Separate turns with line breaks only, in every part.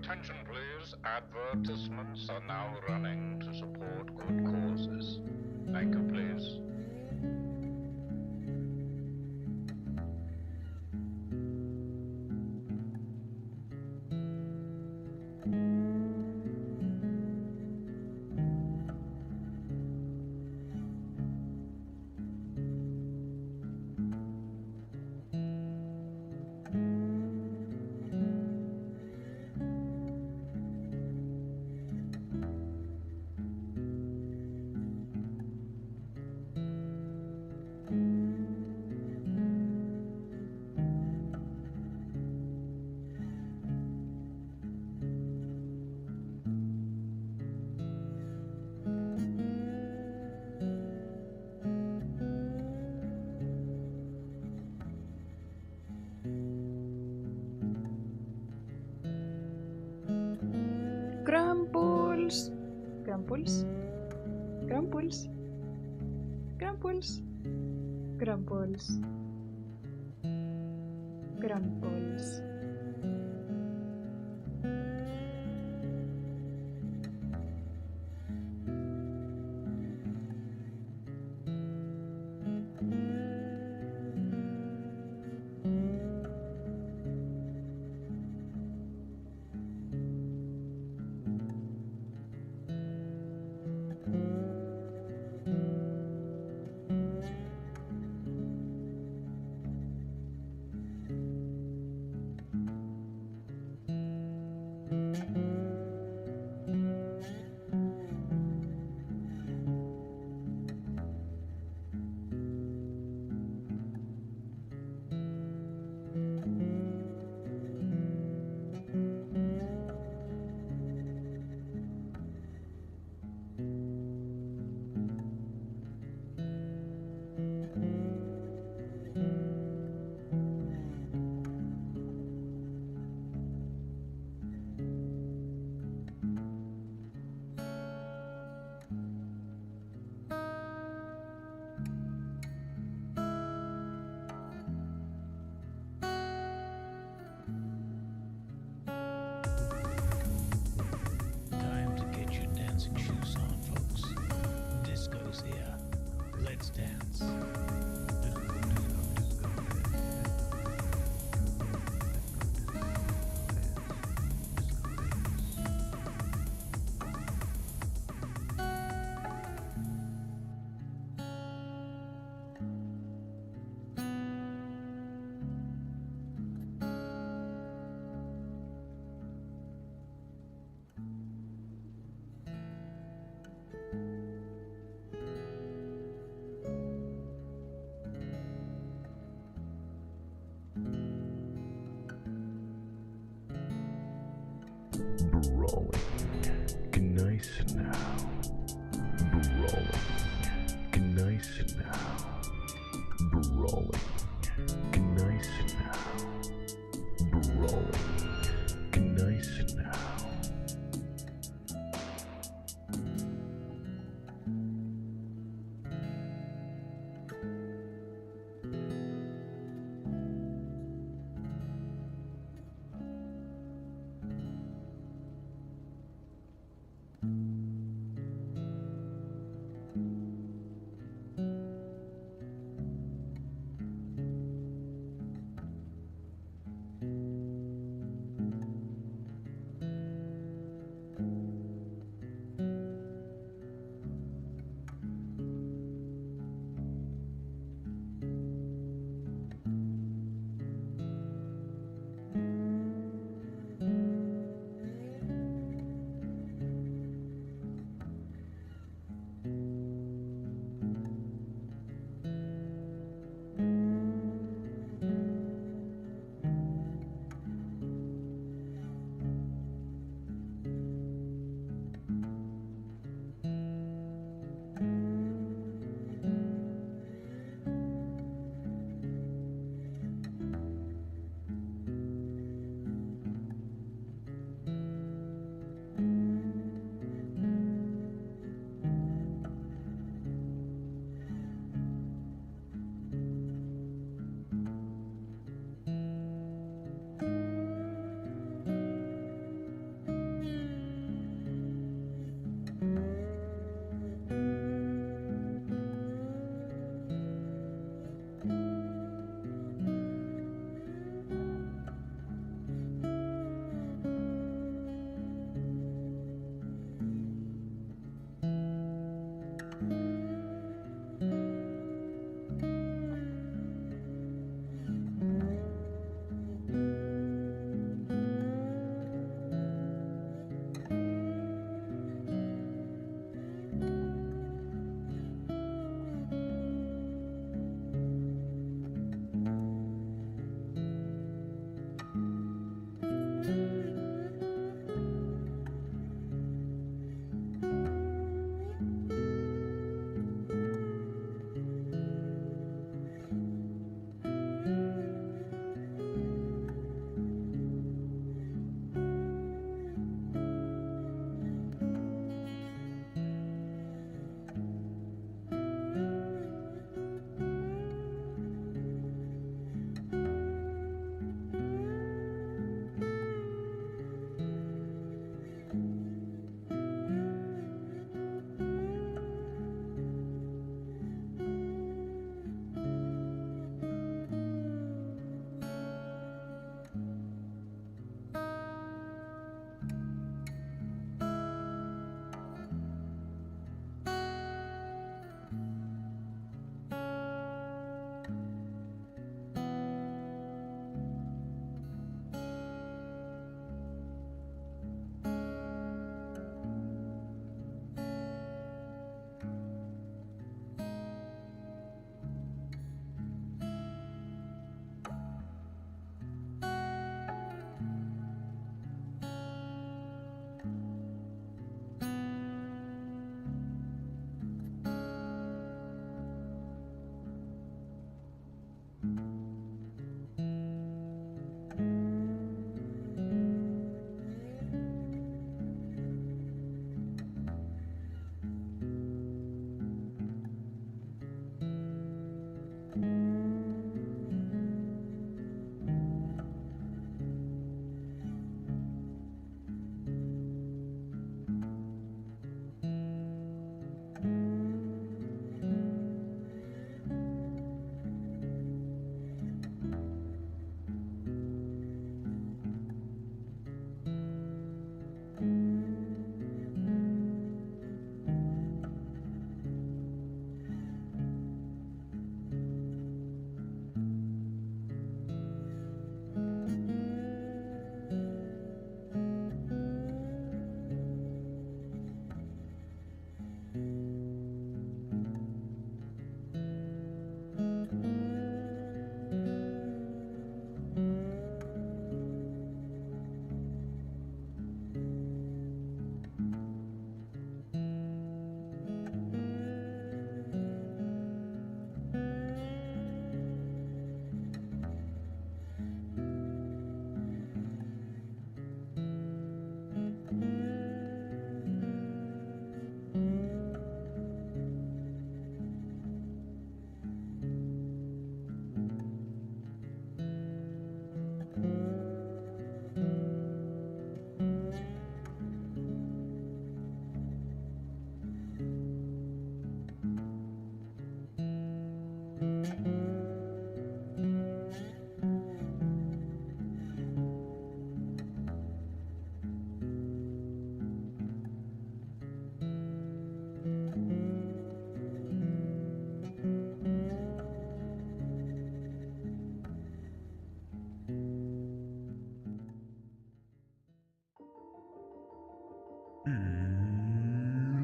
attention, please. Advertisements are now running to support good causes. Thank you, please.
Grumbles. Grumbles. Grumbles. Grumbles. Grumbles. Grumbles.
Time to get your dancing shoes on, folks. Disco's here. Let's dance.
Brawling. Nice now. Brawling. Nice now. Brawling. Nice now. Brawling. Nice now.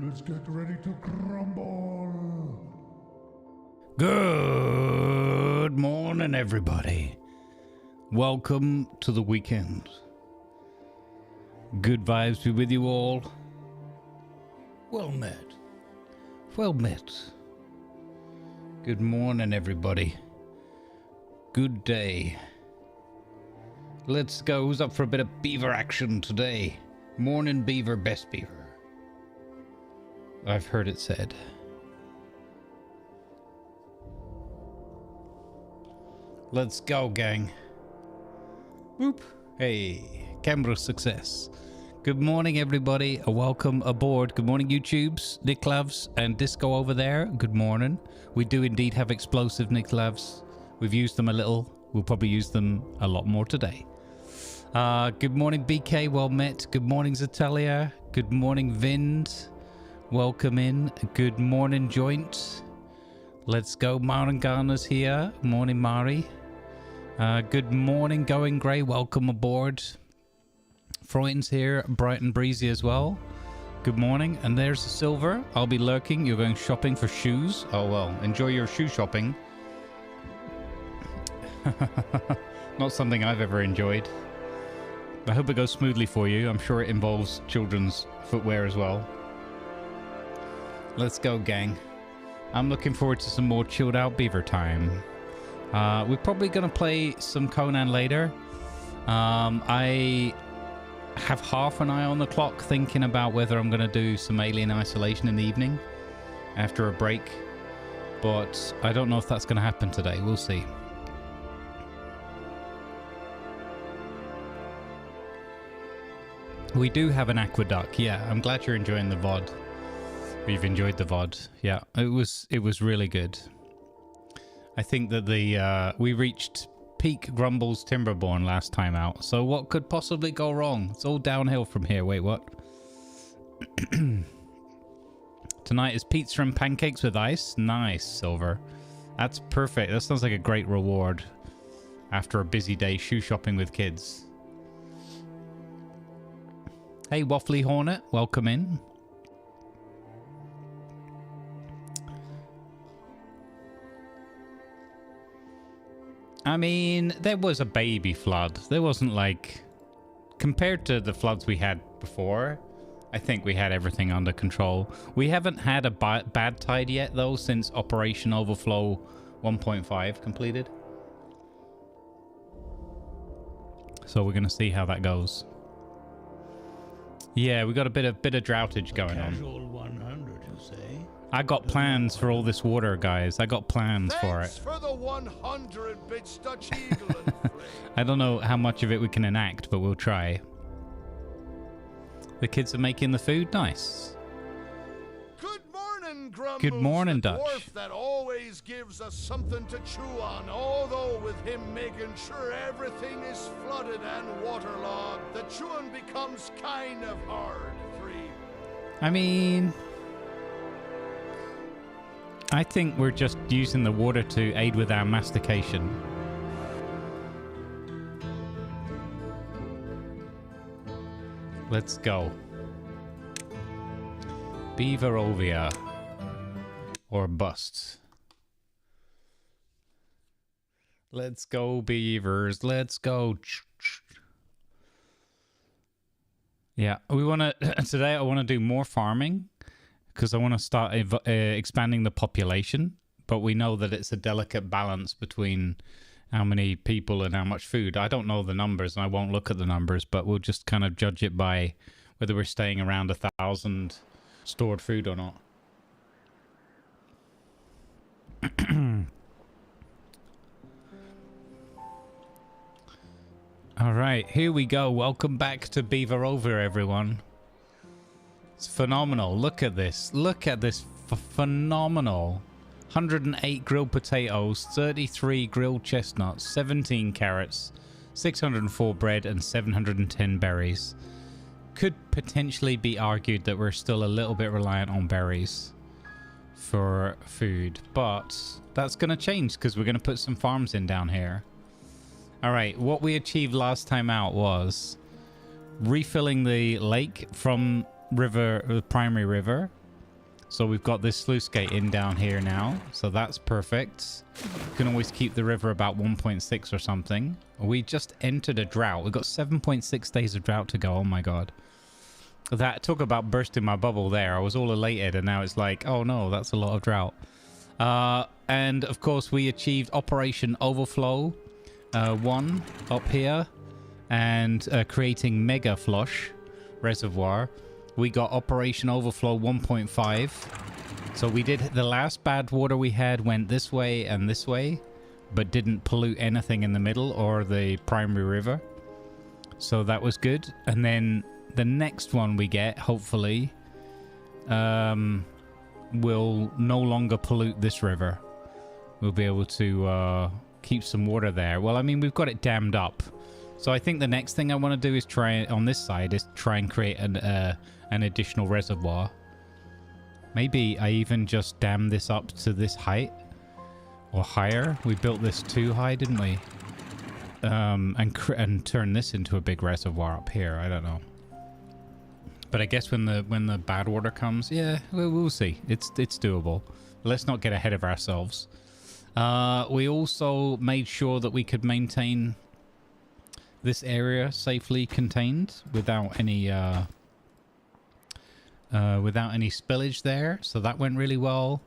Let's get ready to crumble.
Good morning, everybody. Welcome to the weekend. Good vibes be with you all. Well met. Well met. Good morning, everybody. Good day. Let's go. Who's up for a bit of beaver action today? Morning beaver, best beaver. I've heard it said. Let's go, gang. Whoop. Hey, camera success. Good morning, everybody. Welcome aboard. Good morning, YouTubes, Nicklavs, and Disco over there. Good morning. We do indeed have explosive Nicklavs. We've used them a little. We'll probably use them a lot more today. Good morning, BK. Well met. Good morning, Zatalia. Good morning, Vind. Welcome in. Good morning, Joint. Let's go. Marangana's here. Morning, Mari. Good morning, Going Grey. Welcome aboard. Freud's here. Bright and breezy as well. Good morning. And there's the Silver. I'll be lurking. You're going shopping for shoes. Oh, well. Enjoy your shoe shopping. Not something I've ever enjoyed. I hope it goes smoothly for you. I'm sure it involves children's footwear as well. Let's go, gang. I'm looking forward to some more chilled out beaver time. We're probably going to play some Conan later. I have half an eye on the clock thinking about whether I'm going to do some Alien Isolation in the evening after a break. But I don't know if that's going to happen today. We'll see. We do have an aqueduct. Yeah, I'm glad you're enjoying the VOD. We've enjoyed the VOD. Yeah, it was really good. I think that we reached peak Grumble's Timberborn last time out. So what could possibly go wrong? It's all downhill from here. Wait, what? Tonight is pizza and pancakes with ice. Nice, Silver. That's perfect. That sounds like a great reward after a busy day shoe shopping with kids. Hey, Waffly Hornet, welcome in. I mean, there was a baby flood. There wasn't like... Compared to the floods we had before, I think we had everything under control. We haven't had a bad tide yet, though, since Operation Overflow 1.5 completed. So we're going to see how that goes. Yeah, we got a bit of droughtage going on. Casual 100, you say? I got plans for all this water, guys. I got plans for it.
Thanks for the 100 bits Dutch Eagle and
I don't know how much of it we can enact, but we'll try. The kids are making the food. Nice.
Good morning, Grumbles.
Good morning,
the
Dutch.
dwarf that always gives us something to chew on. Although with him making sure everything is flooded and waterlogged, the chewing becomes kind of hard for you.
I mean... I think we're just using the water to aid with our mastication. Let's go. Beaverovia. Or bust. Let's go, beavers. Let's go. Yeah, we want to... Today I want to do more farming. Because I want to start expanding the population. But we know that it's a delicate balance between how many people and how much food. I don't know the numbers and I won't look at the numbers. But we'll just kind of judge it by whether we're staying around 1,000 stored food or not. All right, here we go. Welcome back to Beaverovia, everyone. It's phenomenal. Look at this. Look at this phenomenal 108 grilled potatoes, 33 grilled chestnuts, 17 carrots, 604 bread, and 710 berries. Could potentially be argued that we're still a little bit reliant on berries for food, but that's going to change because we're going to put some farms in down here. All right, what we achieved last time out was refilling the lake from the primary river. So we've got this sluice gate in down here now, so that's perfect. You can always keep the river about 1.6 or something. We just entered a drought. We've got 7.6 days of drought to go. Oh my god. That talk about bursting my bubble there. I was all elated, and now it's like, oh no, that's a lot of drought. And of course, we achieved Operation Overflow 1 up here, and creating Mega Flush Reservoir. We got Operation Overflow 1.5. So we did the last bad water we had went this way and this way, but didn't pollute anything in the middle or the primary river. So that was good. And then the next one we get, hopefully, will no longer pollute this river. We'll be able to keep some water there. Well, I mean, we've got it dammed up. So I think the next thing I want to do is try on this side is try and create an additional reservoir. Maybe I even just dam this up to this height or higher. We built this too high, didn't we? And turn this into a big reservoir up here. I don't know. But I guess when the bad water comes, yeah, we'll see. It's doable. Let's not get ahead of ourselves. We also made sure that we could maintain this area safely contained without any spillage there, so that went really well.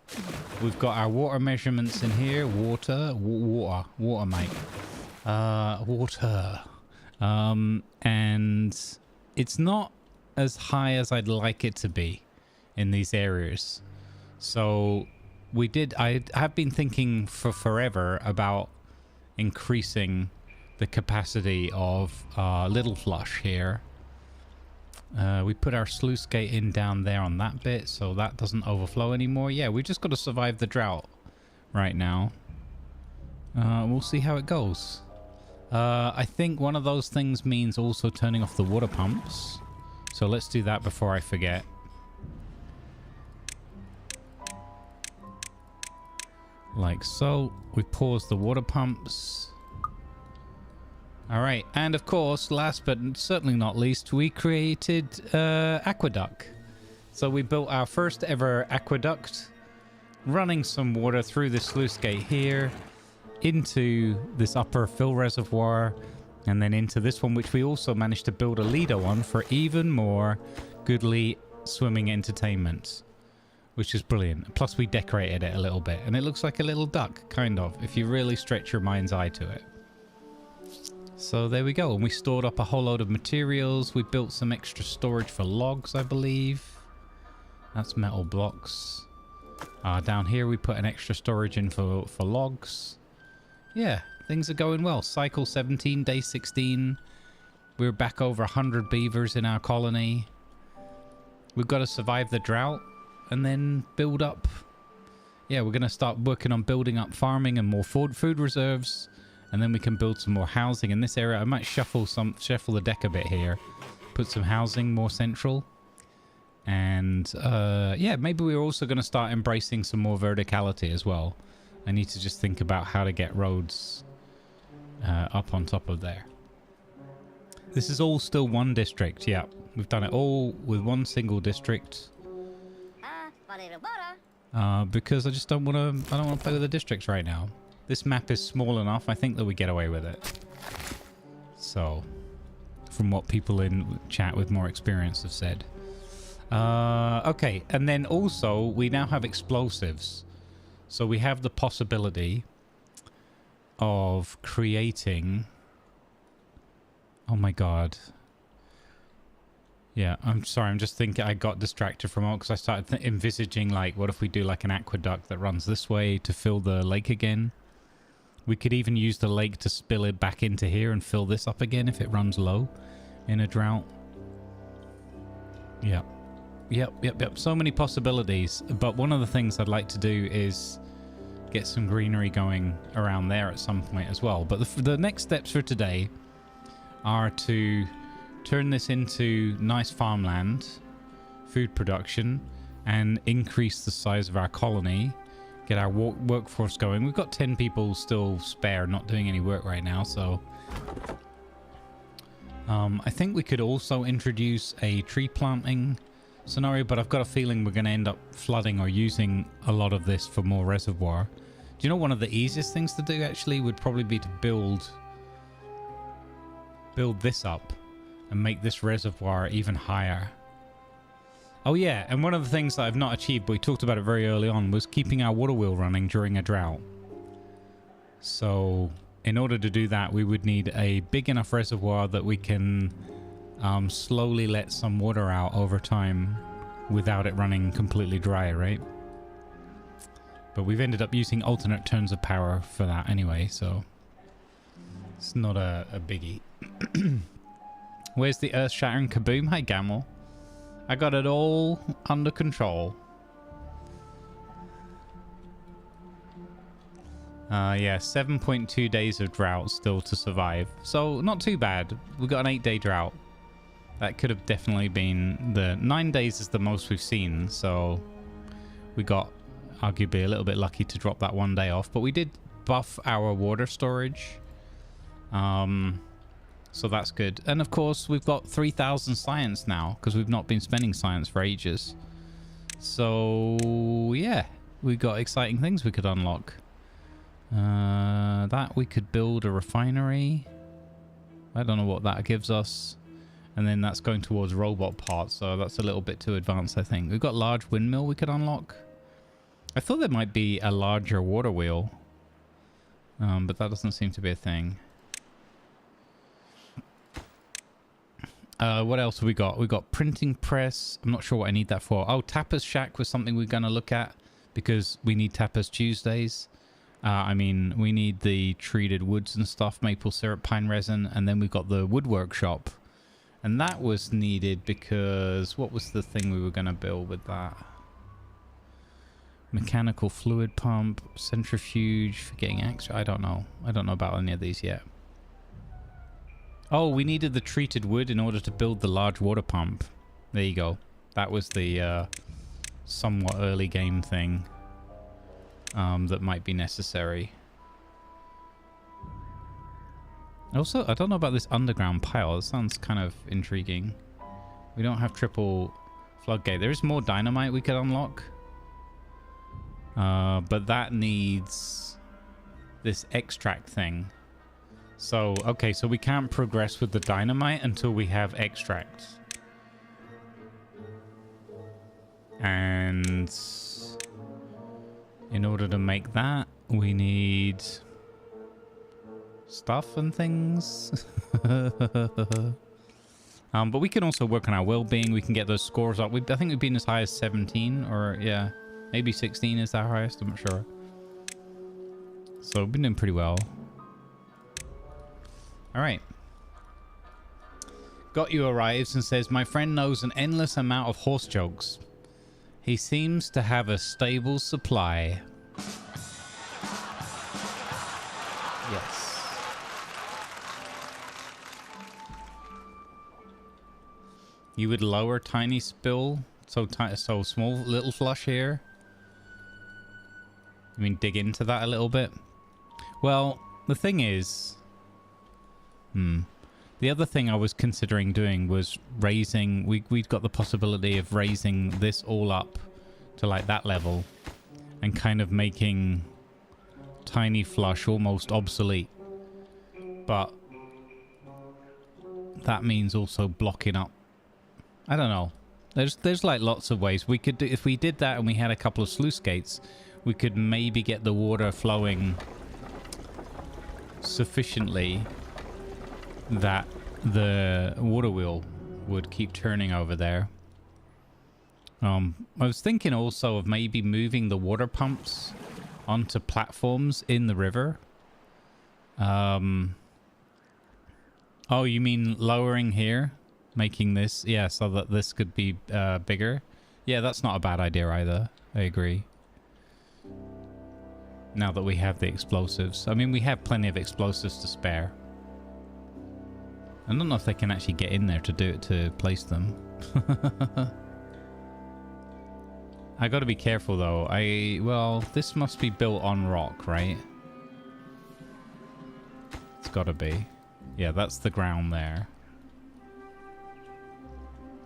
We've got our water measurements in here. Water, mate. Water. And it's not as high as I'd like it to be in these areas. So I have been thinking for forever about increasing the capacity of Little Flush here. We put our sluice gate in down there on that bit, so that doesn't overflow anymore. Yeah, we just got to survive the drought right now. We'll see how it goes. I think one of those things means also turning off the water pumps. So let's do that before I forget. Like so. We pause the water pumps. All right, and of course, last but certainly not least, we created aqueduct. So we built our first ever aqueduct, running some water through the sluice gate here, into this upper fill reservoir, and then into this one, which we also managed to build a leader on for even more goodly swimming entertainment, which is brilliant. Plus, we decorated it a little bit, and it looks like a little duck, kind of, if you really stretch your mind's eye to it. So there we go, and we stored up a whole load of materials. We built some extra storage for logs, I believe. That's metal blocks. Down here we put an extra storage in for logs. Yeah, things are going well. Cycle 17, day 16. We're back over 100 beavers in our colony. We've got to survive the drought and then build up. Yeah, we're going to start working on building up farming and more food reserves. And then we can build some more housing in this area. I might shuffle the deck a bit here. Put some housing more central. And yeah, maybe we're also going to start embracing some more verticality as well. I need to just think about how to get roads up on top of there. This is all still one district. Yeah, we've done it all with one single district. Because I just don't want to play with the districts right now. This map is small enough, I think, that we get away with it. So, from what people in chat with more experience have said. Okay, and then also, we now have explosives. So we have the possibility of creating... Oh my god. Yeah, I'm sorry, I'm just thinking, I got distracted from all because I started envisaging, like, what if we do like an aqueduct that runs this way to fill the lake again? We could even use the lake to spill it back into here and fill this up again if it runs low in a drought. Yep. So many possibilities. But one of the things I'd like to do is get some greenery going around there at some point as well. But the next steps for today are to turn this into nice farmland, food production, and increase the size of our colony, get our workforce going. We've got 10 people still spare, not doing any work right now, so I think we could also introduce a tree planting scenario, but I've got a feeling we're going to end up flooding or using a lot of this for more reservoir. Do you know one of the easiest things to do actually would probably be to build this up and make this reservoir even higher. Oh yeah, and one of the things that I've not achieved, but we talked about it very early on, was keeping our water wheel running during a drought. So in order to do that, we would need a big enough reservoir that we can slowly let some water out over time without it running completely dry, right? But we've ended up using alternate turns of power for that anyway, so it's not a biggie. Where's the earth-shattering kaboom? Hi, Gamel. I got it all under control. Yeah, 7.2 days of drought still to survive. So, not too bad. We got an 8-day drought. That could have definitely been... The 9 days is the most we've seen, so we got arguably a little bit lucky to drop that 1 day off. But we did buff our water storage. So that's good. And of course, we've got 3,000 science now, because we've not been spending science for ages. So, yeah. We've got exciting things we could unlock. That we could build a refinery. I don't know what that gives us. And then that's going towards robot parts, so that's a little bit too advanced, I think. We've got large windmill we could unlock. I thought there might be a larger water wheel. But that doesn't seem to be a thing. What else have we got? We've got printing press. I'm not sure what I need that for. Oh, Tapas Shack was something we're going to look at because we need Tapas Tuesdays. I mean, we need the treated woods and stuff, maple syrup, pine resin, and then we've got the wood workshop. And that was needed because what was the thing we were going to build with that? Mechanical fluid pump, centrifuge for getting extra. I don't know. I don't know about any of these yet. Oh, we needed the treated wood in order to build the large water pump. There you go. That was the somewhat early game thing that might be necessary. Also, I don't know about this underground pile. That sounds kind of intriguing. We don't have triple floodgate. There is more dynamite we could unlock. But that needs this extract thing. So, okay, so we can't progress with the dynamite until we have extract. And in order to make that, we need stuff and things. But we can also work on our well-being. We can get those scores up. I think we've been as high as 17 or, yeah, maybe 16 is our highest. I'm not sure. So we've been doing pretty well. All right. Got You arrives and says, my friend knows an endless amount of horse jokes. He seems to have a stable supply. Yes. You would lower tiny spill, so small little flush here. I mean, dig into that a little bit. Well, the thing is... The other thing I was considering doing was raising... We've got the possibility of raising this all up to like that level and kind of making tiny flush almost obsolete. But that means also blocking up. I don't know. There's like lots of ways we could do. If we did that and we had a couple of sluice gates, we could maybe get the water flowing sufficiently that the water wheel would keep turning over there. I was thinking also of maybe moving the water pumps onto platforms in the river. Oh, you mean lowering here? Making this? Yeah, so that this could be bigger. Yeah, that's not a bad idea either. I agree. Now that we have the explosives. I mean, we have plenty of explosives to spare. I don't know if they can actually get in there to do it, to place them. I gotta be careful though. Well, this must be built on rock, right? It's gotta be. Yeah, that's the ground there.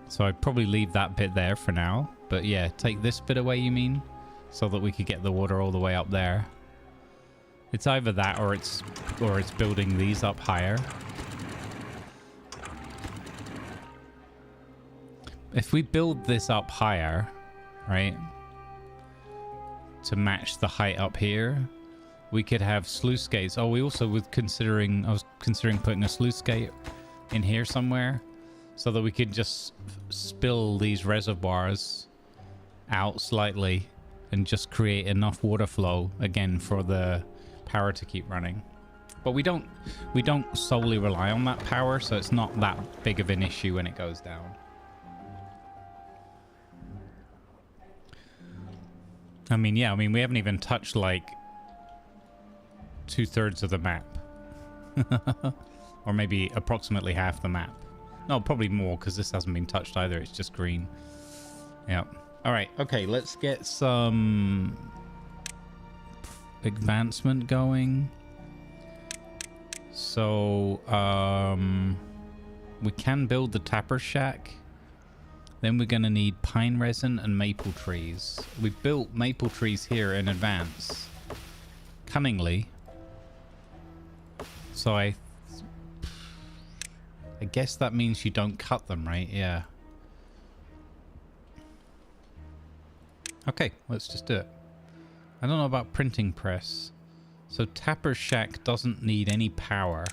So I'd probably leave that bit there for now. But yeah, take this bit away, you mean? So that we could get the water all the way up there. It's either that or it's building these up higher. If we build this up higher, right, to match the height up here, we could have sluice gates. Oh, we also I was considering putting a sluice gate in here somewhere so that we could just spill these reservoirs out slightly and just create enough water flow again for the power to keep running. But we don't solely rely on that power, so it's not that big of an issue when it goes down. I mean, yeah, we haven't even touched like 2/3 of the map. Or maybe approximately half the map. No, probably more because this hasn't been touched either. It's just green. Yeah. All right. Okay, let's get some advancement going. So, we can build the tapper shack. Then we're going to need pine resin and maple trees. We built maple trees here in advance. Cunningly. So I guess that means you don't cut them, right? Yeah. Okay, let's just do it. I don't know about printing press. So Tapper Shack doesn't need any power.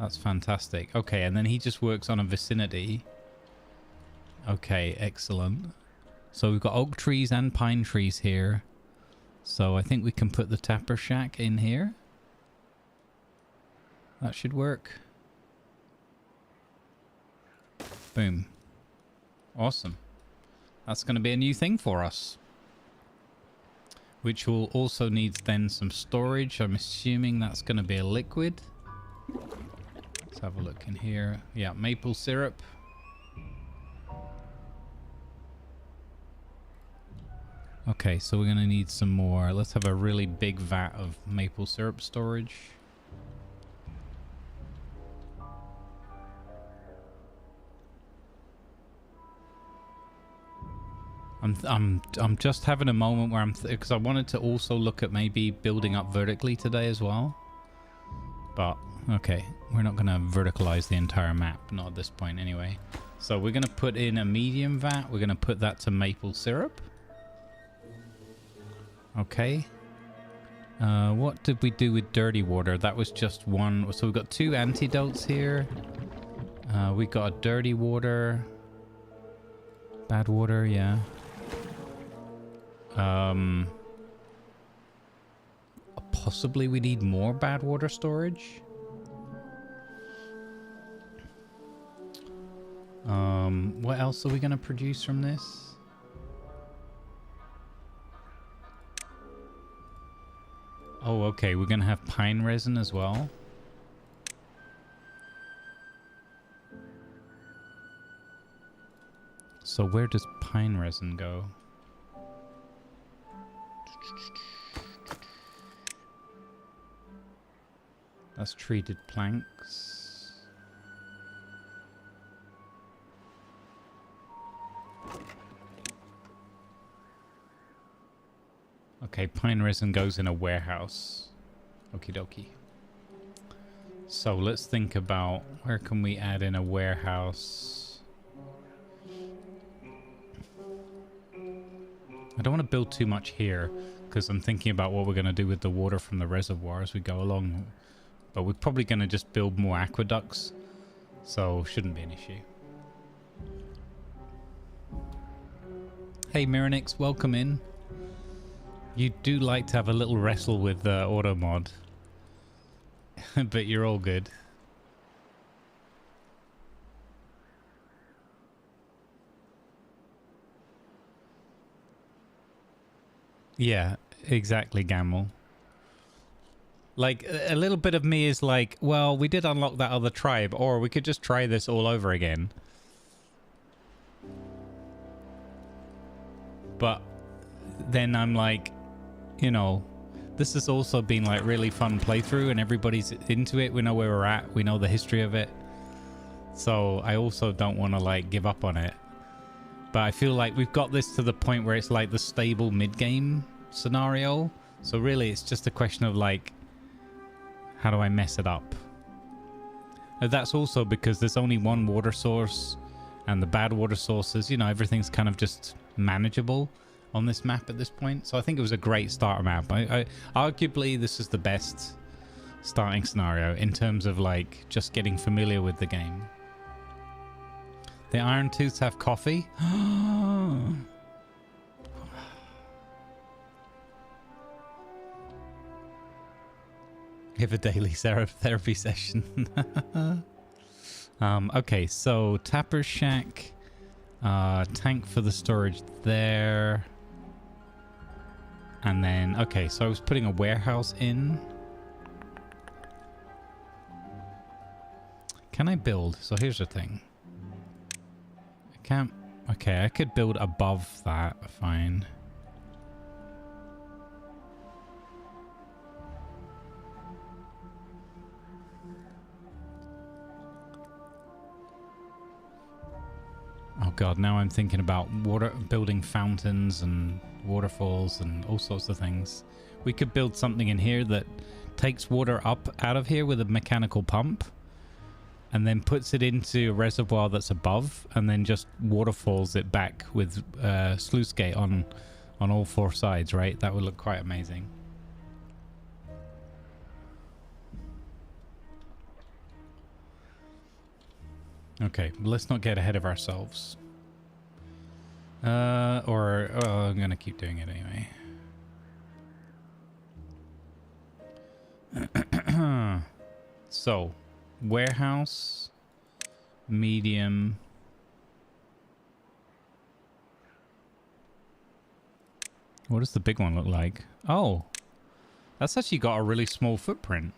That's fantastic. Okay, and then he just works on a vicinity. Okay, excellent. So we've got oak trees and pine trees here. So I think we can put the Tapper Shack in here. That should work. Boom. Awesome. That's going to be a new thing for us. Which will also need then some storage. I'm assuming that's going to be a liquid. Let's have a look in here. Yeah, maple syrup. Okay, so we're going to need some more. Let's have a really big vat of maple syrup storage. I'm just having a moment where because I wanted to also look at maybe building up vertically today as well. But okay, we're not going to verticalize the entire map, not at this point anyway. So we're going to put in a medium vat. We're going to put that to maple syrup. Okay. What did we do with dirty water? That was just one. So we've got 2 antidotes here. We got a dirty water. Bad water, yeah. Possibly we need more bad water storage. What else are we going to produce from this? Oh, okay. We're going to have pine resin as well. So where does pine resin go? That's treated planks. Okay, pine resin goes in a warehouse. Okie dokie. So let's think about where can we add in a warehouse. I don't want to build too much here because I'm thinking about what we're going to do with the water from the reservoir as we go along. But we're probably going to just build more aqueducts, so shouldn't be an issue. Hey Miranix, welcome in. You do like to have a little wrestle with auto mod, but you're all good. Yeah, Exactly, Gamble. Like, a little bit of me is like, well, we did unlock that other tribe, or we could just try this all over again. But then I'm like, you know, this has also been like really fun playthrough and everybody's into it. We know where we're at. We know the history of it. So I also don't want to like give up on it. But I feel like we've got this to the point where it's like the stable mid-game scenario. So really it's just a question of like, how do I mess it up? And that's also because there's only one water source and the bad water sources, you know, everything's kind of just manageable on this map at this point. So I think it was a great starter map. I arguably this is the best starting scenario in terms of like just getting familiar with the game. The Iron Tooths have coffee. Give a daily therapy session. Okay, so Tapper's Shack, tank for the storage there, and then okay, so I was putting a warehouse in. Can I build? So here's the thing. I can't. Okay, I could build above that. Fine. Oh god, now I'm thinking about building fountains and waterfalls and all sorts of things. We could build something in here that takes water up out of here with a mechanical pump and then puts it into a reservoir that's above and then just waterfalls it back with sluice gate on all four sides, right? That would look quite amazing. Okay, let's not get ahead of ourselves. I'm gonna keep doing it anyway. So, warehouse, medium. What does the big one look like? Oh, that's actually got a really small footprint.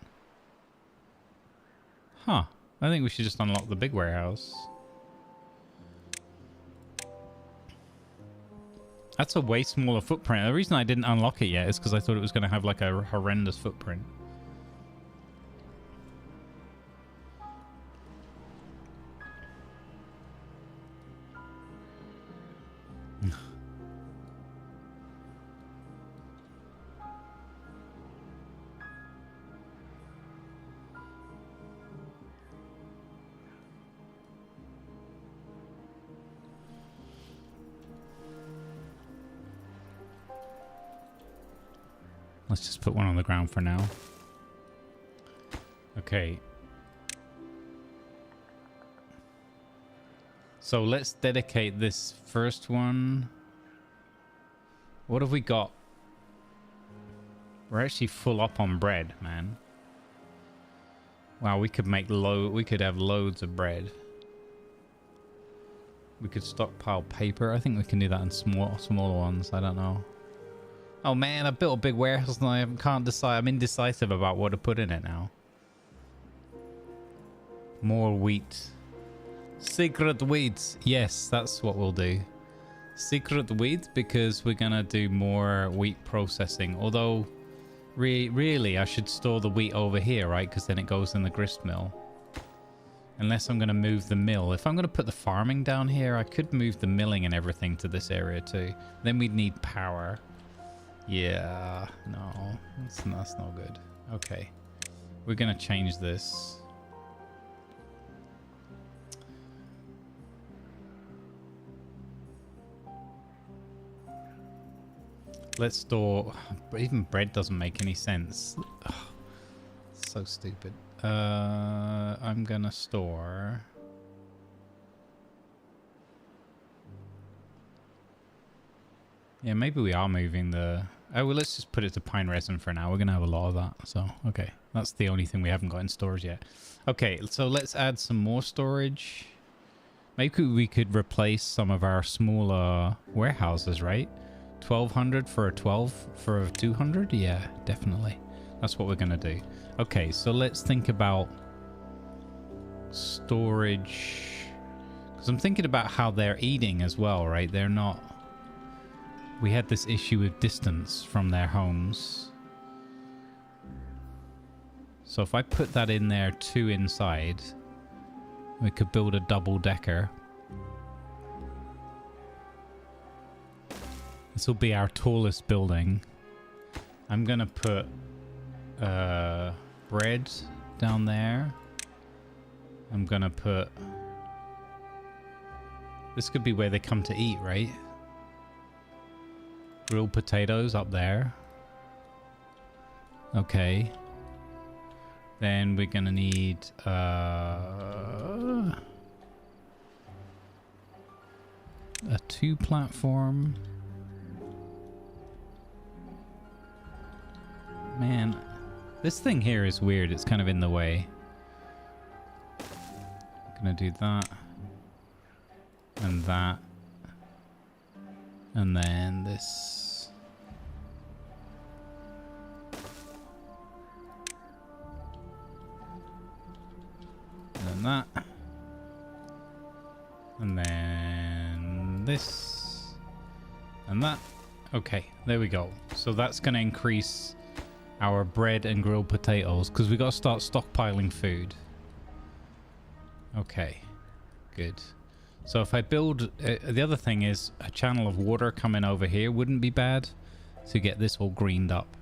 Huh. I think we should just unlock the big warehouse. That's a way smaller footprint. The reason I didn't unlock it yet is because I thought it was going to have like a horrendous footprint. Let's just put one on the ground for now. Okay. So let's dedicate this first one. What have we got? We're actually full up on bread, man. Wow, we could make we could have loads of bread. We could stockpile paper. I think we can do that in smaller ones. I don't know. Oh man, I built a big warehouse and I can't decide. I'm indecisive about what to put in it now. More wheat. Secret wheat. Yes, that's what we'll do. Secret wheat because we're going to do more wheat processing. Although, really, I should store the wheat over here, right? Because then it goes in the grist mill. Unless I'm going to move the mill. If I'm going to put the farming down here, I could move the milling and everything to this area too. Then we'd need power. Yeah, no, that's no good. Okay, we're gonna change this. Let's store. Even bread doesn't make any sense. Ugh, so stupid. I'm gonna store. Yeah, maybe we are moving the... Oh, well, let's just put it to pine resin for now. We're going to have a lot of that. So, okay. That's the only thing we haven't got in storage yet. Okay, so let's add some more storage. Maybe we could replace some of our smaller warehouses, right? 1200 for a 12 for a 200? Yeah, definitely. That's what we're gonna do. Okay, so let's think about storage, because I'm thinking about how they're eating as well, right? They're not... We had this issue with distance from their homes. So if I put that in there 2 inside, we could build a double-decker. This will be our tallest building. I'm gonna put bread down there. I'm gonna put... This could be where they come to eat, right? Grilled potatoes up there. Okay. Then we're gonna need a 2 platform. Man, this thing here is weird. It's kind of in the way. I'm gonna do that. And that. And then this. And then that. And then this. And that. Okay, there we go. So that's going to increase our bread and grilled potatoes, because we got to start stockpiling food. Okay, good. So if I build... the other thing is a channel of water coming over here wouldn't be bad to get this all greened up.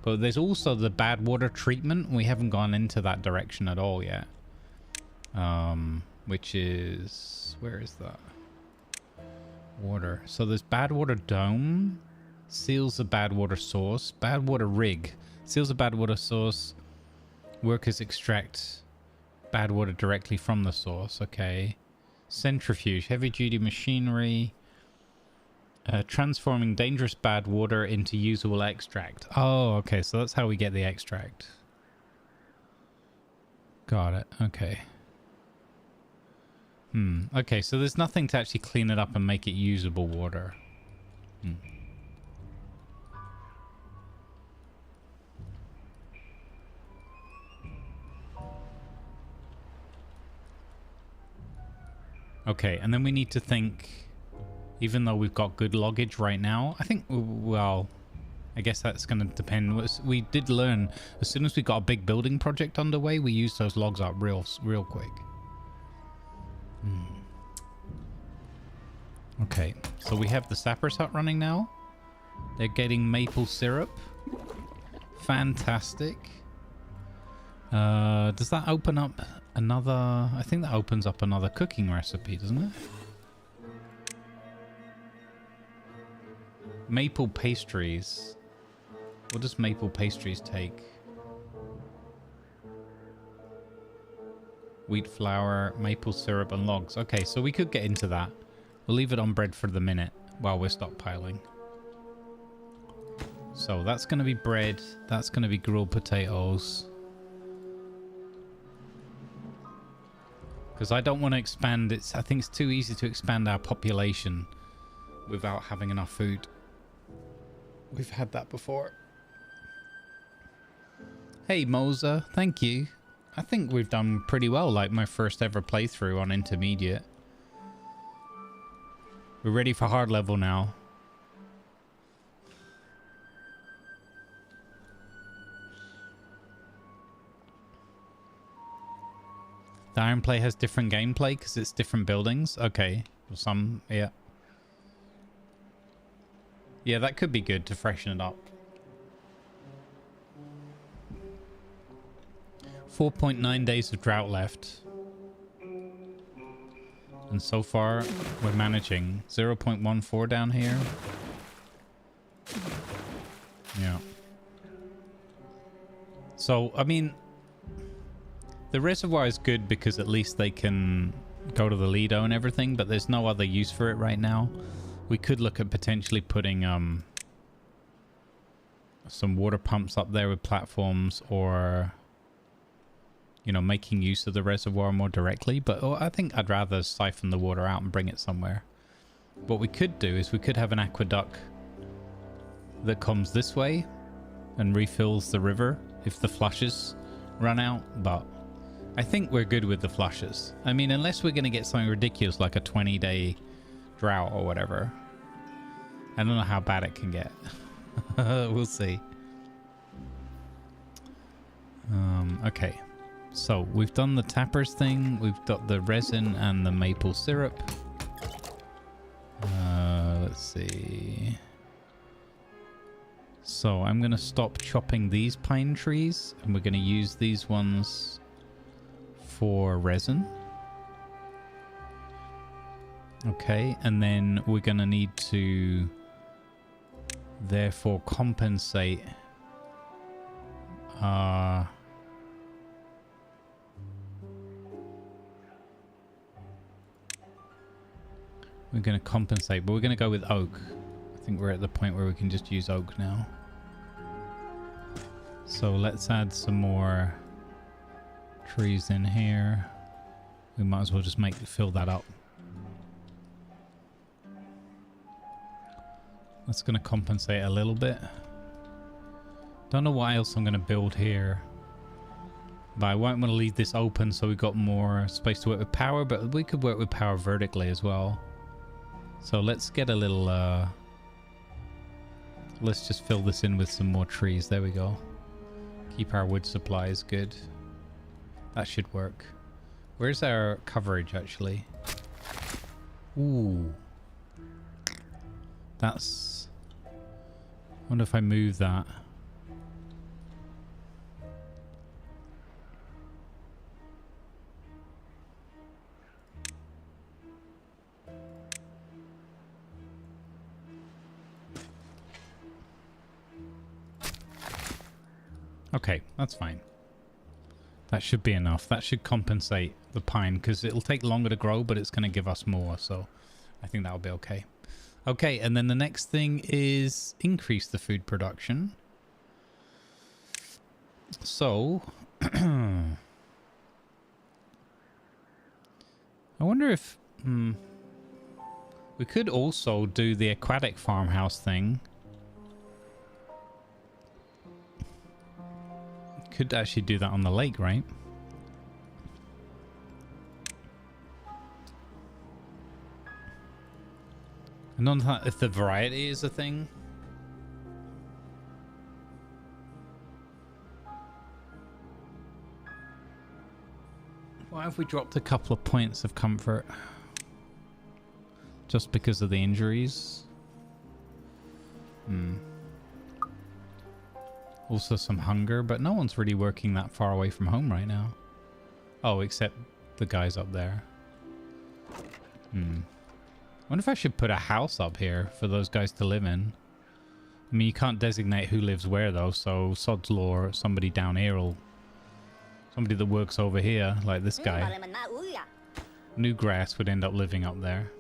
But there's also the bad water treatment. We haven't gone into that direction at all yet. Which is... Where is that? Water. So there's bad water dome. Seals the bad water source. Bad water rig. Seals the bad water source. Workers extract bad water directly from the source. Okay. Centrifuge. Heavy duty machinery. Transforming dangerous bad water into usable extract. Oh, okay. So that's how we get the extract. Got it. Okay. Okay, so there's nothing to actually clean it up and make it usable water. Okay, and then we need to think, even though we've got good loggage right now, I think, well, I guess that's going to depend. We did learn, as soon as we got a big building project underway, we used those logs up real quick. Okay, so we have the Sapper's Hut running now. They're getting maple syrup. Fantastic. Does that open up another... I think that opens up another cooking recipe, doesn't it? Maple pastries. What does maple pastries take? Wheat flour, maple syrup, and logs. Okay, so we could get into that. We'll leave it on bread for the minute while we're stockpiling. So that's going to be bread. That's going to be grilled potatoes. Because I don't want to expand. I think it's too easy to expand our population without having enough food. We've had that before. Hey, Moza. Thank you. I think we've done pretty well, like my first ever playthrough on intermediate. We're ready for hard level now. The Iron Play has different gameplay because it's different buildings. Okay. Well, some, yeah. Yeah, that could be good to freshen it up. 4.9 days of drought left. And so far, we're managing. 0.14 down here. Yeah. So, I mean, the reservoir is good because at least they can go to the Lido and everything, but there's no other use for it right now. We could look at potentially putting some water pumps up there with platforms, or... you know, making use of the reservoir more directly. But I think I'd rather siphon the water out and bring it somewhere. What we could do is we could have an aqueduct that comes this way and refills the river if the flushes run out, but I think we're good with the flushes. I mean, unless we're going to get something ridiculous like a 20-day drought or whatever. I don't know how bad it can get. We'll see. Okay. So we've done the tappers thing. We've got the resin and the maple syrup. Let's see. So I'm going to stop chopping these pine trees and we're going to use these ones for resin. Okay, and then we're going to need to therefore compensate we're going to compensate, but we're going to go with oak. I think we're at the point where we can just use oak now. So let's add some more trees in here. We might as well just fill that up. That's going to compensate a little bit. Don't know what else I'm going to build here. But I won't want to leave this open so we've got more space to work with power, but we could work with power vertically as well. So let's get a little, let's just fill this in with some more trees. There we go. Keep our wood supplies good. That should work. Where's our coverage actually? Ooh. That's... I wonder if I move that. Okay, that's fine. That should be enough. That should compensate the pine because it'll take longer to grow, but it's going to give us more. So I think that'll be okay. Okay, and then the next thing is increase the food production. So I wonder if we could also do the aquatic farmhouse thing. Could actually do that on the lake, right? I don't know if the variety is a thing. Why have we dropped a couple of points of comfort? Just because of the injuries? Also some hunger, but no one's really working that far away from home right now. Oh, except the guys up there. I wonder if I should put a house up here for those guys to live in. I mean, you can't designate who lives where though, so sod's law, somebody down here will... Somebody that works over here, like this guy. Newgrass would end up living up there.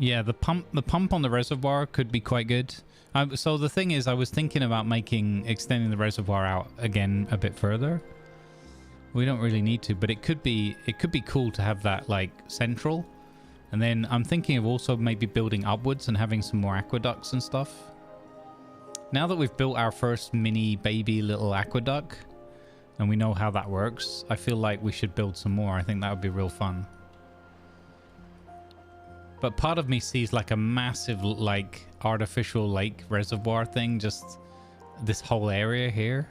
Yeah, the pump on the reservoir could be quite good. So the thing is, I was thinking about extending the reservoir out again a bit further. We don't really need to, but it could be cool to have that like central. And then I'm thinking of also maybe building upwards and having some more aqueducts and stuff. Now that we've built our first mini baby little aqueduct and we know how that works, I feel like we should build some more. I think that would be real fun. But part of me sees like a massive like artificial lake reservoir thing, just this whole area here.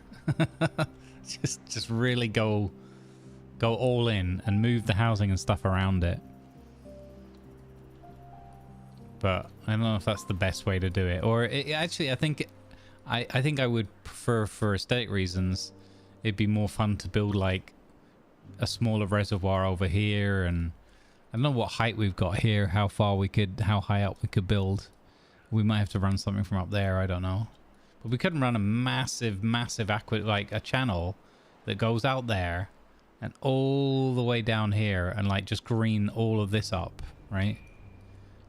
just really go all in and move the housing and stuff around it. But I don't know if that's the best way to do it. Or actually, I think I would prefer, for aesthetic reasons, it'd be more fun to build like a smaller reservoir over here. And I don't know what height we've got here, how high up we could build. We might have to run something from up there, I don't know. But we couldn't run a massive like a channel that goes out there and all the way down here and like just green all of this up, right?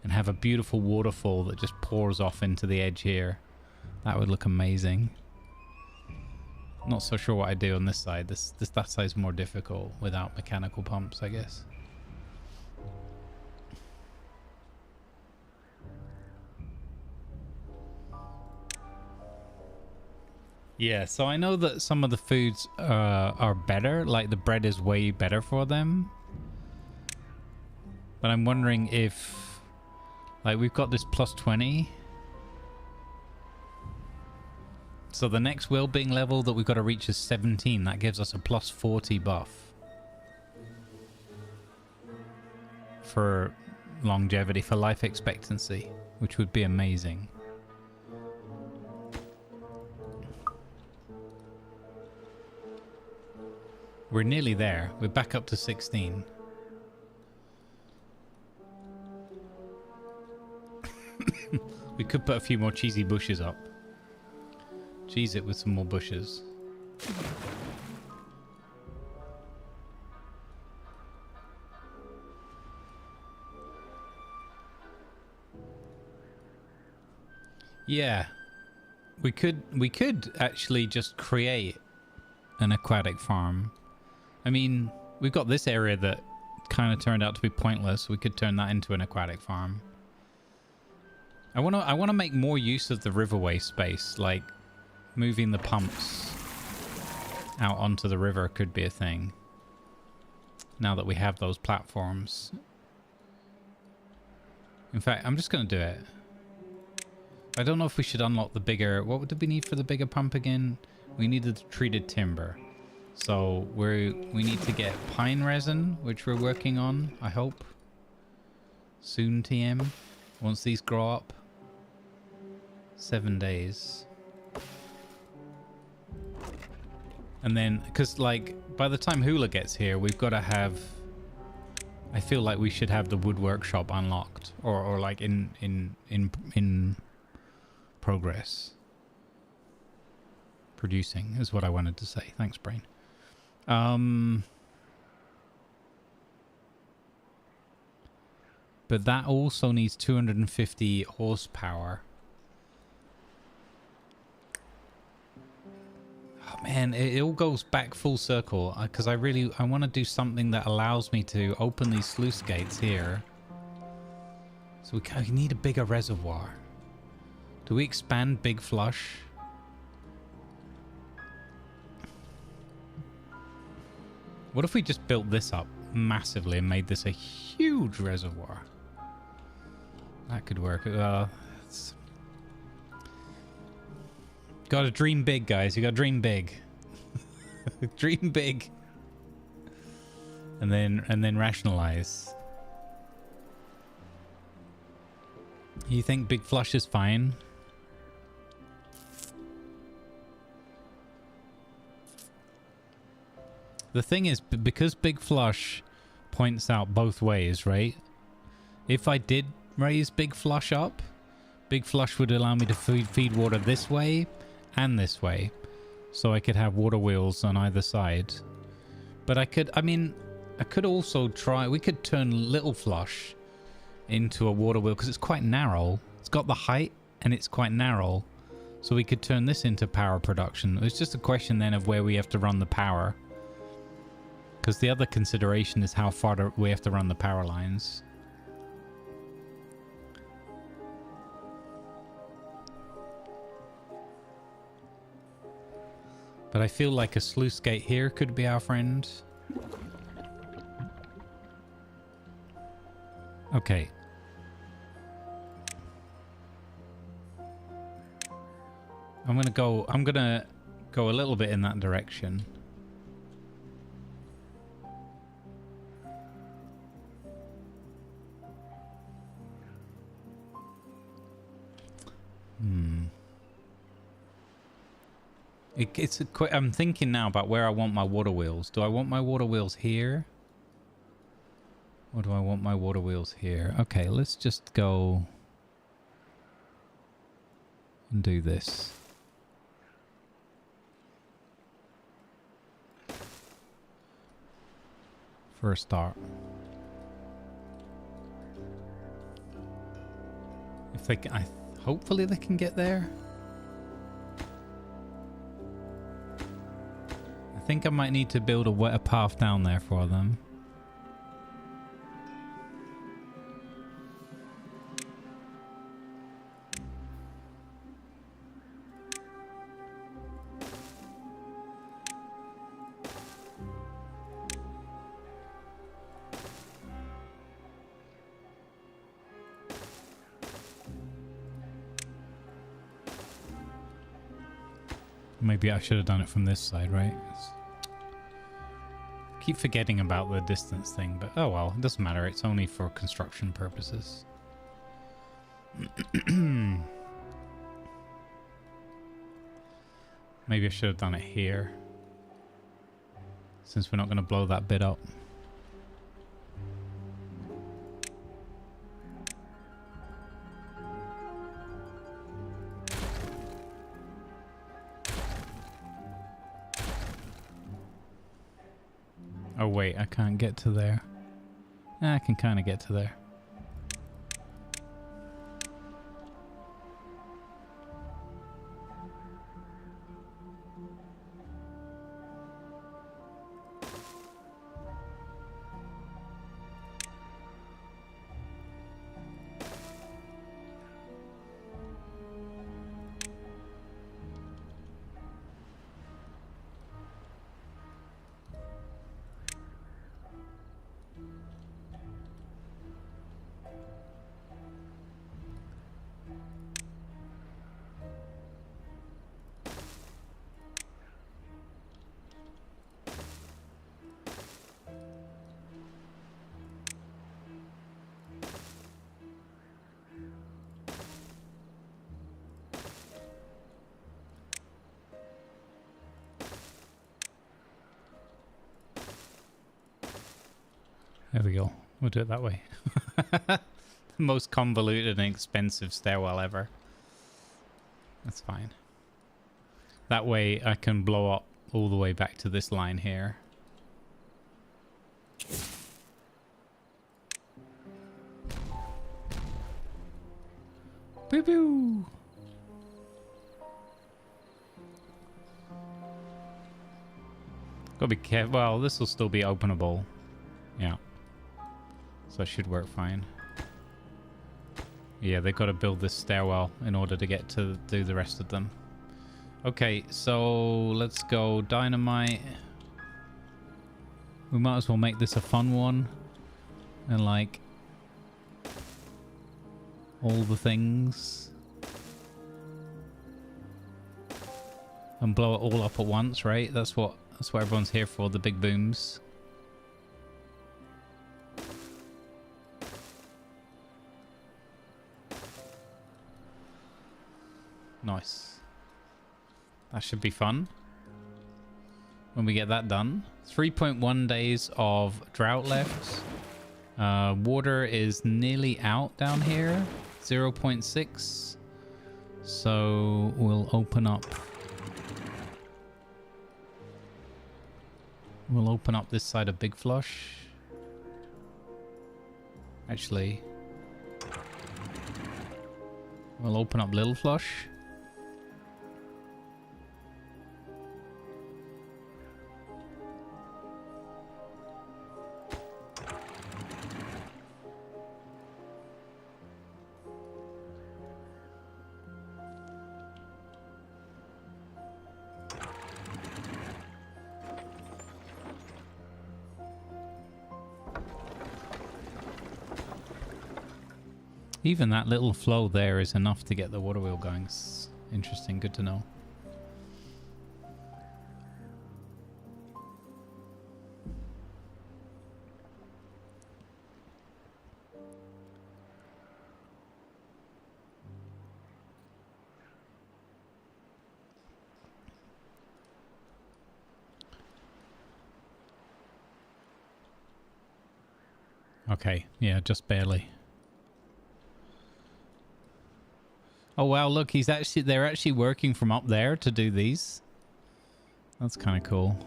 And have a beautiful waterfall that just pours off into the edge here. That would look amazing. Not so sure what I do on this side. That side's more difficult without mechanical pumps, I guess. Yeah, so I know that some of the foods are better, like the bread is way better for them. But I'm wondering if, like, we've got this plus 20. So the next well-being level that we've got to reach is 17. That gives us a plus 40 buff for longevity, for life expectancy, which would be amazing. We're nearly there. We're back up to 16. We could put a few more cheesy bushes up. Cheese it with some more bushes. Yeah. We could actually just create an aquatic farm. I mean, we've got this area that kind of turned out to be pointless. We could turn that into an aquatic farm. I want to make more use of the riverway space, like moving the pumps out onto the river could be a thing. Now that we have those platforms. In fact, I'm just going to do it. I don't know if we should unlock the bigger... What did we need for the bigger pump again? We needed the treated timber. So we need to get pine resin, which we're working on, I hope. Soon, TM. Once these grow up. 7 days. And then, because like, by the time Hula gets here, we've got to have... I feel like we should have the wood workshop unlocked. Or like in progress. Producing is what I wanted to say. Thanks, brain. But that also needs 250 horsepower. Oh man, it all goes back full circle because I want to do something that allows me to open these sluice gates here. So we need a bigger reservoir. Do we expand Big Flush? What if we just built this up massively and made this a huge reservoir? That could work. Gotta dream big, guys. You gotta dream big. Dream big. And then rationalize. You think Big Flush is fine? The thing is, because Big Flush points out both ways, right? If I did raise Big Flush up, Big Flush would allow me to feed water this way and this way. So I could have water wheels on either side. But I could also try, we could turn Little Flush into a water wheel because it's quite narrow. It's got the height and it's quite narrow. So we could turn this into power production. It's just a question then of where we have to run the power. Because the other consideration is how far we have to run the power lines. But I feel like a sluice gate here could be our friend. Okay. I'm gonna go a little bit in that direction. I'm thinking now about where I want my water wheels. Do I want my water wheels here? Or do I want my water wheels here? Okay, let's just go and do this. For a start. If they can, hopefully they can get there. I think I might need to build a path down there for them. Maybe I should have done it from this side, right? Keep forgetting about the distance thing, but oh well, it doesn't matter. It's only for construction purposes. Maybe I should have done it here, since we're not going to blow that bit up. Oh wait, I can't get to there. I can kind of get to there. There we go. We'll do it that way. The most convoluted and expensive stairwell ever. That's fine. That way I can blow up all the way back to this line here. Boo boo! Gotta be careful. Well, this will still be openable. Yeah. So that should work fine. Yeah, they've got to build this stairwell in order to get to do the rest of them. Okay, so let's go dynamite. We might as well make this a fun one. And like all the things. And blow it all up at once, right? That's what everyone's here for, the big booms. Nice. That should be fun when we get that done. 3.1 days of drought left. Water is nearly out down here. 0.6. So we'll open up. We'll open up this side of Big Flush. Actually, we'll open up Little Flush. Even that little flow there is enough to get the water wheel going. It's interesting, good to know. Okay, yeah, just barely. Oh wow, look, they're actually working from up there to do these. That's kind of cool.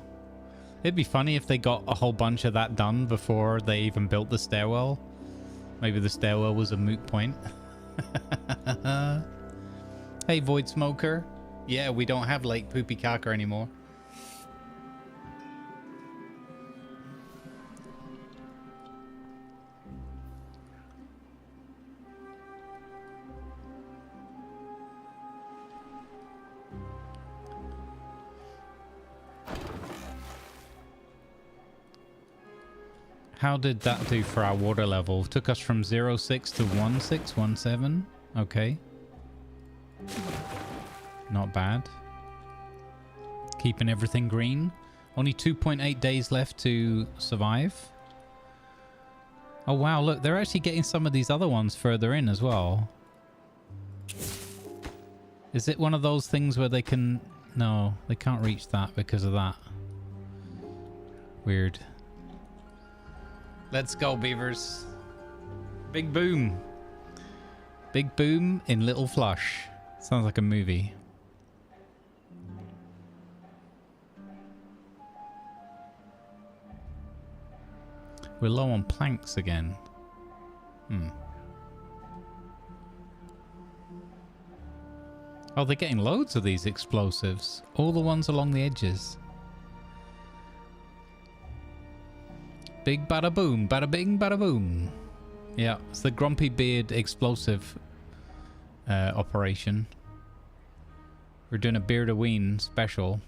It'd be funny if they got a whole bunch of that done before they even built the stairwell. Maybe the stairwell was a moot point. Hey, Void Smoker. Yeah, we don't have Lake Poopy Caca anymore. How did that do for our water level? Took us from 0.6 to 1.6, 1.7. Okay. Not bad. Keeping everything green. Only 2.8 days left to survive. Oh wow, look, they're actually getting some of these other ones further in as well. Is it one of those things where they can... No, they can't reach that because of that. Weird. Let's go, beavers. Big boom. Big boom in little flush. Sounds like a movie. We're low on planks again. Oh, they're getting loads of these explosives. All the ones along the edges. Big bada boom, bada bing, bada boom. Yeah, it's the Grumpy Beard explosive operation. We're doing a Beardoween special.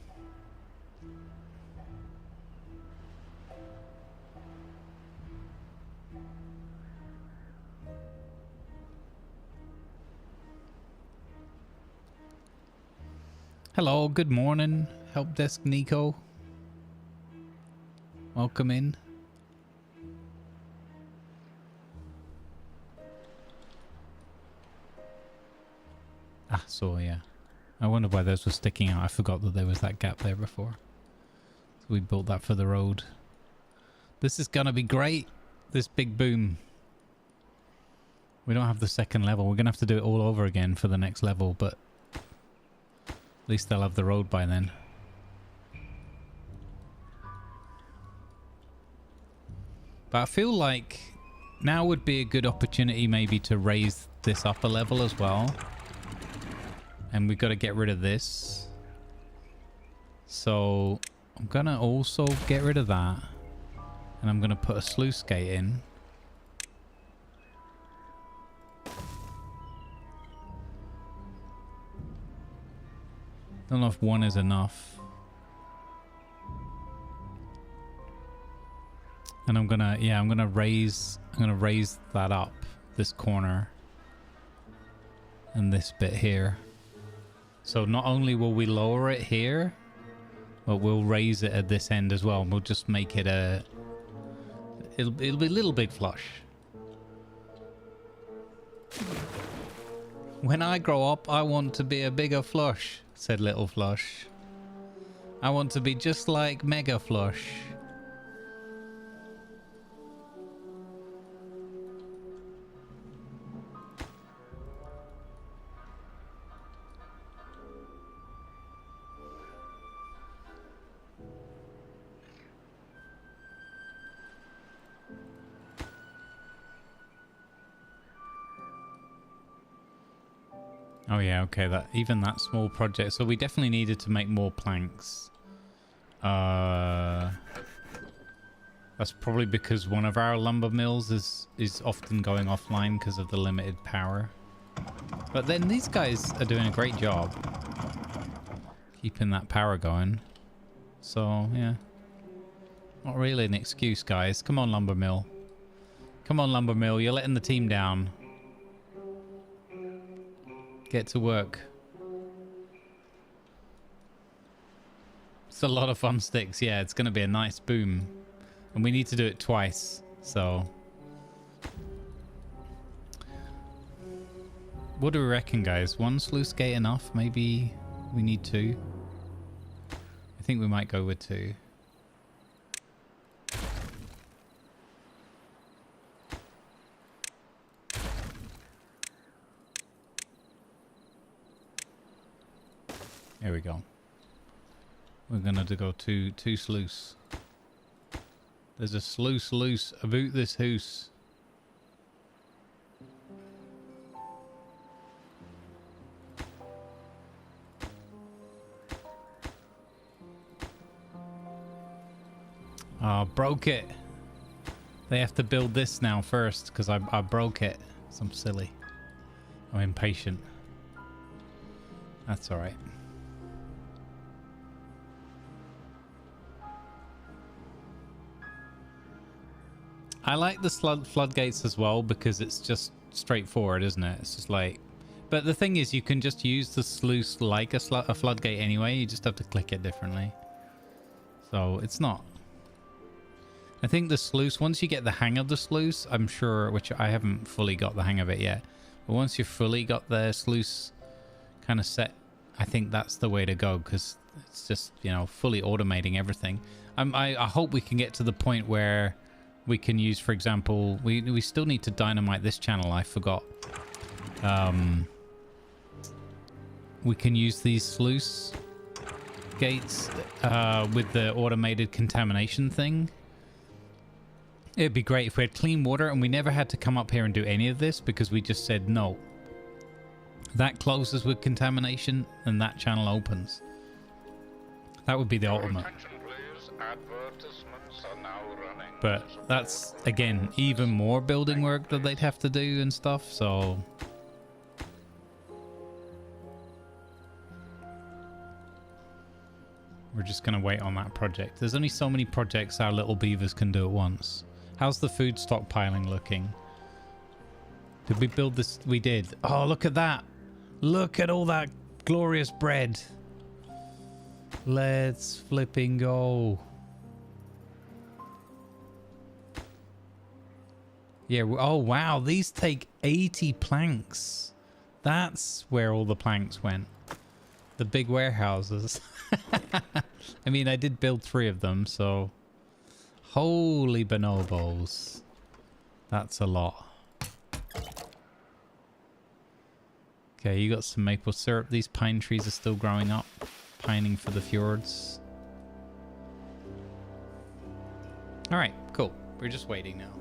Hello, good morning, Help Desk Nico. Welcome in. Ah, so yeah. I wonder why those were sticking out. I forgot that there was that gap there before. So we built that for the road. This is gonna be great. This big boom. We don't have the second level. We're gonna have to do it all over again for the next level, but at least they'll have the road by then. But I feel like now would be a good opportunity maybe to raise this up a level as well. And we've got to get rid of this. So I'm going to also get rid of that. And I'm going to put a sluice gate in. Don't know if one is enough. And I'm gonna raise that up, this corner. And this bit here. So not only will we lower it here, but we'll raise it at this end as well. And we'll just make it it'll be a little big flush. When I grow up, I want to be a bigger flush, said Little Flush. I want to be just like Mega Flush. Oh yeah, okay, even that small project. So we definitely needed to make more planks. That's probably because one of our lumber mills is often going offline because of the limited power. But then these guys are doing a great job keeping that power going. So yeah, not really an excuse, guys. Come on, lumber mill. Come on, lumber mill. You're letting the team down. Get to work. It's a lot of fun sticks. Yeah, it's going to be a nice boom. And we need to do it twice. So what do we reckon, guys? One sluice gate enough? Maybe we need two. I think we might go with two. Here we go. We're gonna go two sluice. There's a sluice loose about this house. Oh, broke it. They have to build this now first because I broke it. So I'm silly. I'm impatient. That's alright. I like the floodgates as well because it's just straightforward, isn't it? It's just like But the thing is, you can just use the sluice like a floodgate anyway. You just have to click it differently. So it's not. I think the sluice, once you get the hang of the sluice, I'm sure, which I haven't fully got the hang of it yet, but once you've fully got the sluice kind of set, I think that's the way to go, because it's just, you know, fully automating everything. I hope we can get to the point where we can use, for example, we still need to dynamite this channel. I forgot. We can use these sluice gates with the automated contamination thing. It'd be great if we had clean water and we never had to come up here and do any of this, because we just said no. That closes with contamination and that channel opens. That would be the ultimate. But that's, again, even more building work that they'd have to do and stuff, so... We're just going to wait on that project. There's only so many projects our little beavers can do at once. How's the food stockpiling looking? Did we build this? We did. Oh, look at that. Look at all that glorious bread. Let's flipping go. Yeah. Oh, wow. These take 80 planks. That's where all the planks went. The big warehouses. I mean, I did build 3 of them, so... Holy bonobos. That's a lot. Okay, you got some maple syrup. These pine trees are still growing up. Pining for the fjords. Alright, cool. We're just waiting now.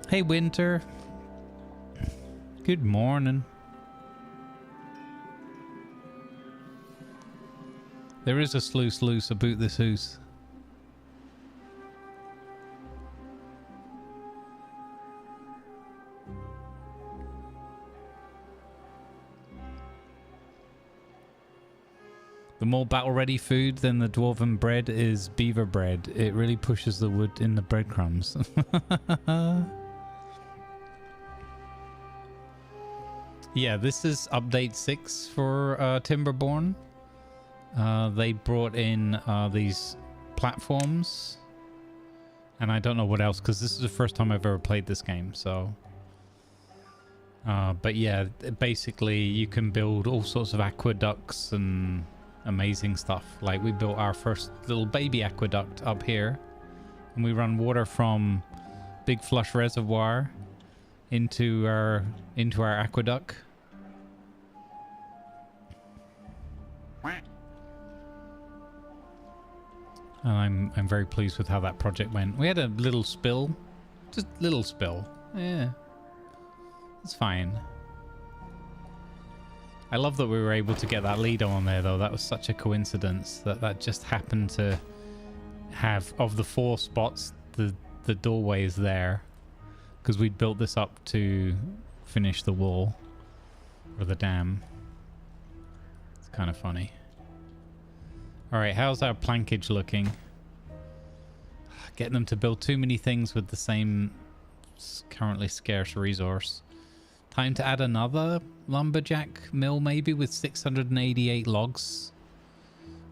Hey, Winter. Good morning. There is a sluice loose about this house. The more battle-ready food than the dwarven bread is beaver bread. It really pushes the wood in the breadcrumbs. Yeah, this is update 6 for Timberborn. They brought in these platforms, and I don't know what else, because this is the first time I've ever played this game, so... but yeah, basically you can build all sorts of aqueducts and amazing stuff. Like, we built our first little baby aqueduct up here, and we run water from Big Flush Reservoir into our aqueduct. And I'm very pleased with how that project went. We had a little spill. Just little spill. Yeah. It's fine. I love that we were able to get that lead on there, though. That was such a coincidence that just happened to have, of the 4 spots, the doorway is there. Because we'd built this up to finish the wall. Or the dam. It's kind of funny. Alright, how's our plankage looking? Getting them to build too many things with the same currently scarce resource. Time to add another lumberjack mill, maybe, with 688 logs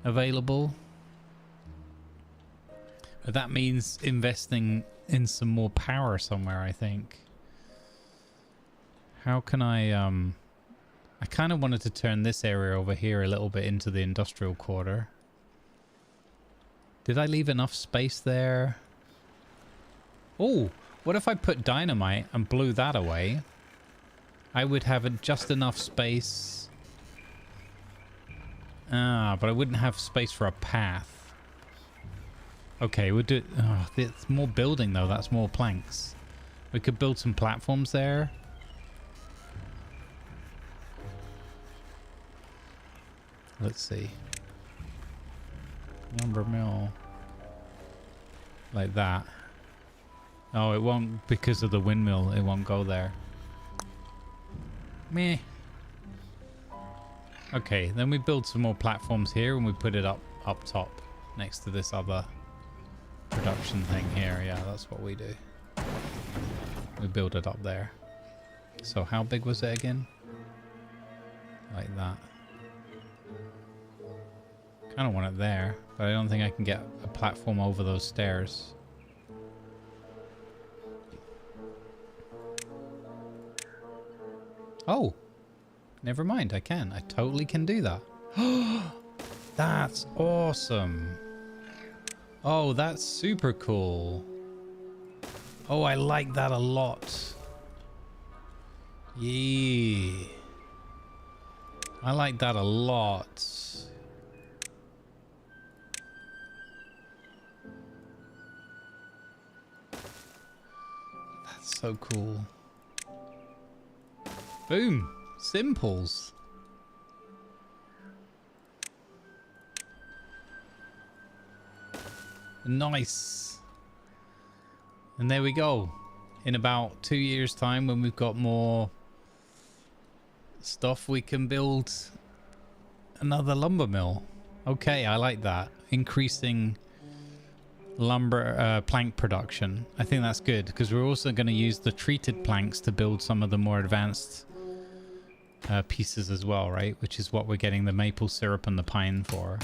available. But that means investing in some more power somewhere, I think. How can I kind of wanted to turn this area over here a little bit into the industrial quarter. Did I leave enough space there? Oh, what if I put dynamite and blew that away? I would have just enough space. But I wouldn't have space for a path. Okay, we'll do it. Oh, it's more building, though. That's more planks. We could build some platforms there. Let's see. Lumber mill. Like that. Oh, it won't, because of the windmill, it won't go there. Meh. Okay, then we build some more platforms here and we put it up top next to this other production thing here. Yeah, that's what we do. We build it up there. So how big was it again? Like that. Kind of want it there, but I don't think I can get a platform over those stairs. Oh, never mind. I can. I totally can do that. That's awesome. Oh, that's super cool. Oh, I like that a lot. Yeah. I like that a lot. That's so cool. Boom. Simples. Nice. And there we go. In about 2 years' time, when we've got more stuff, we can build another lumber mill. Okay, I like that. Increasing lumber plank production. I think that's good, because we're also going to use the treated planks to build some of the more advanced pieces as well, right? Which is what we're getting the maple syrup and the pine for.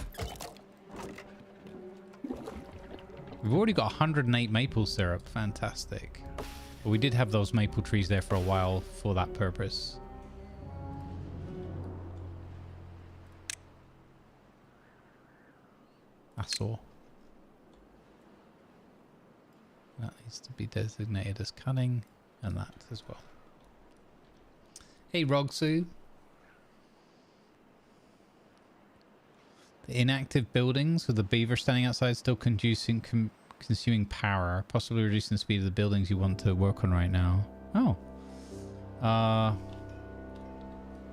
We've already got 108 maple syrup. Fantastic. But we did have those maple trees there for a while for that purpose. That's all. That needs to be designated as cutting, and that as well. Hey, Rogsu. The inactive buildings with the beaver standing outside still consuming power, possibly reducing the speed of the buildings you want to work on right now. Oh.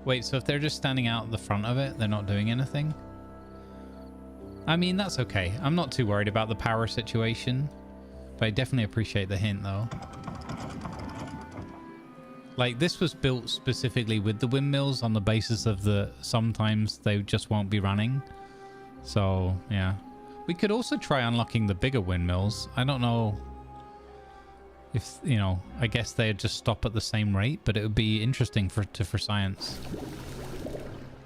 Wait, so if they're just standing out the front of it, they're not doing anything? I mean, that's okay. I'm not too worried about the power situation, but I definitely appreciate the hint, though. Like, this was built specifically with the windmills on the basis of sometimes they just won't be running. So, yeah. We could also try unlocking the bigger windmills. I don't know if, you know, I guess they'd just stop at the same rate, but it would be interesting for science.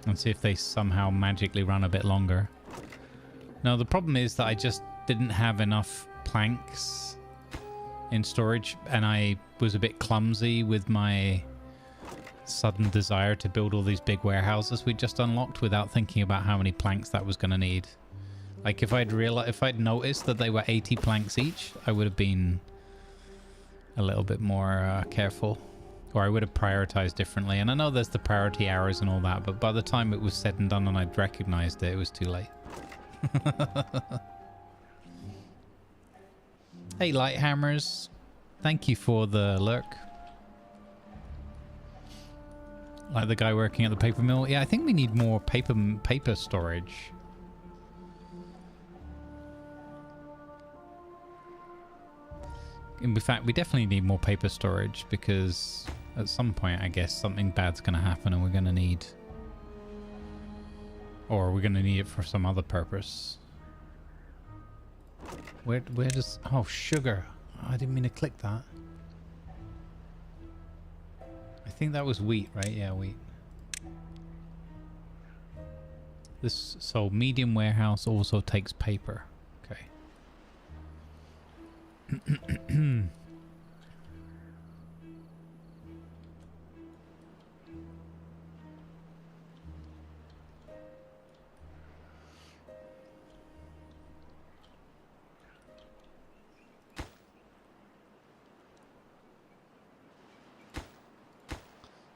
And see if they somehow magically run a bit longer. No, the problem is that I just didn't have enough planks in storage, and I was a bit clumsy with my sudden desire to build all these big warehouses we just unlocked without thinking about how many planks that was going to need. Like, if I'd noticed that they were 80 planks each, I would have been a little bit more careful, or I would have prioritized differently. And I know there's the priority hours and all that, but by the time it was said and done and I'd recognized it, it was too late. Hey, Lighthammers. Thank you for the lurk. Like the guy working at the paper mill. Yeah, I think we need more paper storage. In fact, we definitely need more paper storage, because at some point, I guess, something bad's going to happen and we're going to need... Or we're going to need it for some other purpose. Where does... Oh, sugar. Oh, I didn't mean to click that. I think that was wheat, right? Yeah, wheat. So medium warehouse also takes paper. Okay.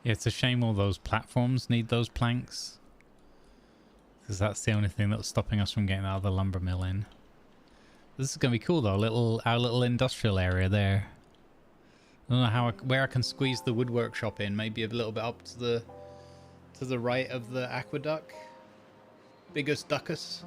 Yeah, it's a shame all those platforms need those planks, because that's the only thing that's stopping us from getting that other lumber mill in. This is going to be cool, though. Our little industrial area there. I don't know where I can squeeze the wood workshop in. Maybe a little bit up to the right of the aqueduct. Biggest duckus.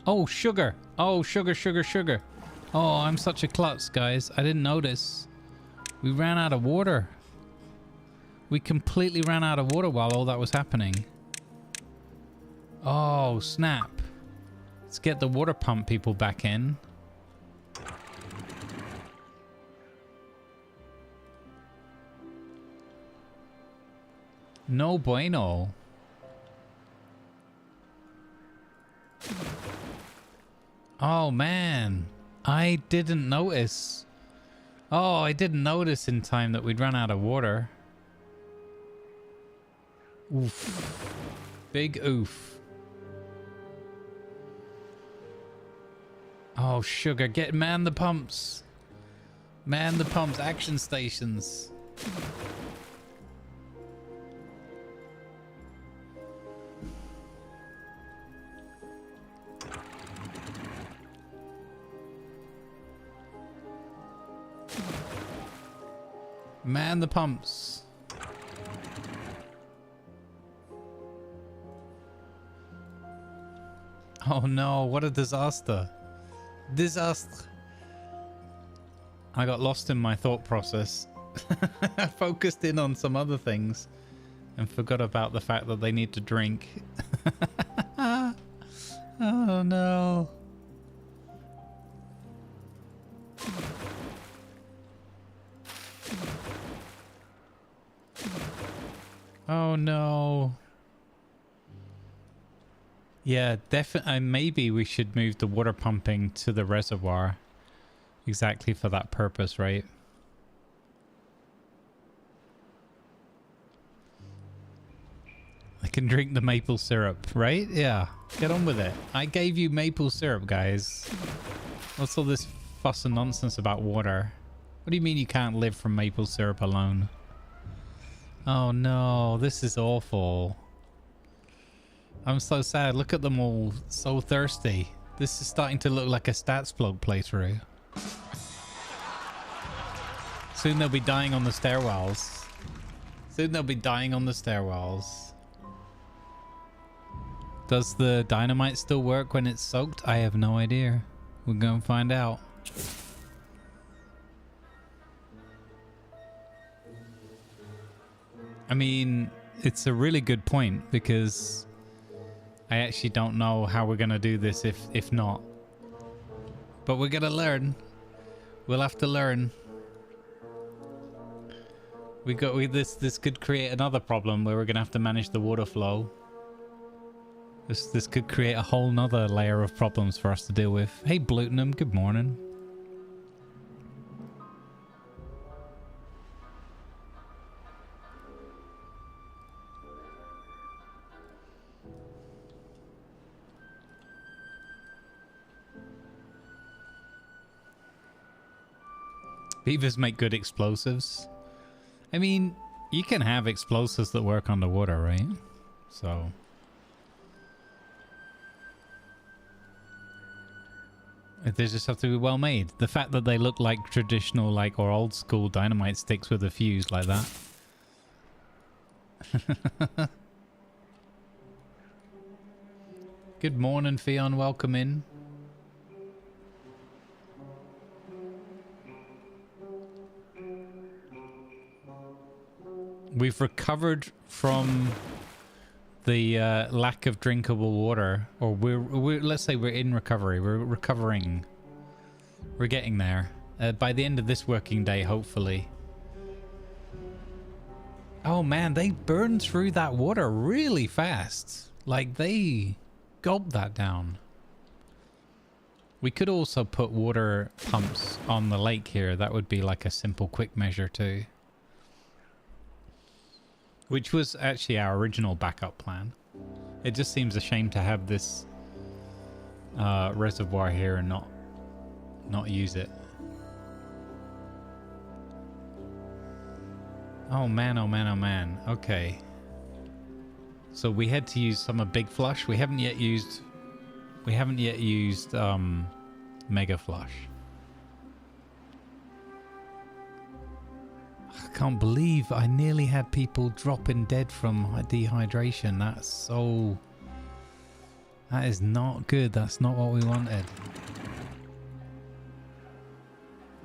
Oh, sugar. Oh, sugar, sugar, sugar. Oh, I'm such a klutz, guys. I didn't notice. We ran out of water. We completely ran out of water while all that was happening. Oh, snap. Let's get the water pump people back in. No bueno. Oh, man. I didn't notice. Oh, I didn't notice in time that we'd run out of water. Oof. Big oof. Oh, sugar. Man the pumps. Man the pumps. Action stations. Man the pumps. Oh no, what a disaster. Disaster. I got lost in my thought process. I focused in on some other things and forgot about the fact that they need to drink. Oh no. Oh no. Yeah, definitely. Maybe we should move the water pumping to the reservoir exactly for that purpose, right? I can drink the maple syrup, right? Yeah, get on with it. I gave you maple syrup, guys. What's all this fuss and nonsense about water? What do you mean you can't live from maple syrup alone? Oh no, this is awful. I'm so sad. Look at them all, so thirsty. This is starting to look like a stats blog playthrough. Soon they'll be dying on the stairwells. Soon they'll be dying on the stairwells. Does the dynamite still work when it's soaked? I have no idea. We're going to find out. I mean, it's a really good point because I actually don't know how we're going to do this if not. But we're going to learn. We'll have to learn. This could create another problem where we're going to have to manage the water flow. This could create a whole nother layer of problems for us to deal with. Hey, Blutenham, good morning. Beavers make good explosives. I mean, you can have explosives that work underwater, right? So... they just have to be well made. The fact that they look like traditional, like, or old school dynamite sticks with a fuse like that. Good morning, Fion. Welcome in. We've recovered from the lack of drinkable water, or we're let's say we're in recovery. We're recovering. We're getting there. By the end of this working day, hopefully. Oh man, they burned through that water really fast. Like they gulped that down. We could also put water pumps on the lake here. That would be like a simple quick measure too. Which was actually our original backup plan. It just seems a shame to have this reservoir here and not use it. Oh man, oh man, oh man. Okay. So we had to use some of Big Flush. We haven't yet used Mega Flush. I can't believe I nearly had people dropping dead from dehydration. That is not good. That's not what we wanted.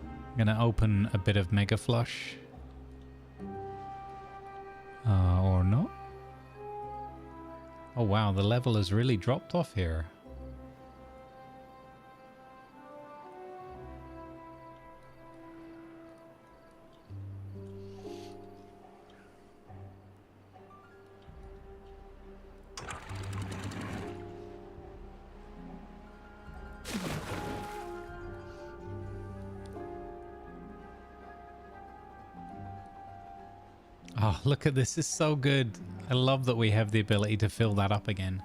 I'm gonna open a bit of Mega Flush. Oh wow, the level has really dropped off here. Oh, look at this. It's so good. I love that we have the ability to fill that up again.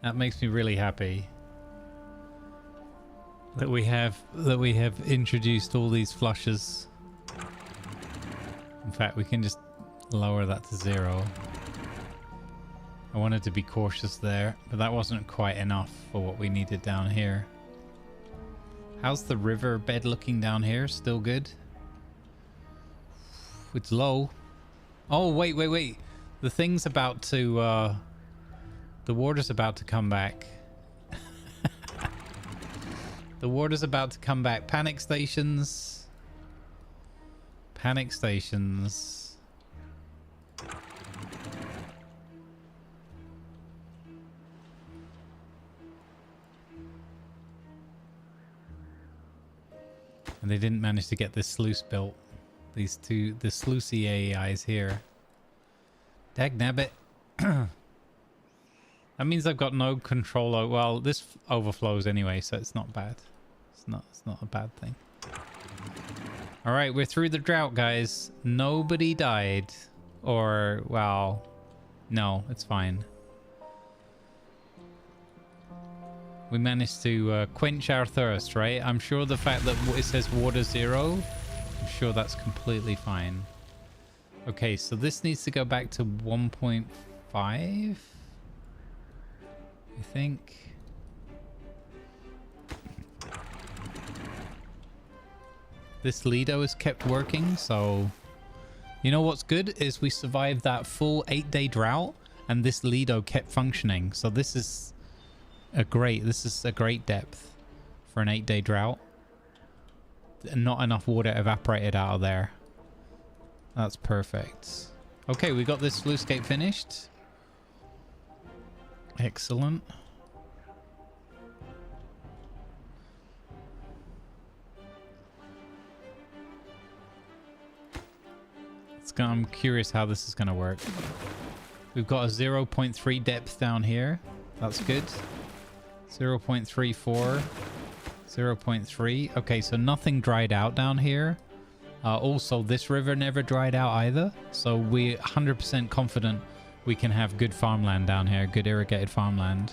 That makes me really happy. That we have introduced all these flushes. In fact, we can just lower that to 0. I wanted to be cautious there, but that wasn't quite enough for what we needed down here. How's the river bed looking down here? Still good? It's low. Oh, wait. The thing's about to... the water's about to come back. The water's about to come back. Panic stations. Panic stations. And they didn't manage to get this sluice built. These two, the sluicey AIs here. Dagnabbit. That means I've got no control over... Well, this overflows anyway, so it's not bad. It's not a bad thing. Alright, we're through the drought, guys. Nobody died. Or, well... No, it's fine. We managed to quench our thirst, right? I'm sure the fact that it says water 0... I'm sure that's completely fine. Okay, so this needs to go back to 1.5. I think. This Lido is kept working, so... You know what's good is we survived that full 8-day drought, and this Lido kept functioning. So this is a great depth for an 8-day drought. Not enough water evaporated out of there. That's perfect. Okay, we got this sluice gate finished. Excellent. I'm curious how this is going to work. We've got a 0.3 depth down here. That's good. 0.34. 0.3. Okay, so nothing dried out down here. Also, this river never dried out either. So we're 100% confident we can have good farmland down here. Good irrigated farmland.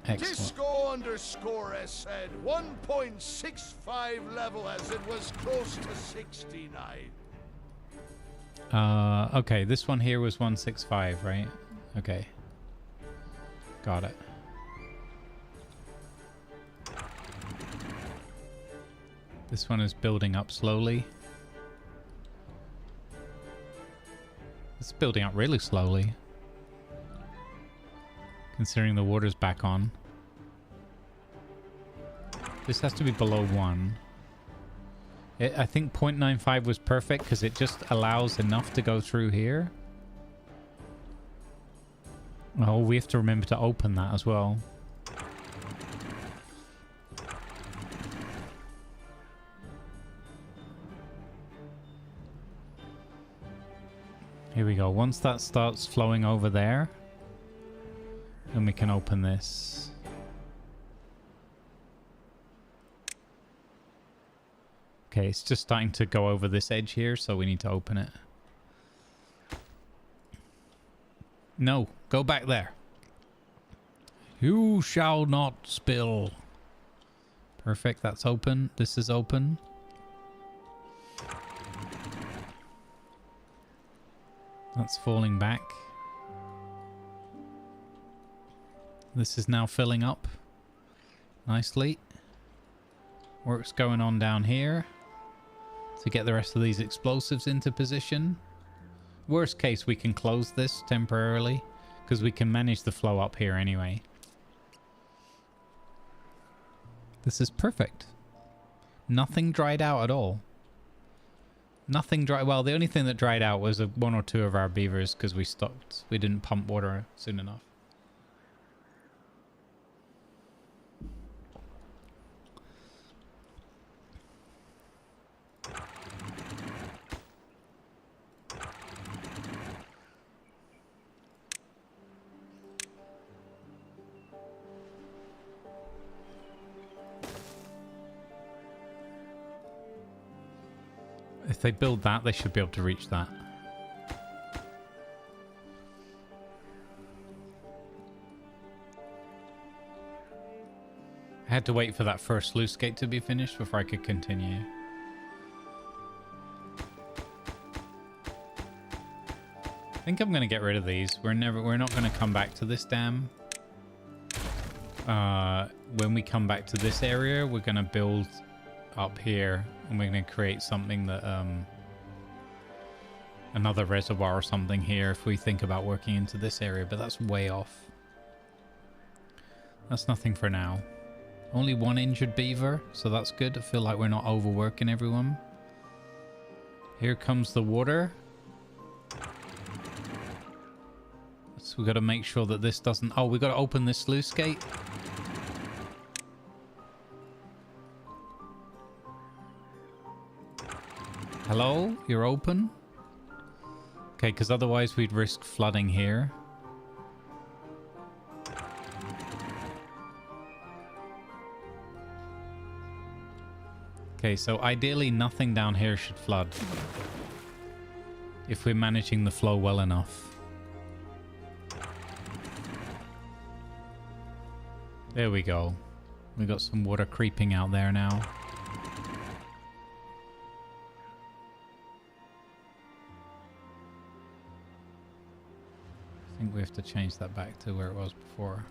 Excellent.
Disco_S said 1.65 level as it was close to 69.
Okay, this one here was 165, right? Okay. Got it. This one is building up slowly. It's building up really slowly. Considering the water's back on. This has to be below 1. I think 0.95 was perfect because it just allows enough to go through here. Oh, we have to remember to open that as well. Here we go. Once that starts flowing over there, then we can open this. Okay, it's just starting to go over this edge here, so we need to open it. No, go back there. You shall not spill. Perfect, that's open. This is open. That's falling back. This is now filling up nicely. Work's going on down here to get the rest of these explosives into position. Worst case, we can close this temporarily because we can manage the flow up here anyway. This is perfect. Nothing dried out at all. Nothing dry. Well, the only thing that dried out was one or two of our beavers because we stopped. We didn't pump water soon enough. If they build that, they should be able to reach that. I had to wait for that first sluice gate to be finished before I could continue. I think I'm going to get rid of these. We're not going to come back to this dam. When we come back to this area, we're going to build up here, and we're going to create something that another reservoir or something here if we think about working into this area, but that's way off. That's nothing for now. Only one injured beaver, so that's good. I feel like we're not overworking everyone. Here comes the water. So we got to make sure that this doesn't... Oh, we got to open this sluice gate. Hello? You're open? Okay, because otherwise we'd risk flooding here. Okay, so ideally nothing down here should flood. If we're managing the flow well enough. There we go. We got some water creeping out there now. I think we have to change that back to where it was before.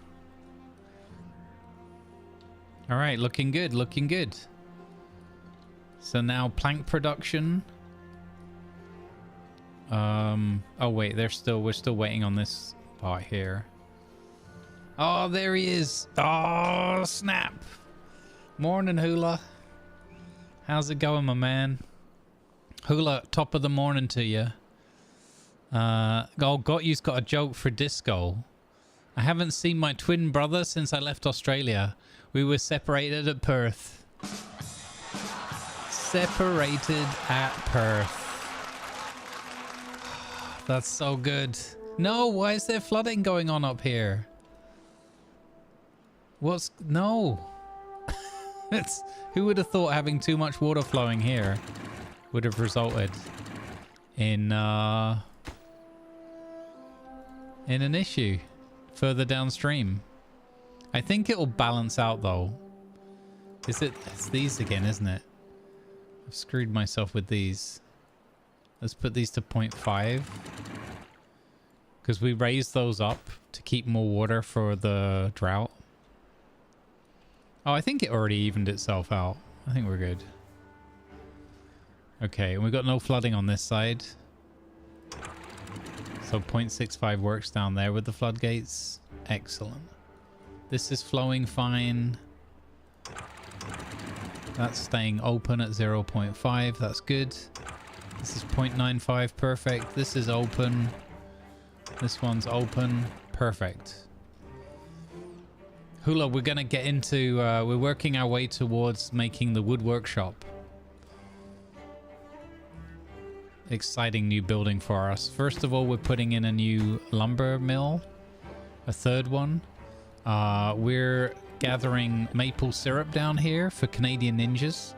All right, looking good, looking good. So now plank production. Oh wait, we're still waiting on this part here. Oh, there he is. Oh, snap. Morning, Hula. How's it going, my man? Hula, top of the morning to you. You's got a joke for Disco. I haven't seen my twin brother since I left Australia. We were separated at Perth. Separated at Perth. That's so good. No, why is there flooding going on up here? No. Who would have thought having too much water flowing here would have resulted in an issue further downstream. I think it'll balance out though. It's these again, isn't it? I've screwed myself with these. Let's put these to 0.5. Because we raised those up to keep more water for the drought. Oh, I think it already evened itself out. I think we're good. Okay, and we've got no flooding on this side. So 0.65 works down there with the floodgates. Excellent. This is flowing fine. That's staying open at 0.5. That's good. This is 0.95. Perfect. This is open. This one's open. Perfect. Hula, we're going to get into... we're working our way towards making the wood workshop. Exciting new building for us. First of all, we're putting in a new lumber mill. A third one. We're gathering maple syrup down here for Canadian ninjas.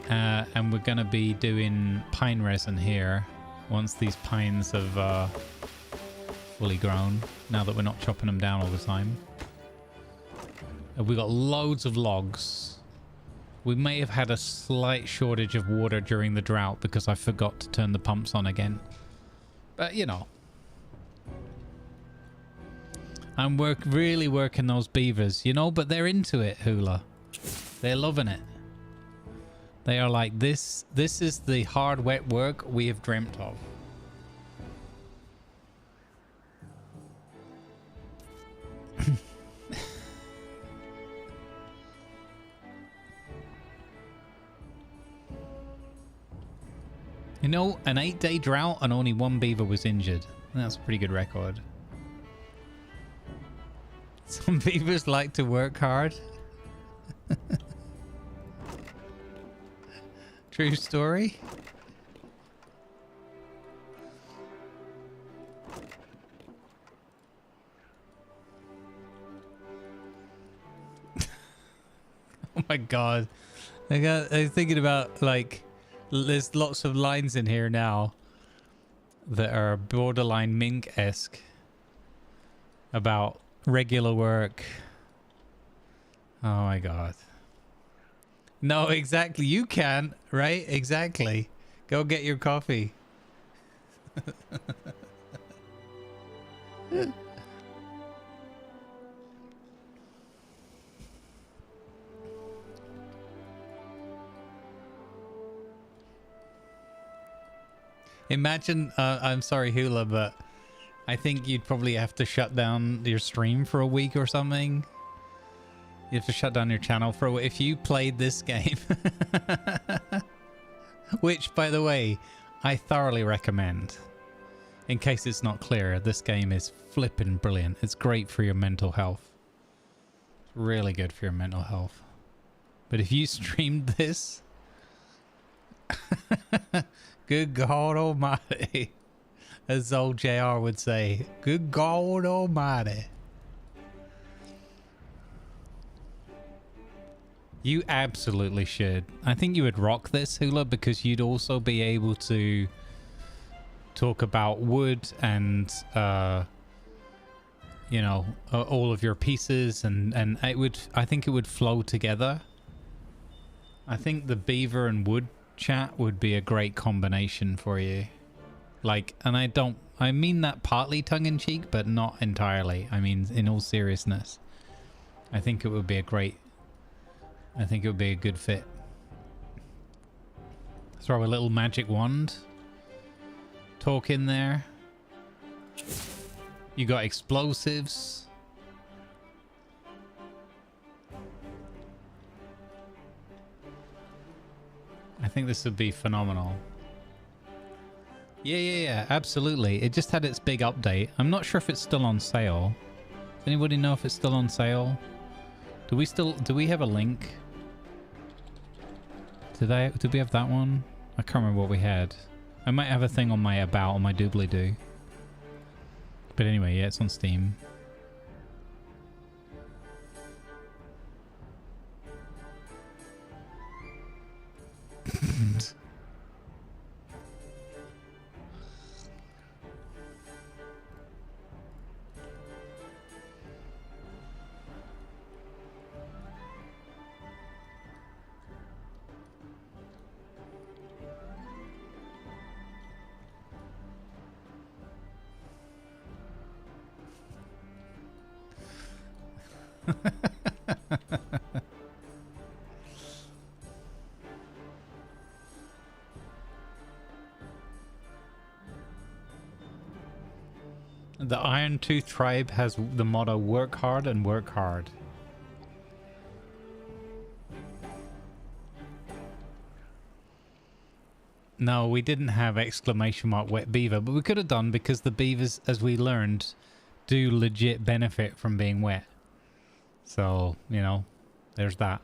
And we're going to be doing pine resin here once these pines have fully grown. Now that we're not chopping them down all the time. We've got loads of logs. We may have had a slight shortage of water during the drought because I forgot to turn the pumps on again. But, you know. I'm really working those beavers, you know, but they're into it, Hula. They're loving it. They are like, this is the hard, wet work we have dreamt of. You know, an 8-day drought and only 1 beaver was injured. That's a pretty good record. Some beavers like to work hard. True story. Oh my god. I was thinking about, like, there's lots of lines in here now that are borderline Mink-esque about regular work. Oh my god. No, exactly. You can, right? Exactly. Go get your coffee. Imagine, I'm sorry, Hula, but I think you'd probably have to shut down your stream for a week or something. You have to shut down your channel for a week if you played this game. Which, by the way, I thoroughly recommend. In case it's not clear, this game is flippin' brilliant. It's great for your mental health. It's really good for your mental health. But if you streamed this... Good God Almighty. As old JR would say. Good God Almighty. You absolutely should. I think you would rock this, Hula, because you'd also be able to talk about wood and, you know, all of your pieces, and it would, I think it would flow together. I think the beaver and wood chat would be a great combination for you. Like, and I mean that partly tongue-in-cheek, but not entirely. I mean, in all seriousness, I think it would be a good fit. Throw a little magic wand. Talk in there. You got explosives. I think this would be phenomenal. Yeah, absolutely. It just had its big update. I'm not sure if it's still on sale. Does anybody know if it's still on sale? Do we have a link? Did we have that one? I can't remember what we had. I might have a thing on my about on my doobly-doo. But anyway, yeah, it's on Steam. The Iron Tooth tribe has the motto work hard and work hard. No, we didn't have exclamation mark wet beaver, but we could have done, because the beavers, as we learned, do legit benefit from being wet. So, you know, there's that.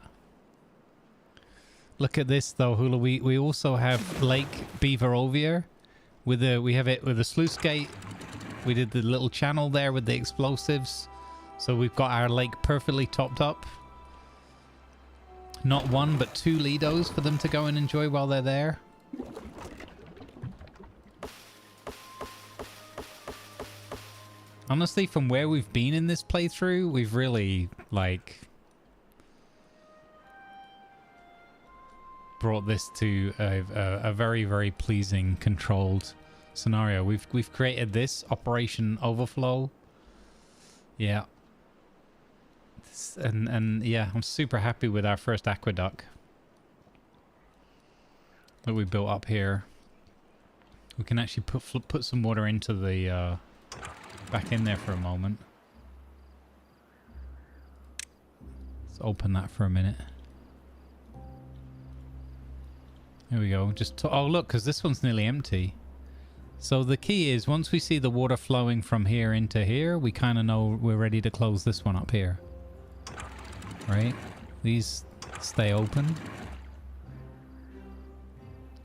Look at this though, Hula. We also have Lake Beaver Ovia. We have it with a sluice gate. We did the little channel there with the explosives. So we've got our lake perfectly topped up. Not 1, but 2 Lidos for them to go and enjoy while they're there. Honestly, from where we've been in this playthrough, we've really, like, brought this to a very, very pleasing, controlled scenario. We've created this Operation Overflow. Yeah. And yeah, I'm super happy with our first aqueduct that we built up here. We can actually put some water into the back in there for a moment. Let's open that for a minute. Here we go. Oh, look, because this one's nearly empty. So the key is once we see the water flowing from here into here, we kind of know we're ready to close this one up here. Right? These stay open.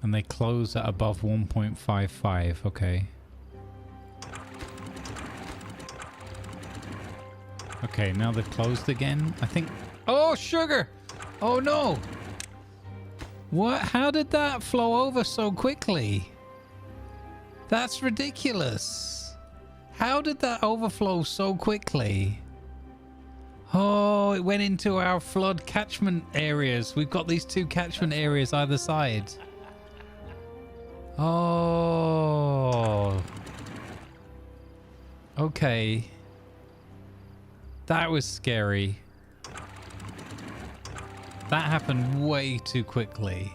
And they close at above 1.55. Okay. Okay, now they've closed again. I think... Oh, sugar! Oh, no! What? How did that flow over so quickly? That's ridiculous. How did that overflow so quickly? Oh, it went into our flood catchment areas. We've got these two catchment areas either side. Oh. Okay. That was scary. That happened way too quickly.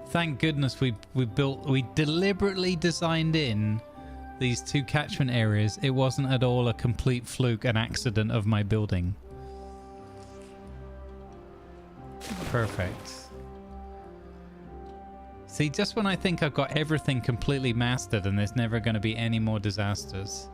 Thank goodness we deliberately designed in these two catchment areas. It wasn't at all a complete fluke, an accident of my building. Perfect. See, just when I think I've got everything completely mastered and there's never going to be any more disasters.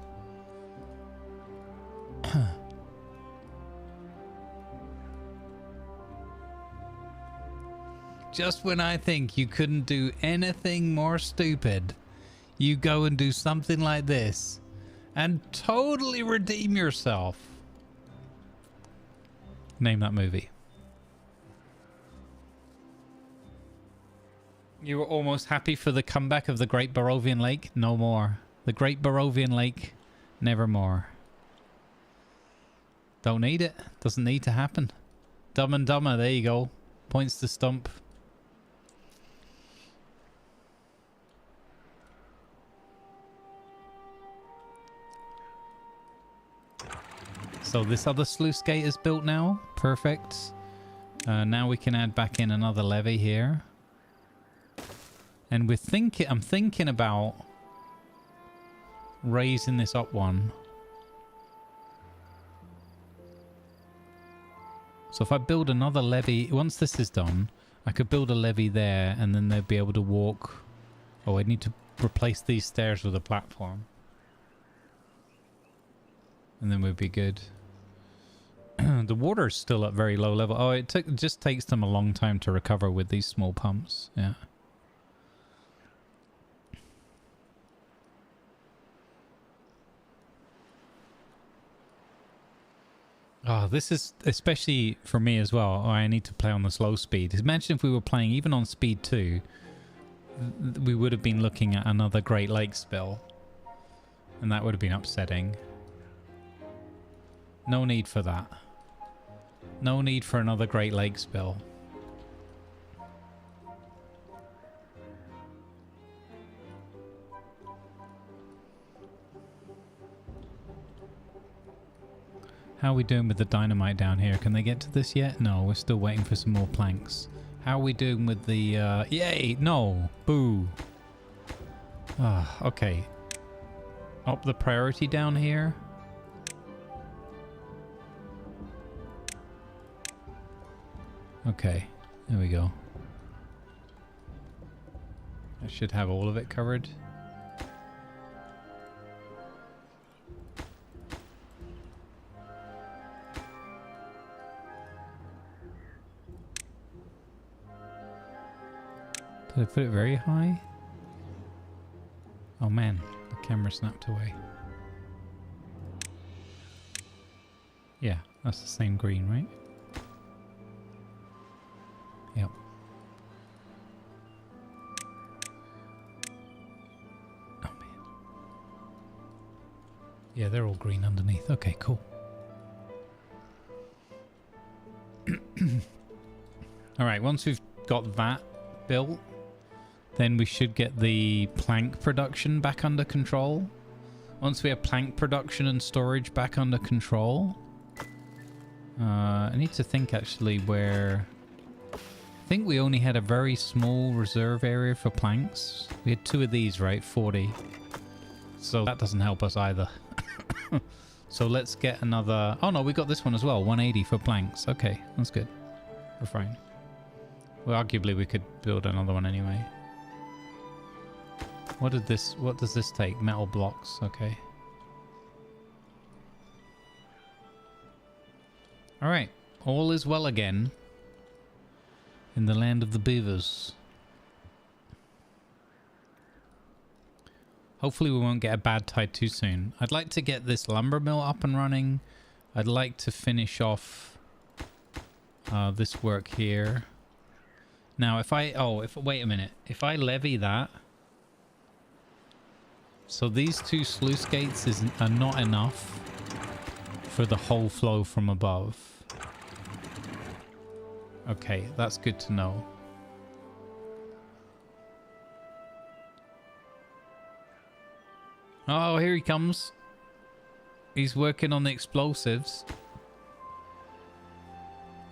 Just when I think you couldn't do anything more stupid, you go and do something like this and totally redeem yourself. Name that movie. You were almost happy for the comeback of the Great Barovian Lake? No more. The Great Barovian Lake, nevermore. Don't need it. Doesn't need to happen. Dumb and Dumber, there you go. Points to Stump. So this other sluice gate is built now. Perfect. Now we can add back in another levee here. And I'm thinking about raising this up one. So if I build another levee, once this is done, I could build a levee there and then they'd be able to walk. Oh, I need to replace these stairs with a platform. And then we'd be good. The water is still at very low level. Oh, it just takes them a long time to recover with these small pumps. Yeah. Oh, this is especially for me as well. Oh, I need to play on the slow speed. Imagine if we were playing even on speed 2, we would have been looking at another Great Lake spill. And that would have been upsetting. No need for that. No need for another Great Lake spill. How are we doing with the dynamite down here? Can they get to this yet? No, we're still waiting for some more planks. How are we doing with the... Yay! No! Boo! Ah, okay. Up the priority down here. Okay, there we go. I should have all of it covered. Did I put it very high? Oh man, the camera snapped away. Yeah, that's the same green, right? Yep. Oh man. Yeah, they're all green underneath. Okay, cool. Alright, once we've got that built, then we should get the plank production back under control. Once we have plank production and storage back under control, I need to think actually where... I think we only had a very small reserve area for planks. We had 2 of these, right? 40. So that doesn't help us either. So let's get another... Oh no, we got this one as well. 180 for planks. Okay, that's good. We're fine. Well, arguably we could build another one anyway. What does this take? Metal blocks, okay. Alright, all is well again in the land of the beavers. Hopefully we won't get a bad tide too soon. I'd like to get this lumber mill up and running. I'd like to finish off this work here. Now wait a minute. If I levy that, so these two sluice gates are not enough for the whole flow from above. Okay, that's good to know. Oh, here he comes. He's working on the explosives.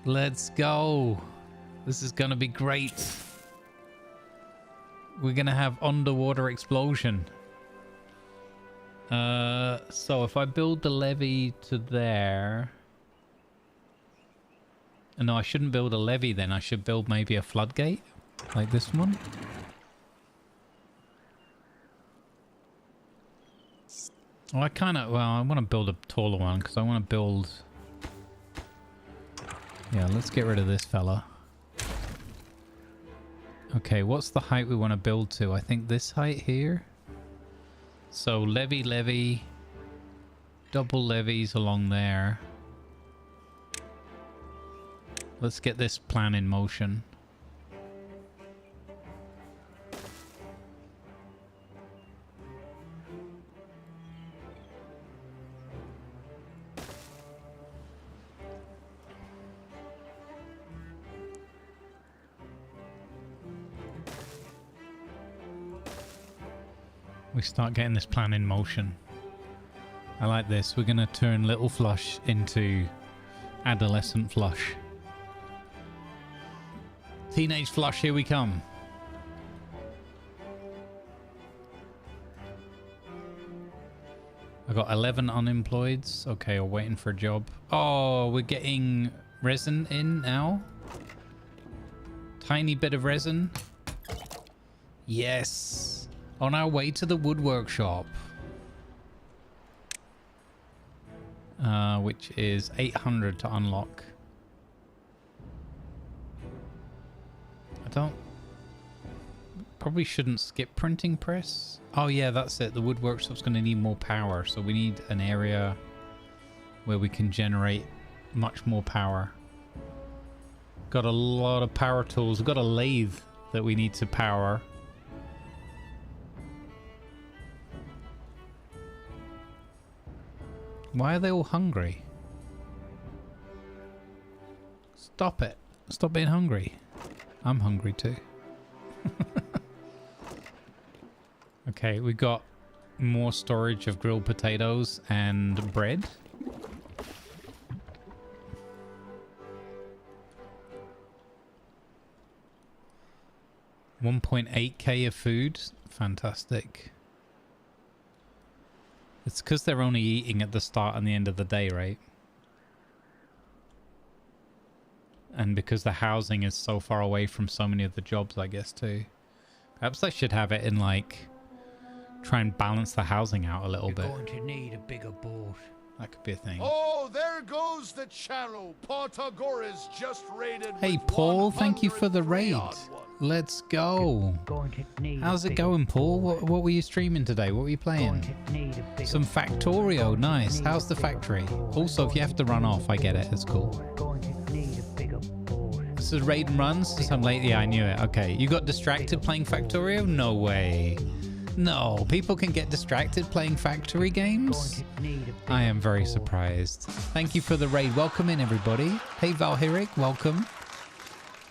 Let's go. This is gonna be great. We're gonna have underwater explosion. So if I build the levee to there... No, I shouldn't build a levee then. I should build maybe a floodgate, like this one. Well, I want to build a taller one because I want to build... Yeah, let's get rid of this fella. Okay, what's the height we want to build to? I think this height here. So levee, double levees along there. Let's get this plan in motion. We start getting this plan in motion. I like this. We're going to turn Little Flush into Adolescent Flush. Teenage Flush, here we come. I got 11 unemployeds. Okay, we're waiting for a job. Oh, we're getting resin in now. Tiny bit of resin. Yes. On our way to the wood workshop. Which is 800 to unlock. Probably shouldn't skip printing press. Oh yeah, that's it. The wood workshop's going to need more power, so we need an area where we can generate much more power. Got a lot of power tools. We've got a lathe that we need to power. Why are they all hungry? Stop it. Stop being hungry. I'm hungry too. Okay, we got more storage of grilled potatoes and bread. $1.8k of food. Fantastic. It's because they're only eating at the start and the end of the day, right? And because the housing is so far away from so many of the jobs, I guess, too. Perhaps I should have it in, like, try and balance the housing out a little bit.
You're going to need a bigger boat.
That could be a thing.
Oh, there goes the channel. Portagor's just raided.
Hey, Paul, thank you for the raid. Let's go. How's it going, Paul? What were you streaming today? What were you playing? Some Factorio. Nice. How's the factory? Also, if you have to run off, I get it. It's cool. This is raid and runs? Since I'm late, yeah, I knew it. Okay. You got distracted playing Factorio? No way. No. People can get distracted playing factory games? I am very surprised. Thank you for the raid. Welcome in, everybody. Hey, Valhyric. Welcome.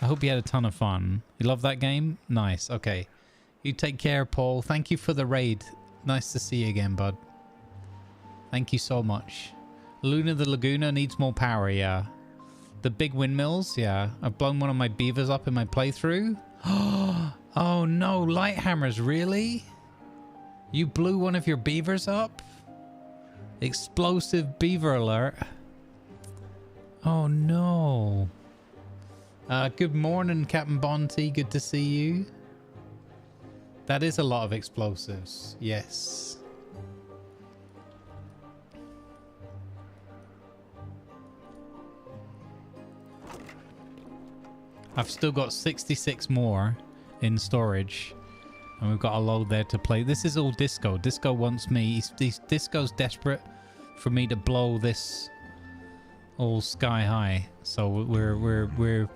I hope you had a ton of fun. You love that game? Nice. Okay. You take care, Paul. Thank you for the raid. Nice to see you again, bud. Thank you so much. Luna the Laguna needs more power, yeah. The big windmills, yeah. I've blown one of my beavers up in my playthrough. Oh no, light hammers, really? You blew one of your beavers up? Explosive beaver alert. Oh no. Good morning, Captain Bonty. Good to see you. That is a lot of explosives. Yes. I've still got 66 more in storage. And we've got a load there to play. This is all Disco. Disco wants me. Disco's desperate for me to blow this all sky high. So we're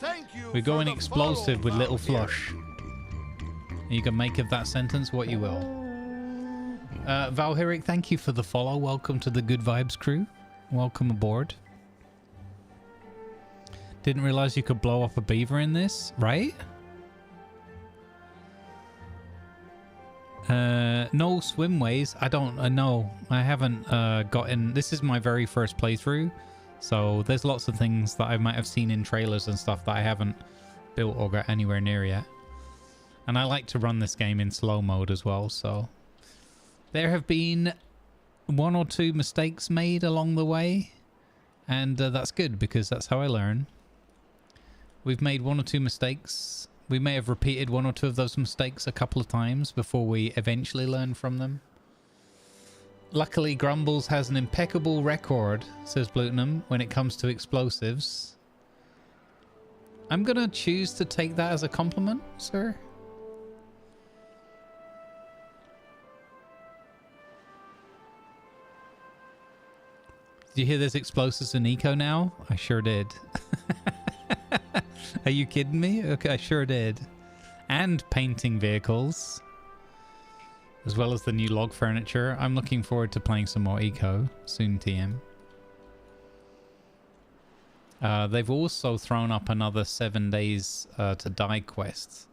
Thank you
we're going
for the
explosive with
follow,
little
Valkyrie.
flush. You can make of that sentence what you will. Valhyric, thank you for the follow. Welcome to the Good Vibes crew. Welcome aboard. Didn't realize you could blow up a beaver in this, right? No swimways. I don't know. I haven't gotten. This is my very first playthrough, so there's lots of things that I might have seen in trailers and stuff that I haven't built or got anywhere near yet. And I like to run this game in slow mode as well, so there have been 1 or 2 mistakes made along the way, and that's good because that's how I learn. We've made 1 or 2 mistakes. We may have repeated 1 or 2 of those mistakes a couple of times before we eventually learn from them. Luckily, Grumbles has an impeccable record, says Blutenham, when it comes to explosives. I'm going to choose to take that as a compliment, sir. Did you hear there's explosives in Eco now? I sure did. Are you kidding me? Okay, I sure did. And painting vehicles. As well as the new log furniture. I'm looking forward to playing some more Eco. Soon, TM. They've also thrown up another 7 days to die quest.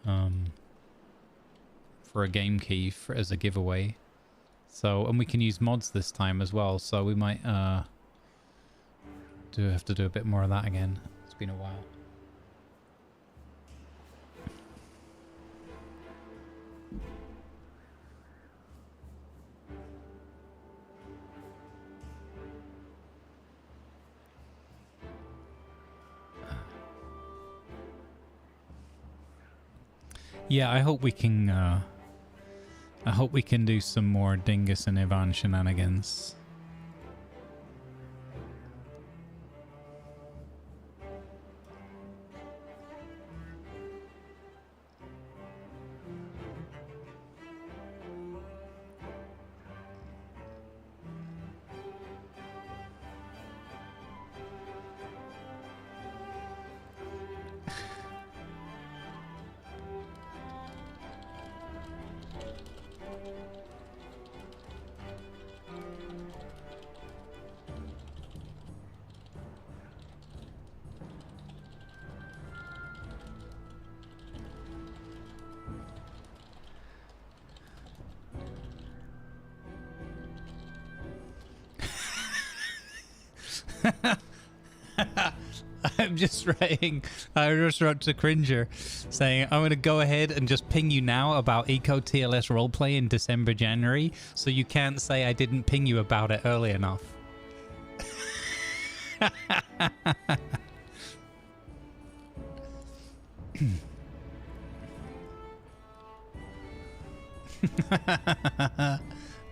For a game key as a giveaway. So, and we can use mods this time as well. So we might have to do a bit more of that again. It's been a while. Yeah, I hope we can do some more Dingus and Ivan shenanigans. I'm just writing. I just wrote to Cringer saying I'm going to go ahead and just ping you now about Eco TLS roleplay in December, January, so you can't say I didn't ping you about it early enough.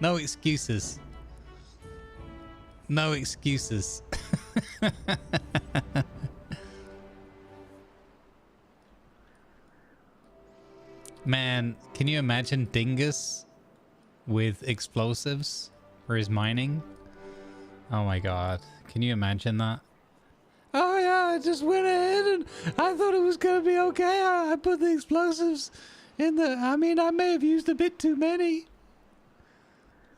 No excuses. No excuses. Man, can you imagine Dingus with explosives for his mining? Oh my god. Can you imagine that? Oh yeah, I just went ahead and I thought it was gonna be okay. I put the explosives in the... I mean, I may have used a bit too many.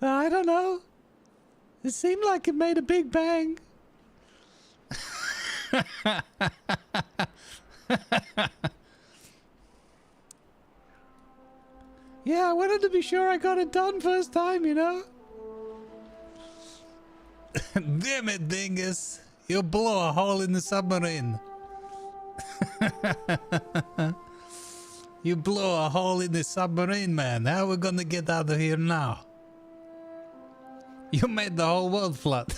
I don't know. It seemed like it made a big bang. Yeah, I wanted to be sure I got it done first time, you know? Damn it, Dingus. You'll blow a hole in the submarine. You blow a hole in the submarine, man. How are we gonna get out of here now? You made the whole world flood.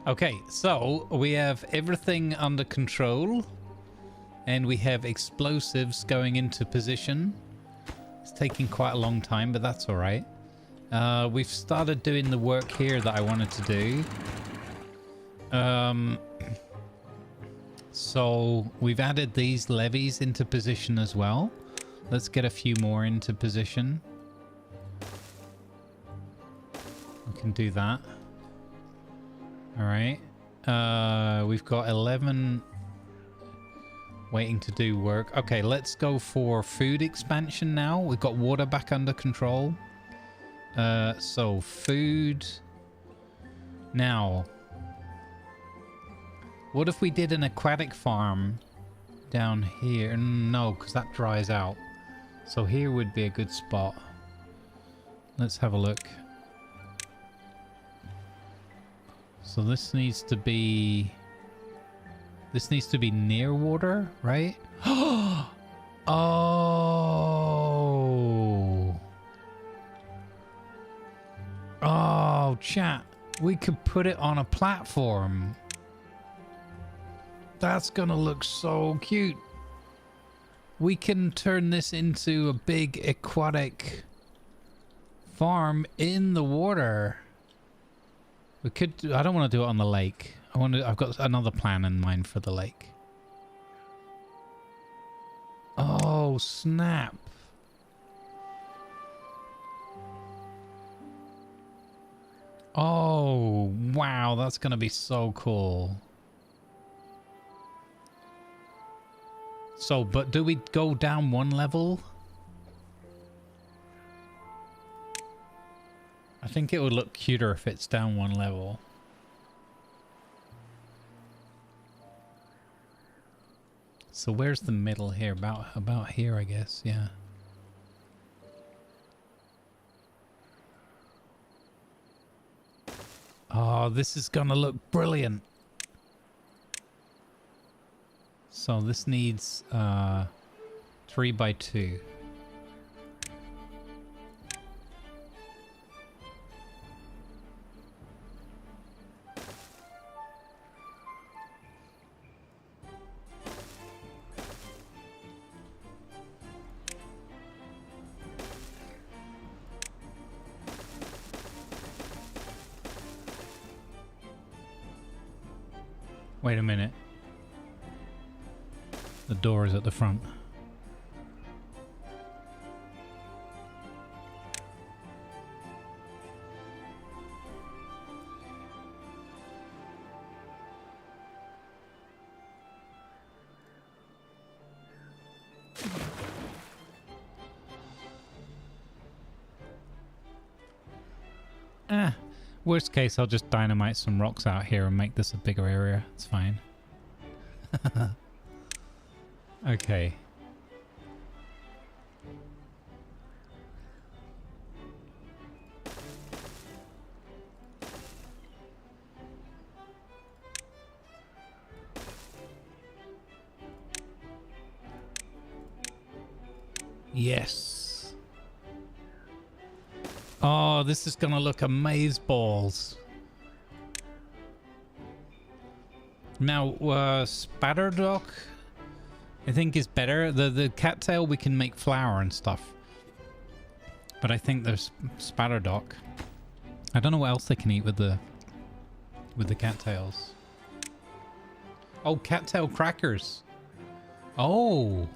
Okay, so we have everything under control, and we have explosives going into position. It's taking quite a long time, but that's all right. We've started doing the work here that I wanted to do. So we've added these levees into position as well. Let's get a few more into position. We can do that. All right. We've got 11 waiting to do work. Okay, let's go for food expansion now. We've got water back under control. So food. Now, what if we did an aquatic farm down here? No, because that dries out. So here would be a good spot. Let's have a look. So this needs to be near water, right? Oh, chat. We could put it on a platform. That's gonna look so cute. We can turn this into a big aquatic farm in the water. We could do, I don't want to do it on the lake. I've got another plan in mind for the lake. Oh, snap. Oh, wow, that's going to be so cool. So, but do we go down one level? I think it would look cuter if it's down one level. So where's the middle here? About here, I guess. Yeah. Oh, this is gonna look brilliant. So this needs 3 by 2. Wait a minute. The door is at the front. Worst case, I'll just dynamite some rocks out here and make this a bigger area. It's fine. Okay. Yes. Oh, this is gonna look amazeballs. Now, Spatterdock, I think is better. The cattail we can make flour and stuff, but I think there's Spatterdock. I don't know what else they can eat with the cattails. Oh, cattail crackers. Oh,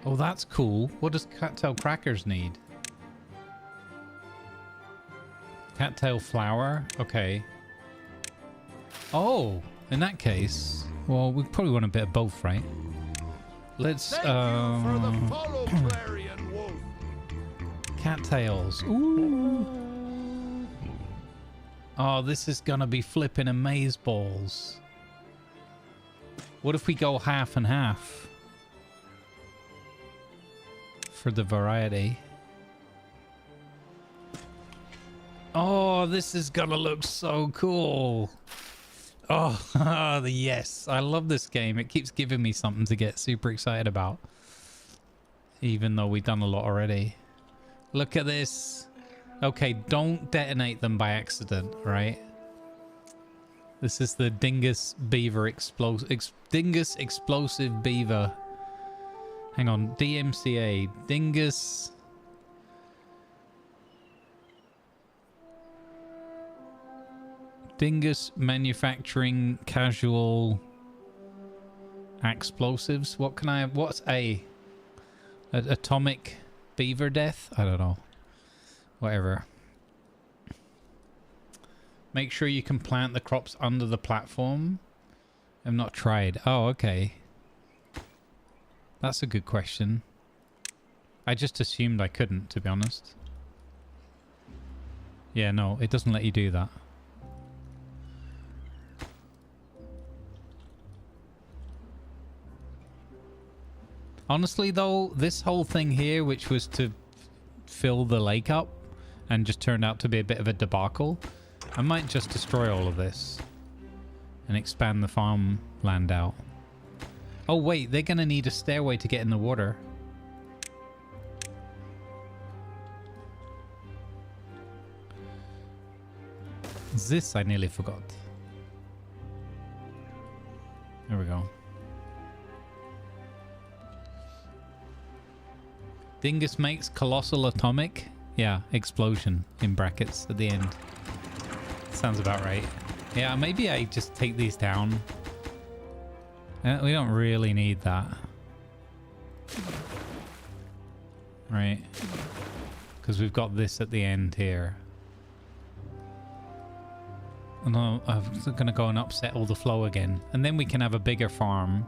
that's cool. What does cattail crackers need? Cattail flour. Okay. Oh, in that case, well, we probably want a bit of both, right? Let's
Thank you for the follow, Clarion Wolf.
Cattails. Ooh. Oh, this is gonna be flipping amazeballs. What if we go half and half for the variety? Oh, this is gonna look so cool. Oh, the yes. I love this game. It keeps giving me something to get super excited about. Even though we've done a lot already. Look at this. Okay, don't detonate them by accident, right? This is the Dingus Beaver Dingus Explosive Beaver. Hang on, DMCA. Dingus... Dingus Manufacturing Casual Explosives. What can I have? What's A? Atomic Beaver Death? I don't know. Whatever. Make sure you can plant the crops under the platform. I've not tried. Oh, okay. That's a good question. I just assumed I couldn't, to be honest. Yeah, no, it doesn't let you do that. Honestly, though, this whole thing here, which was to fill the lake up and just turned out to be a bit of a debacle, I might just destroy all of this and expand the farmland out. Oh, wait, they're going to need a stairway to get in the water. This I nearly forgot. There we go. Dingus makes colossal atomic. Yeah, explosion in brackets at the end. Sounds about right. Yeah, maybe I just take these down. We don't really need that. Right. Because we've got this at the end here. And I'm going to go and upset all the flow again. And then we can have a bigger farm.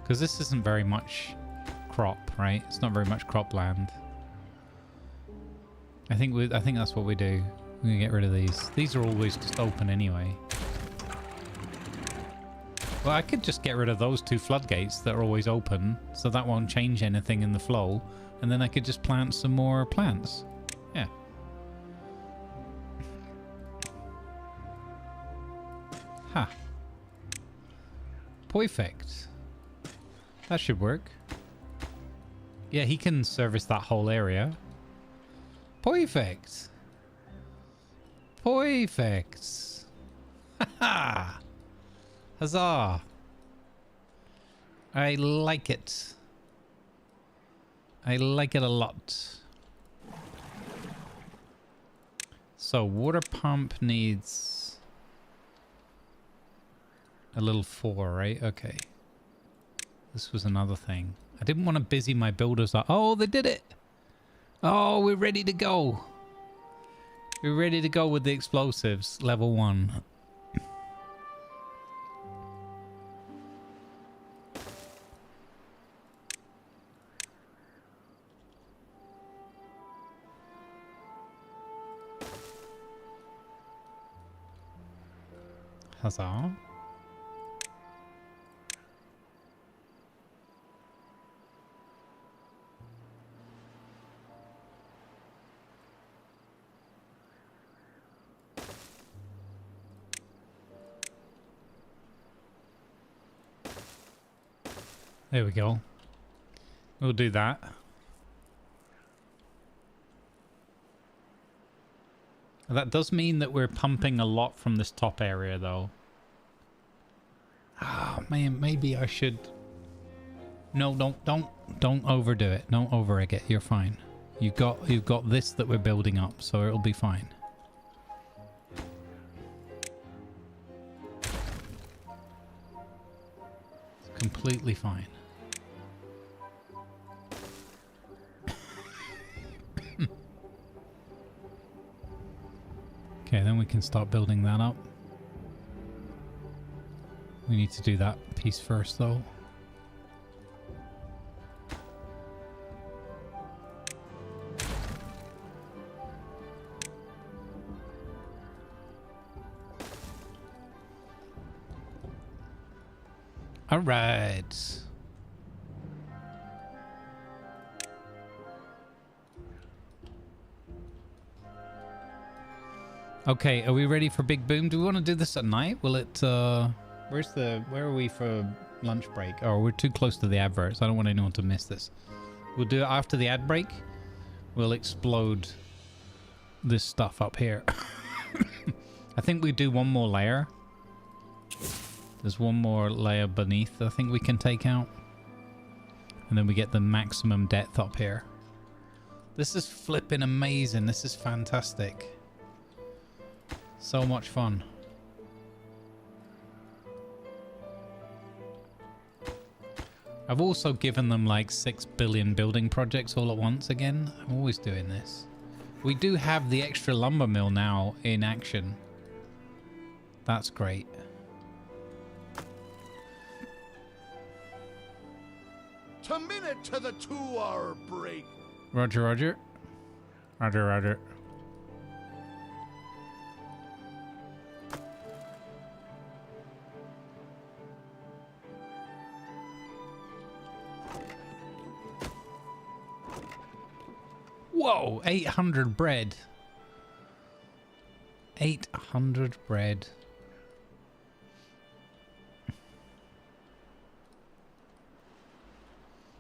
Because this isn't very much crop, right? It's not very much cropland. I think that's what we do. We're gonna get rid of these. These are always just open anyway. Well, I could just get rid of those two floodgates that are always open, so that won't change anything in the flow, and then I could just plant some more plants. Yeah. Ha. Perfect. That should work. Yeah, he can service that whole area. Perfect. Perfect. Haha. Huzzah. I like it. I like it a lot. So, water pump needs a little 4, right? Okay. This was another thing. I didn't want to busy my builders up. Oh, they did it. Oh, we're ready to go. We're ready to go with the explosives. Level 1. Huzzah. There we go. We'll do that. That does mean that we're pumping a lot from this top area, though. Ah, man, maybe I should... No, don't overdo it. Don't overegg it. You're fine. You've got this that we're building up, so it'll be fine. It's completely fine. Okay, then we can start building that up. We need to do that piece first, though. All right. Okay, are we ready for Big Boom? Do we want to do this at night? Will it, where are we for lunch break? Oh, we're too close to the adverts. I don't want anyone to miss this. We'll do it after the ad break. We'll explode this stuff up here. I think we do one more layer. There's one more layer beneath I think we can take out. And then we get the maximum depth up here. This is flipping amazing. This is fantastic. So much fun. I've also given them like 6 billion building projects all at once again. I'm always doing this. We do have the extra lumber mill now in action. That's great.
To minute to the 2-hour break.
Roger, roger. Roger, roger. Whoa, 800 bread. 800 bread.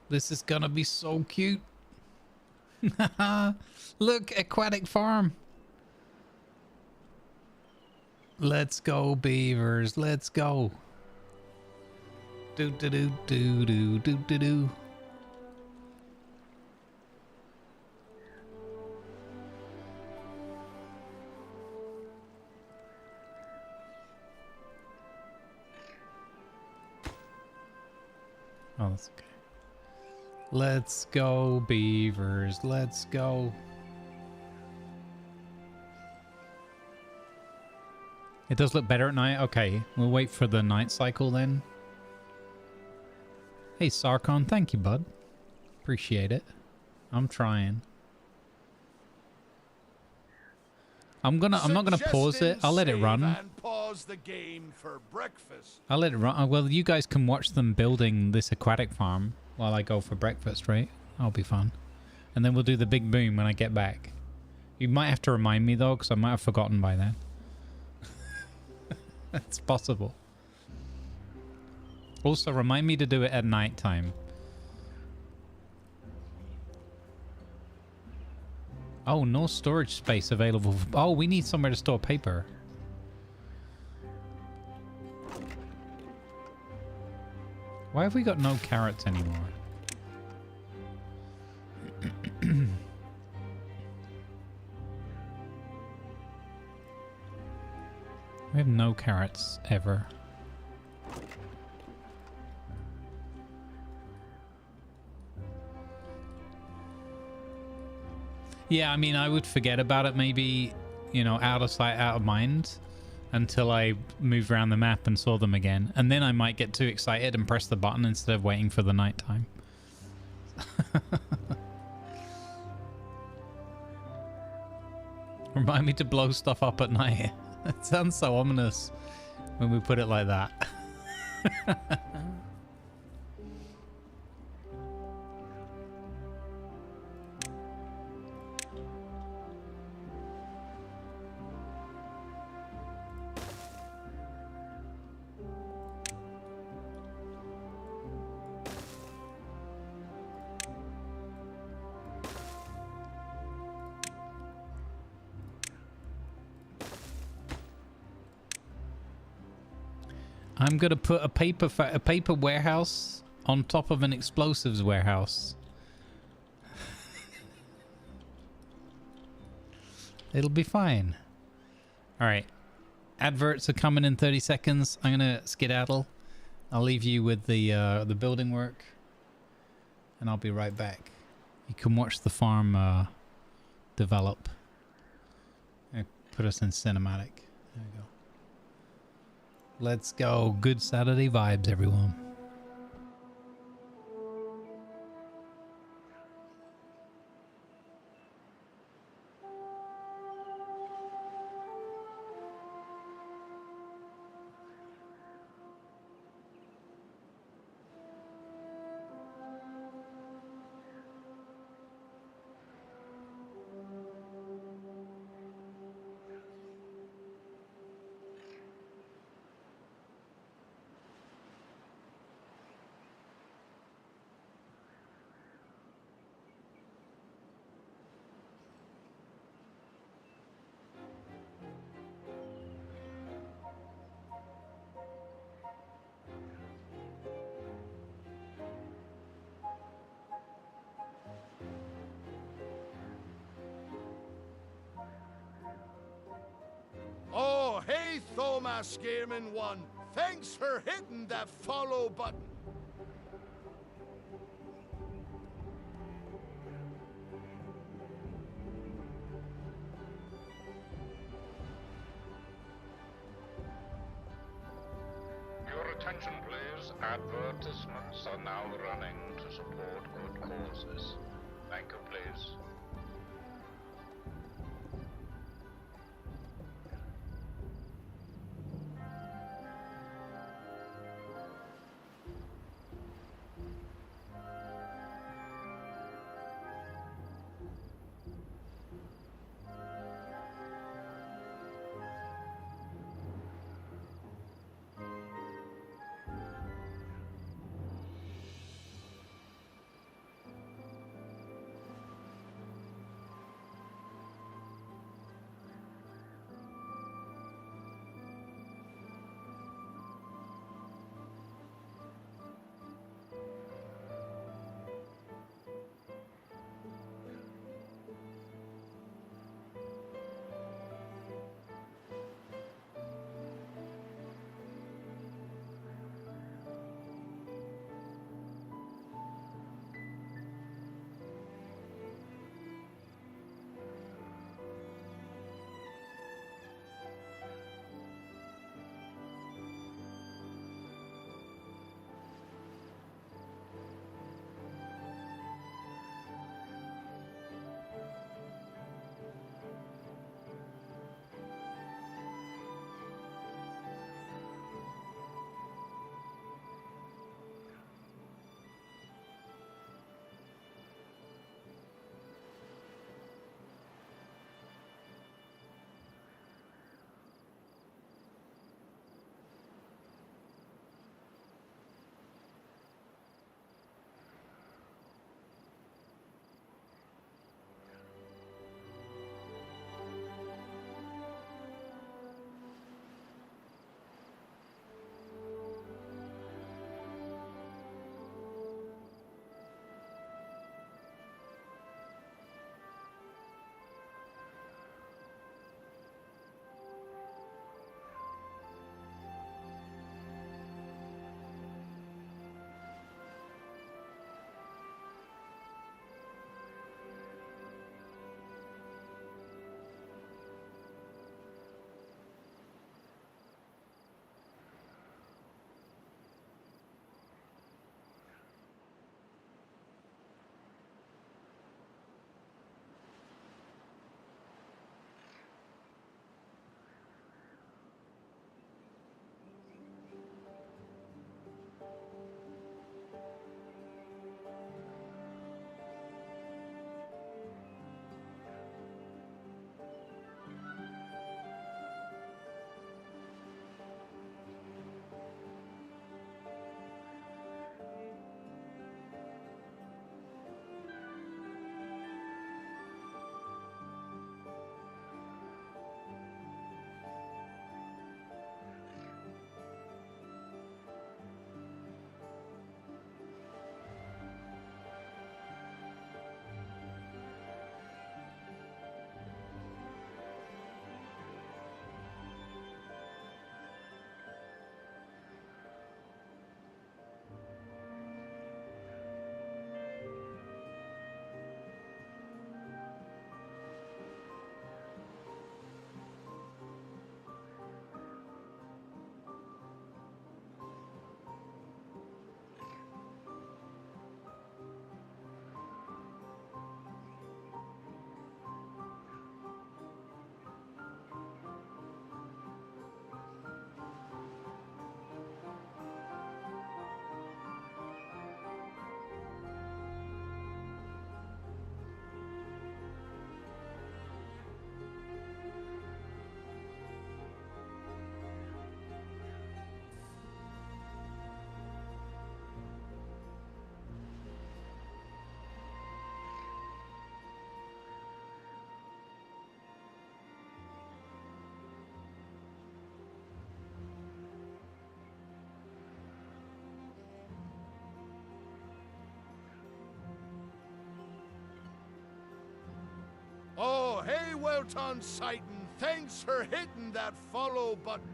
This is gonna be so cute. Look, aquatic farm. Let's go, beavers. Let's go. Do do do do do do do do. Oh, that's okay. Let's go, beavers. Let's go. It does look better at night. Okay, we'll wait for the night cycle then. Hey, Sarkon. Thank you, bud. Appreciate it. I'm trying. I'm not gonna pause it. I'll let it run.
And pause the game for breakfast.
I'll let it run. Well, you guys can watch them building this aquatic farm while I go for breakfast, right? That'll be fun. And then we'll do the big boom when I get back. You might have to remind me though, because I might have forgotten by then. That's possible. Also, remind me to do it at night time. Oh, no storage space available. Oh, we need somewhere to store paper. Why have we got no carrots anymore? We have no carrots ever. Yeah, I mean, I would forget about it maybe, you know, out of sight, out of mind until I moved around the map and saw them again. And then I might get too excited and press the button instead of waiting for the nighttime. Remind me to blow stuff up at night. It sounds so ominous when we put it like that. I'm gonna put a paper warehouse on top of an explosives warehouse. It'll be fine. All right, adverts are coming in 30 seconds. I'm gonna skedaddle. I'll leave you with the building work, and I'll be right back. You can watch the farm develop. Put us in cinematic. There we go. Let's go. Good Saturday vibes, everyone.
Thomas Gamerman 1. Thanks for hitting that follow button.
Your attention, please. Advertisements are now running to support good causes. Thank you, please.
Oh, hey, well done, Sighton. Thanks for hitting that follow button.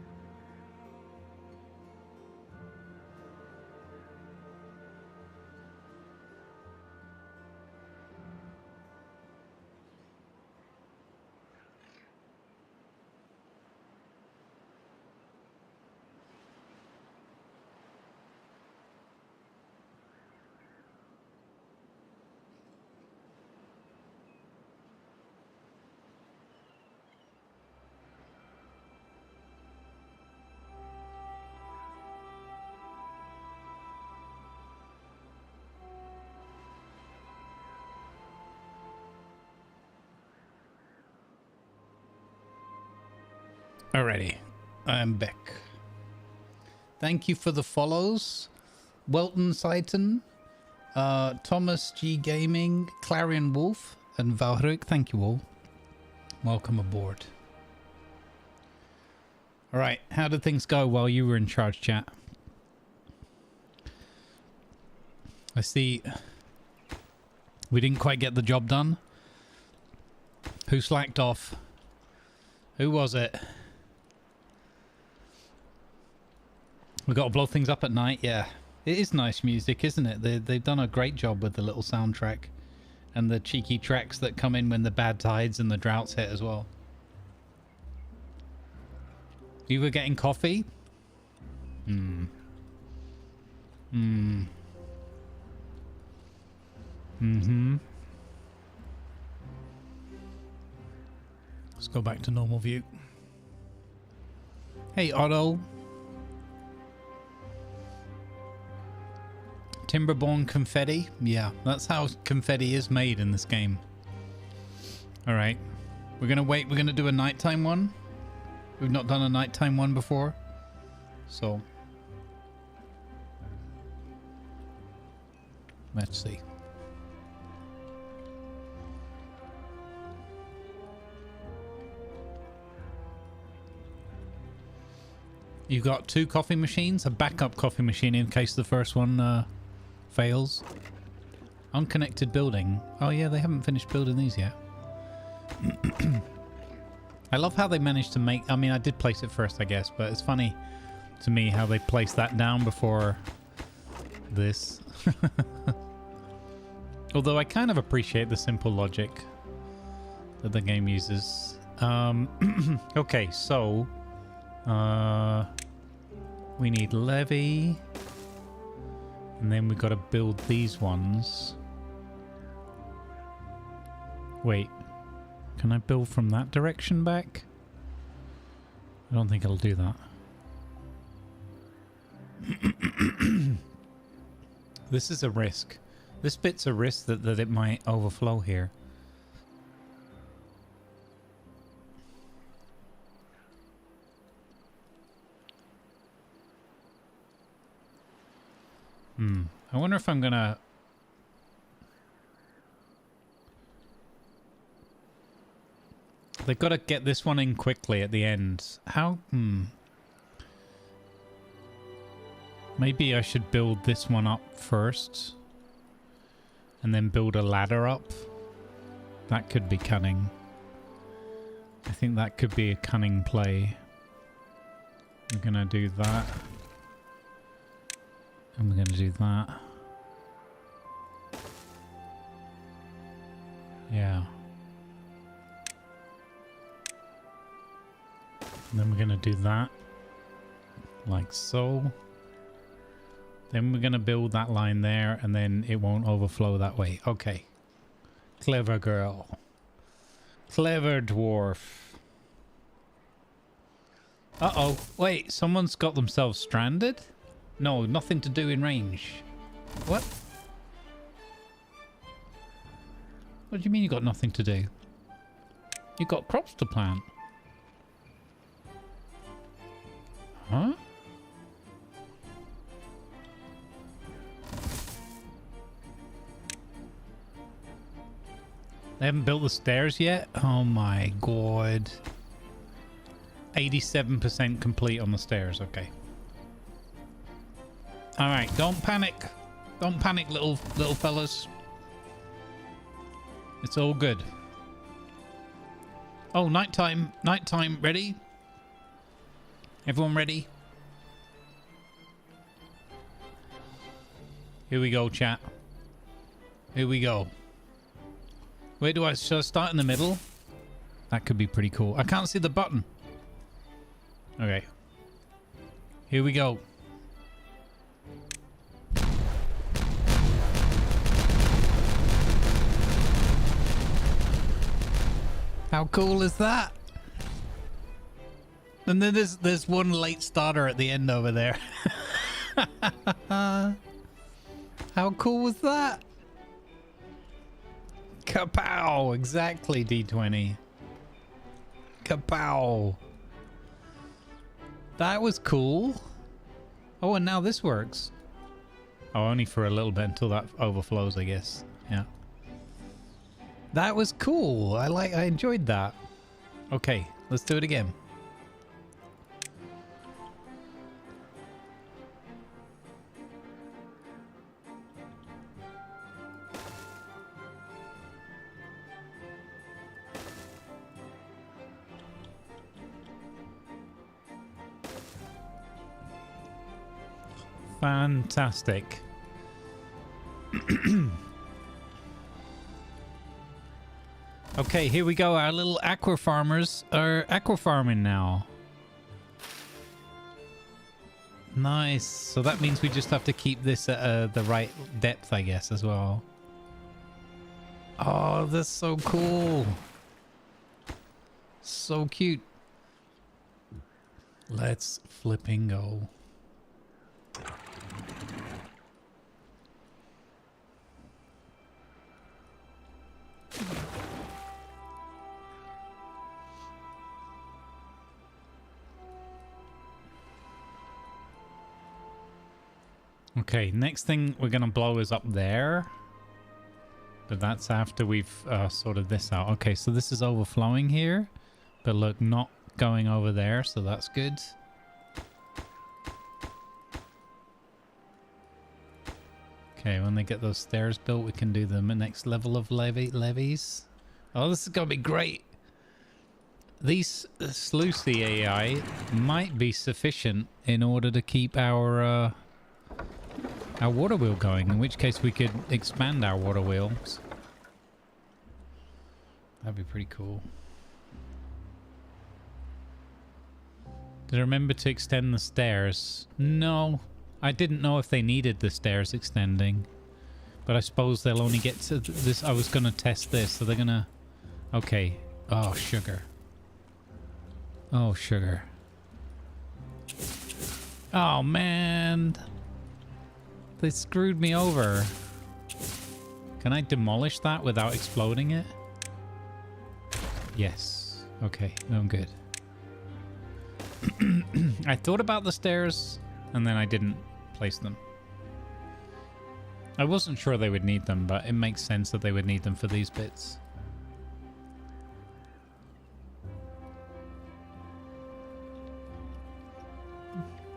Alrighty, I'm back. Thank you for the follows. Welton Saiton, Thomas G Gaming, Clarion Wolf, and Valhrik. Thank you all. Welcome aboard. Alright, how did things go while you were in charge, chat? I see we didn't quite get the job done. Who slacked off? Who was it? We got to blow things up at night. Yeah, it is nice music, isn't it? They've done a great job with the little soundtrack and the cheeky tracks that come in when the bad tides and the droughts hit as well. You were getting coffee? Let's go back to normal view. Hey, Otto. Timberborn confetti? Yeah, that's how confetti is made in this game. Alright. We're gonna wait. We're gonna do a nighttime one. We've not done a nighttime one before. So. Let's see. You've got 2 coffee machines, a backup coffee machine in case the first one fails. Unconnected building. Oh yeah, they haven't finished building these yet. I love how they managed to make... I mean, I did place it first, I guess, but it's funny to me how they placed that down before this. Although I kind of appreciate the simple logic that the game uses. Okay, so... we need levee, and then we got to build these ones. Wait, can I build from that direction back? I don't think it'll do that. This is a risk. This bit's a risk that it might overflow here. I wonder if I'm gonna... They've got to get this one in quickly at the end. How? Maybe I should build this one up first. And then build a ladder up. That could be cunning. I think that could be a cunning play. I'm gonna do that. And we're going to do that. Yeah. And then we're going to do that. Like so. Then we're going to build that line there and then it won't overflow that way. Okay. Clever girl. Clever dwarf. Uh-oh. Wait, someone's got themselves stranded? No, nothing to do in range. What? What do you mean you got nothing to do? You got crops to plant. Huh? They haven't built the stairs yet? Oh my god. 87% complete on the stairs, okay. Alright, don't panic. Don't panic, little fellas. It's all good. Oh, nighttime. Nighttime. Ready? Everyone ready? Here we go, chat. Here we go. Where do I... Should I start in the middle? That could be pretty cool. I can't see the button. Okay. Here we go. How cool is that? And then there's one late starter at the end over there. How cool was that? Kapow! Exactly, D20. Kapow! That was cool. Oh, and now this works. Oh, only for a little bit until that overflows, I guess. Yeah. That was cool. I enjoyed that. Okay, let's do it again. Fantastic. Okay, here we go. Our little aqua farmers are aqua farming now. Nice. So that means we just have to keep this at the right depth, I guess, as well. Oh, that's so cool. So cute. Let's flipping go. Okay, next thing we're going to blow is up there. But that's after we've sorted this out. Okay, so this is overflowing here. But look, not going over there, so that's good. Okay, when they get those stairs built, we can do the next level of levies. Oh, this is going to be great. These Sluicy AI might be sufficient in order to keep our water wheel going, in which case we could expand our water wheels. That'd be pretty cool. Did I remember to extend the stairs? No, I didn't know if they needed the stairs extending. But I suppose they'll only get to this. I was going to test this, so they're going to... Okay. Oh, sugar. Oh, sugar. Oh, man. They screwed me over. Can I demolish that without exploding it? Yes. Okay, I'm good. I thought about the stairs, and then I didn't place them. I wasn't sure they would need them, but it makes sense that they would need them for these bits.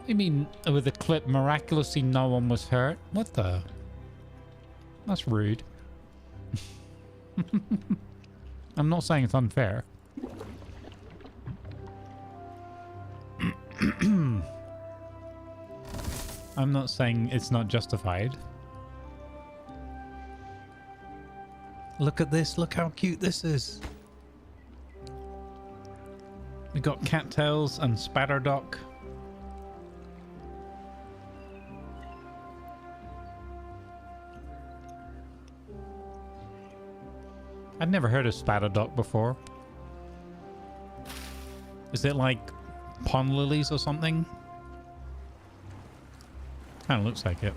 You mean with the clip, miraculously no one was hurt? What the? That's rude. I'm not saying it's unfair. I'm not saying it's not justified. Look at this. Look how cute this is. We got cattails and spatterdock. I'd never heard of spatterdock before. Is it like pond lilies or something? Kind of looks like it.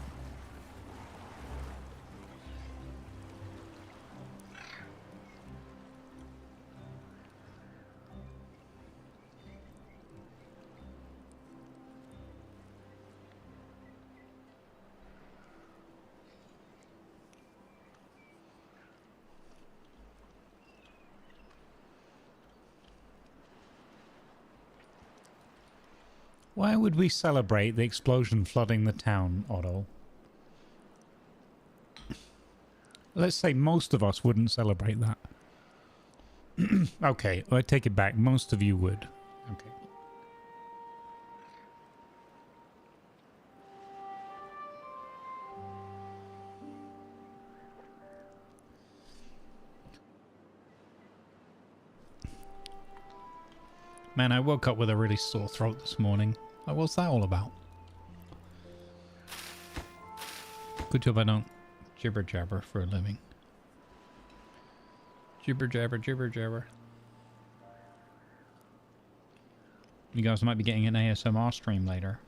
Why would we celebrate the explosion flooding the town, Otto? Let's say most of us wouldn't celebrate that. Okay, I take it back. Most of you would. Okay. Man, I woke up with a really sore throat this morning. Like, what's that all about? Good job I don't jibber jabber for a living. Jibber jabber, jibber jabber. You guys might be getting an ASMR stream later.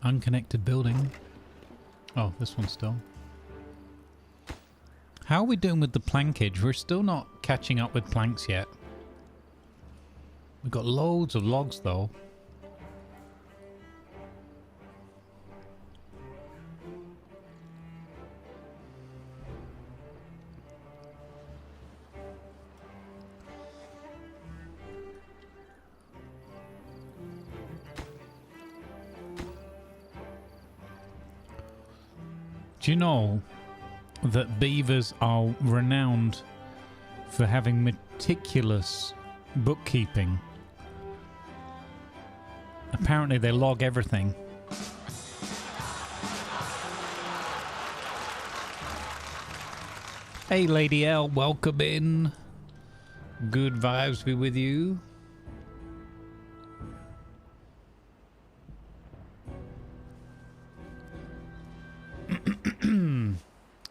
Unconnected building. Oh, this one still. How are we doing with the plankage? We're still not catching up with planks yet. We've got loads of logs though. Do you know that beavers are renowned for having meticulous bookkeeping? Apparently they log everything. Hey Lady L, welcome in. Good vibes be with you.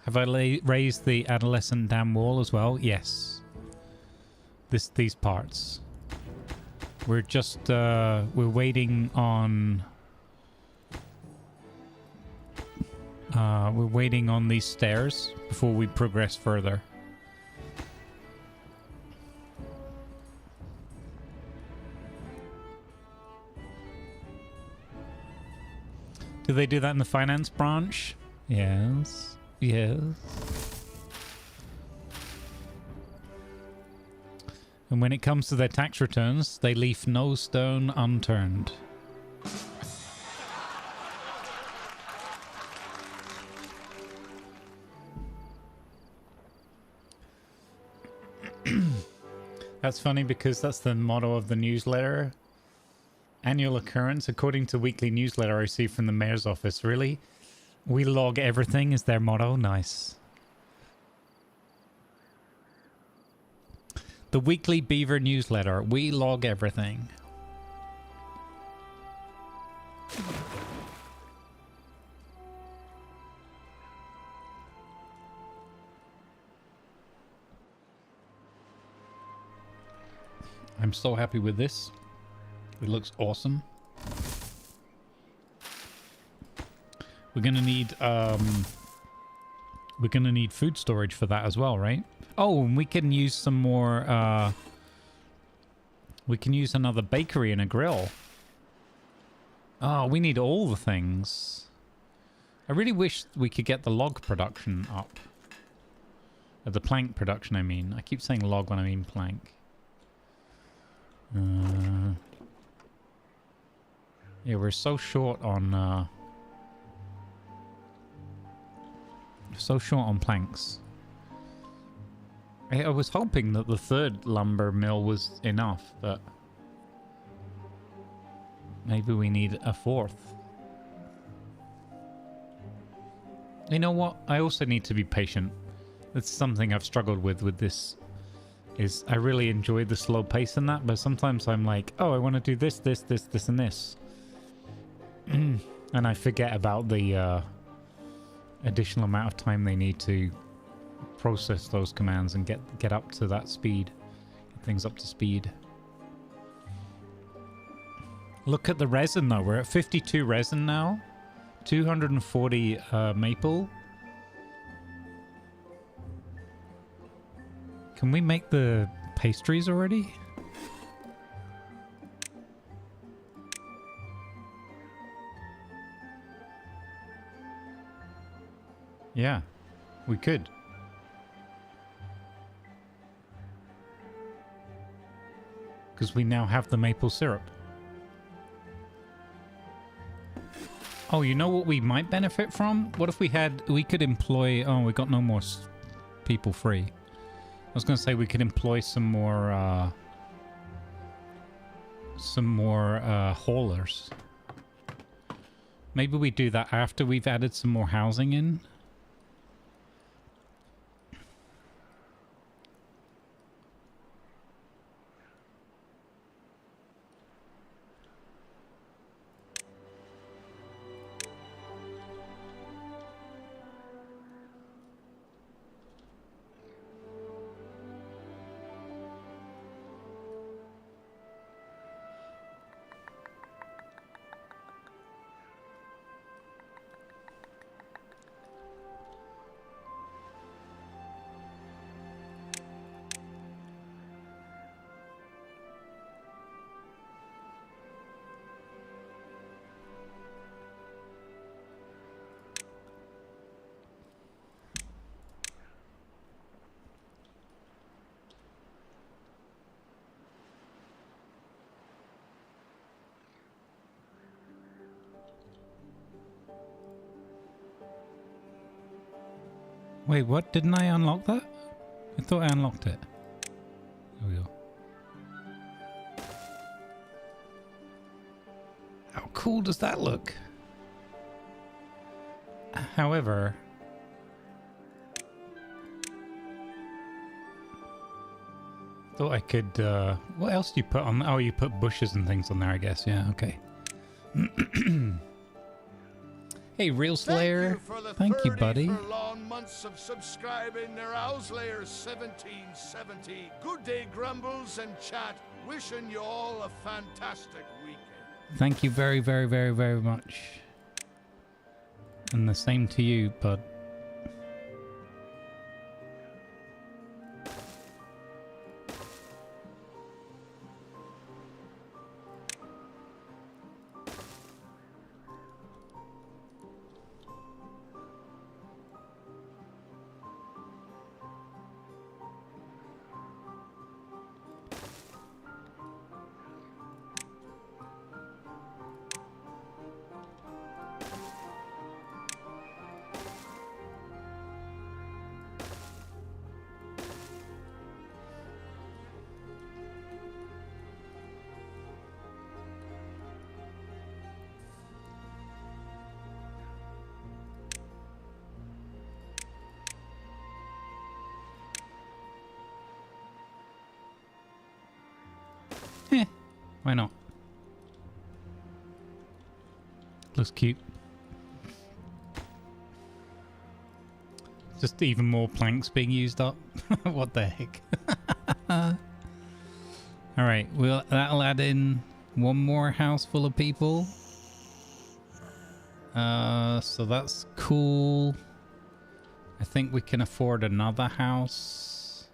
Have I raised the adolescent dam wall as well? Yes. These parts. We're just we're waiting on these stairs before we progress further. Do they do that in the finance branch? Yes. Yes. And when it comes to their tax returns, they leave no stone unturned. That's funny because that's the motto of the newsletter. Annual occurrence according to weekly newsletter I received from the mayor's office. Really? We log everything is their motto. Nice. The weekly beaver newsletter. We log everything. I'm so happy with this. It looks awesome. We're gonna need food storage for that as well, right? Oh, and we can use some more we can use another bakery and a grill. Oh, we need all the things. I really wish we could get the log production up. The plank production, I mean. I keep saying log when I mean plank. Yeah, we're so short on planks. I was hoping that the third lumber mill was enough, but maybe we need a fourth. You know what? I also need to be patient. That's something I've struggled with this. Is I really enjoy the slow pace in that, but sometimes I'm like, oh, I want to do this, and this. And I forget about the additional amount of time they need to process those commands and get up to that speed. Get things up to speed. Look at the resin though. We're at 52 resin now. 240 maple. Can we make the pastries already? Yeah, we could. Because we now have the maple syrup. Oh, you know what we might benefit from? What if we could employ... Oh, we got no more people free. I was going to say we could employ some more haulers. Maybe we do that after we've added some more housing in. Wait, what? Didn't I unlock that? I thought I unlocked it. There we go. How cool does that look? However, thought I could, what else do you put on? Oh, you put bushes and things on there, I guess. Yeah, okay. Hey, Real Slayer. Thank you, buddy.
For long months of subscribing to Owslayer 1770. Good day, Grumbles and chat. Wishing you all a fantastic weekend.
Thank you very, very, very, very much. And the same to you, bud. Why not? Looks cute. Just even more planks being used up. What the heck? Alright, that'll add in one more house full of people. So that's cool. I think we can afford another house.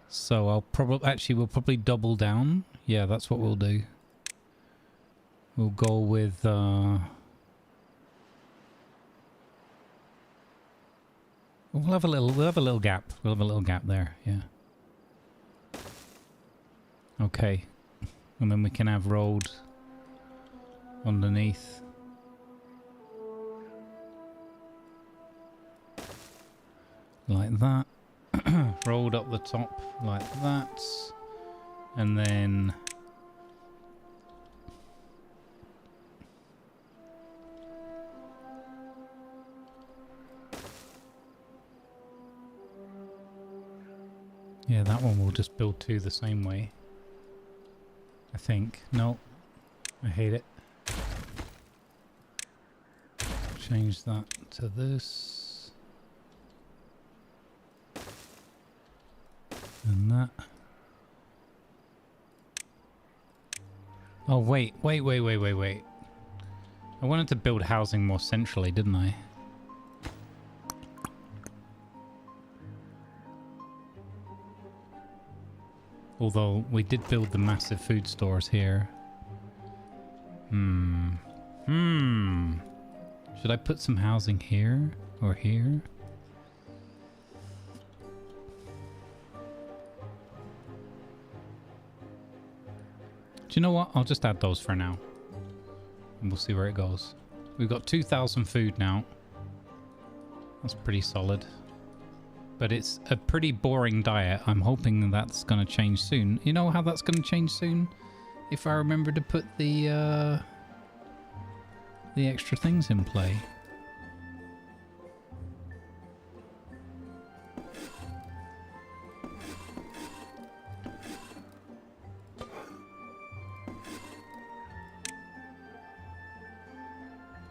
So we'll probably double down. Yeah, that's what we'll do. We'll go with we'll have a little gap. We'll have a little gap there, yeah. Okay. And then we can have road underneath. Like that. Rolled up the top like that. And then yeah, that one we'll just build two the same way. I think. No. I hate it. Change that to this. And that. Oh, wait. I wanted to build housing more centrally, didn't I? Although we did build the massive food stores here. Should I put some housing here or here? Do you know what? I'll just add those for now. And we'll see where it goes. We've got 2,000 food now. That's pretty solid. But it's a pretty boring diet. I'm hoping that's going to change soon. You know how that's going to change soon? If I remember to put the extra things in play.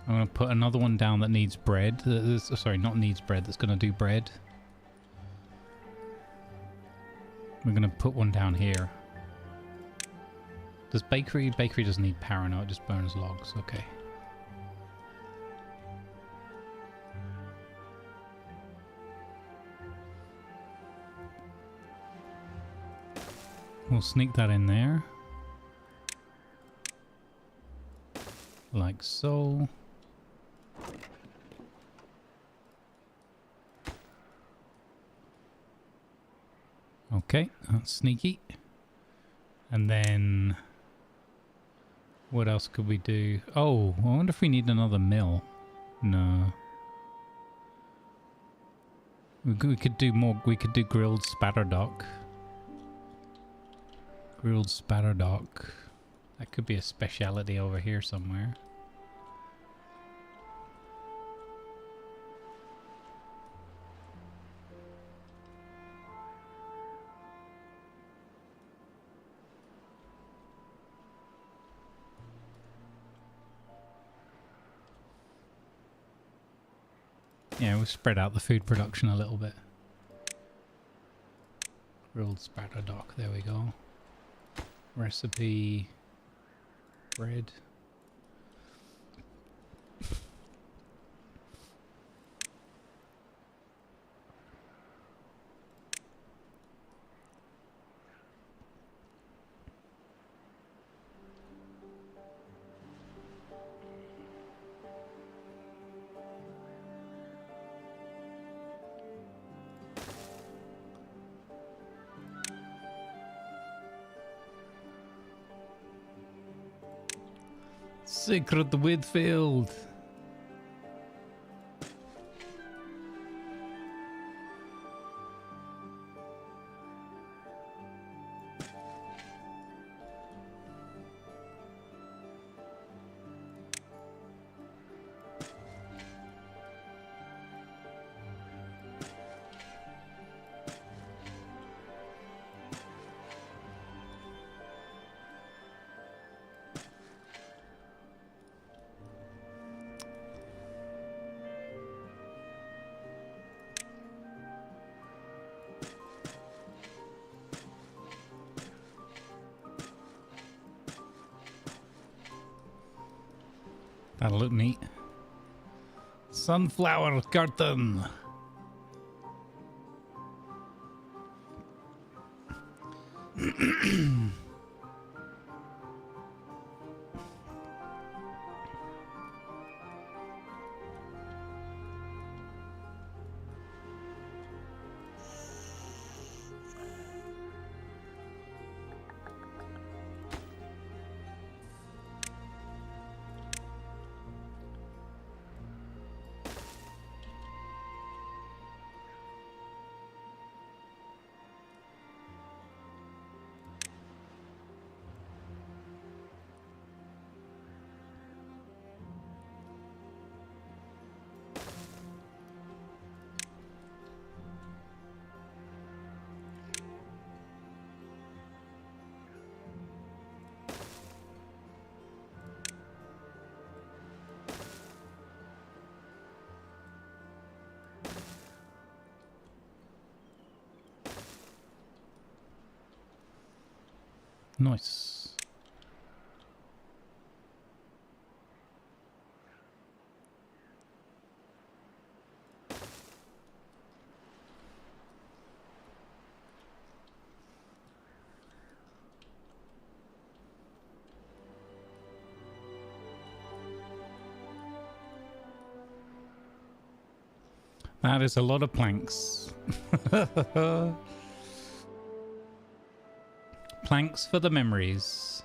I'm going to put another one down that needs bread. Sorry, not needs bread. That's going to do bread. We're going to put one down here. Does bakery? Bakery doesn't need power. No, it just burns logs. Okay. We'll sneak that in there. Like so. Okay, that's sneaky. And then what else could we do? Oh, I wonder if we need another mill. No. We could do more. We could do grilled spatterdock. Grilled spatterdock. That could be a speciality over here somewhere. Yeah, we'll spread out the food production a little bit. Grilled spatterdock, there we go. Recipe, bread. Secret Whitfield. That'll look neat. Sunflower curtain. Nice. That is a lot of planks. Planks for the memories.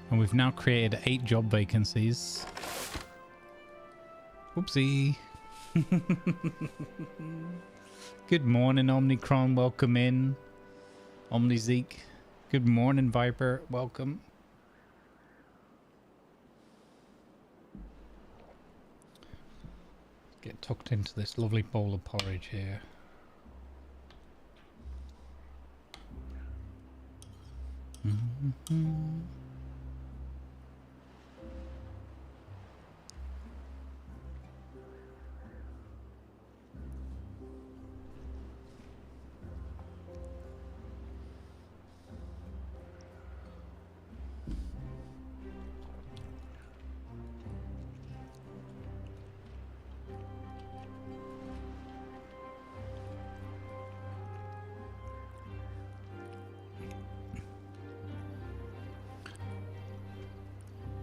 And we've now created 8 job vacancies. Whoopsie. Good morning, Omnicron. Welcome in. OmniZeke. Good morning, Viper. Welcome. Get tucked into this lovely bowl of porridge here.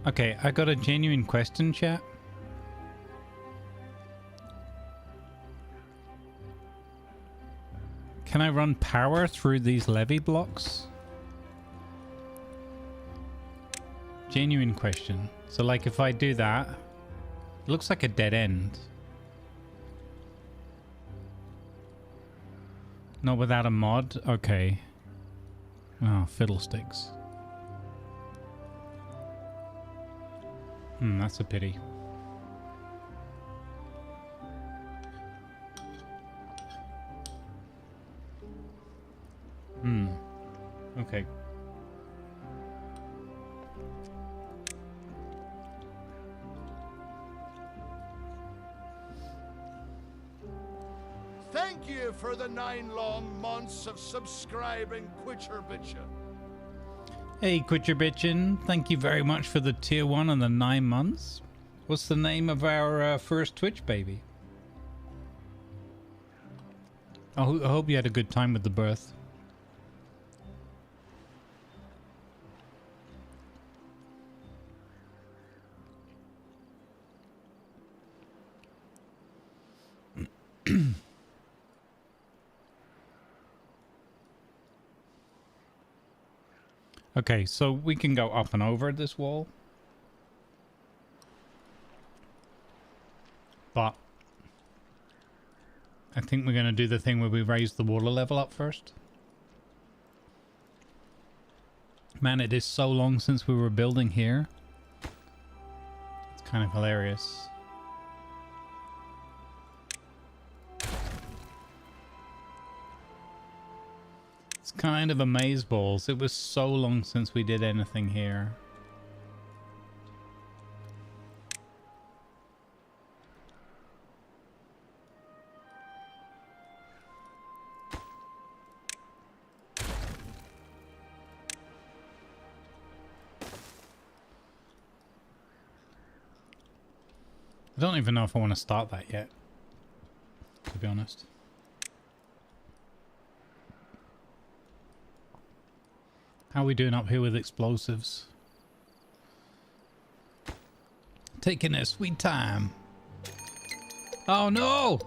Okay, I got a genuine question, chat. Can I run power through these levee blocks? Genuine question. So like if I do that, it looks like a dead end. Not without a mod? Okay. Oh, fiddlesticks. That's a pity. Okay.
Thank you for the 9 long months of subscribing, Quitcher Bitchin.
Hey, Quitcher Bitchin. Thank you very much for the tier 1 and the 9 months. What's the name of our first Twitch baby? I hope you had a good time with the birth. Okay, so we can go up and over this wall. But I think we're going to do the thing where we raise the water level up first. Man, it is so long since we were building here. It's kind of hilarious. It's kind of amazeballs. It was so long since we did anything here. I don't even know if I want to start that yet, to be honest. How are we doing up here with explosives? Taking a sweet time. Oh no!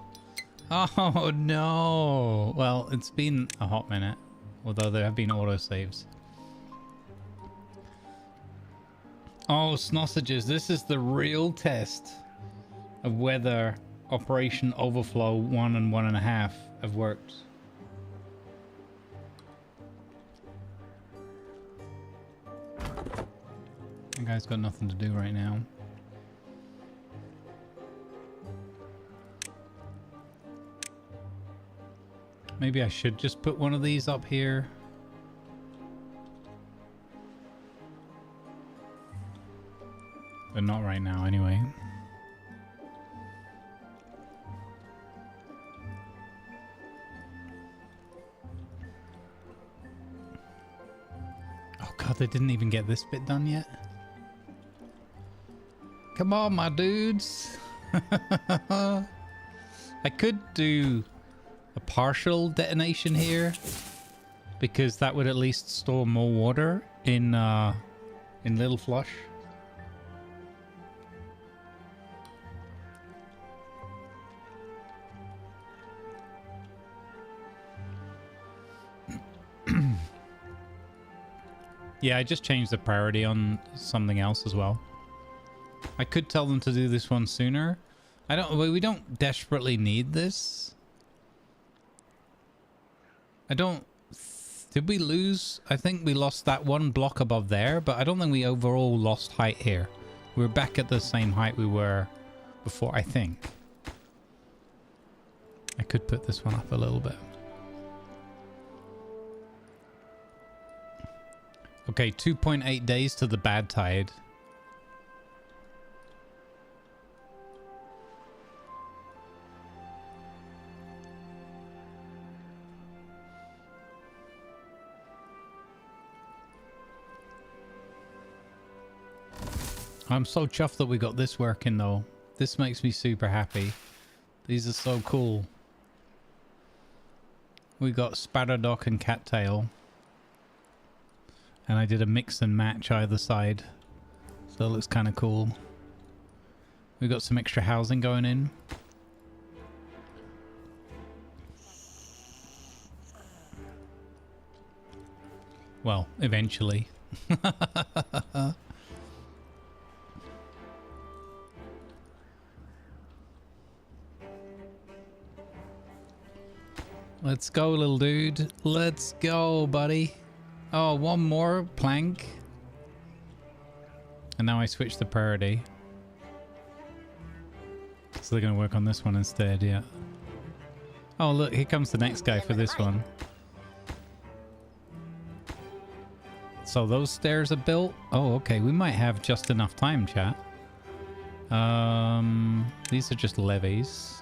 Oh no! Well, it's been a hot minute, although there have been autosaves. Oh, sausages, this is the real test of whether Operation Overflow 1 and 1.5 have worked. That guy's got nothing to do right now. Maybe I should just put one of these up here. But not right now anyway. Oh god, they didn't even get this bit done yet. Come on, my dudes. I could do a partial detonation here, because that would at least store more water in Little Flush. Yeah, I just changed the priority on something else as well. I could tell them to do this one sooner. We don't desperately need this. Did we lose? I think we lost that one block above there, but I don't think we overall lost height here. We're back at the same height we were before, I think. I could put this one up a little bit. Okay, 2.8 days to the bad tide. I'm so chuffed that we got this working though. This makes me super happy. These are so cool. We got Spatterdock and Cattail. And I did a mix and match either side. So it looks kind of cool. We got some extra housing going in. Well, eventually. Let's go, little dude. Let's go, buddy. Oh, one more plank. And now I switch the priority. So they're going to work on this one instead, yeah. Oh, look, here comes the next guy for this one. So those stairs are built. Oh, okay. We might have just enough time, chat. These are just levees.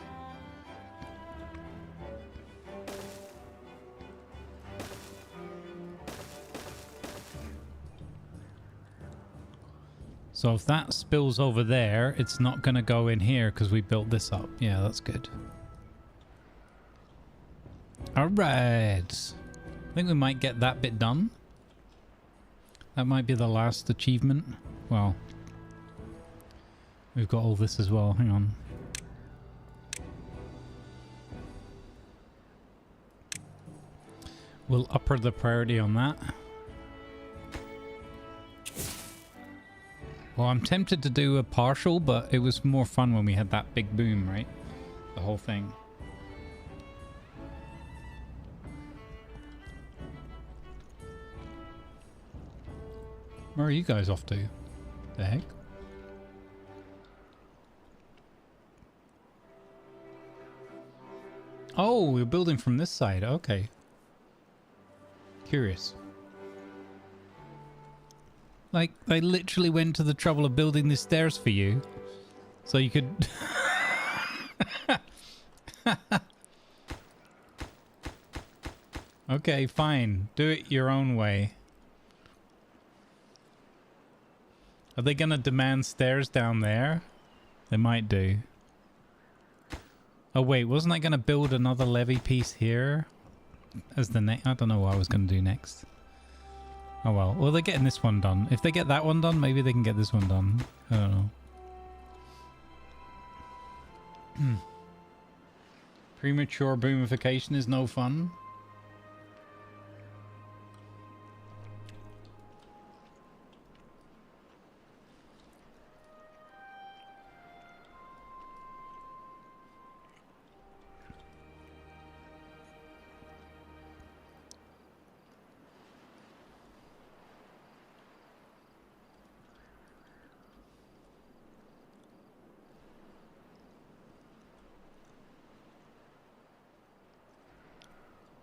So if that spills over there, it's not going to go in here because we built this up. Yeah, that's good. All right. I think we might get that bit done. That might be the last achievement. Well, we've got all this as well. Hang on. We'll upper the priority on that. Well, I'm tempted to do a partial, but it was more fun when we had that big boom, right? The whole thing. Where are you guys off to? The heck? Oh, we're building from this side. Okay. Curious. Like, I literally went to the trouble of building these stairs for you. So you could... Okay, fine. Do it your own way. Are they gonna demand stairs down there? They might do. Oh wait, wasn't I gonna build another levee piece here? As the next... I don't know what I was gonna do next. Oh well. Well, they're getting this one done. If they get that one done, maybe they can get this one done. I don't know. Premature boomification is no fun.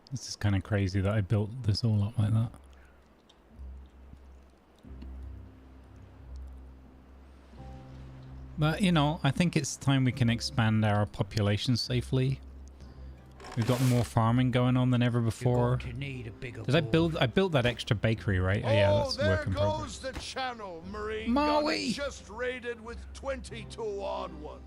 This is kind of crazy that I built this all up like that. But, you know, I think it's time we can expand our population safely. We've got more farming going on than ever before. Did I build... I built that extra bakery, right? Oh, yeah, that's work in progress.
There goes the channel, Marine.
Maui!
Just raided with 22 odd ones.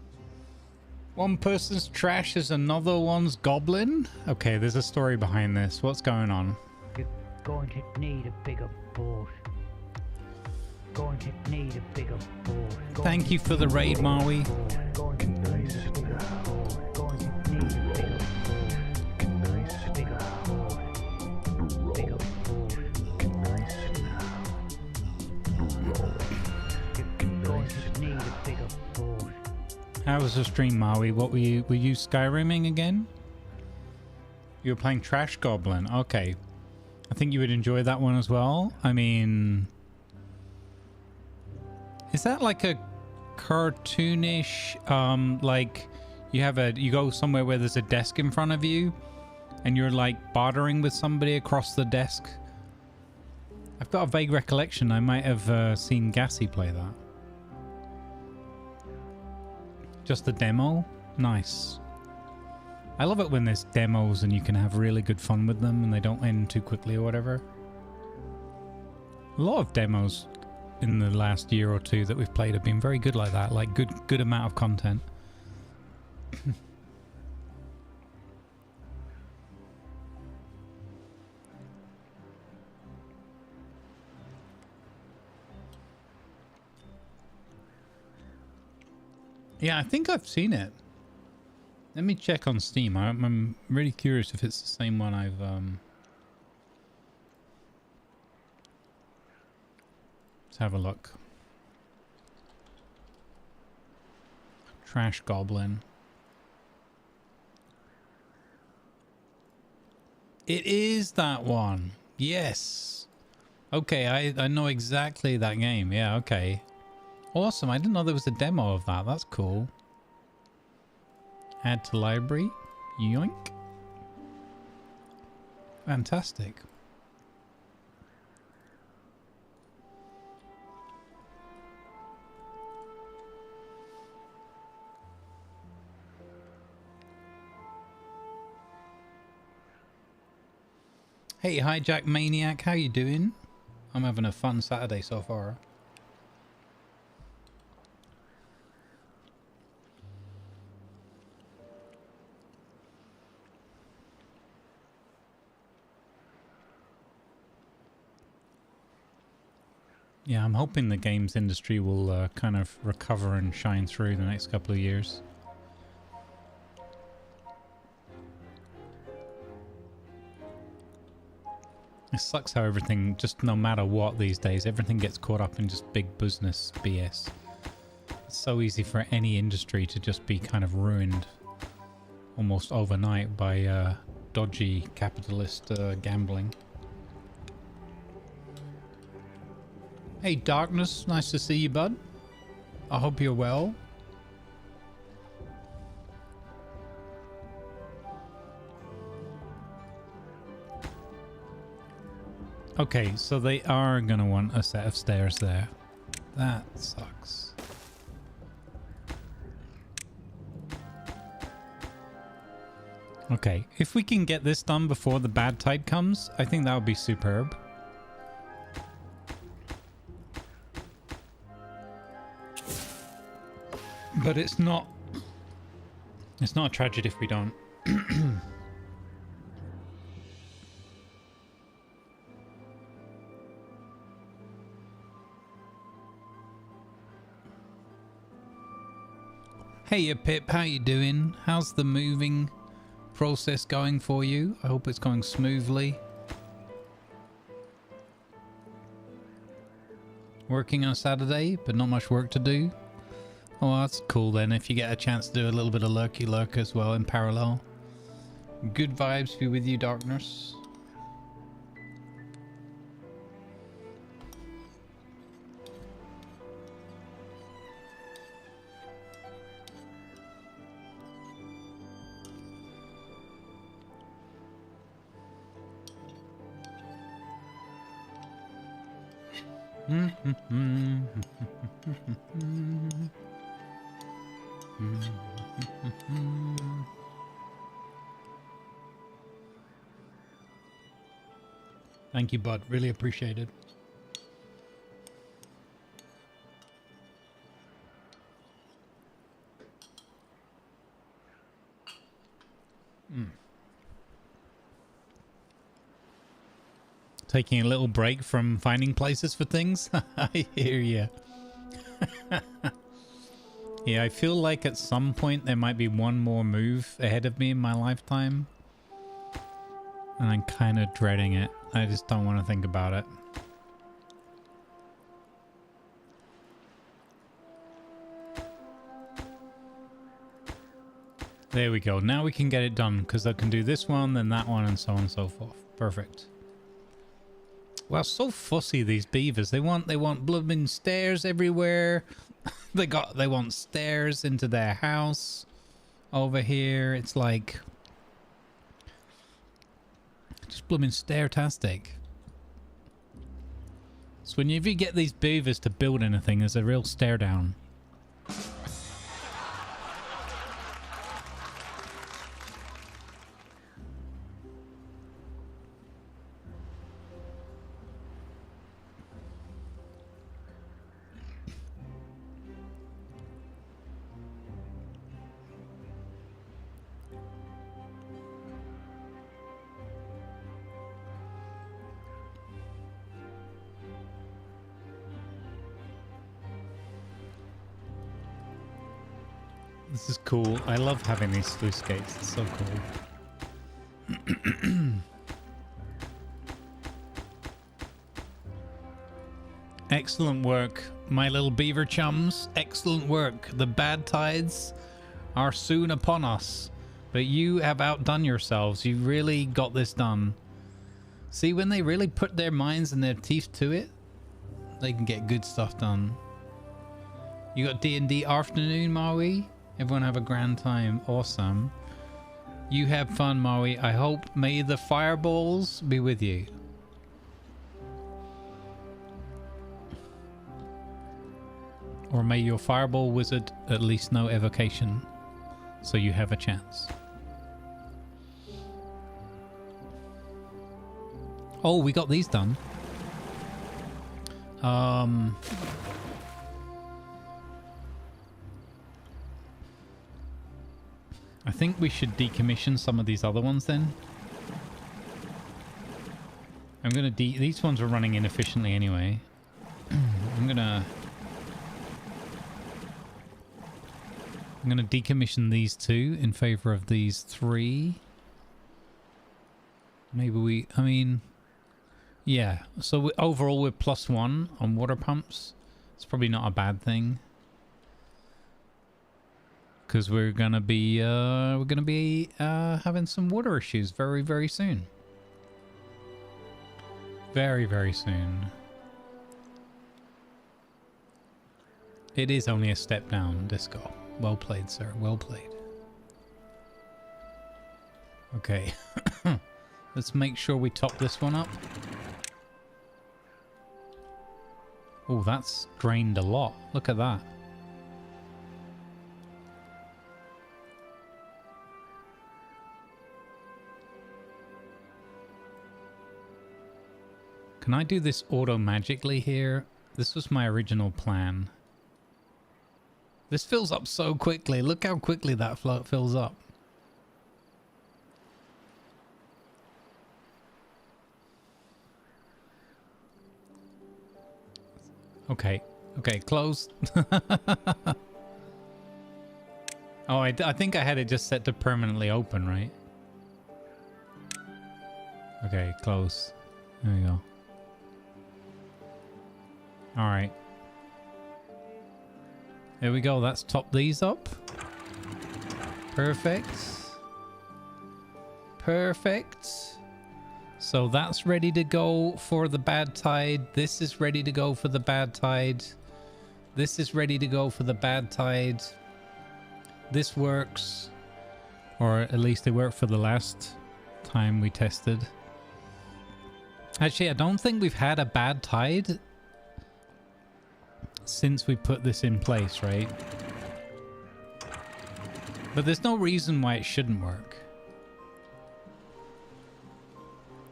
One person's trash is another one's goblin? Okay, there's a story behind this. What's going on?
You're going to need a bigger boat. Going to need a bigger boat.
Thank you for the raid, Maui.
Going to need a bigger boat. Going to need a bigger boat. Bigger boat. Bigger boat. You're going to need a bigger boat.
How was the stream, Maui? What were you Skyriming again? You were playing Trash Goblin. Okay. I think you would enjoy that one as well. I mean... Is that like a cartoonish, like you go somewhere where there's a desk in front of you and you're like bartering with somebody across the desk? I've got a vague recollection. I might have seen Gassy play that. Just the demo? Nice. I love it when there's demos and you can have really good fun with them and they don't end too quickly or whatever. A lot of demos in the last year or two that we've played have been very good like that, like good amount of content. Yeah, I think I've seen it. Let me check on Steam. I'm really curious if it's the same one I've Let's have a look. Trash Goblin. It is that one. Yes. Okay, I know exactly that game. Yeah, okay. Awesome. I didn't know there was a demo of that. That's cool. Add to library. Yoink. Fantastic. Hey, Hijack Maniac, how you doing? I'm having a fun Saturday so far. Yeah, I'm hoping the games industry will kind of recover and shine through the next couple of years. It sucks how everything, just no matter what these days, everything gets caught up in just big business BS. It's so easy for any industry to just be kind of ruined almost overnight by dodgy capitalist gambling. Hey Darkness, nice to see you, bud. I hope you're well. Okay, so they are gonna want a set of stairs there. That sucks. Okay, if we can get this done before the bad tide comes, I think that would be superb. But it's not a tragedy if we don't. Hey Pip, how you doing? How's the moving process going for you? I hope it's going smoothly. Working on Saturday, but not much work to do. Oh, that's cool then, if you get a chance to do a little bit of lurky lurk as well in parallel. Good vibes be with you, Darkness. Thank you, bud. Really appreciate it. Taking a little break from finding places for things. I hear you. Yeah, I feel like at some point there might be one more move ahead of me in my lifetime. And I'm kind of dreading it. I just don't want to think about it. There we go. Now we can get it done because I can do this one, then that one, and so on and so forth. Perfect. Wow, so fussy these beavers. They want blooming stairs everywhere. they want stairs into their house over here. It's like just blooming stair-tastic. So if you get these beavers to build anything, there's a real stare down. This is cool. I love having these sluice gates. It's so cool. Excellent work, my little beaver chums. Excellent work. The bad tides are soon upon us. But you have outdone yourselves. You really got this done. See, when they really put their minds and their teeth to it, they can get good stuff done. You got D&D afternoon, Maui. Everyone have a grand time. Awesome. You have fun, Maui. I hope may the fireballs be with you. Or may your fireball wizard at least know evocation, so you have a chance. Oh, we got these done. I think we should decommission some of these other ones then. I'm gonna these ones are running inefficiently anyway. I'm gonna decommission these two in favor of these three. Maybe I mean, yeah. So overall we're +1 on water pumps. It's probably not a bad thing. Because we're gonna be having some water issues very, very soon. Very, very soon. It is only a step down, Disco. Well played, sir. Well played. Okay. Let's make sure we top this one up. Oh, that's drained a lot. Look at that. Can I do this auto-magically here? This was my original plan. This fills up so quickly. Look how quickly that fills up. Okay. Okay, close. Oh, I think I had it just set to permanently open, right? Okay, close. There we go. Alright. There we go. That's topped these up. Perfect. Perfect. So that's ready to go for the bad tide. This is ready to go for the bad tide. This is ready to go for the bad tide. This works. Or at least it worked for the last time we tested. Actually, I don't think we've had a bad tide since we put this in place, right? But there's no reason why it shouldn't work.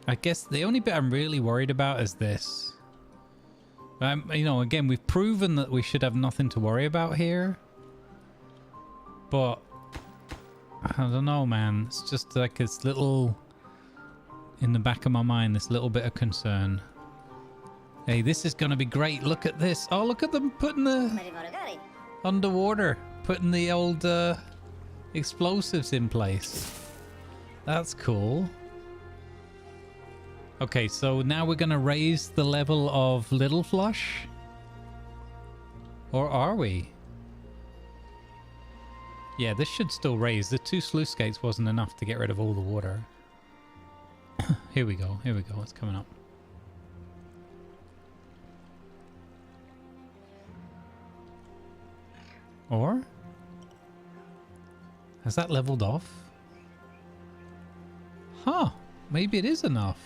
I guess the only bit I'm really worried about is this. You know, again, we've proven that we should have nothing to worry about here. But I don't know, man. It's just like this little, in the back of my mind, this little bit of concern. Hey, this is going to be great. Look at this. Oh, look at them putting the underwater, putting the old explosives in place. That's cool. Okay, so now we're going to raise the level of Little Flush. Or are we? Yeah, this should still raise. The 2 sluice gates wasn't enough to get rid of all the water. Here we go. Here we go. It's coming up. Or? Has that leveled off? Huh. Maybe it is enough.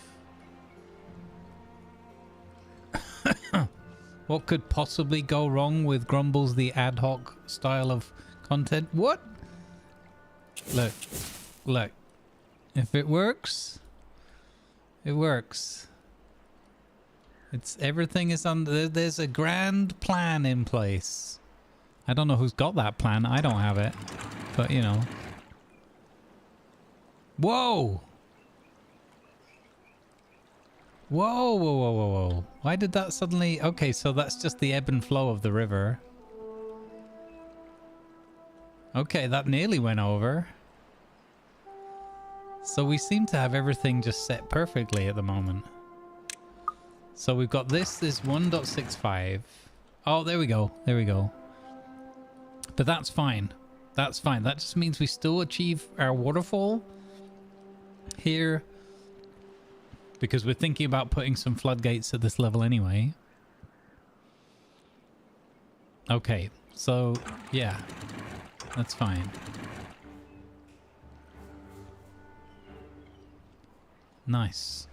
What could possibly go wrong with Grumbles the ad hoc style of content? What? Look. Look. If it works, it works. It's everything is under. There's a grand plan in place. I don't know who's got that plan. I don't have it. But, you know. Whoa! Whoa, whoa, whoa, whoa, whoa. Why did that suddenly... Okay, so that's just the ebb and flow of the river. Okay, that nearly went over. So we seem to have everything just set perfectly at the moment. So we've got this is 1.65. Oh, there we go. There we go. But that's fine. That's fine. That just means we still achieve our waterfall here, because we're thinking about putting some floodgates at this level anyway. Okay, so yeah, that's fine. Nice.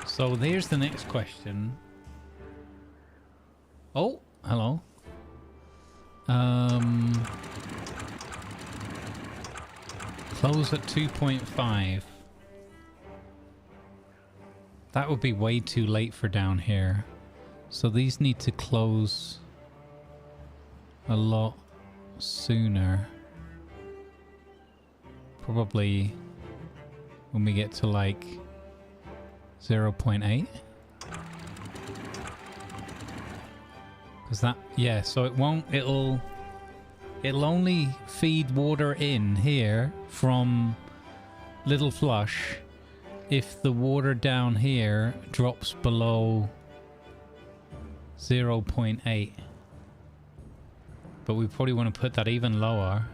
So there's the next question. Oh, hello. Close at 2.5. That would be way too late for down here. So these need to close a lot sooner. Probably when we get to like 0.8. Because that, yeah, so it won't, it'll only feed water in here from Little Flush if the water down here drops below 0.8. But we probably want to put that even lower.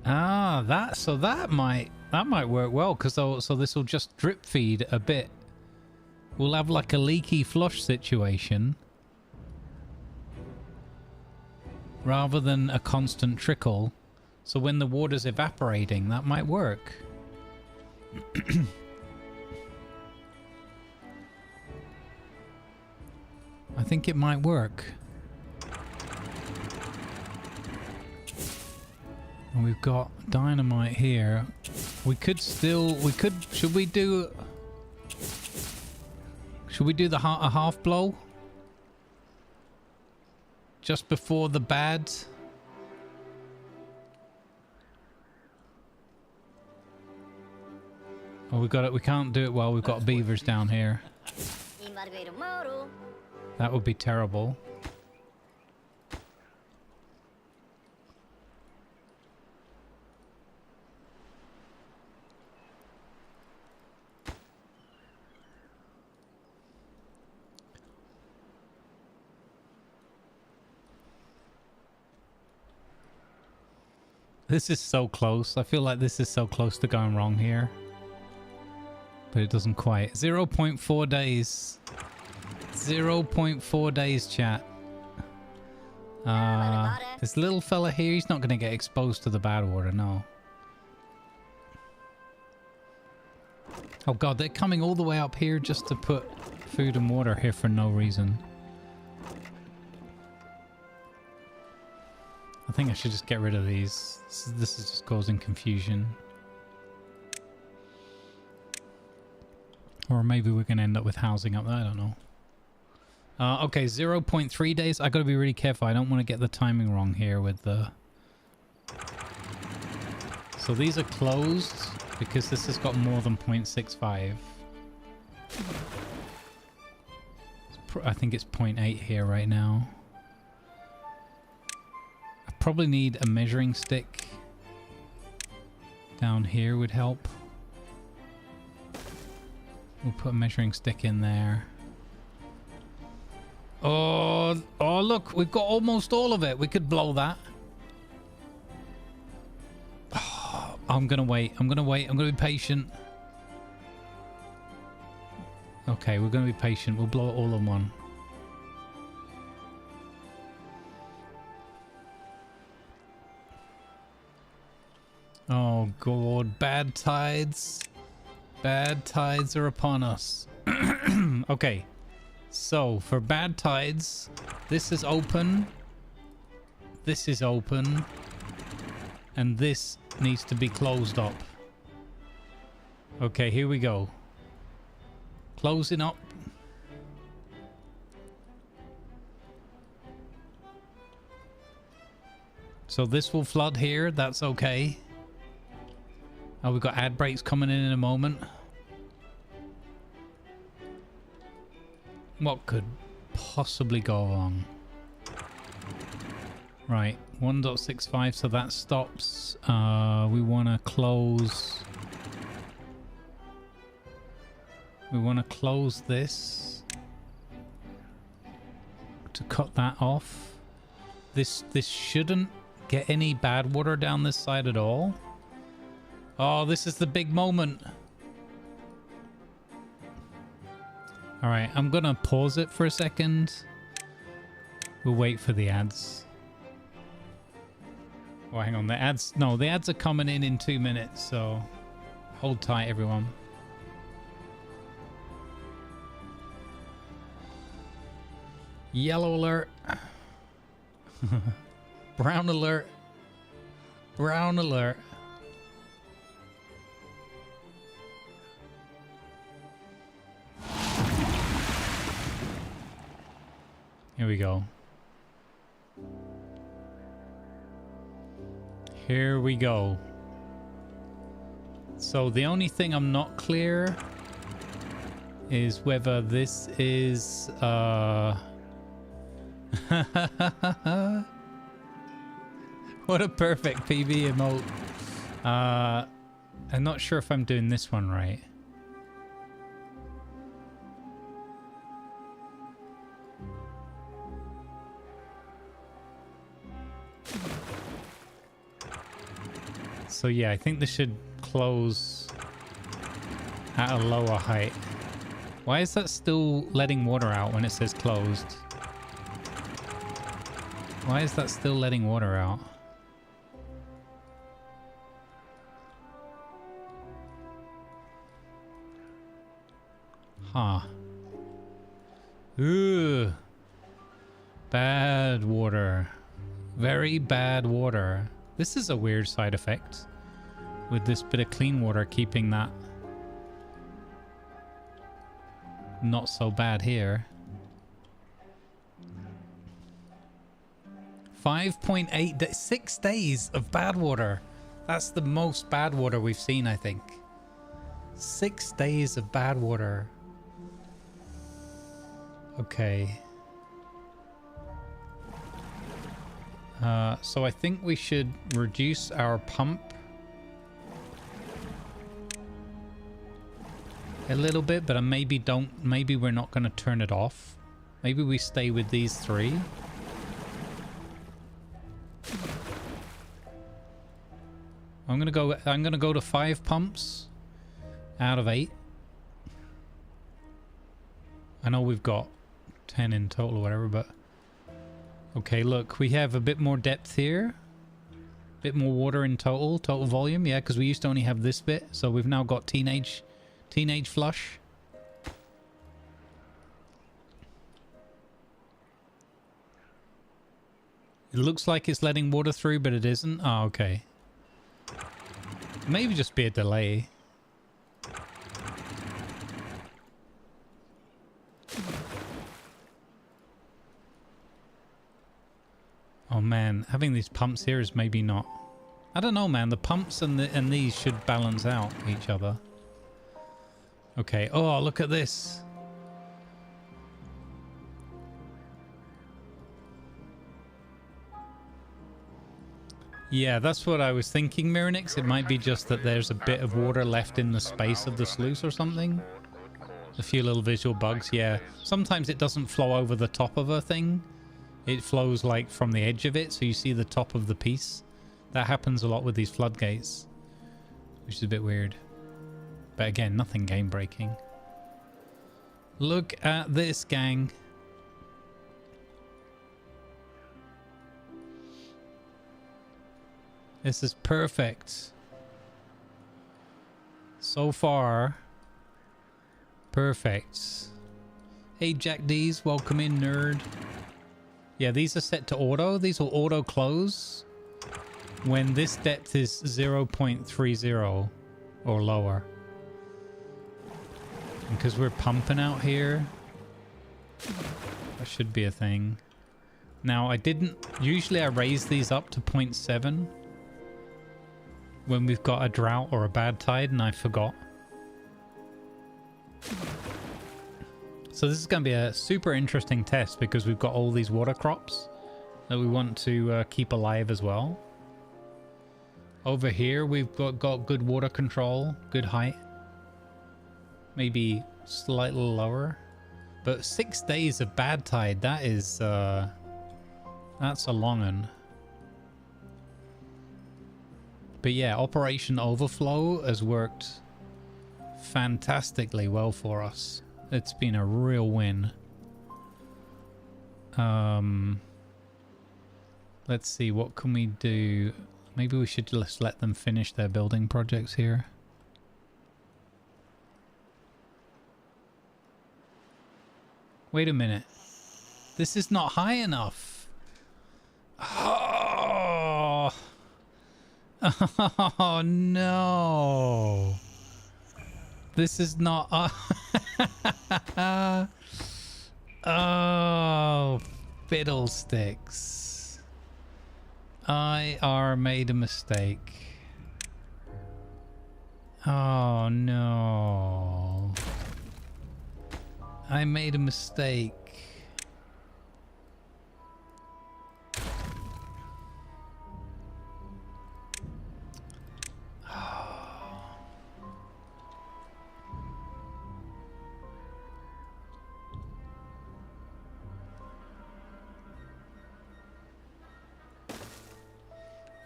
Ah, that might work well, because so this will just drip feed a bit. We'll have like a leaky flush situation rather than a constant trickle. So when the water's evaporating, that might work. I think it might work. And we've got dynamite here. Should we do a half blow? Just before the bad? Oh, we can't do it while we've got beavers down here. That would be terrible. This is so close. I feel like this is so close to going wrong here. But it doesn't quite. 0.4 days. 0.4 days, chat. This little fella here, he's not going to get exposed to the bad water, no. Oh god, they're coming all the way up here just to put food and water here for no reason. I think I should just get rid of these. This is just causing confusion. Or maybe we're going to end up with housing up there, I don't know. Okay, 0.3 days. I got to be really careful. I don't want to get the timing wrong here with the... So these are closed because this has got more than 0.65. I think it's 0.8 here right now. I probably need a measuring stick down here would help. We'll put a measuring stick in there. Oh, look, we've got almost all of it. We could blow that. Oh, I'm going to wait. I'm going to be patient. Okay, we're going to be patient. We'll blow it all in one. Oh, God. Bad tides. Bad tides are upon us. Okay. So, for bad tides, this is open. This is open. And this needs to be closed up. Okay, here we go. Closing up. So this will flood here. That's okay. Oh, we've got ad breaks coming in a moment. What could possibly go wrong? Right, 1.65, so that stops. We want to close We want to close this to cut that off. This shouldn't get any bad water down this side at all. Oh, this is the big moment. All right, I'm gonna pause it for a second. We'll wait for the ads. Oh, hang on, the ads. No, the ads are coming in 2 minutes, so hold tight, everyone. Yellow alert. Brown alert. Brown alert. Here we go. Here we go. So the only thing I'm not clear is whether this is what a perfect PB emote. I'm not sure if I'm doing this one right. So yeah, I think this should close at a lower height. Why is that still letting water out when it says closed? Why is that still letting water out? Huh. Ooh. Bad water. Very bad water. This is a weird side effect with this bit of clean water keeping that not so bad here. 5.8 6 days of bad water. That's the most bad water we've seen, I think. 6 days of bad water. Okay. So I think we should reduce our pump a little bit, but maybe we're not going to turn it off. Maybe we stay with these 3. I'm going to go to 5 pumps out of 8. I know we've got 10 in total or whatever, but okay, look, we have a bit more depth here. A bit more water in total volume. Yeah, because we used to only have this bit. So we've now got teenage flush. It looks like it's letting water through, but it isn't. Oh, okay. Maybe just be a delay. Oh man, having these pumps here is maybe not. I don't know, man. The pumps and these should balance out each other. Okay. Oh, look at this. Yeah, that's what I was thinking, Miranix. It might be just that there's a bit of water left in the space of the sluice or something. A few little visual bugs, yeah. Sometimes it doesn't flow over the top of a thing. It flows like from the edge of it, so you see the top of the piece. That happens a lot with these floodgates, which is a bit weird. But again, nothing game breaking. Look at this, gang. This is perfect. So far, perfect. Hey, Jack D's, welcome in, nerd. Yeah, these are set to auto. These will auto close when this depth is 0.30 or lower. Because we're pumping out here, that should be a thing. Now, I didn't... Usually I raise these up to 0.7 when we've got a drought or a bad tide, and I forgot. So this is going to be a super interesting test because we've got all these water crops that we want to keep alive as well. Over here we've got good water control, good height. Maybe slightly lower. But 6 days of bad tide, that is, that's a long one. But yeah, Operation Overflow has worked fantastically well for us. It's been a real win. Let's see, what can we do? Maybe we should just let them finish their building projects here. Wait a minute. This is not high enough. Oh, oh no. This is not... oh, fiddlesticks. I made a mistake. Oh no. I made a mistake.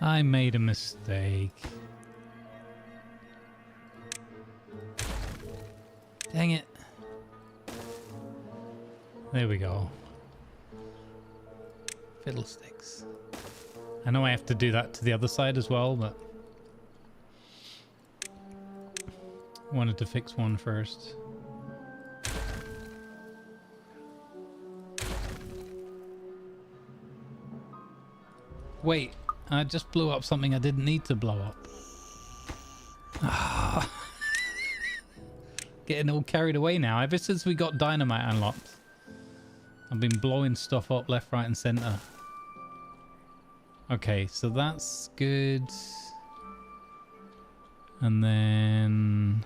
I made a mistake. Dang it. There we go. Fiddlesticks. I know I have to do that to the other side as well, but wanted to fix one first. Wait, I just blew up something I didn't need to blow up. Getting all carried away now. Ever since we got dynamite unlocked, I've been blowing stuff up left, right, and center. Okay, so that's good. And then...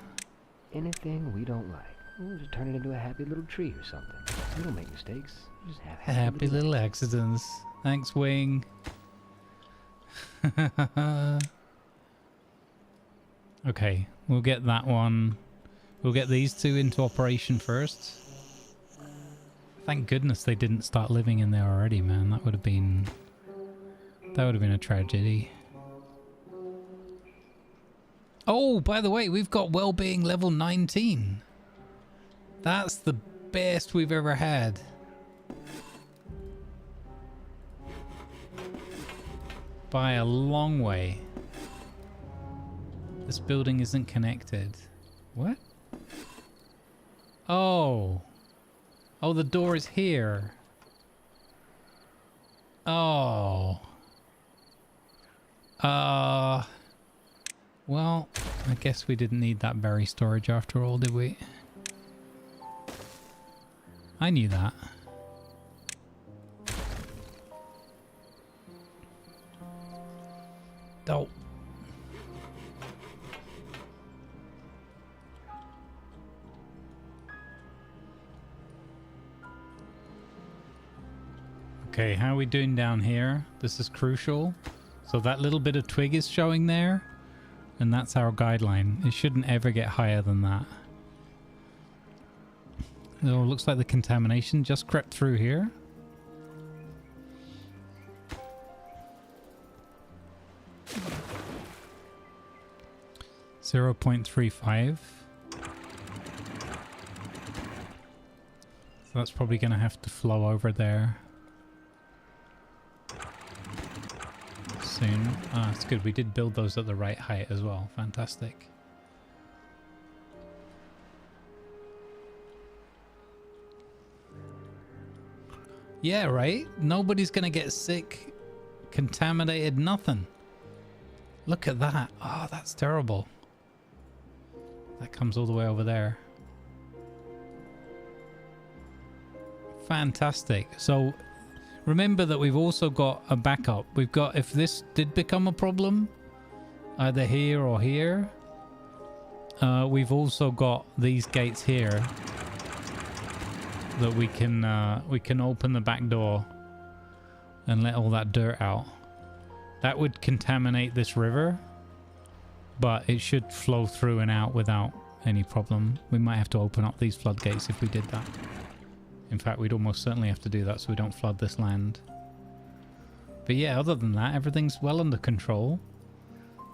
anything we don't like, we'll just turn it into a happy little tree or something. We don't make mistakes. We just have
happy little accidents. Thanks, Wing. Okay, we'll get that one. We'll get these two into operation first. Thank goodness they didn't start living in there already, man. That would have been a tragedy. Oh, by the way, we've got well-being level 19. That's the best we've ever had. By a long way. This building isn't connected. What? Oh. Oh, the door is here. Oh. Well, I guess we didn't need that berry storage after all, did we? I knew that. Oh. Okay, how are we doing down here? This is crucial. So that little bit of twig is showing there, and that's our guideline. It shouldn't ever get higher than that. Oh, looks like the contamination just crept through here. .35. So that's probably going to have to flow over there soon. Ah, it's good. We did build those at the right height as well. Fantastic. Yeah, right? Nobody's going to get sick, contaminated, nothing. Look at that. Oh, that's terrible. That comes all the way over there. Fantastic. So remember that we've also got a backup. We've got, if this did become a problem, either here or here, we've also got these gates here that we can open the back door and let all that dirt out. That would contaminate this river, but it should flow through and out without any problem. We might have to open up these floodgates if we did that. In fact, we'd almost certainly have to do that so we don't flood this land. But yeah, other than that, everything's well under control.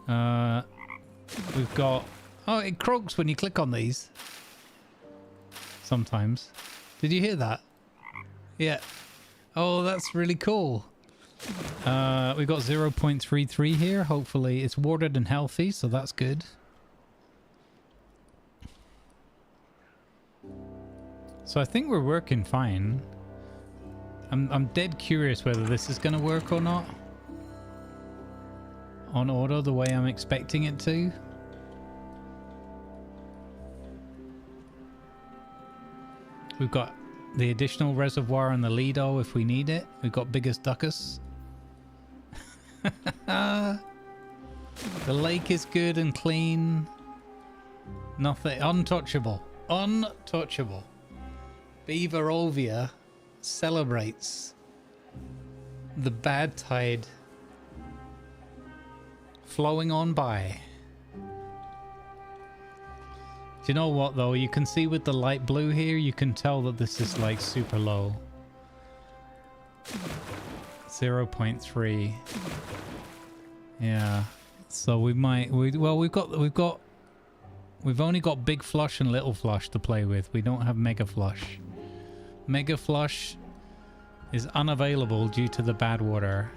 We've got... Oh, it croaks when you click on these. Sometimes. Did you hear that? Yeah. Oh, that's really cool. We've got 0.33 here. Hopefully it's watered and healthy, so that's good. So I think we're working fine. I'm dead curious whether this is going to work or not. On auto the way I'm expecting it to. We've got the additional reservoir and the Lido if we need it. We've got Biggest Duckus. The lake is good and clean. Nothing untouchable. Untouchable. Beaverovia celebrates the bad tide flowing on by. Do you know what though? You can see with the light blue here, you can tell that this is like super low. 0.3. Yeah. So we might we've only got big flush and little flush to play with. We don't have mega flush. Mega flush is unavailable due to the bad water.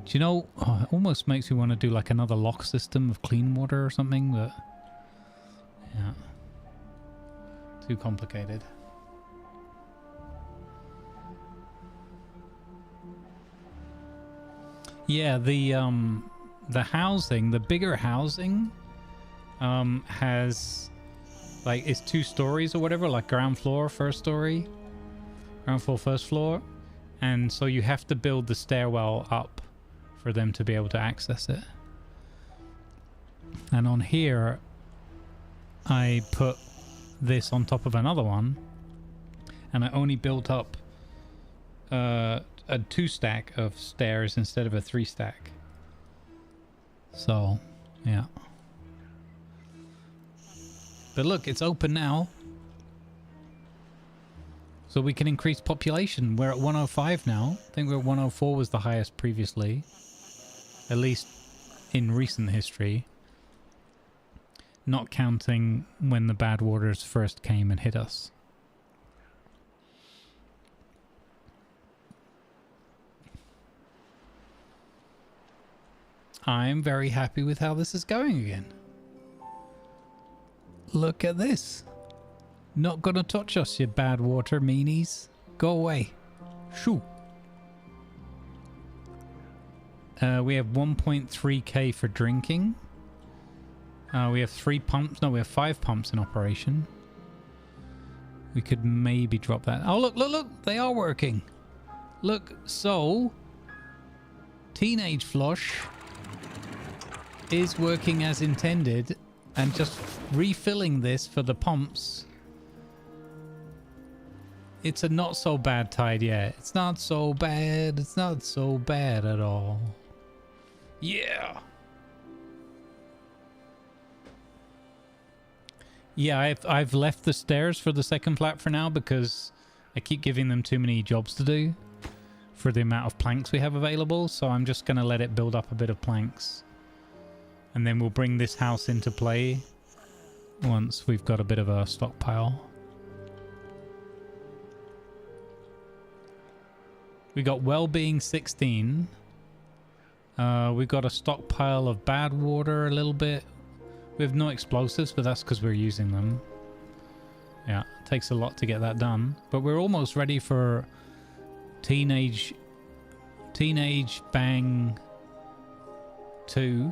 Do you know, oh, it almost makes me want to do like another lock system of clean water or something, but yeah, too complicated. Yeah, the housing, the bigger housing, has like it's 2 stories or whatever, like ground floor, first story, ground floor, first floor, and so you have to build the stairwell up for them to be able to access it. And on here, I put this on top of another one, and I only built up a 2 stack of stairs instead of a 3 stack. So, yeah. But look, it's open now. So we can increase population. We're at 105 now. I think we're at 104 was the highest previously. At least in recent history. Not counting when the bad waters first came and hit us. I'm very happy with how this is going again. Look at this. Not gonna touch us, you bad water meanies. Go away. Shoo. We have 1.3k for drinking. We have 3 pumps. No, we have 5 pumps in operation. We could maybe drop that. Oh, look, look, look. They are working. Look, so Teenage Flush is working as intended, and just refilling this for the pumps. It's a not so bad tide yet. It's not so bad. It's not so bad at all. Yeah. Yeah, I've left the stairs for the second plat for now because I keep giving them too many jobs to do for the amount of planks we have available. So I'm just going to let it build up a bit of planks. And then we'll bring this house into play once we've got a bit of a stockpile. We got well-being 16. We got a stockpile of bad water a little bit. We have no explosives, but that's because we're using them. Yeah, it takes a lot to get that done. But we're almost ready for Teenage Bang 2.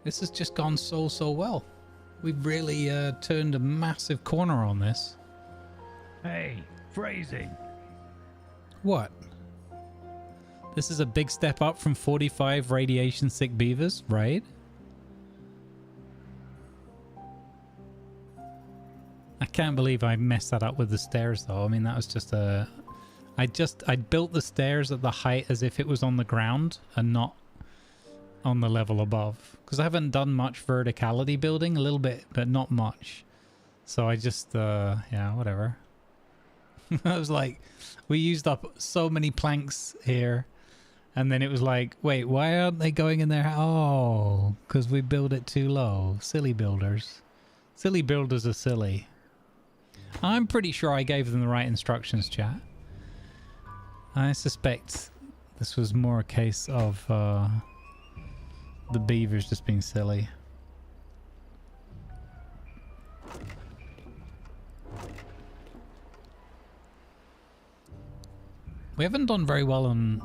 This has just gone so well. We've really turned a massive corner on this.
Hey, phrasing.
What? This is a big step up from 45 radiation sick beavers, right? I can't believe I messed that up with the stairs though. I mean, that was just a I built the stairs at the height as if it was on the ground and not on the level above. Because I haven't done much verticality building, a little bit, but not much. So I just, yeah, whatever. I was like, we used up so many planks here. And then it was like, wait, why aren't they going in there? Oh, because we build it too low. Silly builders. Silly builders are silly. I'm pretty sure I gave them the right instructions, chat. I suspect this was more a case of the beavers just being silly. We haven't done very well on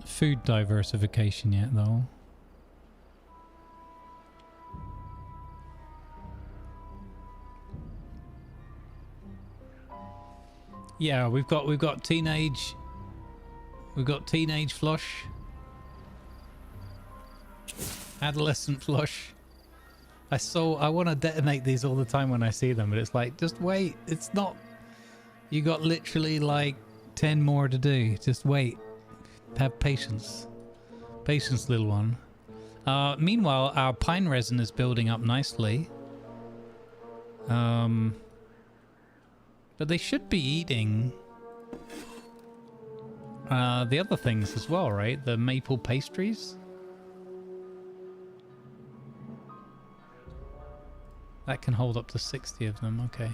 food diversification yet, though. Yeah, we've got teenage flush, adolescent flush. I want to detonate these all the time when I see them, but it's like, just wait. It's not. You got literally like 10 more to do. Just wait. Have patience. Patience, little one. Meanwhile, our pine resin is building up nicely. But they should be eating the other things as well, right? The maple pastries. That can hold up to 60 of them, okay.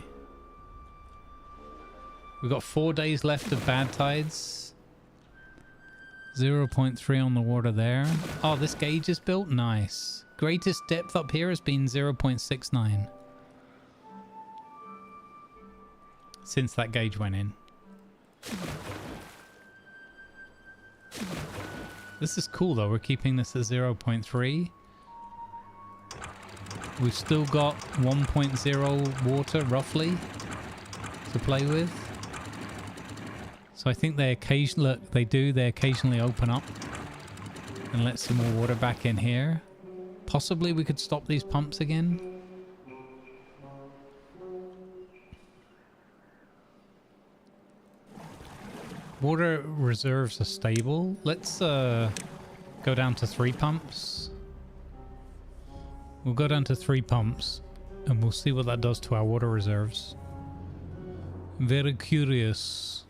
We've got 4 days left of bad tides. 0.3 on the water there. Oh, this gauge is built? Nice. Greatest depth up here has been 0.69. Since that gauge went in. This is cool though, we're keeping this at 0.3. We've still got 1.0 water roughly to play with. So I think they occasionally open up and let some more water back in here. Possibly we could stop these pumps again. Water reserves are stable. Let's go down to 3 pumps. We'll go down to 3 pumps and we'll see what that does to our water reserves. Very curious.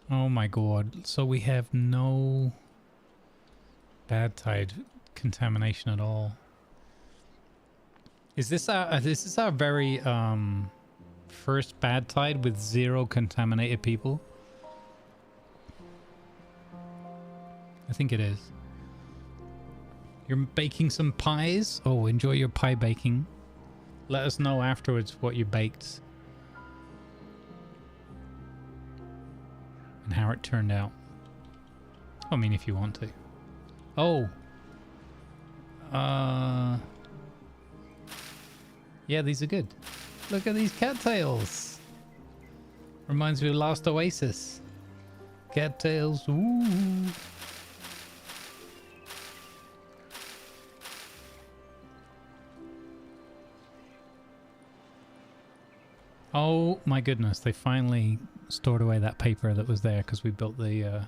Oh my god. So we have no bad tide contamination at all. Is this our very first bad tide with 0 contaminated people? I think it is. You're baking some pies? Oh, enjoy your pie baking. Let us know afterwards what you baked. And how it turned out. I mean, if you want to. Oh. Yeah, these are good. Look at these cattails. Reminds me of Last Oasis. Cattails. Ooh. Oh my goodness, they finally stored away that paper that was there because we built the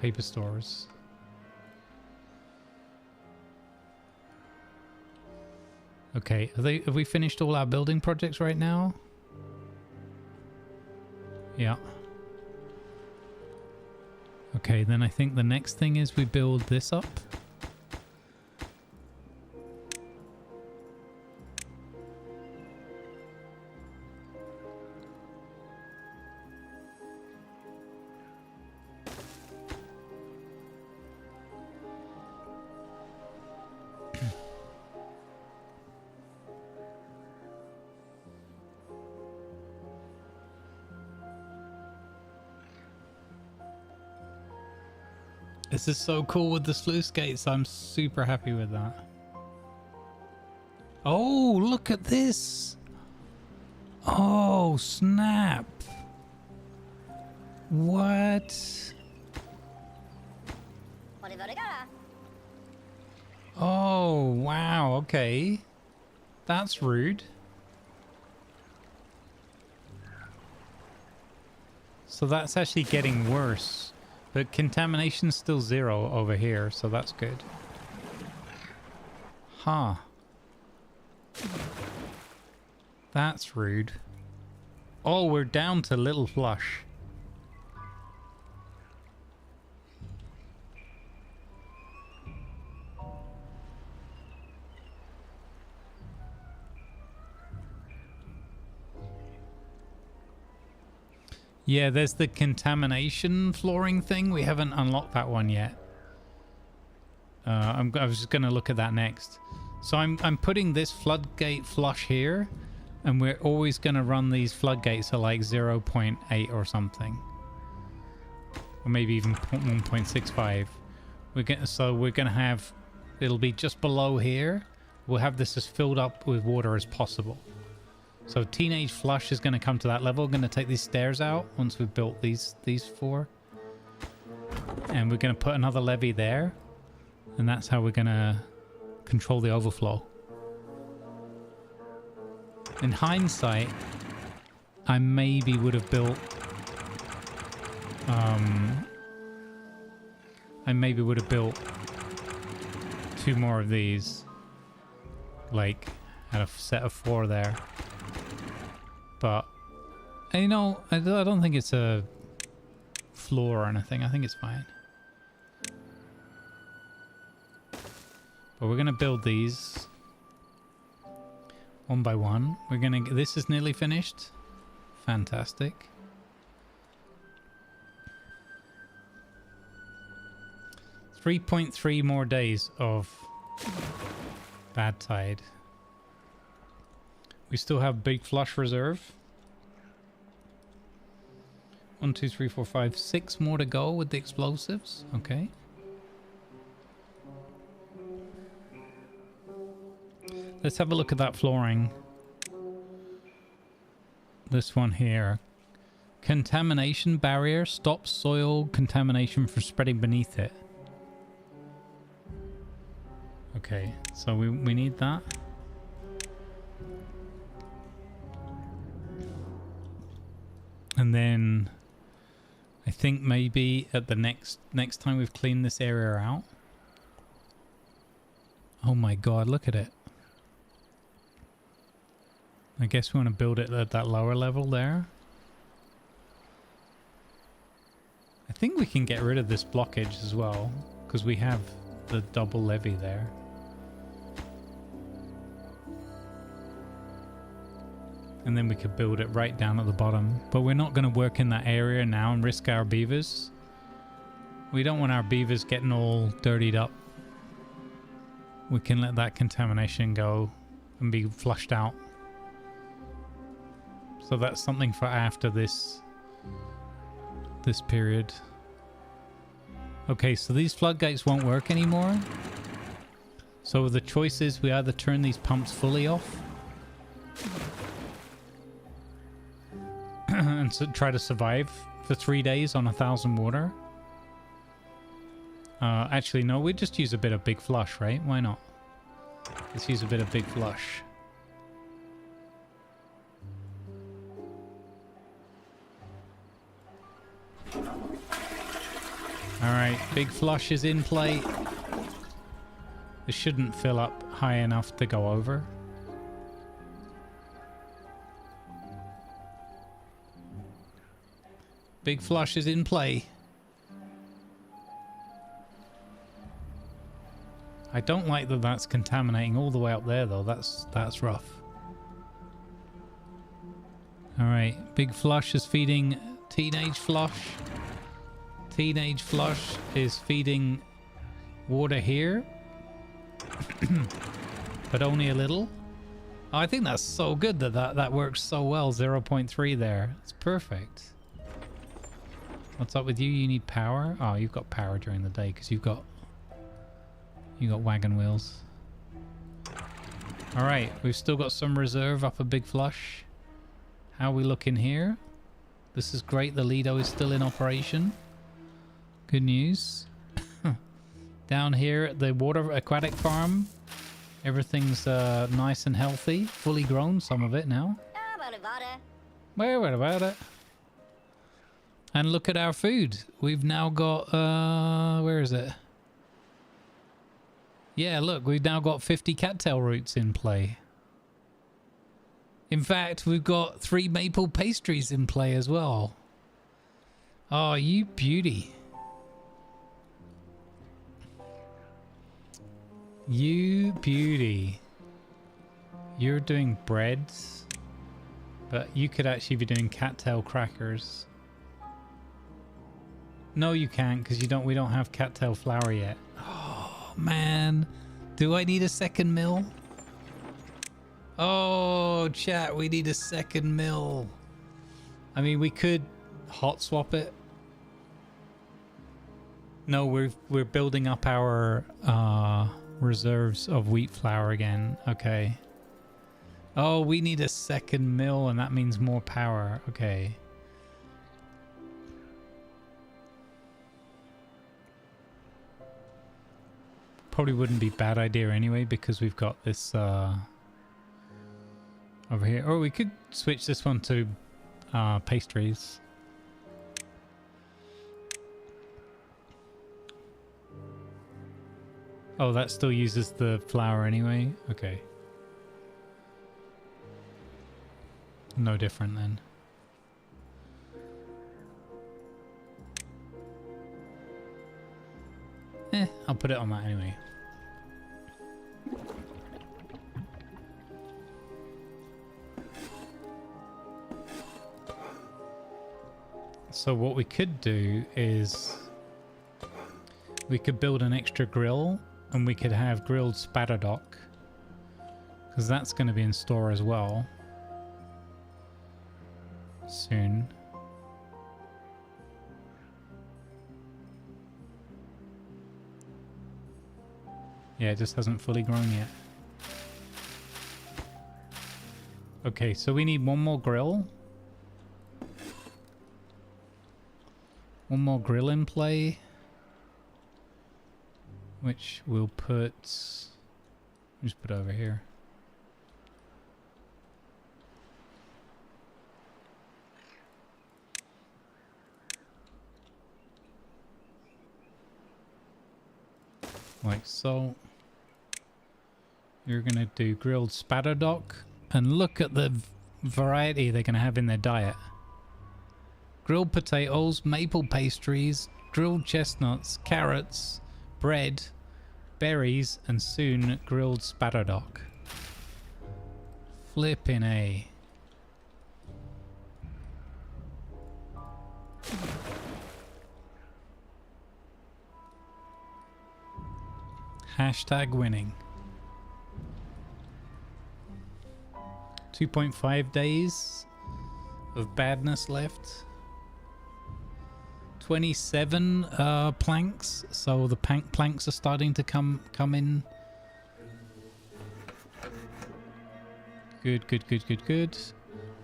paper stores. Okay, have we finished all our building projects right now? Yeah. Okay, then I think the next thing is we build this up. This is so cool with the sluice gates. I'm super happy with that. Oh, look at this. Oh, snap. What? Oh, wow. Okay. That's rude. So that's actually getting worse. But contamination's still 0 over here, so that's good. Huh. That's rude. Oh, we're down to little flush. Yeah, there's the contamination flooring thing. We haven't unlocked that one yet. I was just going to look at that next. So I'm putting this floodgate flush here, and we're always going to run these floodgates at like 0.8 or something, or maybe even 1.65. So we're going to have, it'll be just below here. We'll have this as filled up with water as possible. So teenage flush is going to come to that level. We're going to take these stairs out once we've built these 4, and we're going to put another levee there, and that's how we're going to control the overflow. In hindsight, I maybe would have built I maybe would have built 2 more of these, like had a set of 4 there. But you know, I don't think it's a flaw or anything. I think it's fine. But we're gonna build these one by one. We're gonna. This is nearly finished. Fantastic. .3 more days of bad tide. We still have big flush reserve. 1, 2, 3, 4, 5, 6 more to go with the explosives. Okay. Let's have a look at that flooring. This one here. Contamination barrier stops soil contamination from spreading beneath it. Okay, so we need that. And then I think maybe at the next time we've cleaned this area out. Oh my god, look at it. I guess we want to build it at that lower level there. I think we can get rid of this blockage as well, because we have the double levee there. And then we could build it right down at the bottom. But we're not going to work in that area now and risk our beavers. We don't want our beavers getting all dirtied up. We can let that contamination go and be flushed out. So that's something for after this period. Okay, so these floodgates won't work anymore. So the choice is we either turn these pumps fully off and so try to survive for 3 days on 1,000 water. Actually, no, we just use a bit of big flush, right? Why not? Let's use a bit of big flush. Alright, big flush is in play. This shouldn't fill up high enough to go over. Big flush is in play. I don't like that that's contaminating all the way up there though. That's rough. Alright, big flush is feeding teenage flush. Teenage flush is feeding water here. But only a little. Oh, I think that's so good that works so well. 0.3 there. It's perfect. What's up with you? You need power? Oh, you've got power during the day because you got wagon wheels. All right, we've still got some reserve up a big flush. How are we looking here? This is great. The Lido is still in operation. Good news. Down here at the water aquatic farm, everything's nice and healthy, fully grown. Some of it now. Where about it? And look at our food. We've now got, where is it? Yeah, look, we've now got 50 cattail roots in play. In fact, we've got 3 maple pastries in play as well. Oh, you beauty. You beauty. You're doing breads, but you could actually be doing cattail crackers. No, you can't, because we don't have cattail flour yet. Oh man, do I need a second mill? Oh chat, we need a second mill. I mean, we could hot swap it. No, we're building up our reserves of wheat flour again. Okay. Oh, we need a second mill, and that means more power. Okay. Probably wouldn't be a bad idea anyway, because we've got this over here. Or we could switch this one to pastries. Oh, that still uses the flour anyway? Okay. No different then. I'll put it on that anyway. So what we could do is we could build an extra grill, and we could have grilled spatterdock, because that's going to be in store as well soon. Yeah, it just hasn't fully grown yet. Okay, so we need one more grill. One more grill in play. Which we'll put... just put over here. Like so. You're gonna do grilled spatterdock, and look at the variety they're gonna have in their diet. Grilled potatoes, maple pastries, grilled chestnuts, carrots, bread, berries, and soon grilled spatterdock. Flippin' A. Hashtag winning. 2.5 days of badness left. 27 planks, so the planks are starting to come in. Good.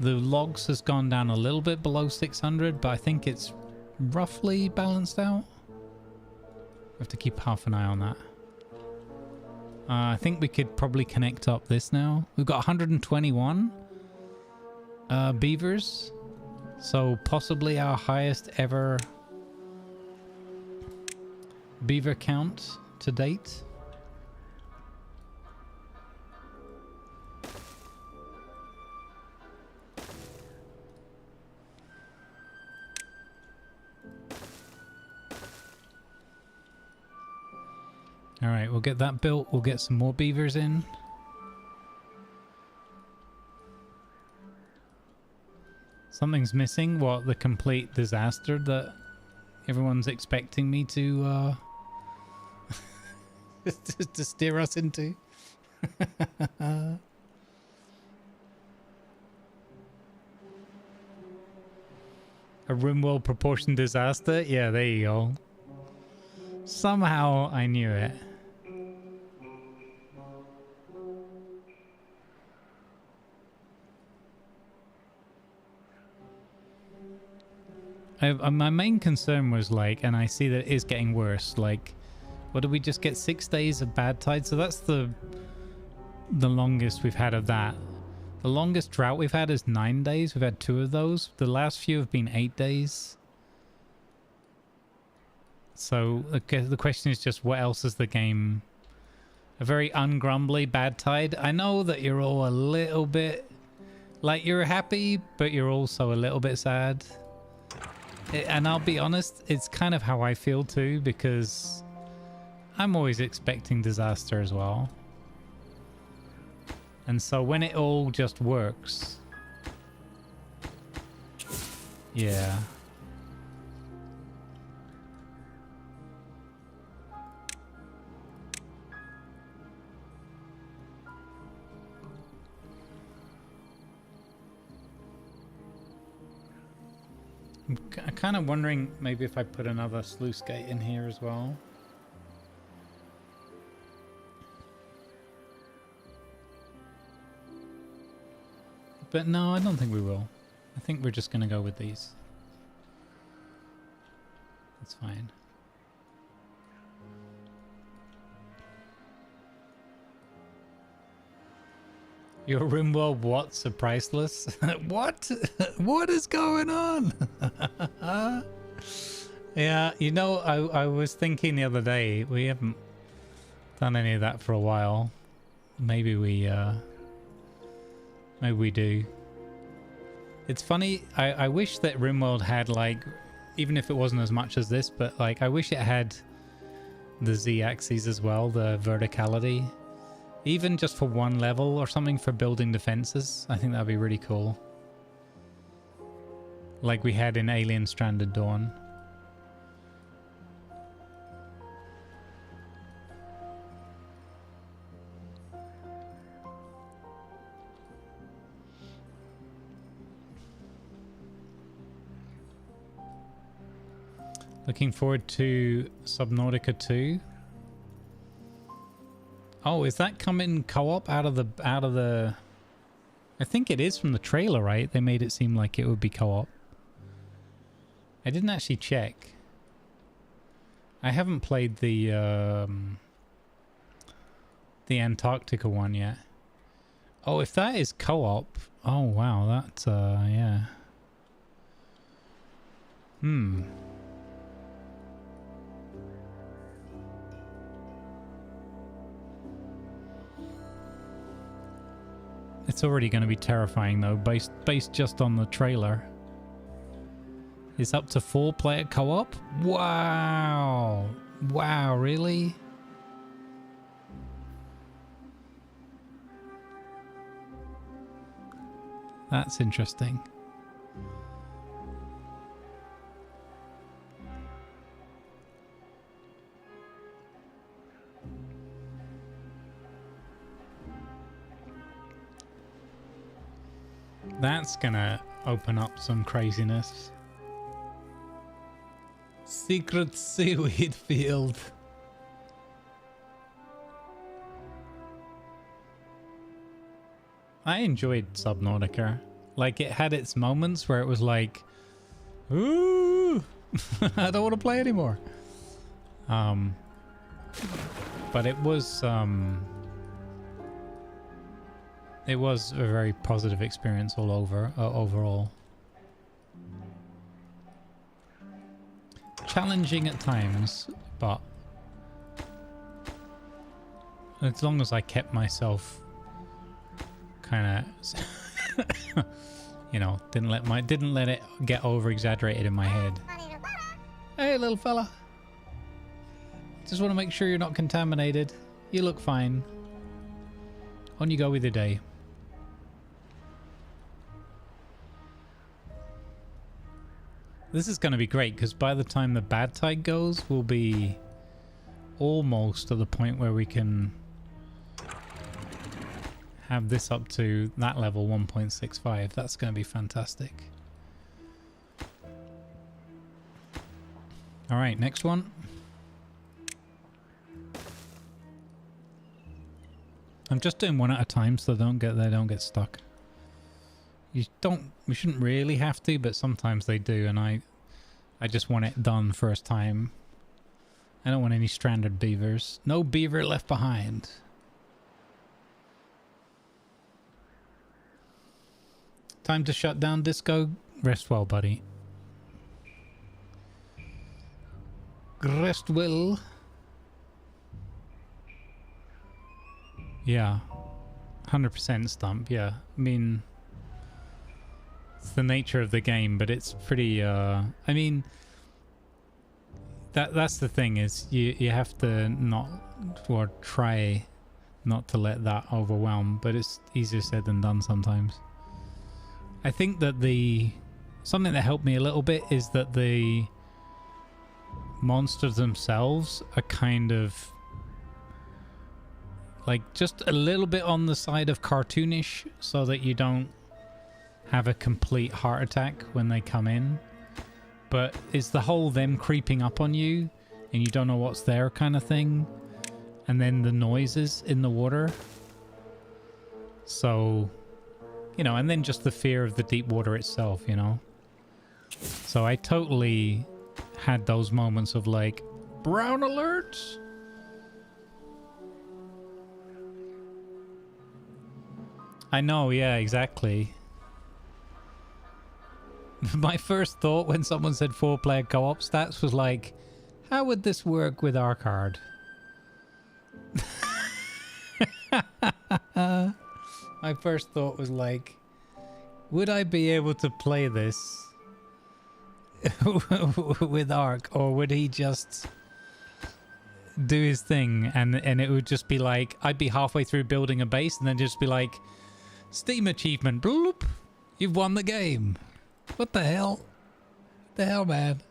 The logs has gone down a little bit below 600, but I think it's roughly balanced out. I have to keep half an eye on that. I think we could probably connect up this now. We've got 121 beavers, so possibly our highest ever beaver count to date. All right, we'll get that built. We'll get some more beavers in. Something's missing. What? The complete disaster that everyone's expecting me to to steer us into. A room well proportioned disaster? Yeah, there you go. Somehow I knew it. My main concern was like, and I see that it is getting worse, like, what did we just get? 6 days of bad tide? So that's the longest we've had of that. The longest drought we've had is 9 days. We've had 2 of those. The last few have been 8 days. So the question is just, what else is the game? A very ungrumbly bad tide. I know that you're all a little bit, like, you're happy, but you're also a little bit sad. And I'll be honest, it's kind of how I feel too, because I'm always expecting disaster as well. And so when it all just works, yeah. I'm kind of wondering maybe if I put another sluice gate in here as well. But no, I don't think we will. I think we're just going to go with these. That's fine. Your RimWorld what's are priceless? What? What is going on? Yeah, you know, I was thinking the other day, we haven't done any of that for a while. Maybe we do. It's funny, I wish that RimWorld had, like, even if it wasn't as much as this, but like I wish it had the Z-axis as well, the verticality. Even just for one level or something for building defenses. I think that'd be really cool. Like we had in Alien Stranded Dawn. Looking forward to Subnautica 2. Oh, is that coming co-op out of the... I think it is from the trailer, right? They made it seem like it would be co-op. I didn't actually check. I haven't played the Antarctica one yet. Oh, if that is co-op... Oh, wow, that's, yeah. It's already going to be terrifying though, based just on the trailer. It's up to 4-player co-op? Wow! Wow, really? That's interesting. That's gonna open up some craziness. Secret seaweed field. I enjoyed Subnautica. Like, it had its moments where it was like, ooh, I don't want to play anymore. But it was a very positive experience all over, overall. Challenging at times, but as long as I kept myself kind of, you know, didn't let it get over exaggerated in my head. Hey, little fella. Just want to make sure you're not contaminated. You look fine. On you go with your day. This is going to be great because by the time the bad tide goes, we'll be almost at the point where we can have this up to that level 1.65. That's going to be fantastic. All right, next one. I'm just doing one at a time so they don't get stuck. You shouldn't really have to, but sometimes they do, and I just want it done first time. I don't want any stranded beavers. No beaver left behind. Time to shut down Disco. Rest well, buddy. Rest well. Yeah. 100% stump, yeah. I mean, it's the nature of the game, but it's pretty, I mean, that's the thing is you have to not, or try not to let that overwhelm, but it's easier said than done sometimes. I think that something that helped me a little bit is that the monsters themselves are kind of like just a little bit on the side of cartoonish so that you don't have a complete heart attack when they come in. But it's the whole them creeping up on you and you don't know what's there kind of thing. And then the noises in the water. So, you know, and then just the fear of the deep water itself, you know. So I totally had those moments of like, brown alerts. I know, yeah, exactly. My first thought when someone said 4-player co-op stats was like, how would this work with our card? My first thought was like, would I be able to play this with Ark, or would he just do his thing and it would just be like, I'd be halfway through building a base and then just be like, Steam achievement, bloop, you've won the game. What the hell? What the hell, man?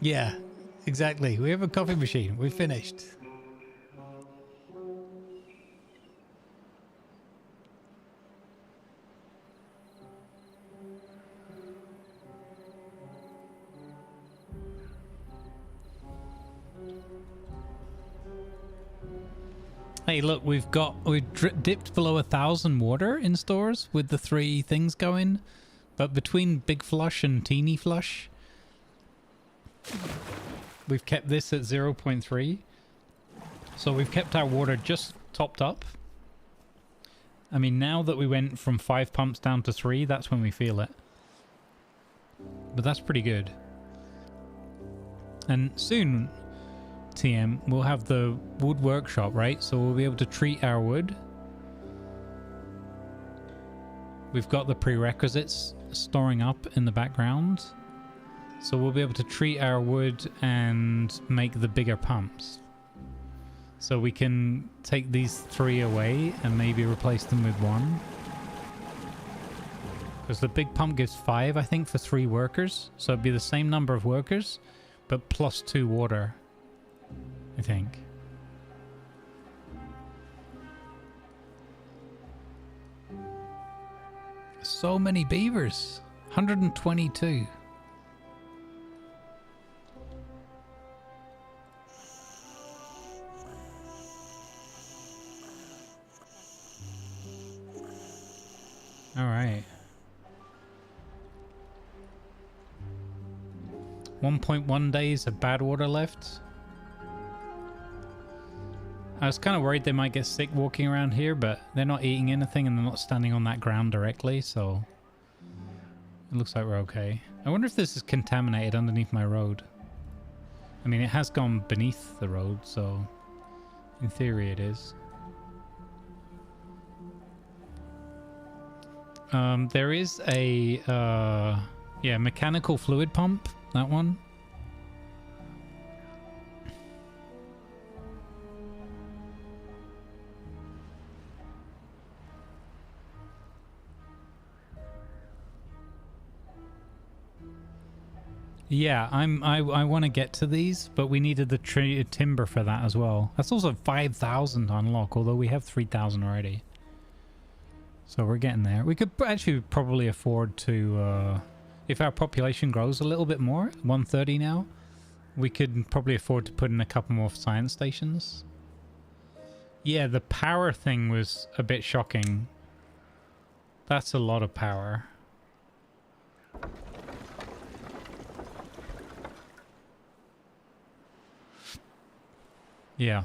Yeah, exactly. We have a coffee machine. We finished. Hey, look, we've dipped below 1,000 water in stores with the 3 things going, but between Big Flush and Teeny Flush, we've kept this at 0.3. So we've kept our water just topped up. I mean, now that we went from 5 pumps down to 3, that's when we feel it. But that's pretty good. And soon, TM, we'll have the wood workshop, right? So we'll be able to treat our wood. We've got the prerequisites storing up in the background. So we'll be able to treat our wood and make the bigger pumps. So we can take these 3 away and maybe replace them with 1. Because the big pump gives 5, I think, for 3 workers. So it'd be the same number of workers, but plus 2 water, I think. So many beavers. 122. All right. 1.1 days of bad water left. I was kind of worried they might get sick walking around here, but they're not eating anything and they're not standing on that ground directly, so it looks like we're okay. I wonder if this is contaminated underneath my road. I mean, it has gone beneath the road, so in theory it is. There is a, yeah, mechanical fluid pump, that one. Yeah, I want to get to these, but we needed the timber for that as well. That's also 5,000 to unlock, although we have 3,000 already. So we're getting there. We could actually probably afford to, if our population grows a little bit more, 130 now, we could probably afford to put in a couple more science stations. Yeah, the power thing was a bit shocking. That's a lot of power. Yeah,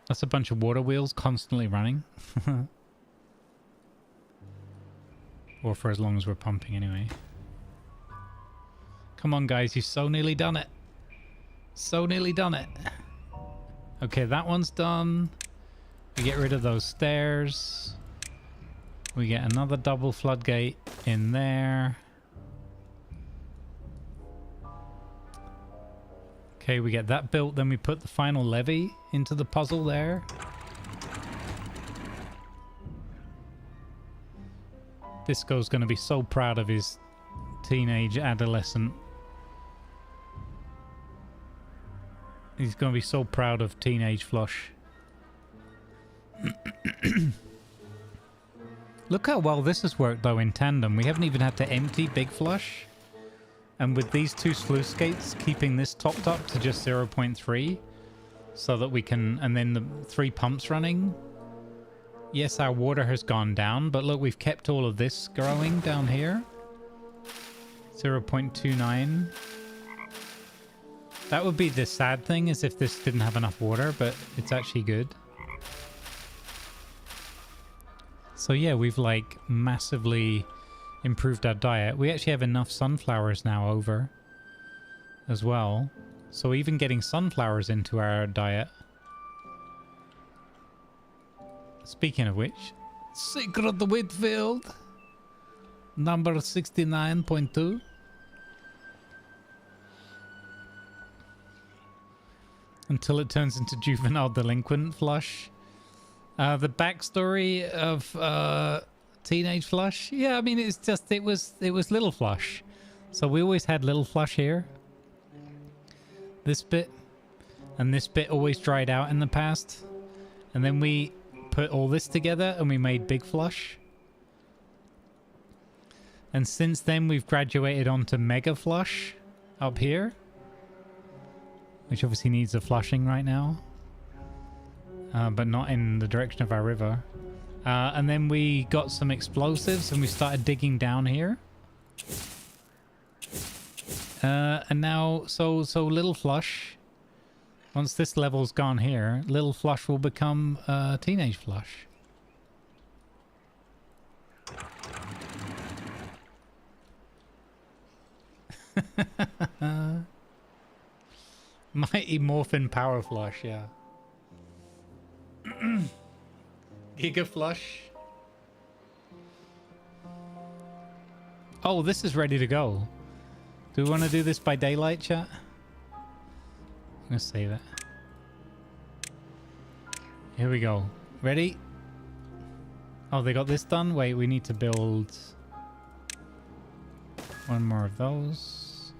that's a bunch of water wheels constantly running. Or for as long as we're pumping anyway. Come on, guys. You've so nearly done it. So nearly done it. Okay, that one's done. We get rid of those stairs. We get another double floodgate in there. Okay, we get that built. Then we put the final levee into the puzzle there. Disco's going to be so proud of his teenage adolescent. He's going to be so proud of teenage Flush. Look how well this has worked though in tandem. We haven't even had to empty Big Flush. And with these two sluice gates, keeping this topped up to just 0.3 so that we can, and then the 3 pumps running. Yes, our water has gone down, but look, we've kept all of this growing down here. 0.29. That would be the sad thing, is if this didn't have enough water, but it's actually good. So yeah, we've like massively improved our diet. We actually have enough sunflowers now over as well. So even getting sunflowers into our diet. Speaking of which, Secret Whitfield, number 69.2. Until it turns into juvenile delinquent Flush. The backstory of teenage Flush. Yeah, I mean, it's just it was little Flush. So we always had little Flush here. This bit and this bit always dried out in the past, and then we put all this together and we made Big Flush. And since then we've graduated onto Mega Flush up here, which obviously needs a flushing right now, but not in the direction of our river. And then we got some explosives and we started digging down here. And now, so Little Flush, once this level's gone here, Little Flush will become Teenage Flush. Mighty Morphin Power Flush, yeah. Giga Flush. Oh, this is ready to go. Do we want to do this by daylight, chat? I'm gonna save it. Here we go. Ready? Oh, they got this done? Wait, we need to build one more of those.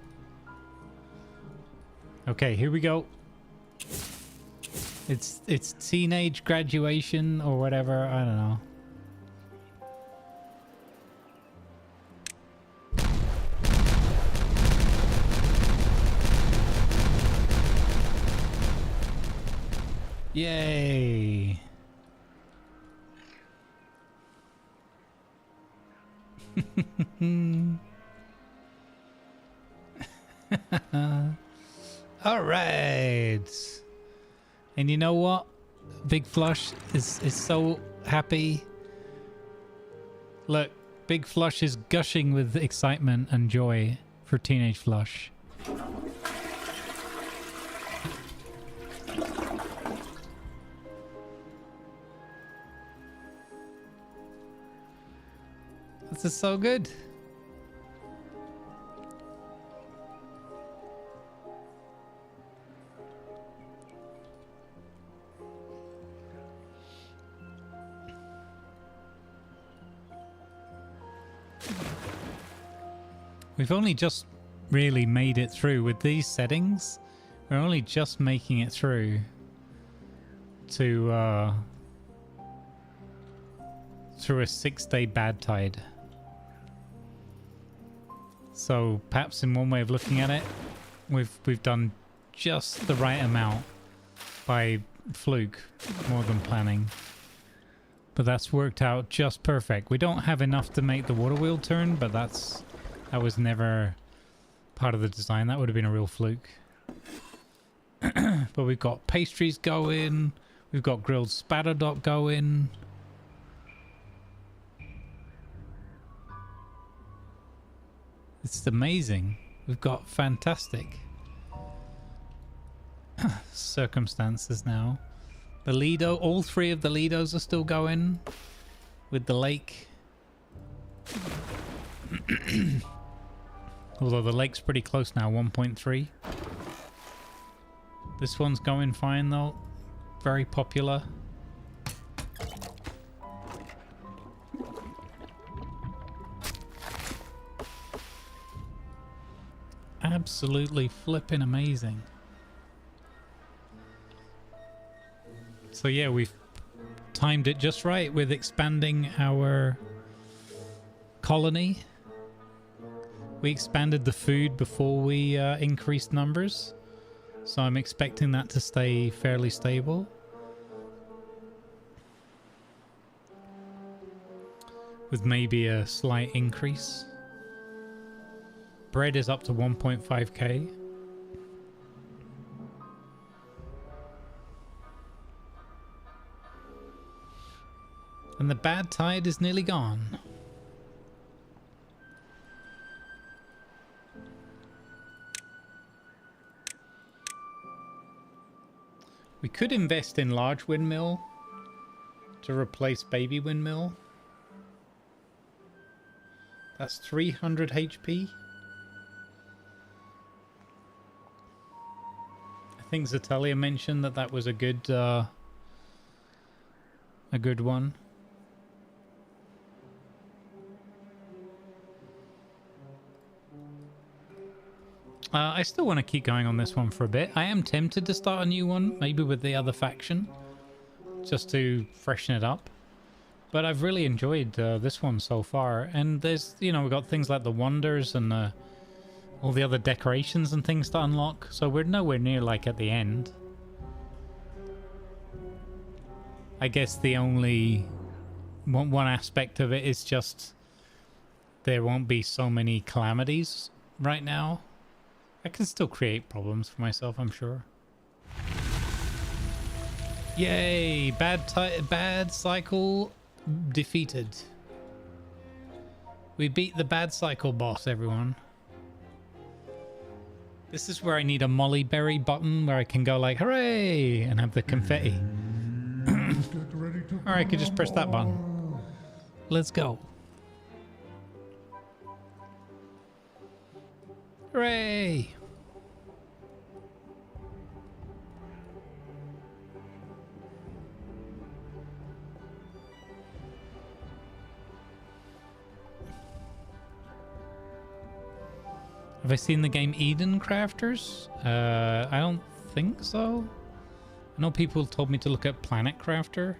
Okay, here we go. It's teenage graduation or whatever, I don't know. Yay! All right. And you know what? Big Flush is so happy. Look, Big Flush is gushing with excitement and joy for Teenage Flush. This is so good. We've only just really made it through with these settings. We're only just making it through to through a 6-day bad tide. So perhaps in one way of looking at it, we've done just the right amount by fluke more than planning. But that's worked out just perfect. We don't have enough to make the water wheel turn, but that was never part of the design. That would have been a real fluke. But we've got pastries going. We've got grilled spatterdock going. It's amazing. We've got fantastic circumstances now. The Lido, all three of the Lidos are still going with the lake. Although the lake's pretty close now, 1.3. This one's going fine though. Very popular. Absolutely flipping amazing. So yeah, we've timed it just right with expanding our colony. We expanded the food before we increased numbers, so I'm expecting that to stay fairly stable. With maybe a slight increase. Bread is up to 1.5k. And the bad tide is nearly gone. We could invest in large windmill to replace baby windmill. That's 300 HP. I think Zatalia mentioned that that was a good one. I still want to keep going on this one for a bit. I am tempted to start a new one, maybe with the other faction, just to freshen it up. But I've really enjoyed this one so far. And there's, you know, we've got things like the wonders and all the other decorations and things to unlock. So we're nowhere near like at the end. I guess the only one aspect of it is just there won't be so many calamities right now. I can still create problems for myself, I'm sure. Yay! Bad cycle defeated. We beat the bad cycle boss, everyone. This is where I need a Molly Berry button where I can go like, hooray! And have the confetti. Or I could just press that button. Let's go. Hooray! Have I seen the game Eden Crafters? I don't think so. I know people told me to look at Planet Crafter.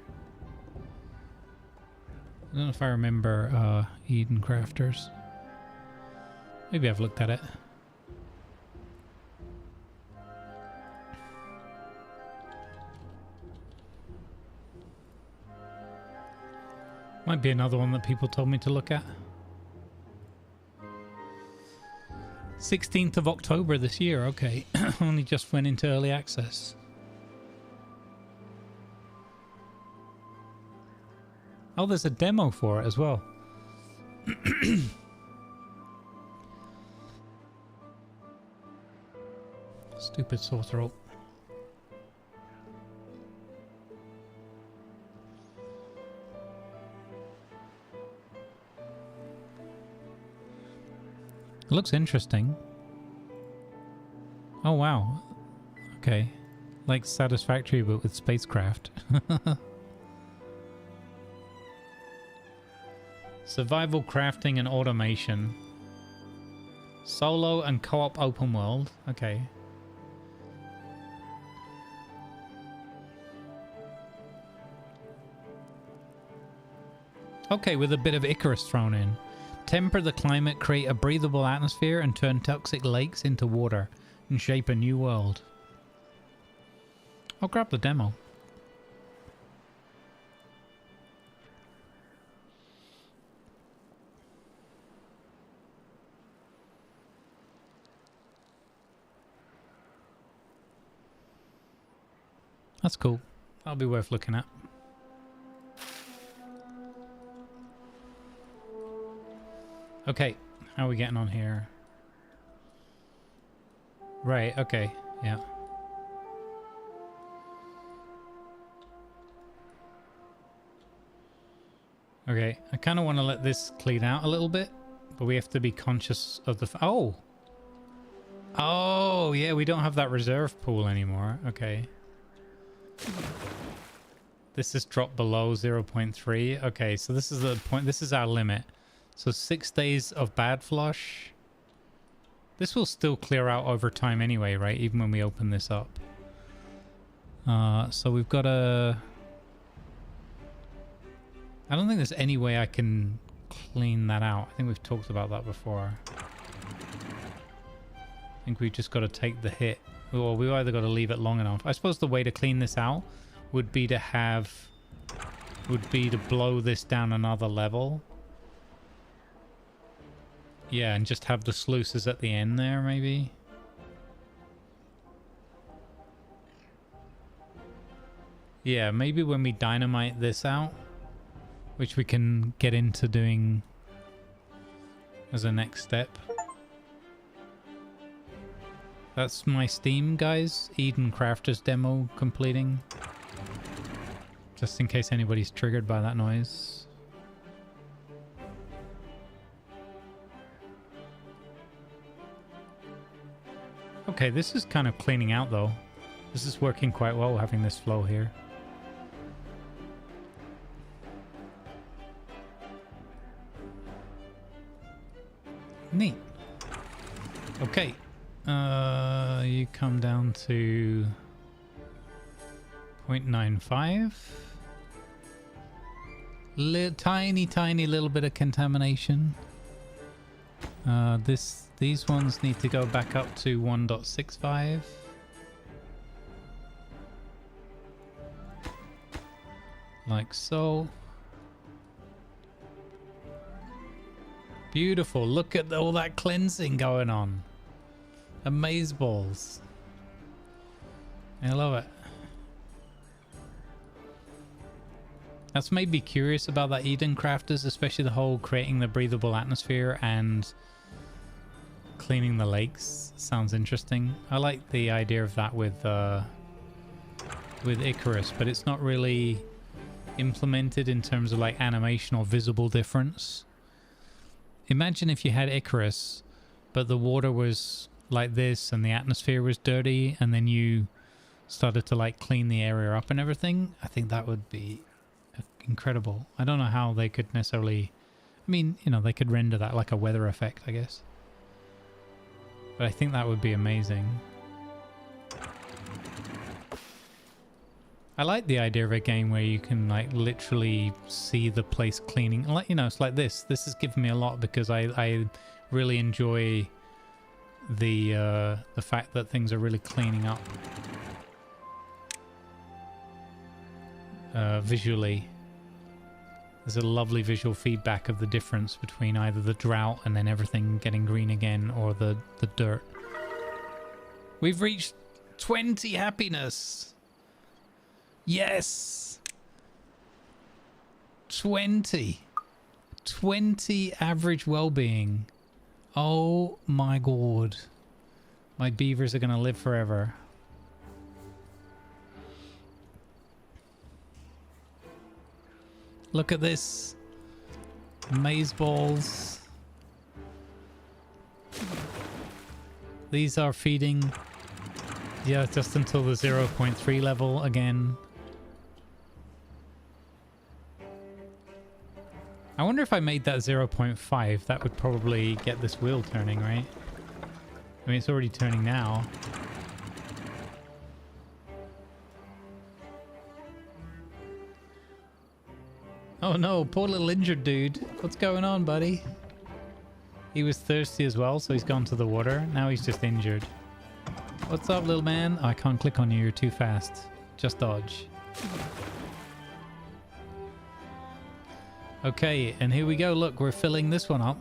I don't know if I remember Eden Crafters. Maybe I've looked at it. Might be another one that people told me to look at. 16th of October this year, okay. Only just went into early access. Oh, there's a demo for it as well. Stupid sore throat. It looks interesting. Oh wow. Okay. Like Satisfactory but with spacecraft. Survival crafting and automation. Solo and co-op open world. Okay. Okay, with a bit of Icarus thrown in. Temper the climate, create a breathable atmosphere, and turn toxic lakes into water, and shape a new world. I'll grab the demo. That's cool. That'll be worth looking at. Okay, how are we getting on here? Right, okay. Yeah. Okay, I kind of want to let this clean out a little bit, but we have to be conscious of the... Oh! Oh, yeah, we don't have that reserve pool anymore. Okay. This is dropped below 0.3. Okay, so this is the point. This is our limit. So 6 days of bad flush. This will still clear out over time anyway, right? Even when we open this up. So we've got a... I don't think there's any way I can clean that out. I think we've talked about that before. I think we've just got to take the hit. Or we've either got to leave it long enough. I suppose the way to clean this out would be to have... would be to blow this down another level. Yeah, and just have the sluices at the end there, maybe. Yeah, maybe when we dynamite this out, which we can get into doing as a next step. That's my Steam, guys. Eden Crafter's demo completing. Just in case anybody's triggered by that noise. Okay, this is kind of cleaning out though. This is working quite well, having this flow here. Neat. Okay. You come down to 0.95. Tiny little bit of contamination. These ones need to go back up to 1.65. Like so. Beautiful. Look at all that cleansing going on. Amazeballs. I love it. That's made me curious about that Eden Crafters, especially the whole creating the breathable atmosphere and cleaning the lakes. Sounds interesting. I like the idea of that with Icarus, but it's not really implemented in terms of like animation or visible difference. Imagine if you had Icarus, but the water was like this and the atmosphere was dirty, and then you started to like clean the area up and everything. I think that would be incredible. I don't know how they could necessarily... I mean, you know, they could render that like a weather effect, I guess. But I think that would be amazing. I like the idea of a game where you can like literally see the place cleaning. Like, you know, it's like this. This has given me a lot because I really enjoy the fact that things are really cleaning up visually. There's a lovely visual feedback of the difference between either the drought and then everything getting green again, or the dirt. We've reached 20 happiness. Yes. 20 average well-being. Oh my god. My beavers are gonna live forever. Look at this. Maze balls. These are feeding. Yeah, just until the 0.3 level again. I wonder if I made that 0.5, that would probably get this wheel turning, right? I mean, it's already turning now. Oh no, poor little injured dude. What's going on, buddy? He was thirsty as well, so he's gone to the water. Now he's just injured. What's up, little man? Oh, I can't click on you, you're too fast. Just dodge. Okay, and here we go. Look, we're filling this one up.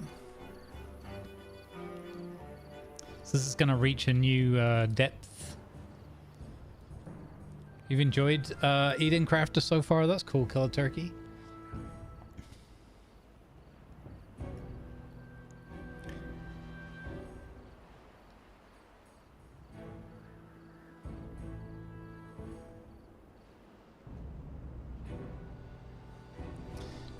So this is going to reach a new depth. You've enjoyed Eden Crafter so far? That's cool, Killer Turkey.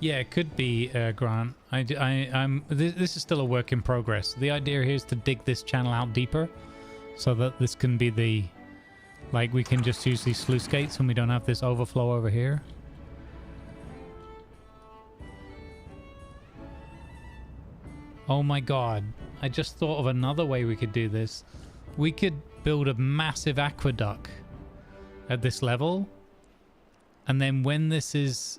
Yeah, it could be, Grant. This is still a work in progress. The idea here is to dig this channel out deeper so that this can be the... Like, we can just use these sluice gates and we don't have this overflow over here. Oh my god. I just thought of another way we could do this. We could build a massive aqueduct at this level. And then when this is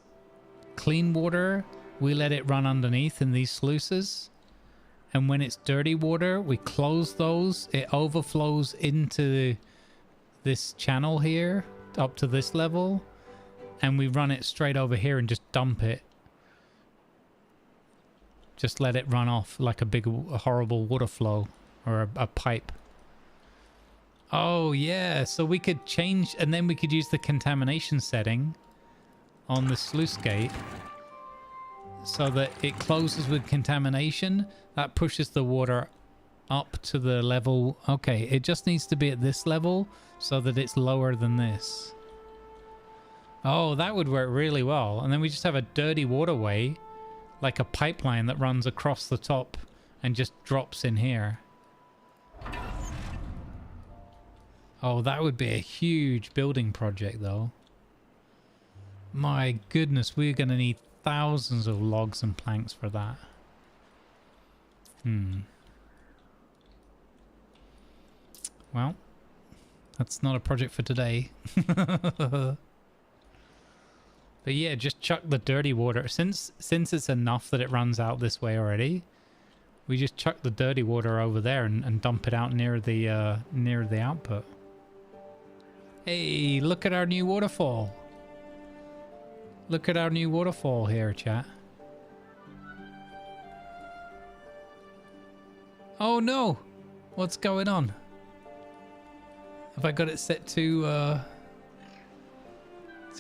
clean water, we let it run underneath in these sluices. And when it's dirty water, we close those. It overflows into this channel here up to this level. And we run it straight over here and just dump it. Just let it run off like a big, horrible water flow or a pipe. Oh, yeah. So we could change, and then we could use the contamination setting on the sluice gate so that it closes with contamination. That pushes the water up to the level. Okay, it just needs to be at this level so that it's lower than this. Oh, that would work really well. And then we just have a dirty waterway, like a pipeline that runs across the top and just drops in here. Oh, that would be a huge building project, though. My goodness, we're going to need thousands of logs and planks for that. Well, that's not a project for today. But yeah, just chuck the dirty water. Since it's enough that it runs out this way already, we just chuck the dirty water over there and dump it out near the output. Hey, look at our new waterfall. Look at our new waterfall here, chat. Oh no! What's going on? Have I got it set too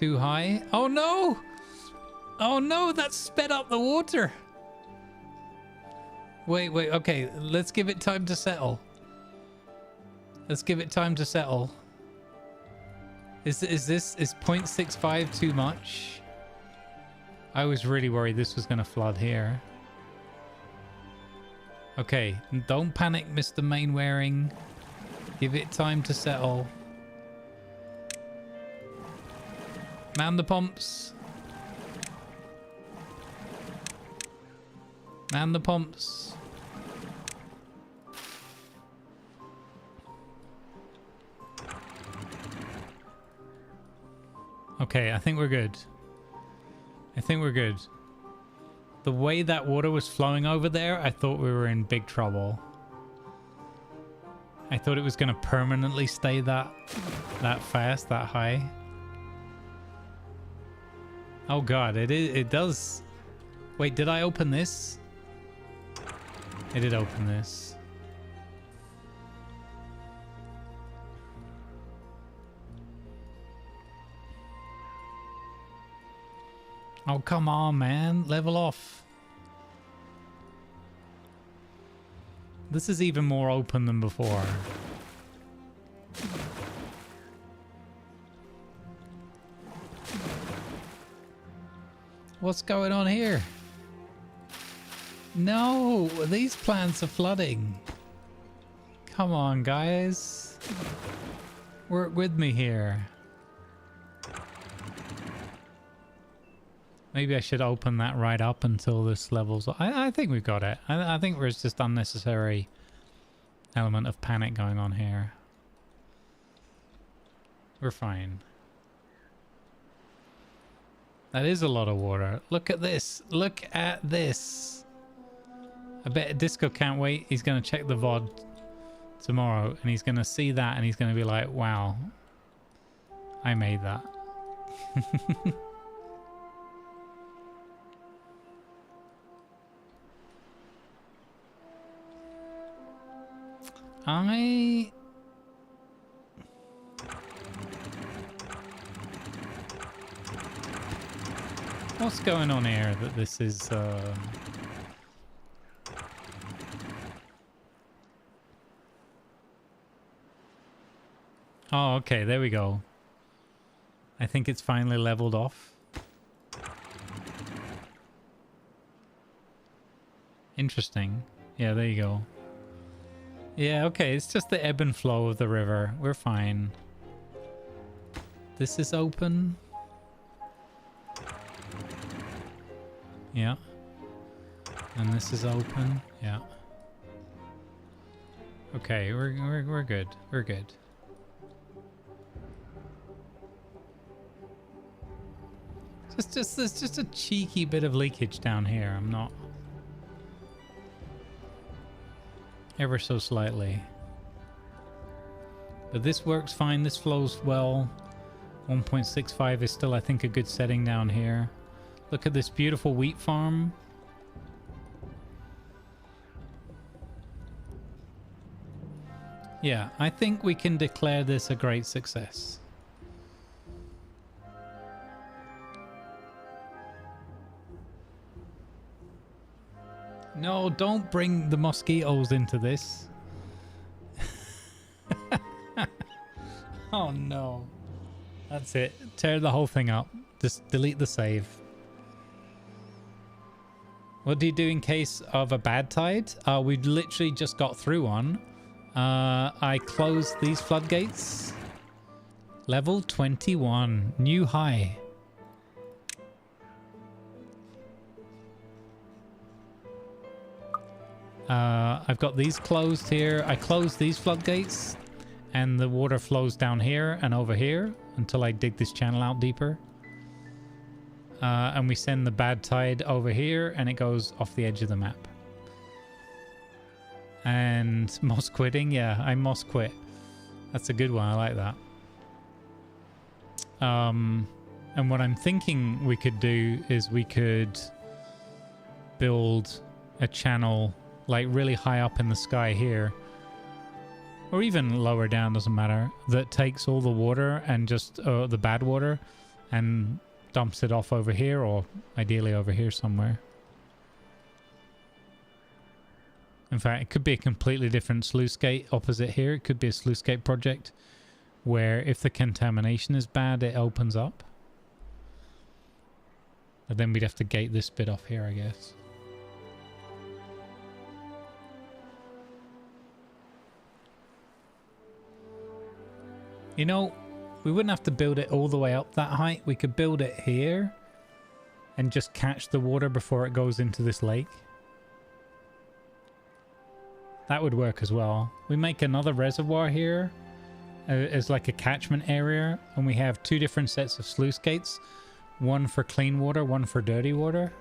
high? Oh no! Oh no, that sped up the water! Wait, okay, let's give it time to settle. Let's give it time to settle. Is 0.65 too much? I was really worried this was gonna flood here. Okay, don't panic, Mr. Mainwaring. Give it time to settle. Man the pumps. Man the pumps. Okay, I think we're good. I think we're good. The way that water was flowing over there, I thought we were in big trouble. I thought it was going to permanently stay that fast, that high. Oh god, it does. Wait, did I open this? I did open this. Oh, come on, man. Level off. This is even more open than before. What's going on here? No, these plants are flooding. Come on, guys. Work with me here. Maybe I should open that right up until this level's... I think we've got it. I think there's just unnecessary element of panic going on here. We're fine. That is a lot of water. Look at this. Look at this. I bet Disco can't wait. He's going to check the VOD tomorrow and he's going to see that and he's going to be like, wow, I made that. What's going on here that this is... Oh, okay, there we go. I think it's finally leveled off. Interesting. Yeah, there you go. Yeah, okay, it's just the ebb and flow of the river. We're fine. This is open. Yeah. And this is open. Yeah. Okay, we're good. We're good. There's just a cheeky bit of leakage down here. I'm not ever so slightly. But this works fine. This flows well. 1.65 is still, I think, a good setting down here. Look at this beautiful wheat farm. Yeah, I think we can declare this a great success. No, don't bring the mosquitoes into this. Oh no. That's it. Tear the whole thing up. Just delete the save. What do you do in case of a bad tide? We literally just got through one. I closed these floodgates. Level 21. New high. I've got these closed here. I closed these floodgates and the water flows down here and over here until I dig this channel out deeper. And we send the bad tide over here and it goes off the edge of the map. And moss quitting. Yeah, I moss quit. That's a good one. I like that. And what I'm thinking we could do is we could build a channel like really high up in the sky here, or even lower down, doesn't matter, that takes all the water and just the bad water and dumps it off over here, or ideally over here somewhere. In fact, it could be a completely different sluice gate opposite here. It could be a sluice gate project where if the contamination is bad, it opens up. But then we'd have to gate this bit off here, I guess. You know, we wouldn't have to build it all the way up that height. We could build it here and just catch the water before it goes into this lake. That would work as well. We make another reservoir here as like a catchment area, and we have two different sets of sluice gates. One for clean water, one for dirty water.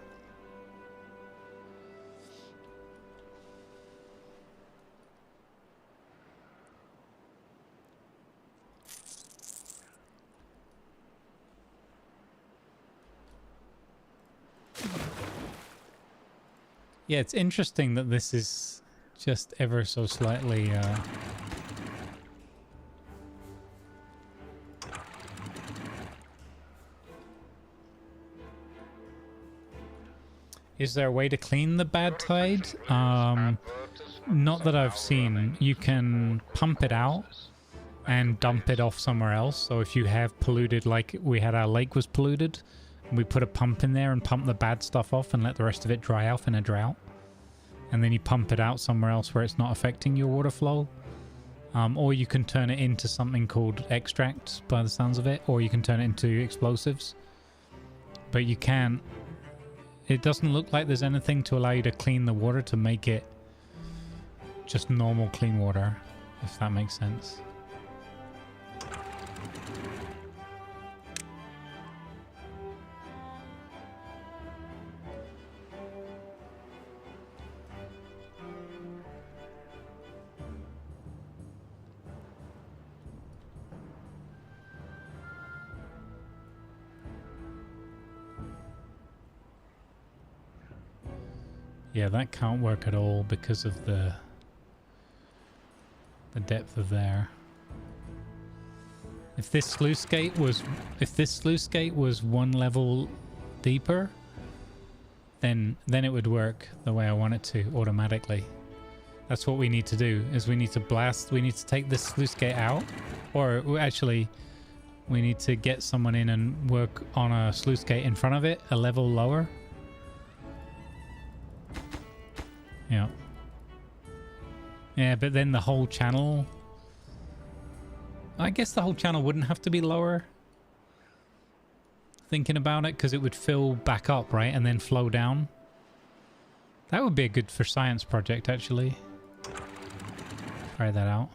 Yeah, it's interesting that this is just ever so slightly Is there a way to clean the bad tide? Not that I've seen. You can pump it out and dump it off somewhere else. So if you have polluted, like we had, our lake was polluted, we put a pump in there and pump the bad stuff off and let the rest of it dry off in a drought. And then you pump it out somewhere else where it's not affecting your water flow. Or you can turn it into something called extract by the sounds of it, or you can turn it into explosives. But you can't. It doesn't look like there's anything to allow you to clean the water to make it just normal clean water, if that makes sense. Yeah, that can't work at all because of the depth of there. If this sluice gate was one level deeper, then it would work the way I want it to automatically. That's what we need to do, is we need to blast, we need to take this sluice gate out, or actually we need to get someone in and work on a sluice gate in front of it, a level lower. Yeah. Yeah, but then the whole channel... I guess the whole channel wouldn't have to be lower. Thinking about it, because it would fill back up, right? And then flow down. That would be a good for science project, actually. Try that out.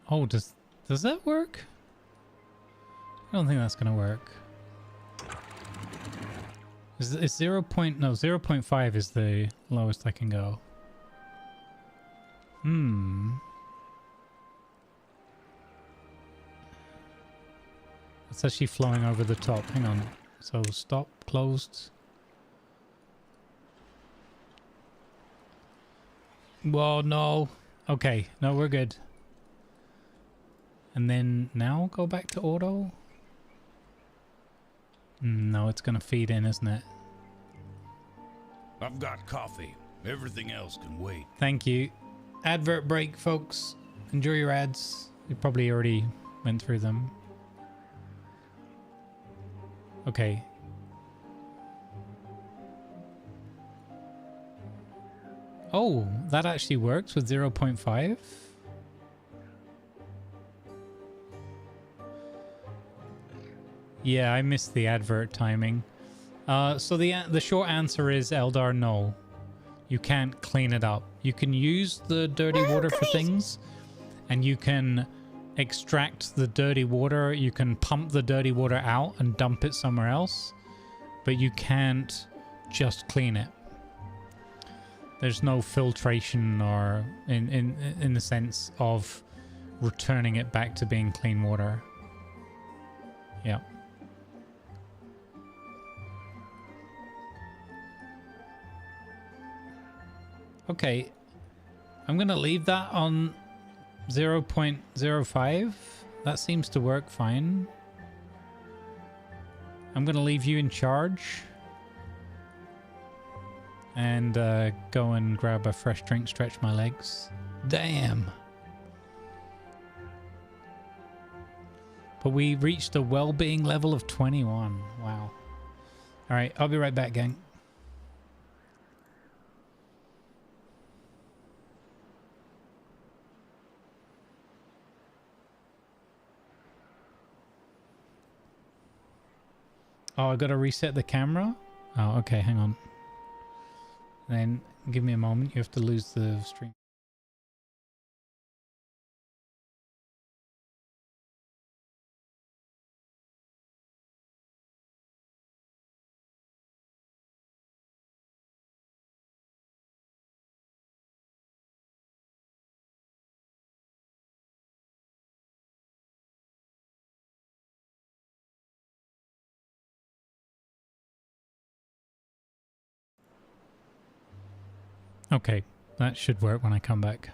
Oh, does that work? I don't think that's gonna work. Is 0. No, 0.5 is the lowest I can go. It's actually flowing over the top. Hang on. So stop, closed. Whoa, no. Okay, no, we're good. And then now go back to auto. No, it's gonna feed in, isn't it?
I've got coffee. Everything else can wait.
Thank you. Advert break, folks. Enjoy your ads. You probably already went through them. Okay. Oh, that actually works with 0.5. Yeah, I missed the advert timing. So the short answer is, Eldar, no. You can't clean it up. You can use the dirty water for things, and you can extract the dirty water. You can pump the dirty water out and dump it somewhere else, but you can't just clean it. There's no filtration or in the sense of returning it back to being clean water. Yeah. Okay, I'm gonna leave that on 0.05. That seems to work fine. I'm gonna leave you in charge and go and grab a fresh drink, stretch my legs. Damn. But we reached a well-being level of 21. Wow. All right, I'll be right back, gang. Oh, I gotta reset the camera? Oh, okay, hang on. Then give me a moment. You have to lose the stream. Okay, that should work when I come back.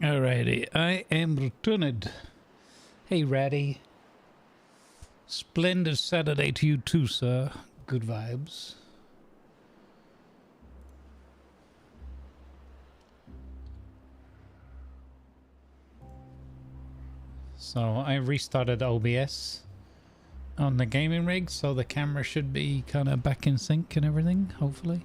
Alrighty, I am returned. Hey, Ratty. Splendid Saturday to you too, sir. Good vibes. So I restarted OBS on the gaming rig, so the camera should be kind of back in sync and everything, hopefully.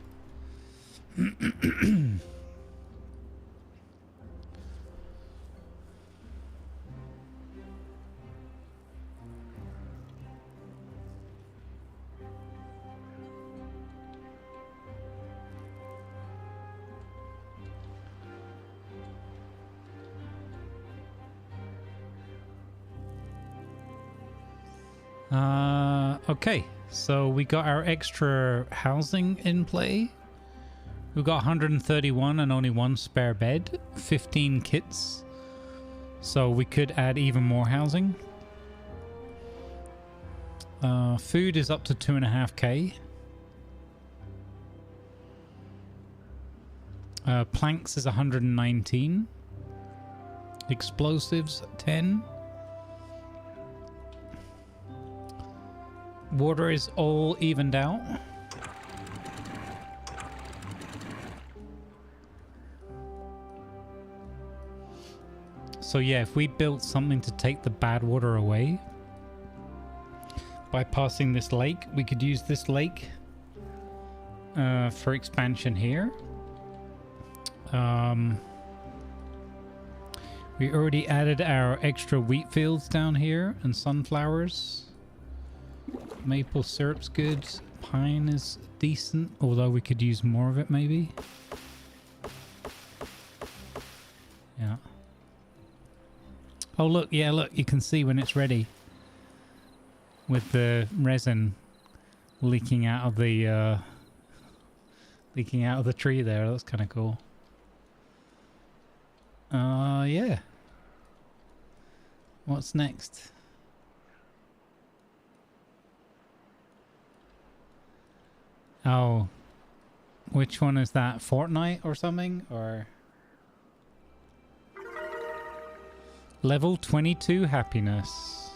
Okay, so we got our extra housing in play. We've got 131 and only one spare bed, 15 kits. So we could add even more housing. Food is up to 2.5k. Planks is 119. Explosives 10. Water is all evened out. So yeah, if we built something to take the bad water away, bypassing this lake, we could use this lake for expansion here. We already added our extra wheat fields down here and sunflowers. Maple syrup's good. Pine is decent, although we could use more of it maybe. Yeah. Oh look, yeah, look, you can see when it's ready. With the resin leaking out of the tree there. That's kind of cool. Yeah. What's next? Oh, which one is that? Fortnite or something? Or level 22 happiness.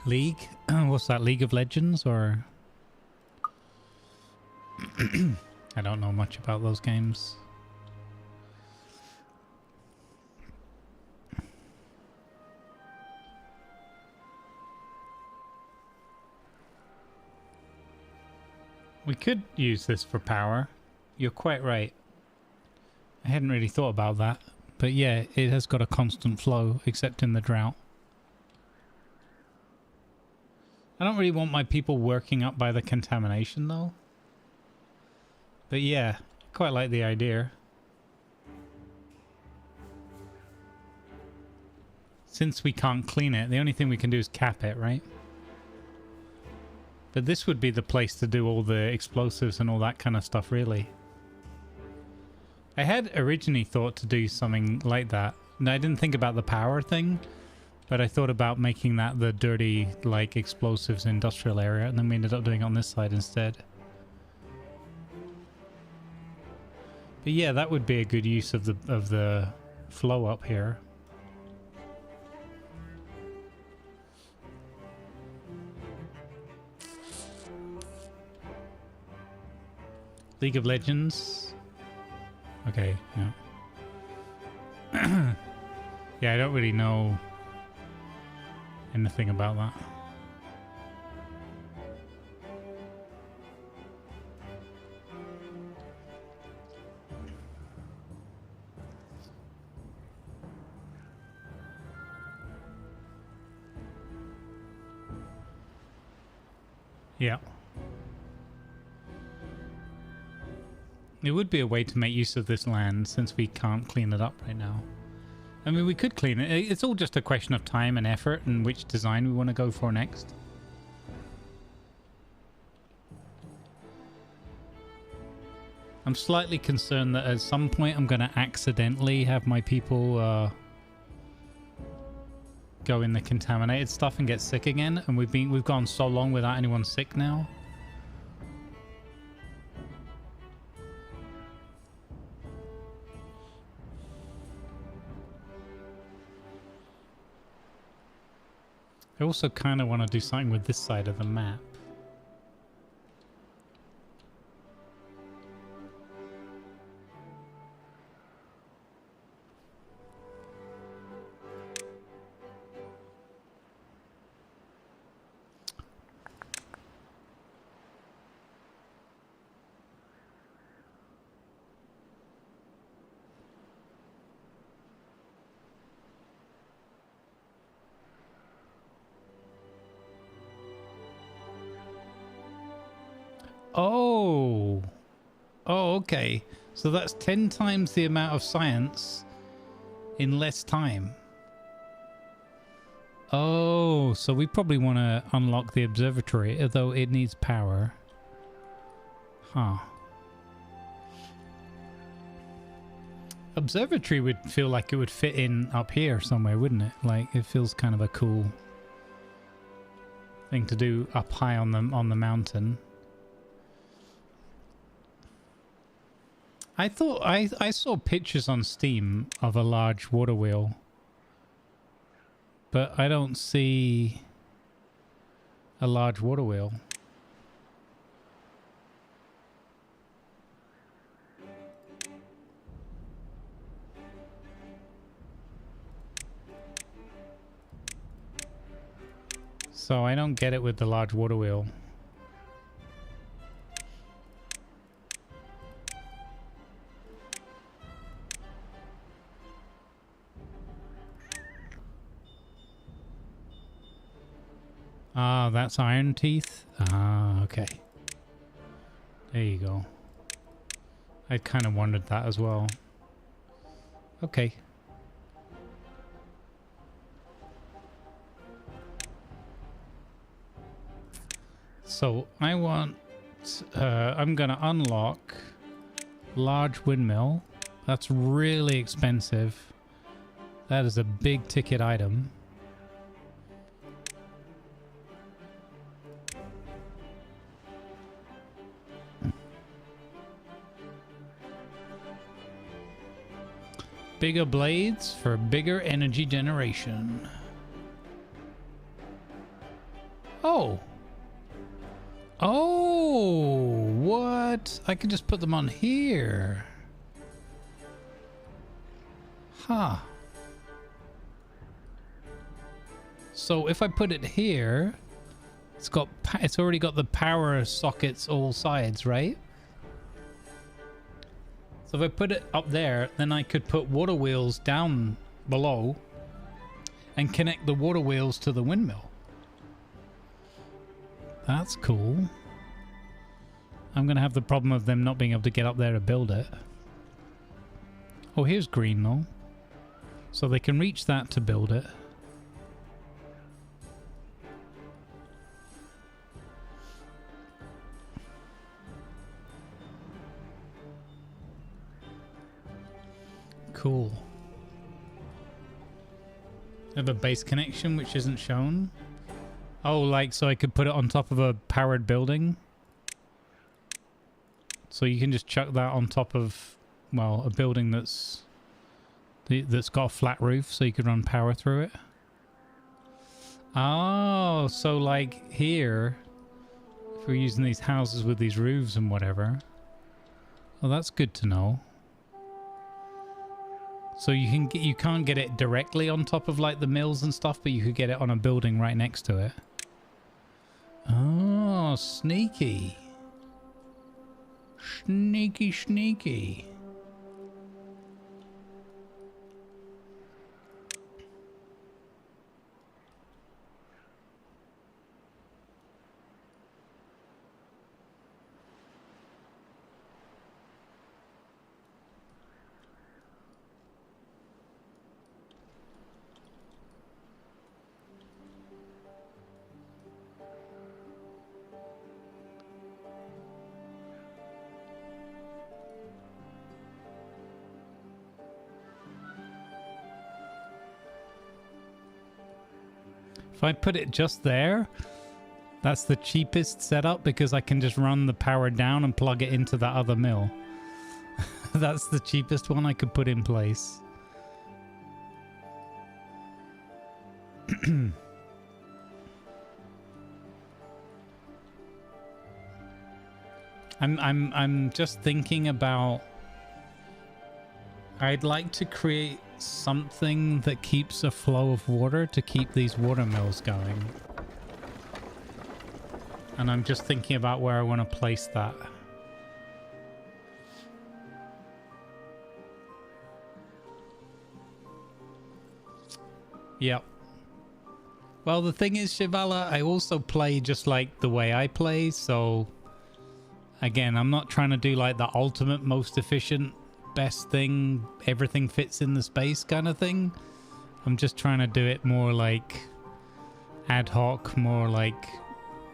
League? What's that? League of Legends or? I don't know much about those games. We could use this for power. You're quite right. I hadn't really thought about that. But yeah, it has got a constant flow, except in the drought. I don't really want my people working up by the contamination, though. But yeah, quite like the idea. Since we can't clean it, the only thing we can do is cap it, right? But this would be the place to do all the explosives and all that kind of stuff, really. I had originally thought to do something like that. And I didn't think about the power thing, but I thought about making that the dirty, like, explosives industrial area, and then we ended up doing it on this side instead. But yeah, that would be a good use of the flow up here. League of Legends. Okay, yeah. Yeah, I don't really know anything about that. Yeah. It would be a way to make use of this land since we can't clean it up right now. I mean, we could clean it. It's all just a question of time and effort and which design we want to go for next. I'm slightly concerned that at some point I'm going to accidentally have my people go in the contaminated stuff and get sick again. And we've gone so long without anyone sick now. I also kind of want to do something with this side of the map. Oh. Oh, okay. So that's 10 times the amount of science in less time. Oh, so we probably want to unlock the observatory, although it needs power. Huh. Observatory would feel like it would fit in up here somewhere, wouldn't it? Like, it feels kind of a cool thing to do up high on the mountain. I thought I saw pictures on Steam of a large water wheel, but I don't see a large water wheel. So I don't get it with the large water wheel. Ah, that's Iron Teeth? Ah, okay. There you go. I kind of wondered that as well. Okay. So, I want... I'm going to unlock large windmill. That's really expensive. That is a big ticket item. Bigger blades for bigger energy generation. Oh. Oh, what? I can just put them on here. Huh. So if I put it here, it's already got the power sockets all sides, right? So if I put it up there, then I could put water wheels down below and connect the water wheels to the windmill. That's cool. I'm going to have the problem of them not being able to get up there to build it. Oh, here's green though. So they can reach that to build it. Cool. I have a base connection which isn't shown. Oh, like so I could put it on top of a powered building. So you can just chuck that on top of, well, a building that's got a flat roof, so you could run power through it. Oh, so like here, if we're using these houses with these roofs and whatever. Well, that's good to know. So you can't get it directly on top of like the mills and stuff, but you could get it on a building right next to it. Oh, sneaky. Sneaky, sneaky. If I put it just there, that's the cheapest setup because I can just run the power down and plug it into that other mill. That's the cheapest one I could put in place. I'm just thinking about, I'd like to create something that keeps a flow of water to keep these water mills going. And I'm just thinking about where I want to place that. Yep. Well, the thing is, Shivala, I also play just like the way I play, so again, I'm not trying to do like the ultimate, most efficient, best thing, everything fits in the space kind of thing. I'm just trying to do it more like ad hoc, more like,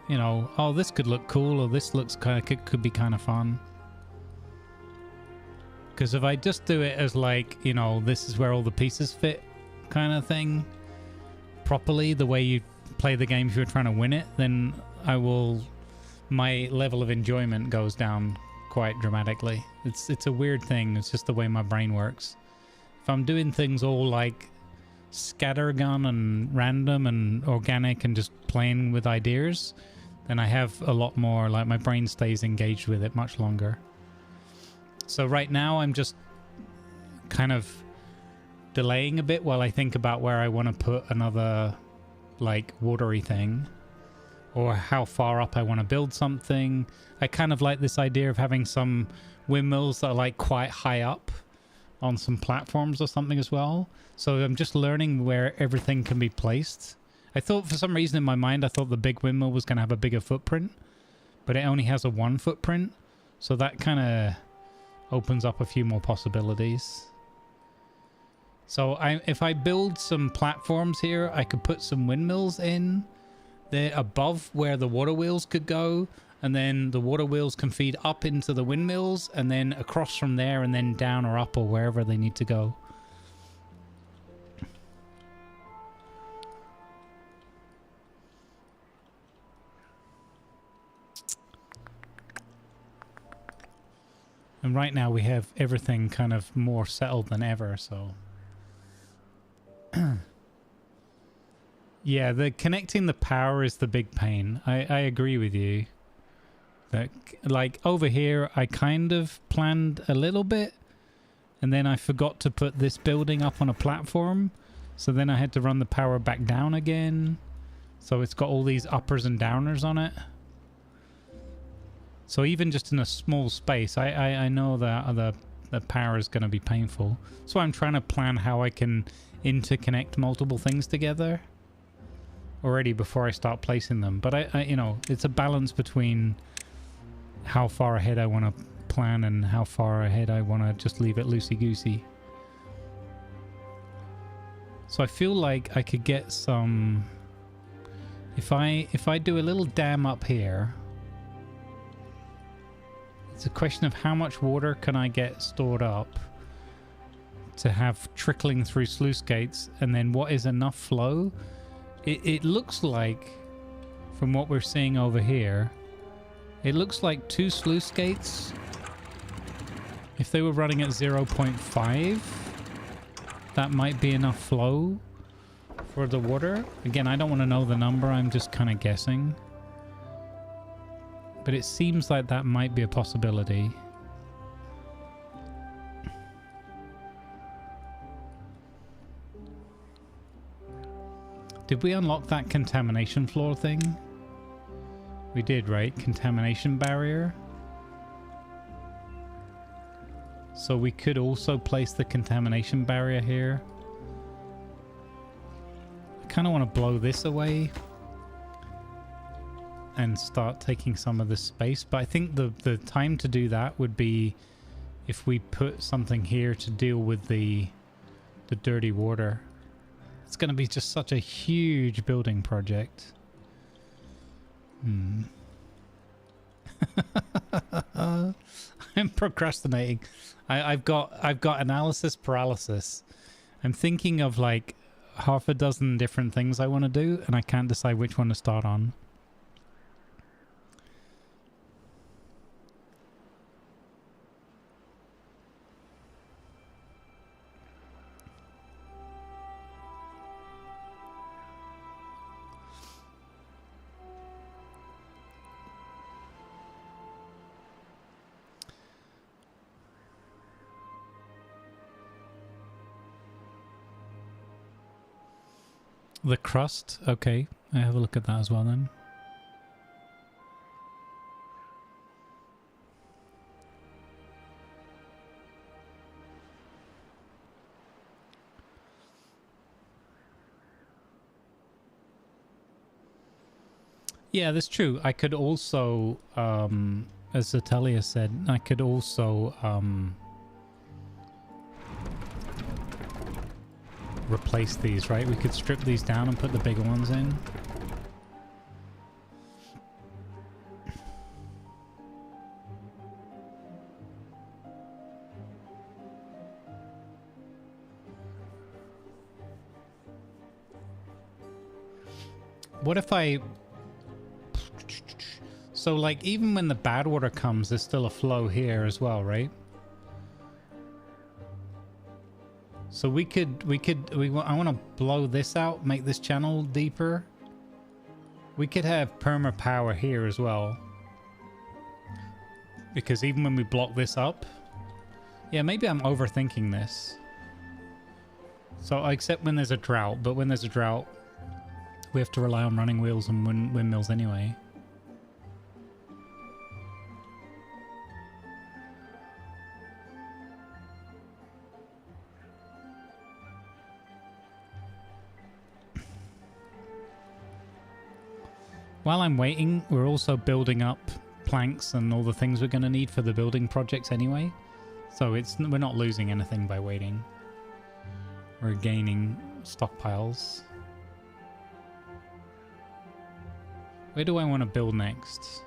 you know, oh, this could look cool, or this looks kind of, could be kind of fun. Because if I just do it as like, you know, this is where all the pieces fit kind of thing, properly, the way you play the game if you're trying to win it, then my level of enjoyment goes down quite dramatically. It's a weird thing. It's just the way my brain works. If I'm doing things all like scattergun and random and organic and just playing with ideas, then I have a lot more, like my brain stays engaged with it much longer. So right now I'm just kind of delaying a bit while I think about where I want to put another like watery thing, or how far up I want to build something. I kind of like this idea of having some windmills that are like quite high up on some platforms or something as well. So I'm just learning where everything can be placed. I thought for some reason in my mind, I thought the big windmill was going to have a bigger footprint, but it only has a 1 footprint. So that kind of opens up a few more possibilities. So if I build some platforms here, I could put some windmills in there above where the water wheels could go, and then the water wheels can feed up into the windmills, and then across from there, and then down or up or wherever they need to go. And right now we have everything kind of more settled than ever, so... Yeah, connecting the power is the big pain. I agree with you. That, like, over here, I kind of planned a little bit, and then I forgot to put this building up on a platform, so then I had to run the power back down again. So it's got all these uppers and downers on it. So even just in a small space, I know that the power is going to be painful. So I'm trying to plan how I can interconnect multiple things together already before I start placing them. But I you know, it's a balance between how far ahead I want to plan and how far ahead I want to just leave it loosey-goosey. So I feel like I could get some... If I do a little dam up here, it's a question of how much water can I get stored up to have trickling through sluice gates, and then what is enough flow. It looks like, from what we're seeing over here, it looks like 2 sluice gates, if they were running at 0.5, that might be enough flow for the water. Again, I don't want to know the number, I'm just kind of guessing, but it seems like that might be a possibility. Did we unlock that contamination floor thing? We did, right? Contamination barrier. So we could also place the contamination barrier here. I kind of want to blow this away and start taking some of this space, but I think the time to do that would be if we put something here to deal with the dirty water. It's going to be just such a huge building project. I'm procrastinating. I've got analysis paralysis. I'm thinking of like half a dozen different things I want to do, and I can't decide which one to start on. The crust? Okay, I have a look at that as well then. Yeah, that's true. I could also, as Natalia said, I could also replace these, right? We could strip these down and put the bigger ones in. What if I... So, like, even when the bad water comes, there's still a flow here as well, right? So I want to blow this out, make this channel deeper. We could have perma power here as well. Because even when we block this up... Yeah, maybe I'm overthinking this. So, except when there's a drought, but when there's a drought, we have to rely on running wheels and windmills anyway. While I'm waiting, we're also building up planks and all the things we're going to need for the building projects anyway. So we're not losing anything by waiting. We're gaining stockpiles. Where do I want to build next?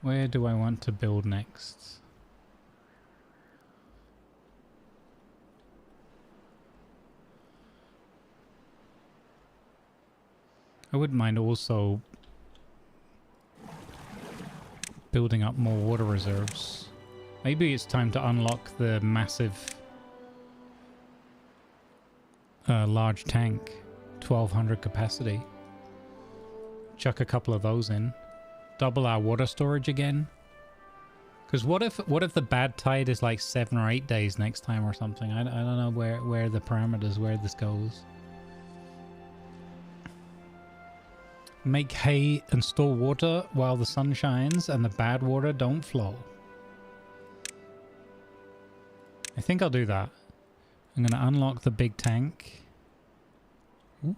Where do I want to build next? I wouldn't mind also building up more water reserves. Maybe it's time to unlock the massive large tank, 1200 capacity. Chuck a couple of those in. Double our water storage again. Because what if the bad tide is like 7 or 8 days next time or something? I don't know where the parameters, where this goes. Make hay and store water while the sun shines and the bad water don't flow. I think I'll do that. I'm going to unlock the big tank. Ooh.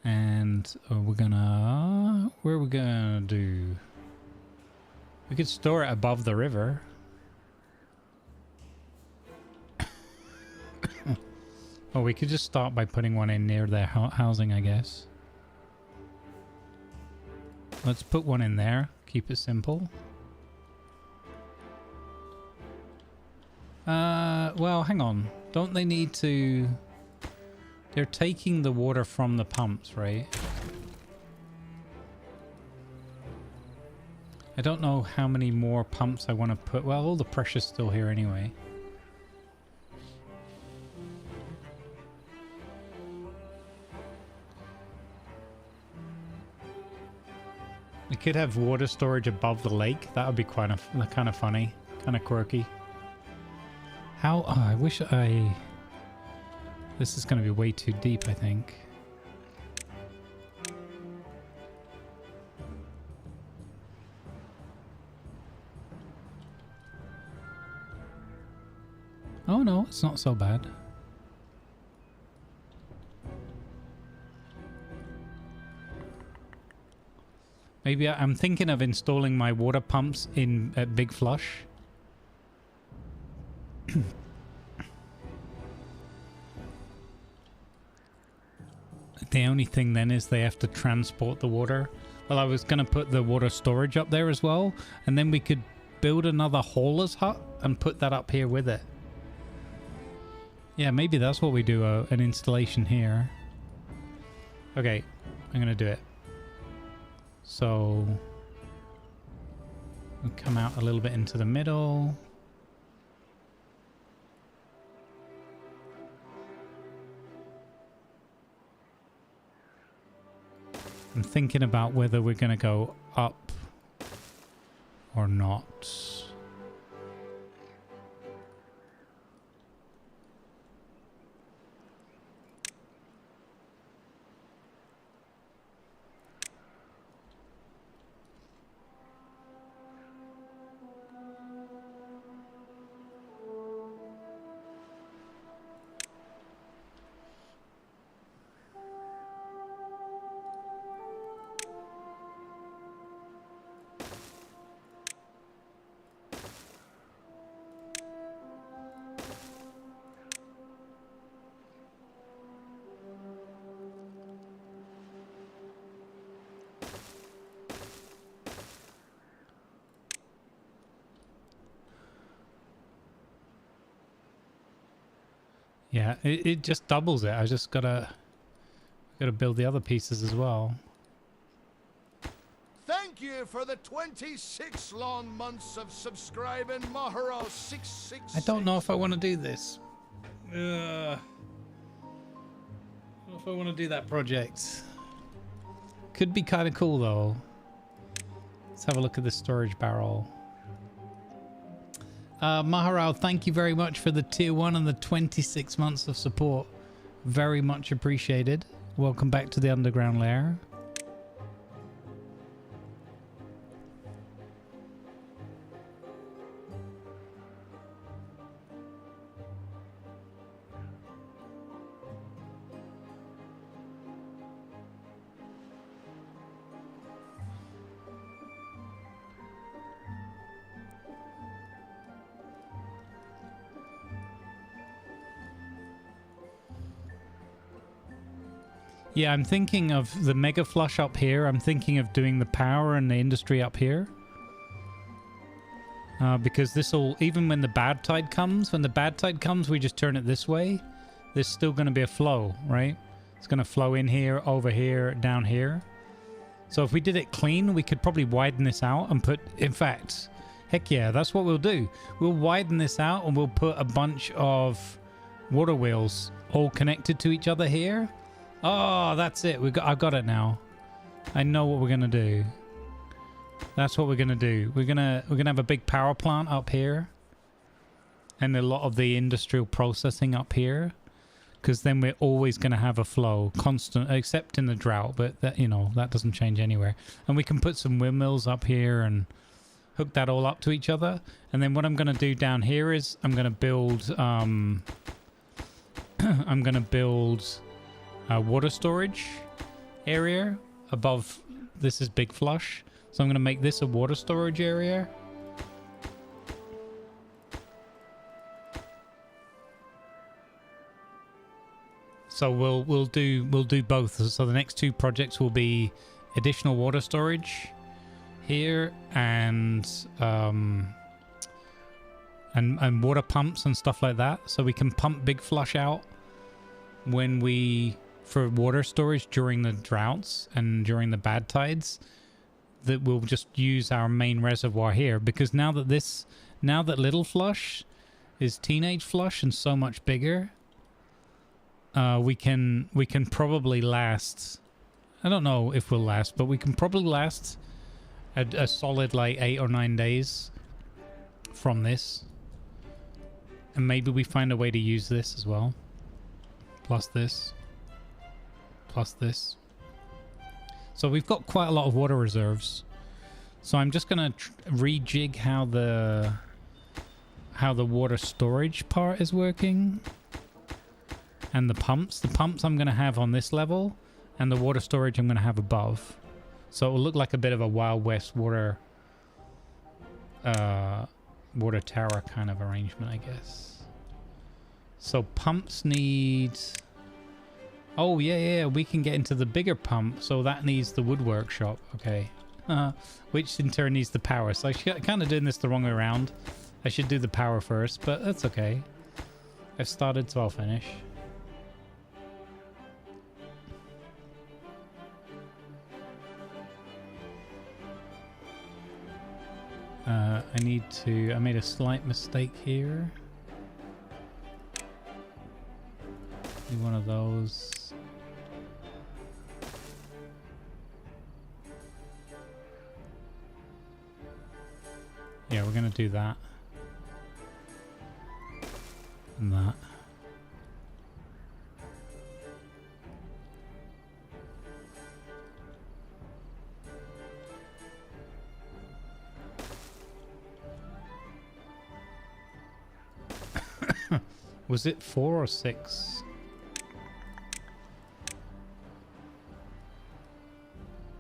And we're gonna... Where are we gonna do? We could store it above the river. Oh, we could just start by putting one in near their housing, I guess. Let's put one in there. Keep it simple. Well, hang on. Don't they need to... They're taking the water from the pumps, right? I don't know how many more pumps I want to put. Well, all the pressure's still here anyway. We could have water storage above the lake. That would be kind of funny, kind of quirky. How? Oh, I wish I... This is going to be way too deep, I think. Oh no, it's not so bad. Maybe I'm thinking of installing my water pumps at Big Flush. The only thing then is they have to transport the water. Well, I was going to put the water storage up there as well, and then we could build another hauler's hut and put that up here with it. Yeah, maybe that's what we do, an installation here. Okay, I'm going to do it. So, we'll come out a little bit into the middle. I'm thinking about whether we're going to go up or not. Yeah, it just doubles it. I just gotta build the other pieces as well.
Thank you for the 26 long months of subscribing, Maharo 666.
I don't know if I want to do this. I don't know if I want to do that project. Could be kind of cool though. Let's have a look at the storage barrel. Maharal, thank you very much for the tier 1 and the 26 months of support. Very much appreciated. Welcome back to the underground lair. Yeah, I'm thinking of the mega flush up here. I'm thinking of doing the power and the industry up here. Because this will, even when the bad tide comes, we just turn it this way. There's still going to be a flow, right? It's going to flow in here, over here, down here. So if we did it clean, we could probably widen this out and put, in fact, heck yeah, that's what we'll do. We'll widen this out and we'll put a bunch of water wheels all connected to each other here. Oh, that's it. I've got it now. I know what we're gonna do. That's what we're gonna do. We're gonna have a big power plant up here, and a lot of the industrial processing up here, because then we're always gonna have a flow, constant, except in the drought. But that, you know, that doesn't change anywhere. And we can put some windmills up here and hook that all up to each other. And then what I'm gonna do down here is I'm gonna build a water storage area above. This is big flush, so I'm going to make this a water storage area. So we'll do both. So the next two projects will be additional water storage here and water pumps and stuff like that, so we can pump big flush out when we, for water storage during the droughts and during the bad tides, that we'll just use our main reservoir here. Because now that little flush is teenage flush and so much bigger, we can probably last, I don't know if we'll last, but we can probably last a solid like 8 or 9 days from this. And maybe we find a way to use this as well. Plus this. Plus this. So we've got quite a lot of water reserves. So I'm just going to rejig how the water storage part is working. And the pumps. The pumps I'm going to have on this level. And the water storage I'm going to have above. So it will look like a bit of a Wild West water tower kind of arrangement, I guess. So pumps need... Oh, yeah, we can get into the bigger pump. So that needs the wood workshop. Okay. Which in turn needs the power. So I'm kind of doing this the wrong way around. I should do the power first, but that's okay. I've started, so I'll finish. I made a slight mistake here. Do one of those. Yeah, we're gonna do that. And that. Was it 4 or 6?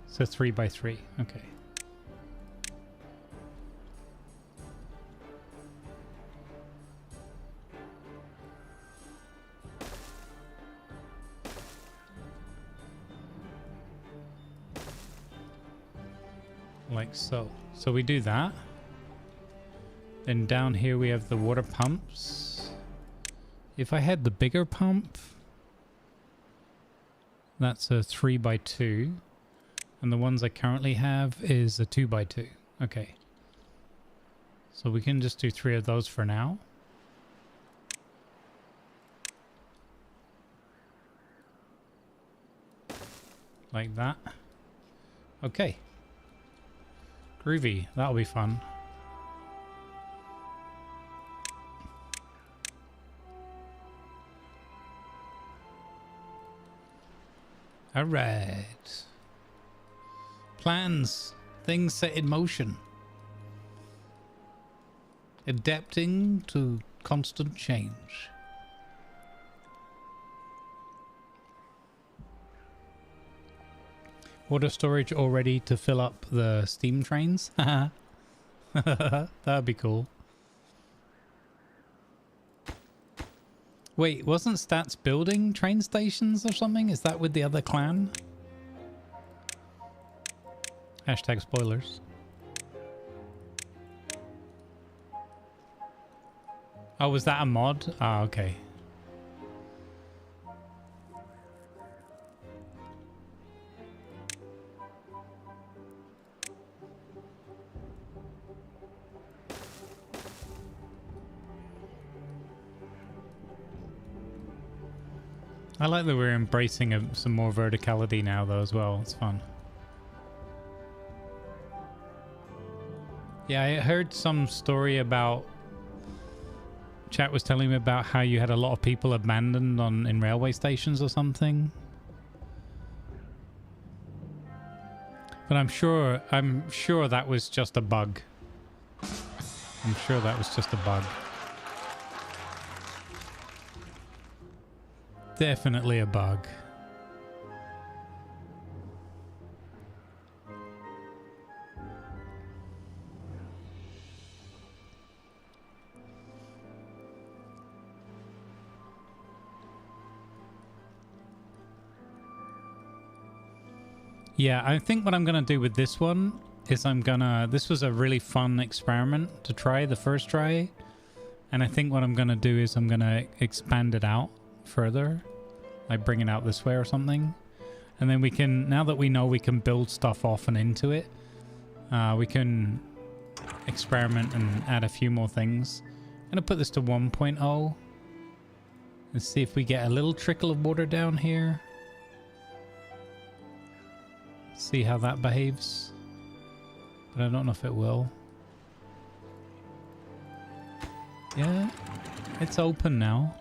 So 3 by 3. Okay. Like so. So we do that. Then down here we have the water pumps. If I had the bigger pump, that's a 3x2. And the ones I currently have is a 2x2. Okay. So we can just do 3 of those for now. Like that. Okay. Groovy. That'll be fun. All right. Plans. Things set in motion. Adapting to constant change. Water storage all ready to fill up the steam trains. That'd be cool. Wait, wasn't Stats building train stations or something? Is that with the other clan? Hashtag spoilers. Oh, was that a mod? Ah, okay. I like that we're embracing some more verticality now, though, as well. It's fun. Yeah, I heard some story about... Chat was telling me about how you had a lot of people abandoned in railway stations or something. But I'm sure that was just a bug. I'm sure that was just a bug. Definitely a bug. Yeah, I think what I'm going to do with this one is this was a really fun experiment to try, the first try. And I think what I'm going to do is I'm going to expand it out further, like bring it out this way or something. And then we can, now that we know we can build stuff off and into it, we can experiment and add a few more things. I'm going to put this to 1.0 and see if we get a little trickle of water down here. See how that behaves. But I don't know if it will. Yeah, it's open now.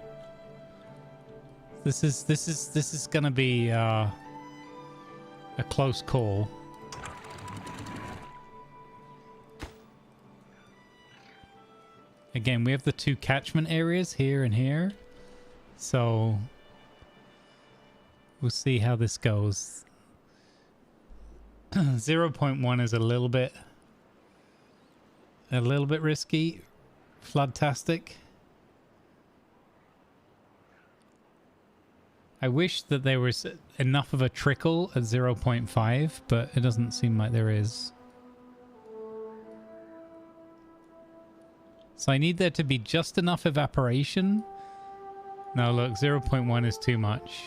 This is gonna be a close call. Again, we have the 2 catchment areas here and here, so we'll see how this goes. 0.1 is a little bit risky, floodtastic. I wish that there was enough of a trickle at 0.5, but it doesn't seem like there is. So I need there to be just enough evaporation. No, look, 0.1 is too much.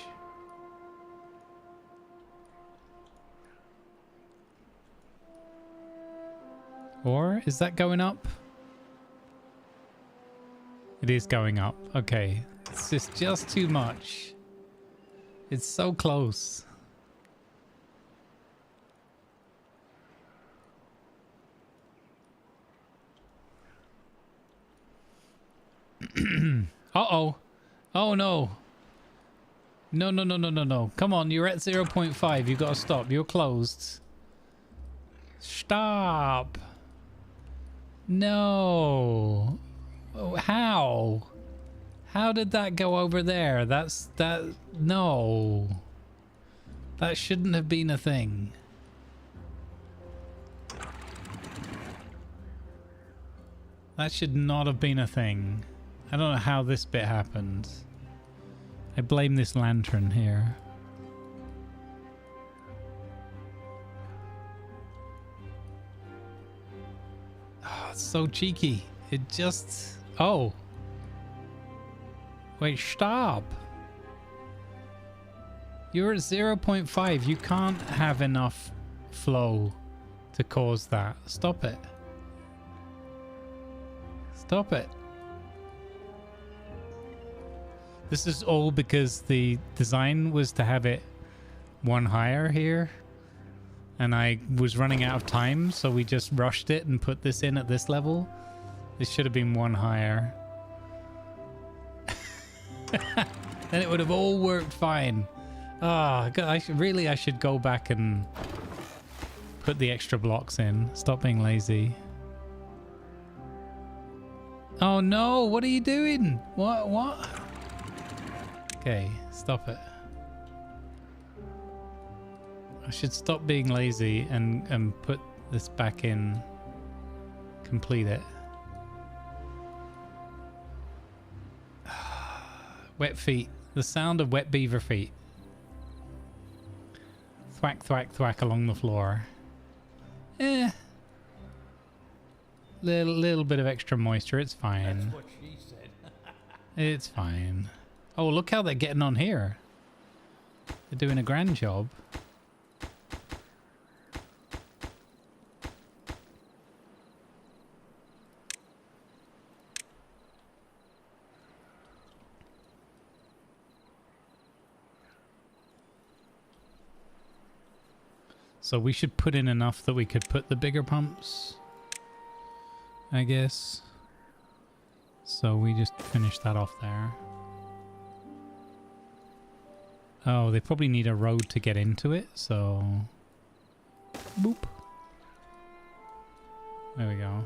Or is that going up? It is going up. Okay. It's just too much. It's so close. Uh-oh. Oh, no. No, no, no, no, no, no. Come on, you're at 0.5. You've got to stop. You're closed. Stop. No. Oh, how? How did that go over there? No. That shouldn't have been a thing. That should not have been a thing. I don't know how this bit happened. I blame this lantern here. Oh, it's so cheeky. It just... Oh. Wait, stop. You're at 0.5. You can't have enough flow to cause that. Stop it. Stop it. This is all because the design was to have it one higher here. And I was running out of time, so we just rushed it and put this in at this level. This should have been one higher. Then it would have all worked fine. Ah, oh, I should go back and put the extra blocks in. Stop being lazy. Oh no, what are you doing? What? Okay, stop it. I should stop being lazy and put this back in. Complete it. Wet feet. The sound of wet beaver feet. Thwack, thwack, thwack along the floor. Little bit of extra moisture. It's fine.
That's what she said.
It's fine. Oh, look how they're getting on here. They're doing a grand job. So we should put in enough that we could put the bigger pumps, I guess. So we just finish that off there. Oh, they probably need a road to get into it, so... Boop. There we go.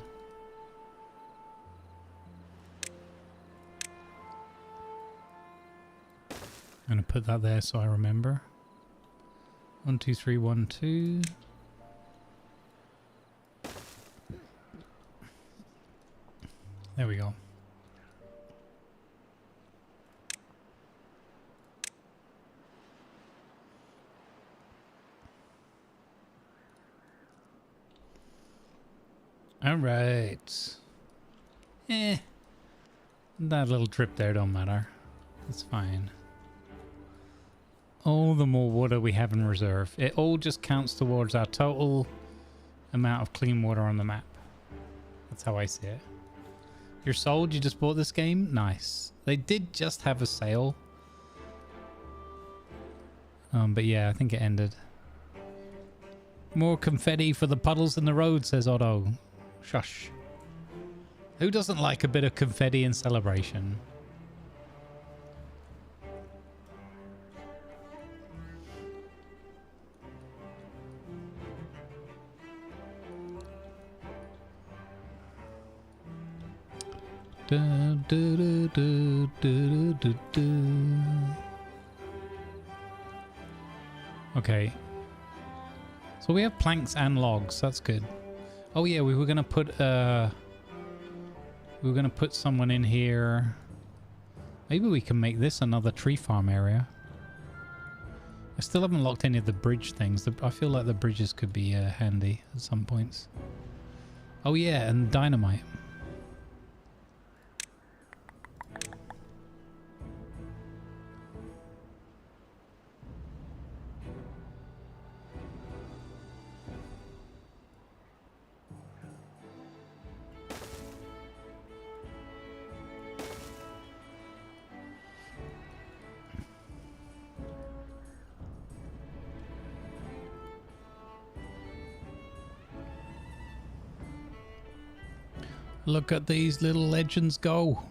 I'm gonna put that there so I remember. 1, 2, 3, 1, 2. There we go. All right. That little drip there don't matter. It's fine. All the more water we have in reserve. It all just counts towards our total amount of clean water on the map. That's how I see it. You're sold? You just bought this game? Nice. They did just have a sale. But yeah, I think it ended. More confetti for the puddles in the road, says Otto. Shush. Who doesn't like a bit of confetti in celebration? Okay. So we have planks and logs. That's good. Oh yeah, we were gonna put someone in here. Maybe we can make this another tree farm area. I still haven't locked any of the bridge things. I feel like the bridges could be handy at some points. Oh yeah, and dynamite. Look at these little legends go.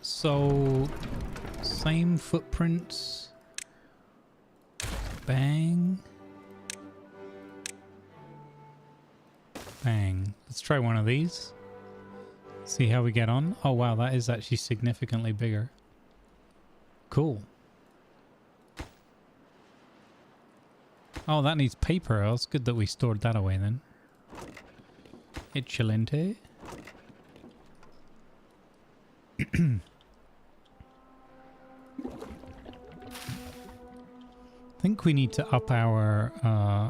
So same footprints. Bang. Bang. Let's try one of these. See how we get on. Oh wow, that is actually significantly bigger. Cool. Oh, that needs paper. Oh, it's good that we stored that away then. Excelente. I think we need to up our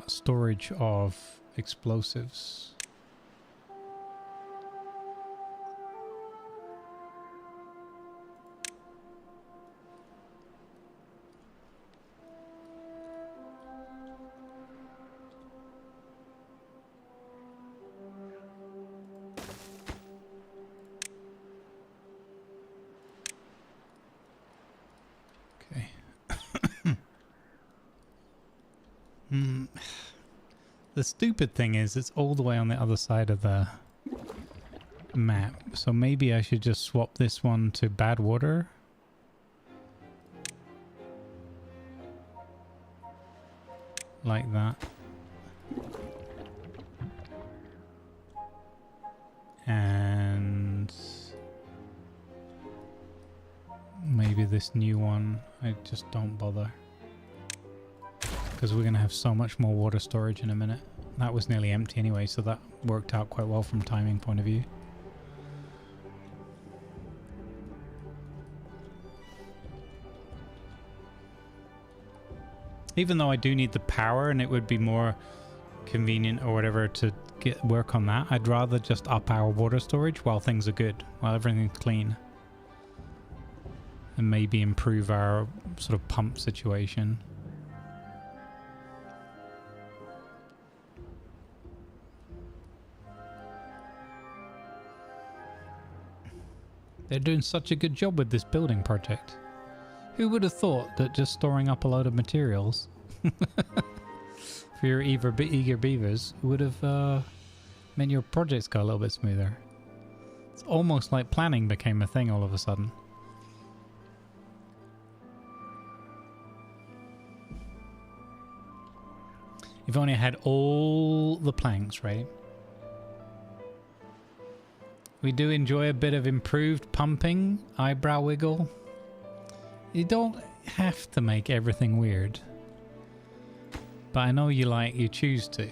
storage of explosives. The stupid thing is it's all the way on the other side of the map. So maybe I should just swap this one to bad water. Like that. And maybe this new one, I just don't bother. Because we're going to have so much more water storage in a minute. That was nearly empty anyway, so that worked out quite well from a timing point of view. Even though I do need the power and it would be more convenient or whatever to get work on that, I'd rather just up our water storage while things are good, while everything's clean. And maybe improve our sort of pump situation. They're doing such a good job with this building project. Who would have thought that just storing up a load of materials for your eager beavers would have made your projects go a little bit smoother? It's almost like planning became a thing all of a sudden. If only I had all the planks, right? We do enjoy a bit of improved pumping, eyebrow wiggle. You don't have to make everything weird. But I know you choose to.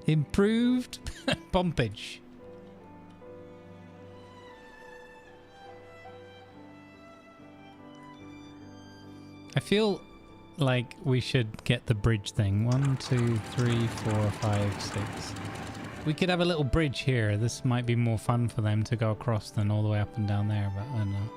Improved pumpage. I feel like we should get the bridge thing. 1, 2, 3, 4, 5, 6. We could have a little bridge here. This might be more fun for them to go across than all the way up and down there, but I don't know.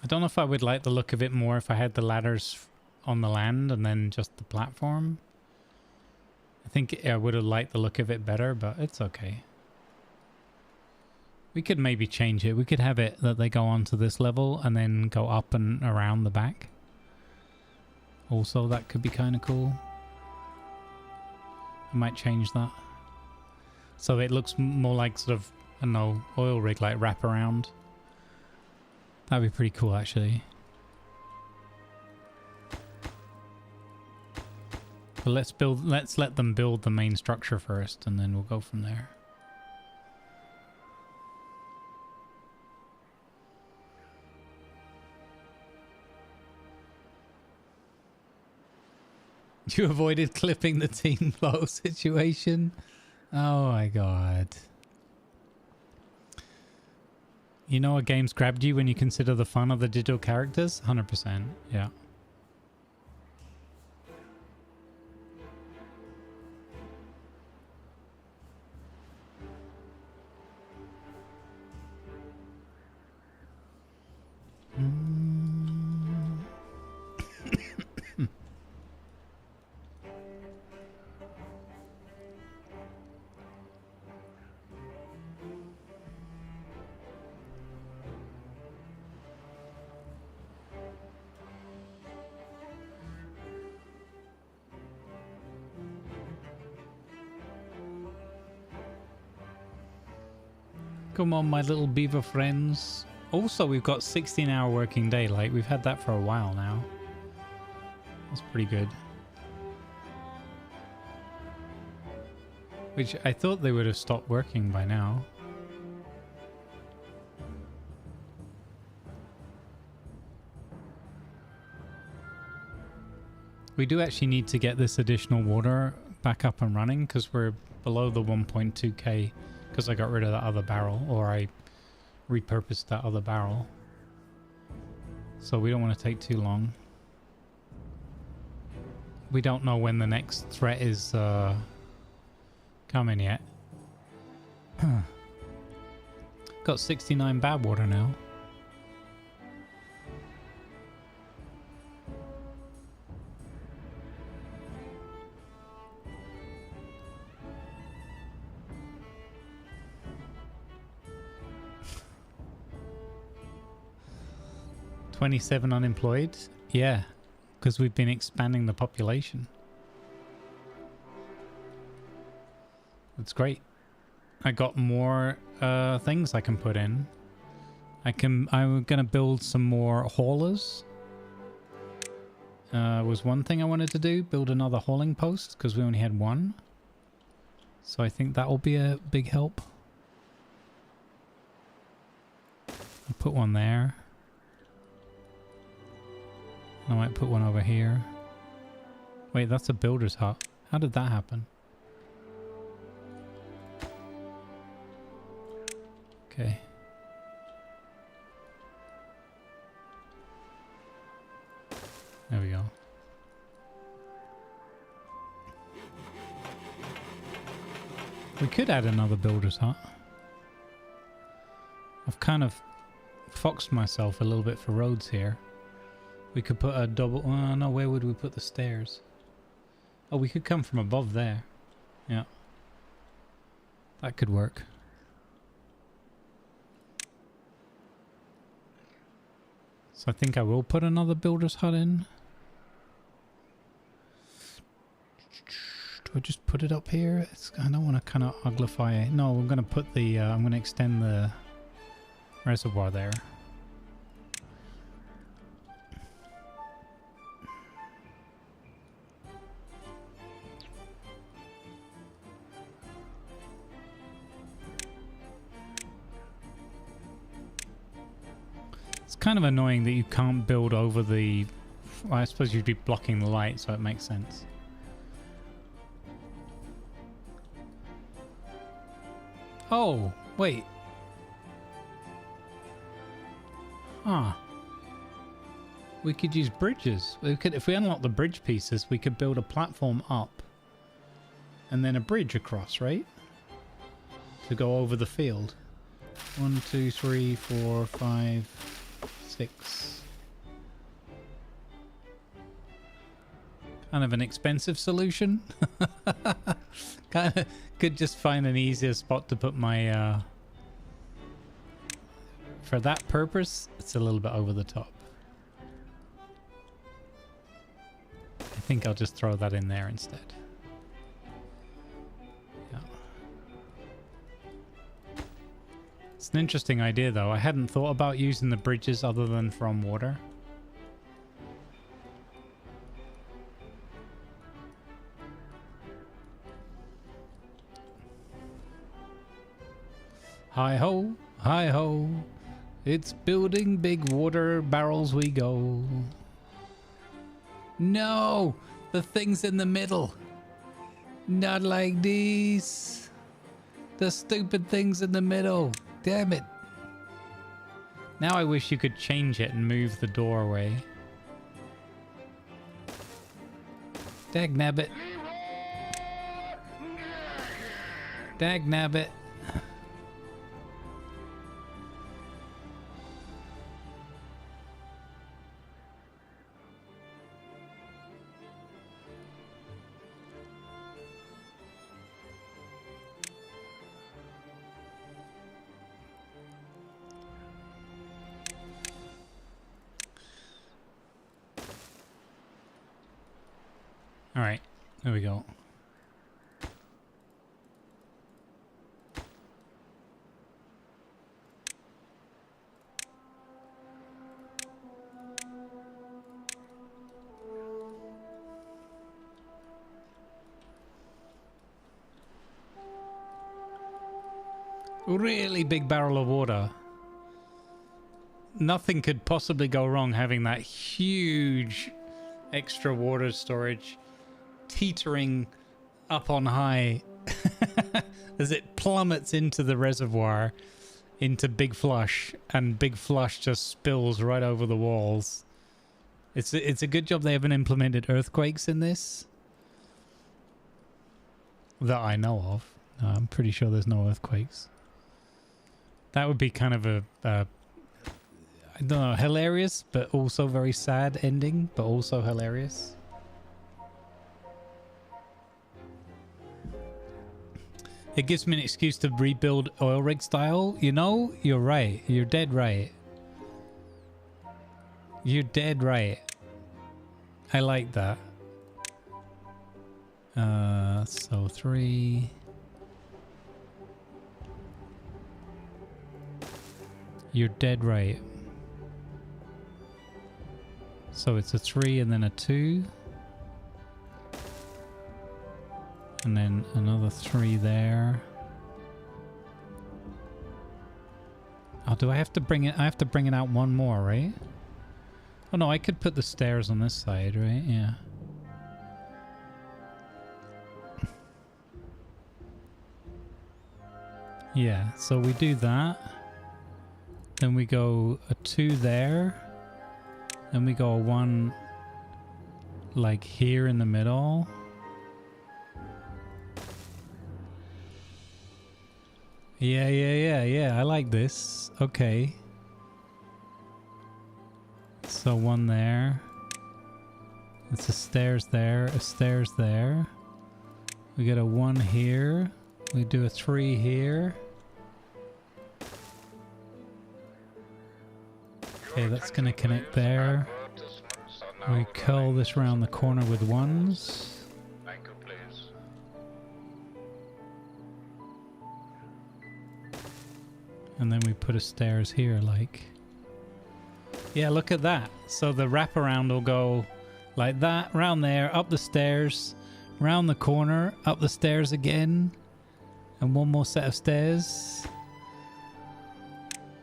I don't know if I would like the look of it more if I had the ladders on the land and then just the platform. I think I would have liked the look of it better, but it's okay. We could maybe change it. We could have it that they go onto this level and then go up and around the back. Also, that could be kind of cool. I might change that. So it looks more like sort of, I don't know, oil rig, like wrap around. That'd be pretty cool, actually. But let's let them build the main structure first, and then we'll go from there. You avoided clipping the team flow situation? Oh my god. You know a game's grabbed you when you consider the fun of the digital characters? 100%, yeah. Come on, my little beaver friends. Also, we've got 16-hour working day. Like, we've had that for a while now. That's pretty good. Which I thought they would have stopped working by now. We do actually need to get this additional water back up and running because we're below the 1.2k. Because I got rid of that other barrel, or I repurposed that other barrel. So we don't want to take too long. We don't know when the next threat is coming yet. Got 69 bad water now. 27 unemployed? Yeah, because we've been expanding the population. That's great. I got more things I can put in. I'm gonna build some more haulers. Was one thing I wanted to do, build another hauling post, because we only had one. So I think that will be a big help. I'll put one there. I might put one over here. Wait, that's a builder's hut. How did that happen? Okay. There we go. We could add another builder's hut. I've kind of foxed myself a little bit for roads here. We could put a double... Oh, no, where would we put the stairs? Oh, we could come from above there. Yeah. That could work. So I think I will put another builder's hut in. Do I just put it up here? I don't want to kind of uglify it. No, I'm going to put the... I'm going to extend the reservoir there. It's kind of annoying that you can't build over the... Well, I suppose you'd be blocking the light, so it makes sense. Oh, wait. Huh. We could use bridges. We could, if we unlock the bridge pieces, we could build a platform up and then a bridge across, right? To go over the field. 1, 2, 3, 4, 5, 6. Kind of an expensive solution. Kind of could just find an easier spot to put my for that purpose. It's a little bit over the top. I think I'll just throw that in there instead. Yeah. It's an interesting idea though. I hadn't thought about using the bridges other than from water. Hi ho, it's building big water barrels we go. No, the things in the middle. Not like these. The stupid things in the middle. Damn it. Now I wish you could change it and move the doorway. Dagnabbit. Dagnabbit. All right, there we go. Really big barrel of water. Nothing could possibly go wrong having that huge extra water storage teetering up on high as it plummets into the reservoir into Big Flush, and Big Flush just spills right over the walls. It's a good job they haven't implemented earthquakes in this that I know of. No, I'm pretty sure there's no earthquakes. That would be kind of a I don't know, hilarious but also very sad ending, but also hilarious. It gives me an excuse to rebuild oil rig style. You know, you're right. You're dead right. You're dead right. I like that. So 3. You're dead right. So it's a 3 and then a 2. And then another 3 there. Oh, do I have to bring it? I have to bring it out one more, right? Oh no, I could put the stairs on this side, right? Yeah. Yeah, so we do that. Then we go a 2 there. Then we go a 1 like here in the middle. Yeah. I like this. Okay. So 1 there. It's a stairs there, a stairs there. We get a 1 here. We do a 3 here. Okay, that's going to connect there. We curl this around the corner with 1s. And then we put a stairs here, like. Yeah, look at that. So the wraparound will go like that, round there, up the stairs, round the corner, up the stairs again, and 1 more set of stairs.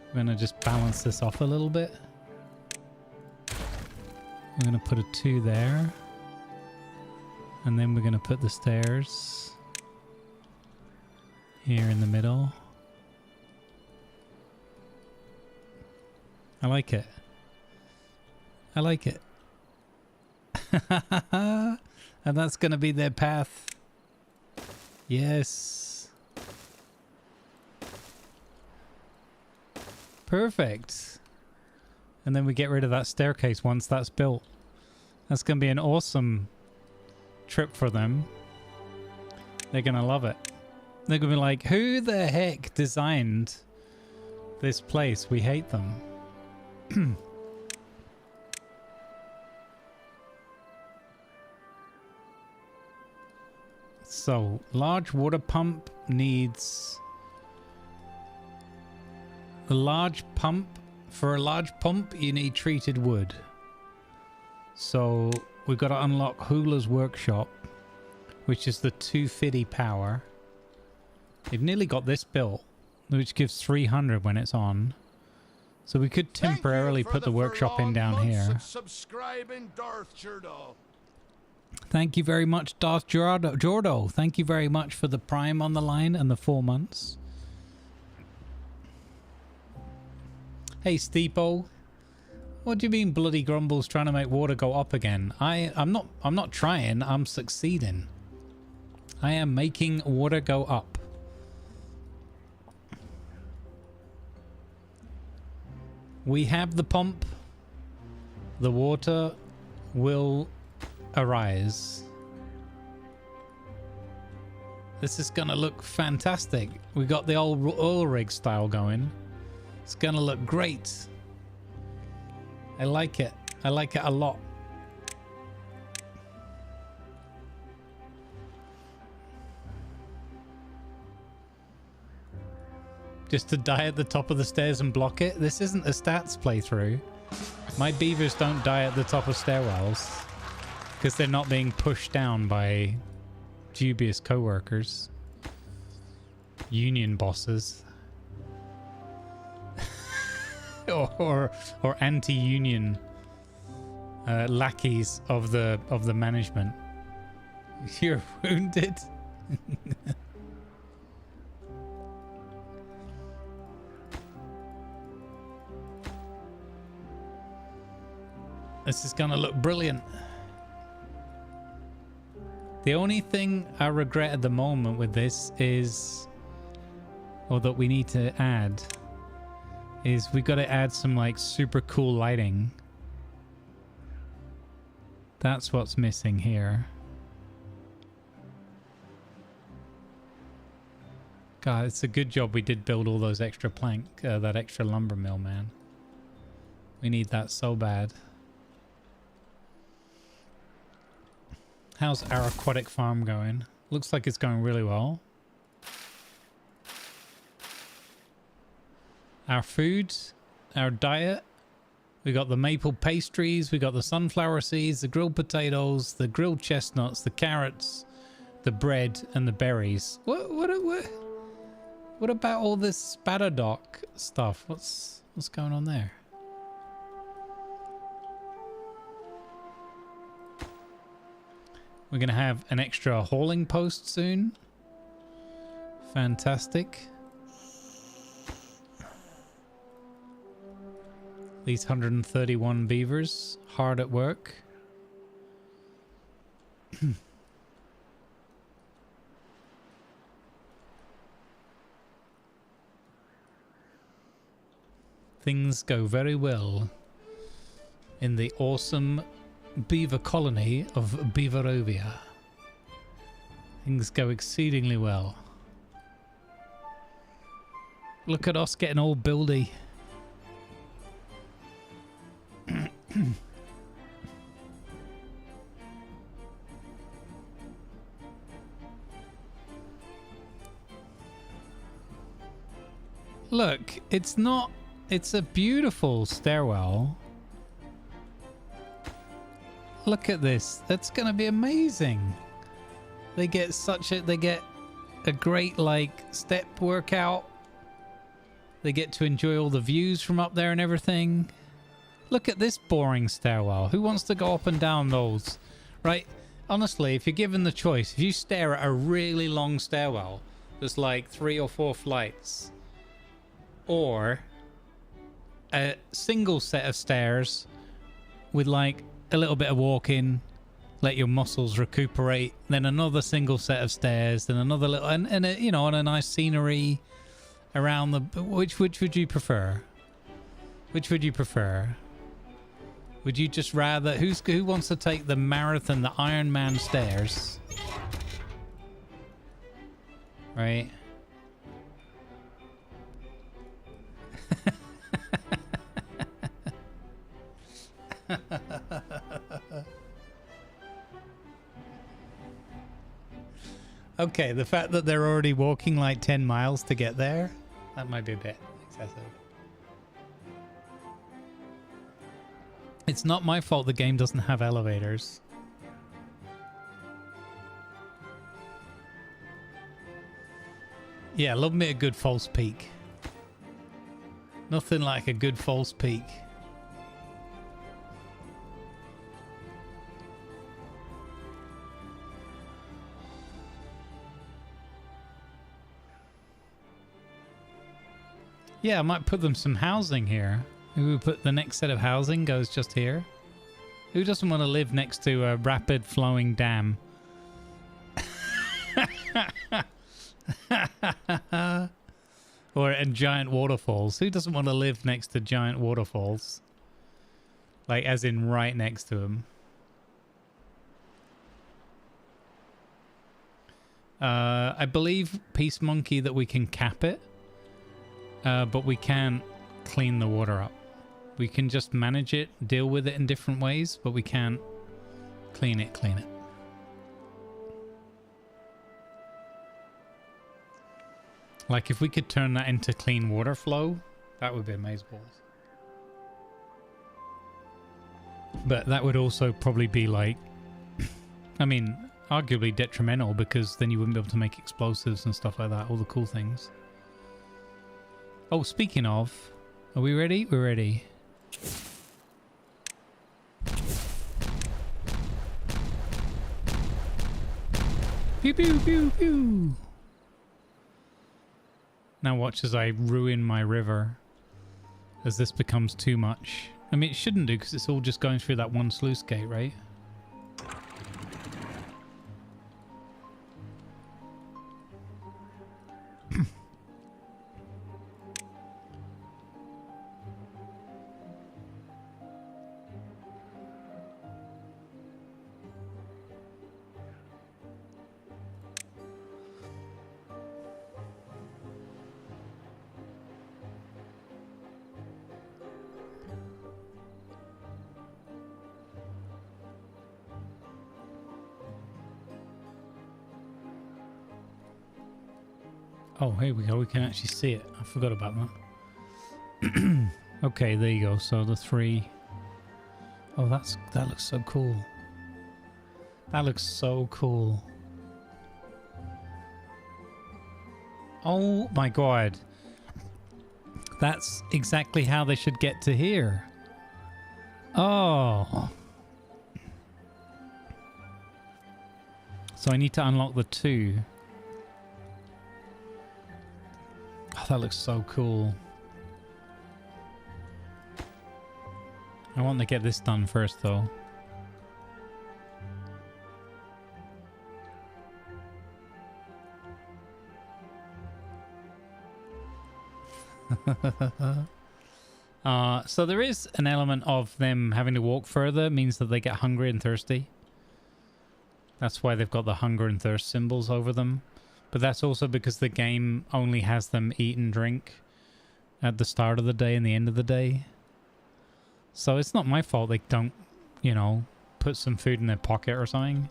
I'm gonna just balance this off a little bit. We're gonna put a 2 there. And then we're gonna put the stairs here in the middle. I like it. I like it. And that's gonna be their path. Yes. Perfect. And then we get rid of that staircase once that's built. That's going to be an awesome trip for them. They're going to love it. They're going to be like, who the heck designed this place? We hate them. So, large water pump needs... A large pump. For a large pump, you need treated wood. So we've got to unlock Hula's workshop, which is the 250 power. They've nearly got this built, which gives 300 when it's on. So we could temporarily put the workshop in down here. Thank you very much, Darth Jordo. Thank you very much for the Prime on the line and the 4 months. Hey, Steepo. What do you mean Bloody Grumble's trying to make water go up again? I'm not trying, I'm succeeding. I am making water go up. We have the pump. The water will arise. This is gonna look fantastic. We got the old oil rig style going. It's gonna look great. I like it. I like it a lot. Just to die at the top of the stairs and block it? This isn't a stats playthrough. My beavers don't die at the top of stairwells because they're not being pushed down by dubious co-workers. Union bosses. or anti-union lackeys of the management. You're wounded. This is gonna look brilliant. The only thing I regret at the moment with this is, or that we need to add, is we got to add some like super cool lighting. That's what's missing here. God, it's a good job we did build all those extra plank, that extra lumber mill, man. We need that so bad. How's our aquatic farm going? Looks like it's going really well. Our foods, our diet. We got the maple pastries, we got the sunflower seeds, the grilled potatoes, the grilled chestnuts, the carrots, the bread, and the berries. What about all this spadadoc stuff? What's going on there? We're gonna have an extra hauling post soon. Fantastic. These 131 beavers, hard at work. Things go very well in the awesome beaver colony of Beaverovia. Things go exceedingly well. Look at us getting all buildy. Look, it's a beautiful stairwell. Look at this. That's gonna be amazing. They get a great like step workout. They get to enjoy all the views from up there and everything. Look at this boring stairwell. Who wants to go up and down those? Right? Honestly, if you're given the choice, if you stare at a really long stairwell, there's like 3 or 4 flights, or a single set of stairs with like a little bit of walking, let your muscles recuperate, then another single set of stairs, then another little, and a, you know, and a nice scenery around the. Which would you prefer? Which would you prefer? Would you just rather... Who wants to take the marathon, the Iron Man stairs? Right? Okay, the fact that they're already walking like 10 miles to get there, that might be a bit excessive. It's not my fault the game doesn't have elevators. Yeah, love me a good false peak. Nothing like a good false peak. Yeah, I might put them some housing here. Maybe we put the next set of housing goes just here. Who doesn't want to live next to a rapid flowing dam? And giant waterfalls. Who doesn't want to live next to giant waterfalls? Like as in right next to them. I believe Peace Monkey that we can cap it. But we can't clean the water up. We can just manage it, deal with it in different ways, but we can't clean it. Like if we could turn that into clean water flow, that would be amazeballs. But that would also probably be like, I mean, arguably detrimental, because then you wouldn't be able to make explosives and stuff like that, all the cool things. Oh, speaking of, are we ready? We're ready. Pew pew pew pew. Now watch as I ruin my river as this becomes too much. I mean, it shouldn't do because it's all just going through that one sluice gate, right? Oh, here we go. We can actually see it. I forgot about that. Okay, there you go. So the 3. Oh, that looks so cool. That looks so cool. Oh my god. That's exactly how they should get to here. Oh. So I need to unlock the 2. Oh, that looks so cool. I want to get this done first, though. So there is an element of them having to walk further means that they get hungry and thirsty. That's why they've got the hunger and thirst symbols over them. But that's also because the game only has them eat and drink at the start of the day and the end of the day. So it's not my fault they don't, you know, put some food in their pocket or something.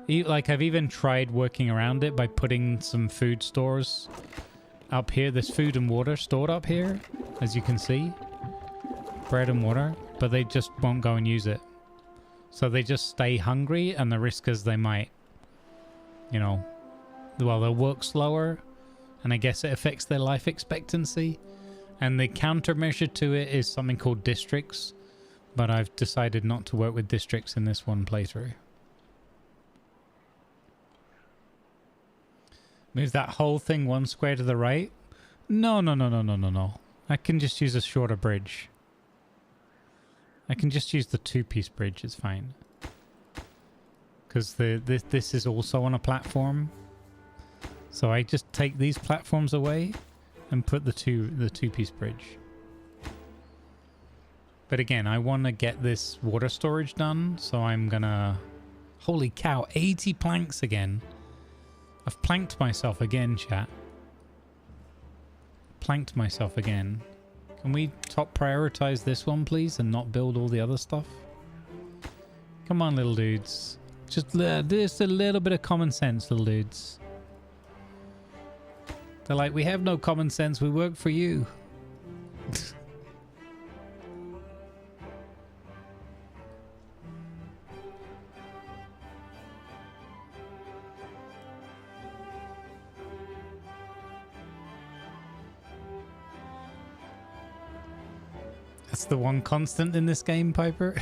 Like, I've even tried working around it by putting some food stores up here. There's food and water stored up here, as you can see. Bread and water, but they just won't go and use it. So they just stay hungry, and the risk is they might, you know, well, they'll work slower, and I guess it affects their life expectancy. And the countermeasure to it is something called districts, but I've decided not to work with districts in this one playthrough. Move that whole thing 1 square to the right? No. I can just use a shorter bridge. I can just use the 2-piece bridge, it's fine. Because this is also on a platform. So I just take these platforms away and put the 2-piece bridge. But again, I want to get this water storage done, so I'm gonna... Holy cow, 80 planks again. I've planked myself again, chat. Planked myself again. Can we top prioritize this one, please, and not build all the other stuff? Come on, little dudes. Just a little bit of common sense, little dudes. They're like, we have no common sense, we work for you. That's the one constant in this game, Piper.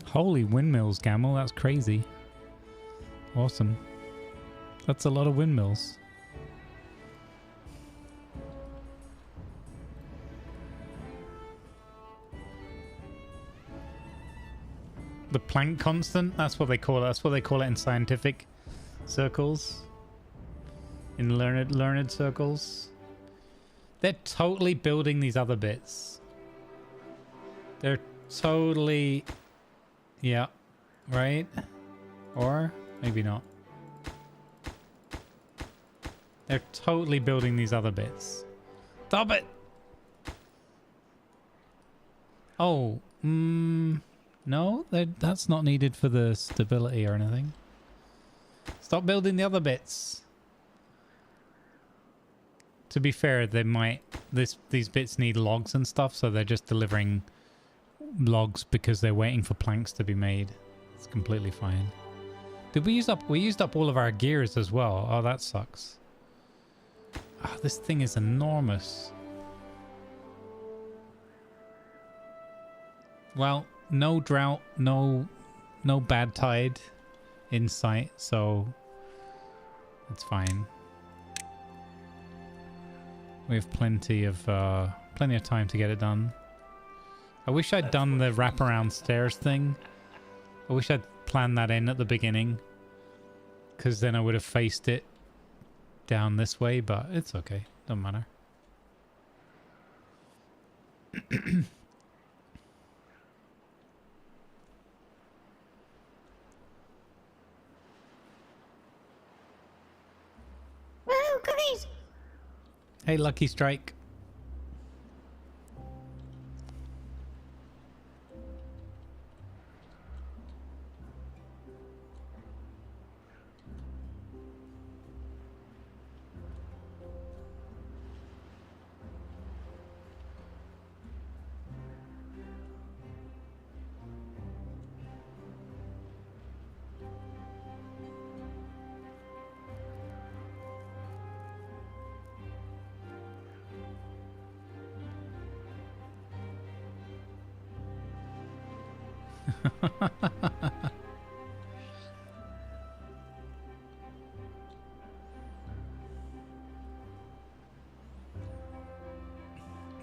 Holy windmills, Gamel. That's crazy. Awesome. That's a lot of windmills. The Planck constant? That's what they call it. That's what they call it in scientific circles. In learned circles. They're totally building these other bits. They're totally... Yeah, right? Or maybe not. They're totally building these other bits. Stop it! Oh, no, that's not needed for the stability or anything. Stop building the other bits. To be fair, they might... These bits need logs and stuff, so they're just delivering... logs because they're waiting for planks to be made. It's completely fine. Did we used up all of our gears as well? Oh, that sucks. Oh, this thing is enormous. Well, no drought, no bad tide in sight, so it's fine. We have plenty of time to get it done. I wish I'd done the wraparound stairs thing. I wish I'd planned that in at the beginning. Because then I would have faced it down this way, but it's okay. Doesn't matter. Hey, Lucky Strike.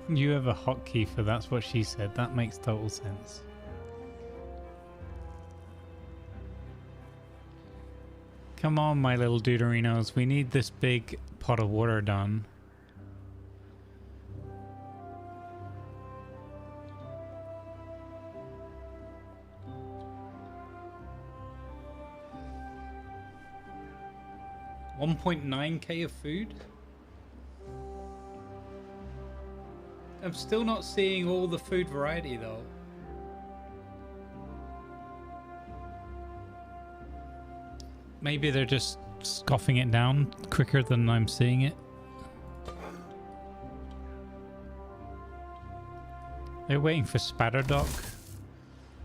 You have a hotkey for that's what she said. That makes total sense. Come on, my little Deuterinos. We need this big pot of water done. $1.9K of food? I'm still not seeing all the food variety though. Maybe they're just scoffing it down quicker than I'm seeing it. They're waiting for Spatterdock.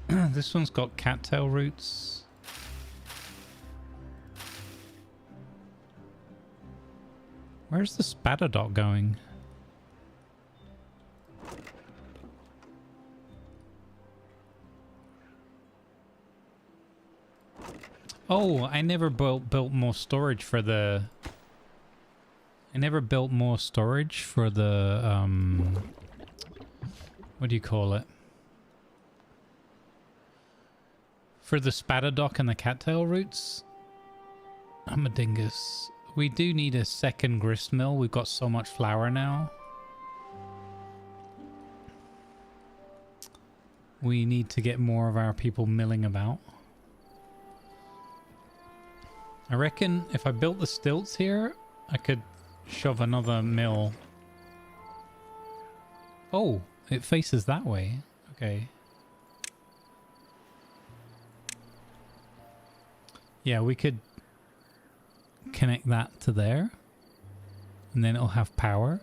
This one's got cattail roots. Where's the Spatterdock going? Oh, I never built more storage for the... I never built more storage for the, what do you call it? For the Spatterdock and the cattail roots? I'm a dingus. We do need a second grist mill. We've got so much flour now. We need to get more of our people milling about. I reckon if I built the stilts here, I could shove another mill. Oh, it faces that way. Okay. Yeah, we could connect that to there. And then it'll have power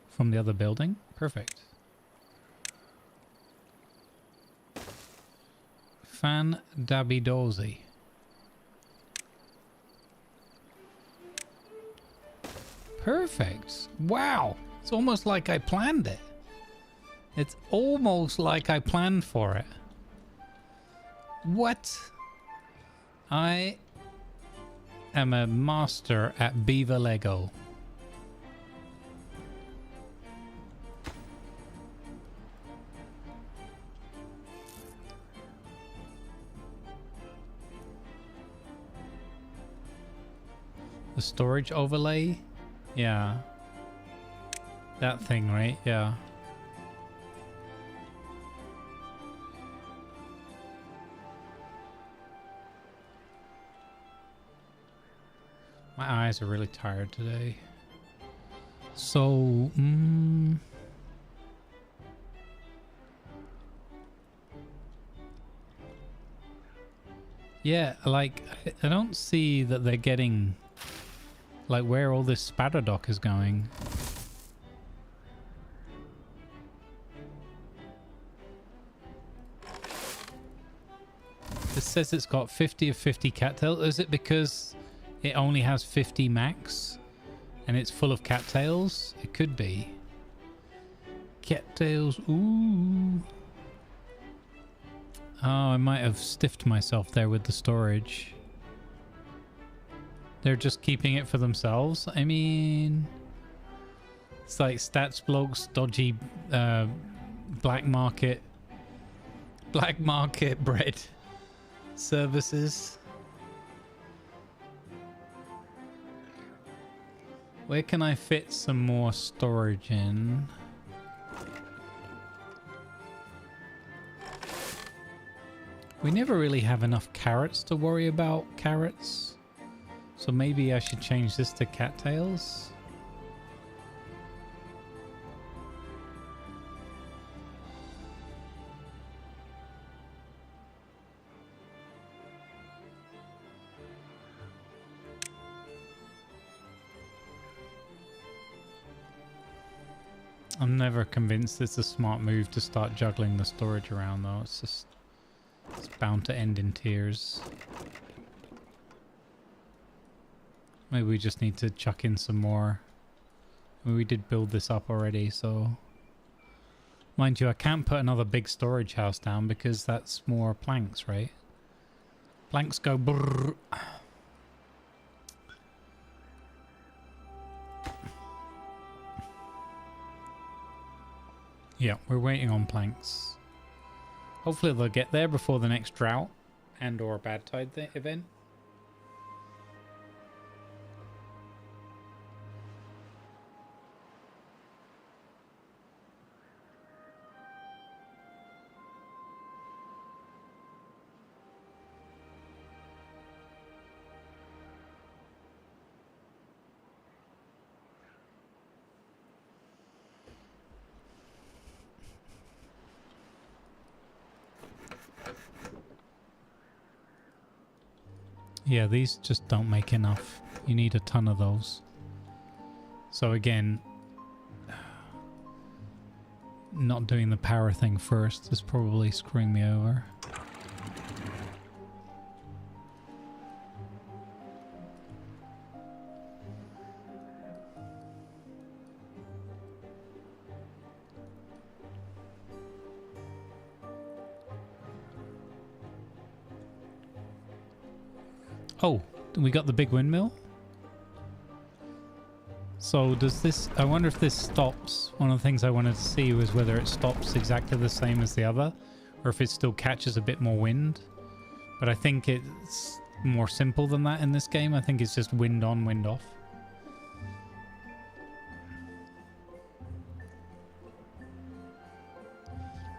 from the other building. Perfect. Fan dabby dozy. Perfect. Wow. It's almost like I planned it. It's almost like I planned for it. What? I am a master at Beaver Lego. The storage overlay? Yeah. That thing, right? Yeah. My eyes are really tired today. So, yeah, like, I don't see that they're getting... like where all this Spatterdock is going. It says it's got 50 of 50 cattails. Is it because it only has 50 max and it's full of cattails? It could be. Cattails, ooh. Oh, I might have stiffed myself there with the storage. They're just keeping it for themselves. I mean, it's like stats blogs, dodgy black market bread services. Where can I fit some more storage in? We never really have enough carrots to worry about carrots. So maybe I should change this to cattails. I'm never convinced it's a smart move to start juggling the storage around though. It's bound to end in tears. Maybe we just need to chuck in some more. I mean, we did build this up already, so... Mind you, I can't put another big storage house down because that's more planks, right? Planks go brrrr. Yeah, we're waiting on planks. Hopefully they'll get there before the next drought and or bad tide event. Yeah, these just don't make enough. You need a ton of those. So again, not doing the power thing first is probably screwing me over. Oh, we got the big windmill. So does this... I wonder if this stops. One of the things I wanted to see was whether it stops exactly the same as the other, or if it still catches a bit more wind. But I think it's more simple than that in this game. I think it's just wind on, wind off.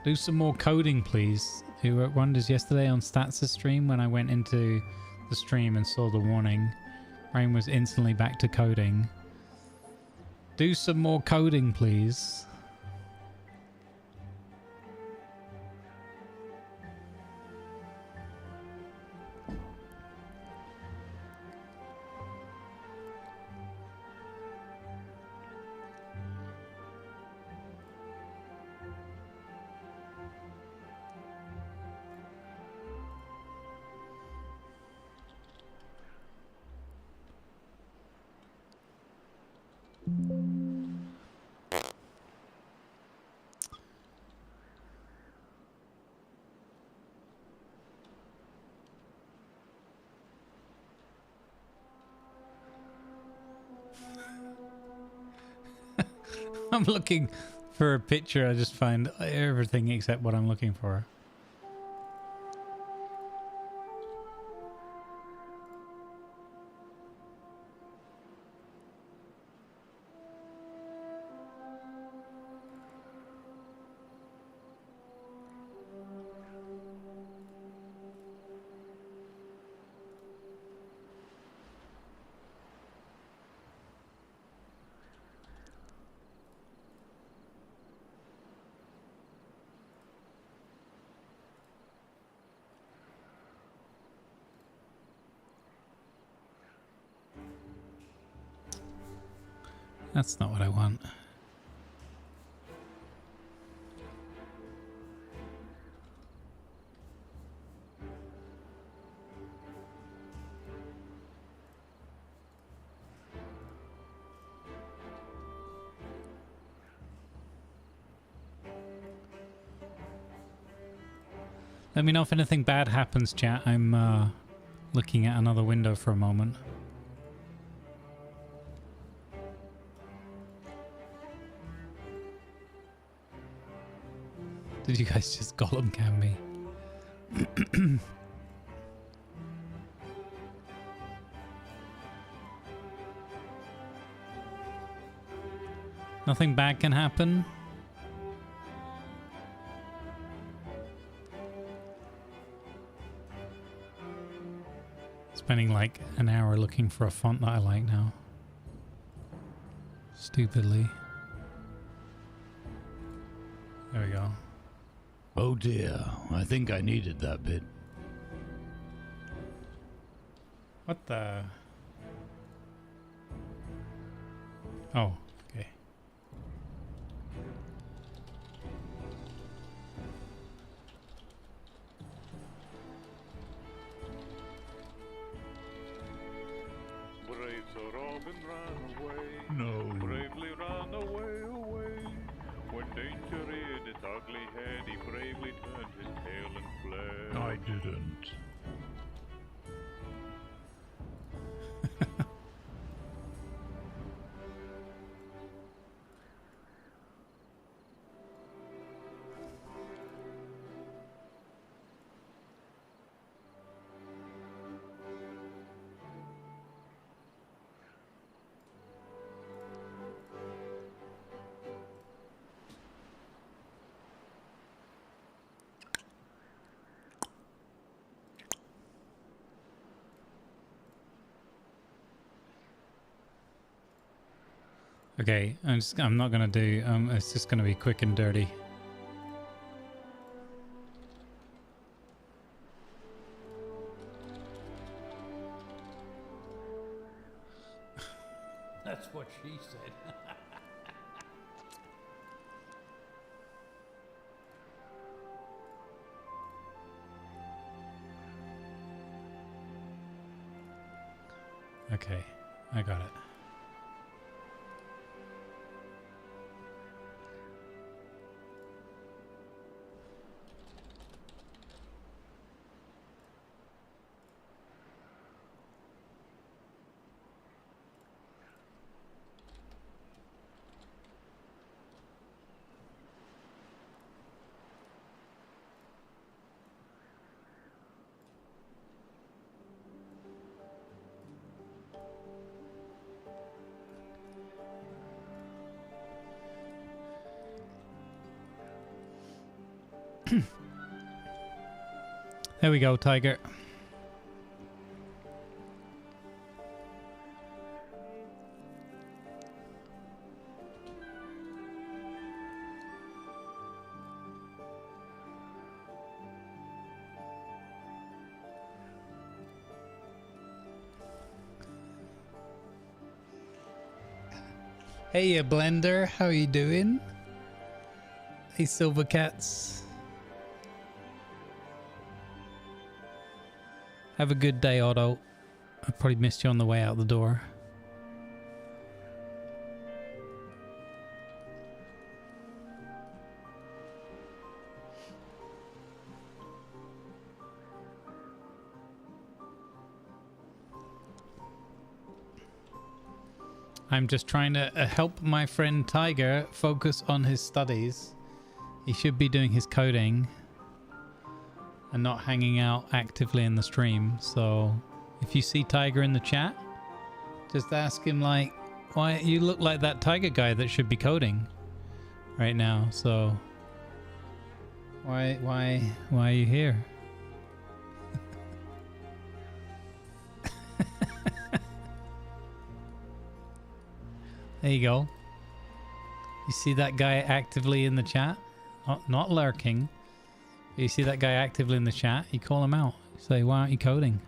Do some more coding, please. Who wrote wonders yesterday on Stats' stream when I went into the stream and saw the warning. Rain was instantly back to coding. Do some more coding, please. I'm looking for a picture. I just find everything except what I'm looking for. That's not what I want. Let me know if anything bad happens, chat. I'm looking at another window for a moment. Did you guys just golem cam me? Nothing bad can happen. Spending like an hour looking for a font that I like now. Stupidly. There we go.
Oh dear, I think I needed that bit.
What the? Oh, okay.
Brave Sir Robin ran away.
No.
Bravely ran away, away. When danger reared its ugly head, he bravely turned his tail and fled.
I didn't.
Okay, I'm not gonna do, it's just gonna be quick and dirty.
That's what she said.
Okay, I got it. There we go, Tiger. Hey, Blender, how you doing? Hey, Silver Cats. Have a good day, Otto. I probably missed you on the way out the door. I'm just trying to help my friend Tiger focus on his studies. He should be doing his coding and not hanging out actively in the stream. So if you see Tiger in the chat, just ask him like, why you look like that Tiger guy that should be coding right now. So why are you here? There you go. You see that guy actively in the chat? Not lurking. You see that guy actively in the chat? You call him out. You say, why aren't you coding?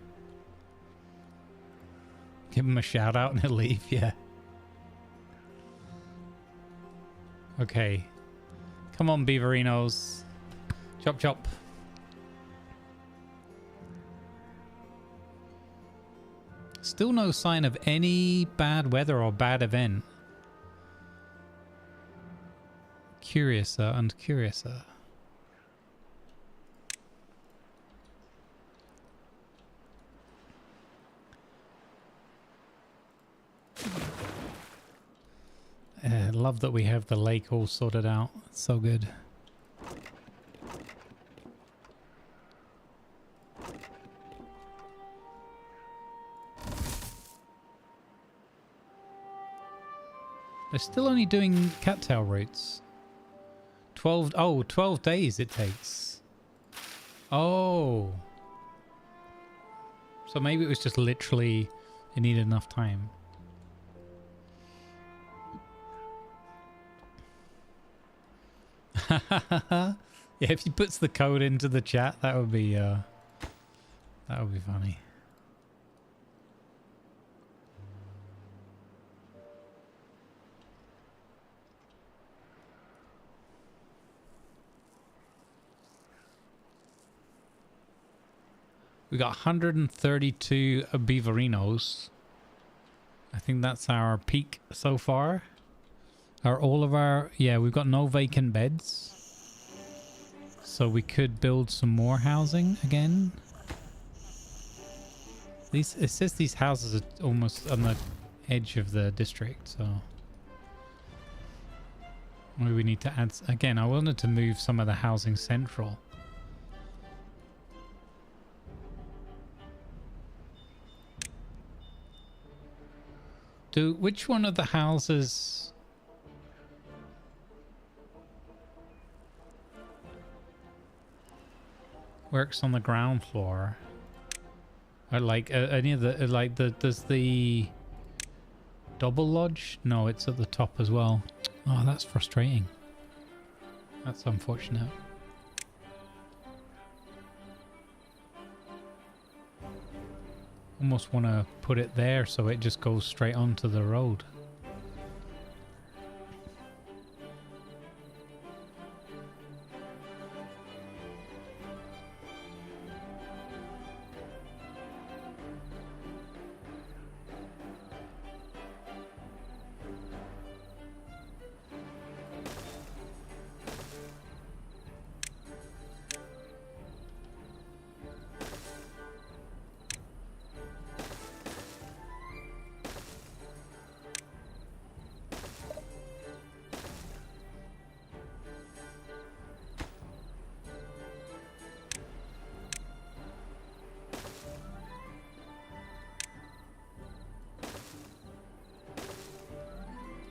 Give him a shout out and he'll leave, yeah. Okay. Come on, beaverinos. Chop chop. Still no sign of any bad weather or bad event. Curiouser and curiouser. Love that we have the lake all sorted out. It's so good. They're still only doing cattail routes. 12 days it takes. Oh. So maybe it was just literally it needed enough time. Yeah, if he puts the code into the chat, that would be funny. We got 132 beaverinos. I think that's our peak so far. Yeah, we've got no vacant beds. So we could build some more housing again. It says these houses are almost on the edge of the district, so maybe we need to add again. I wanted to move some of the housing central. Which one of the houses works on the ground floor? Or like any of the does the double lodge? No, it's at the top as well. Oh, that's frustrating. That's unfortunate. Almost want to put it there so it just goes straight onto the road.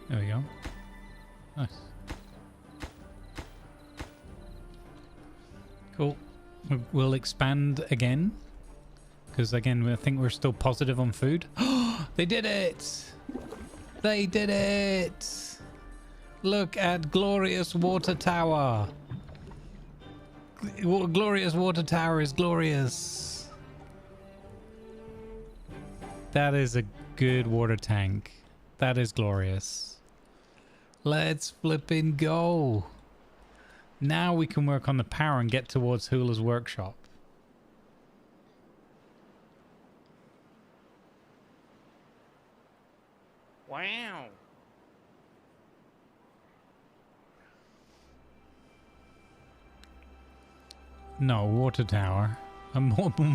There we go. Nice. Cool. We'll expand again. Because again, I think we're still positive on food. They did it! They did it! Look at Glorious Water Tower. Glorious Water Tower is glorious. That is a good water tank. That is glorious. Let's flipping go. Now we can work on the power and get towards Hula's workshop.
Wow.
No, water tower. A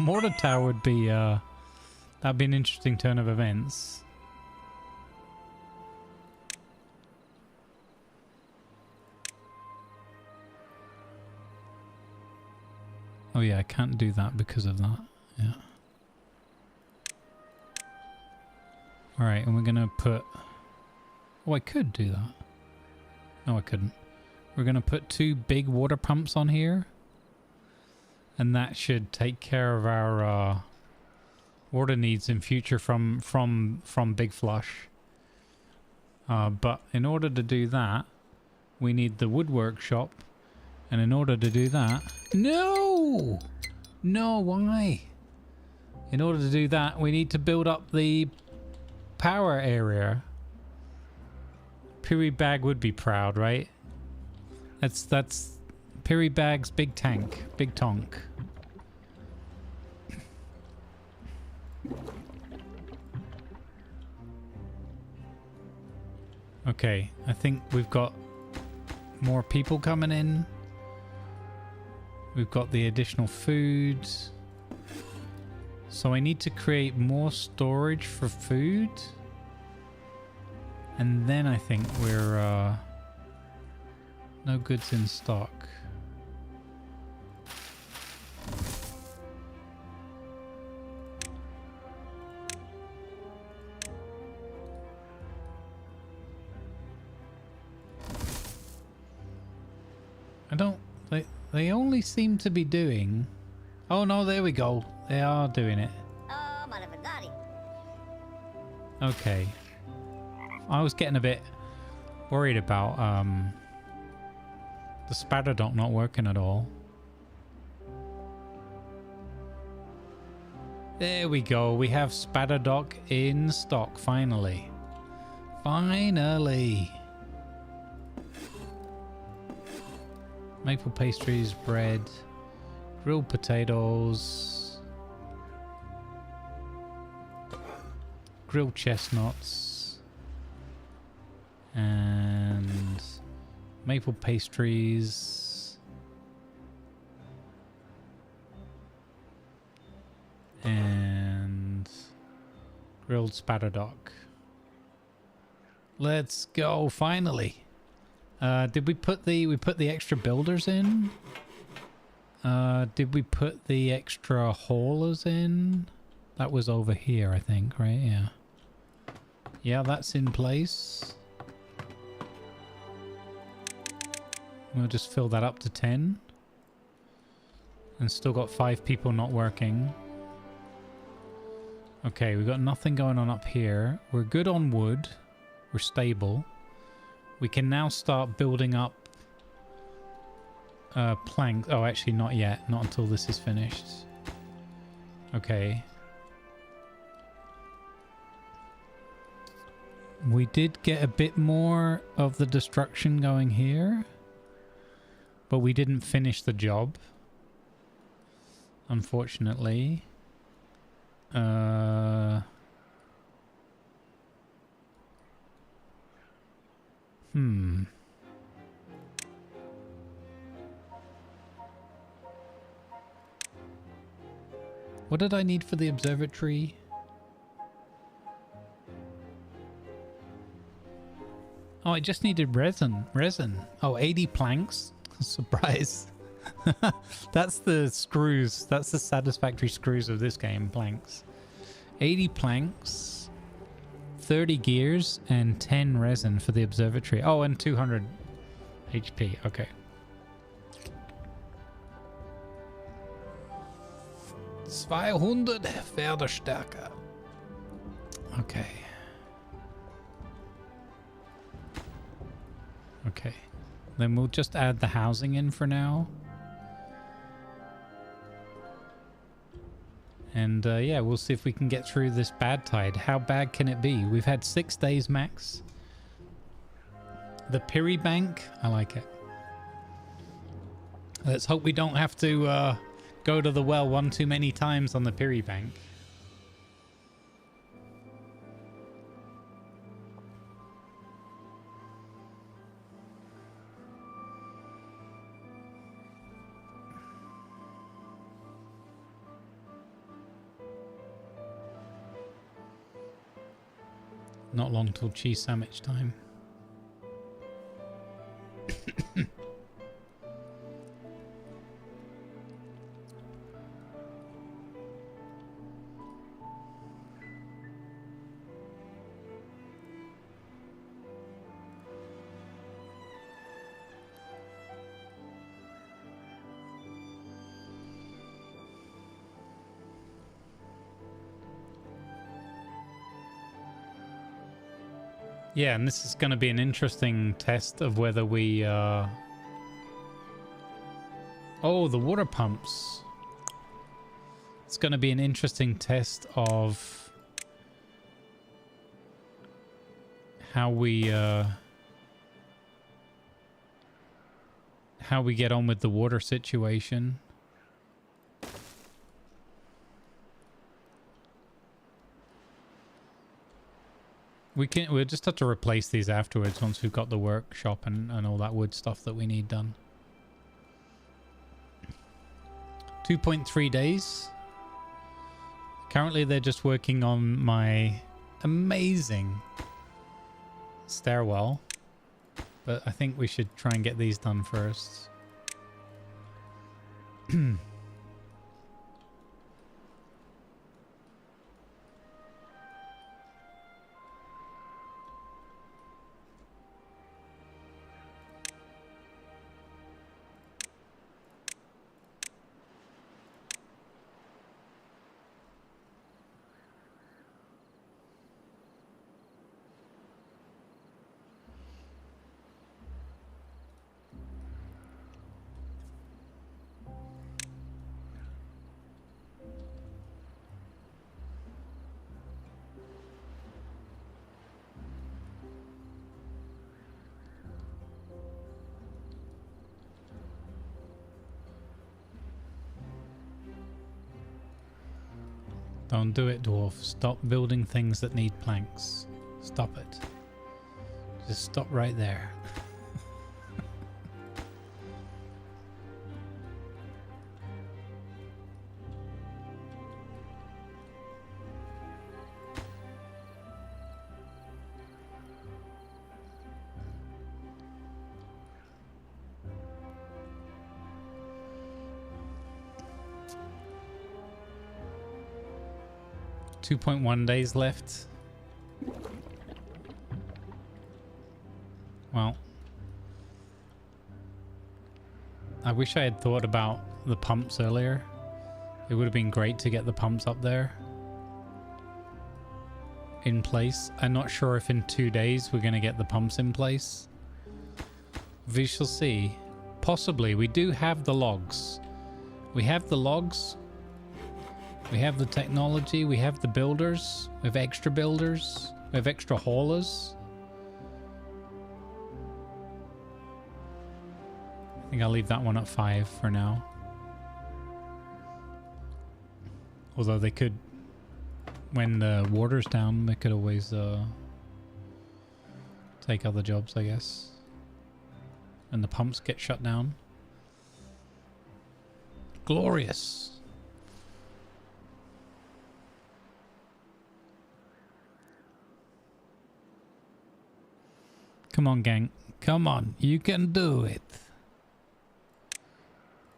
water tower would be that'd be an interesting turn of events. Oh yeah, I can't do that because of that. Yeah. Alright, and we're gonna put... Oh, I could do that. No, I couldn't. We're gonna put 2 big water pumps on here. And that should take care of our water needs in future from Big Flush. But in order to do that, we need the wood workshop. And in order to do that... No! No, why? In order to do that, we need to build up the power area. Piri Bag would be proud, right? That's Piri Bag's big tank. Big tonk. Okay, I think we've got more people coming in. We've got the additional food. So I need to create more storage for food. And then I think we're no goods in stock. They only seem to be doing... Oh no, there we go. They are doing it. Okay. I was getting a bit worried about the spatter dock not working at all. There we go. We have spatter dock in stock finally. Finally. Maple pastries, bread, grilled potatoes, grilled chestnuts, and maple pastries, and grilled spatterdock. Let's go, finally. Did we put the extra builders in? Did we put the extra haulers in? That was over here, I think, right? Yeah. Yeah, that's in place. We'll just fill that up to 10. And still got 5 people not working. Okay, we've got nothing going on up here. We're good on wood. We're stable. We can now start building up planks. Oh, actually not yet. Not until this is finished. Okay. We did get a bit more of the destruction going here. But we didn't finish the job. Unfortunately. What did I need for the observatory? Oh, I just needed resin. Oh, 80 planks. Surprise. That's the screws. That's the satisfactory screws of this game, planks. 80 planks, 30 gears, and 10 resin for the observatory. Oh, and 200 HP. Okay. ...200 Pferdestärke. Okay. Okay. Then we'll just add the housing in for now. And yeah, we'll see if we can get through this bad tide. How bad can it be? We've had 6 days max. The Piri Bank, I like it. Let's hope we don't have to go to the well one too many times on the Piri Bank. Not long till cheese sandwich time. Yeah, and this is going to be an interesting test of whether we... Oh, the water pumps. It's going to be an interesting test of how we get on with the water situation. We'll just have to replace these afterwards once we've got the workshop and all that wood stuff that we need done. 2.3 days. Currently they're just working on my amazing stairwell. But I think we should try and get these done first. Don't do it, dwarf. Stop building things that need planks. Stop it. Just stop right there. .1 days left. Well, I wish I had thought about the pumps earlier. It would have been great to get the pumps up there in place. I'm not sure if in 2 days we're going to get the pumps in place. We shall see. Possibly. We do have the logs. We have the logs. We have the technology, we have the builders, we have extra builders, we have extra haulers. I think I'll leave that one at 5 for now. Although they could, when the water's down, they could always take other jobs, I guess. And the pumps get shut down. Glorious. Come on, gang. Come on. You can do it.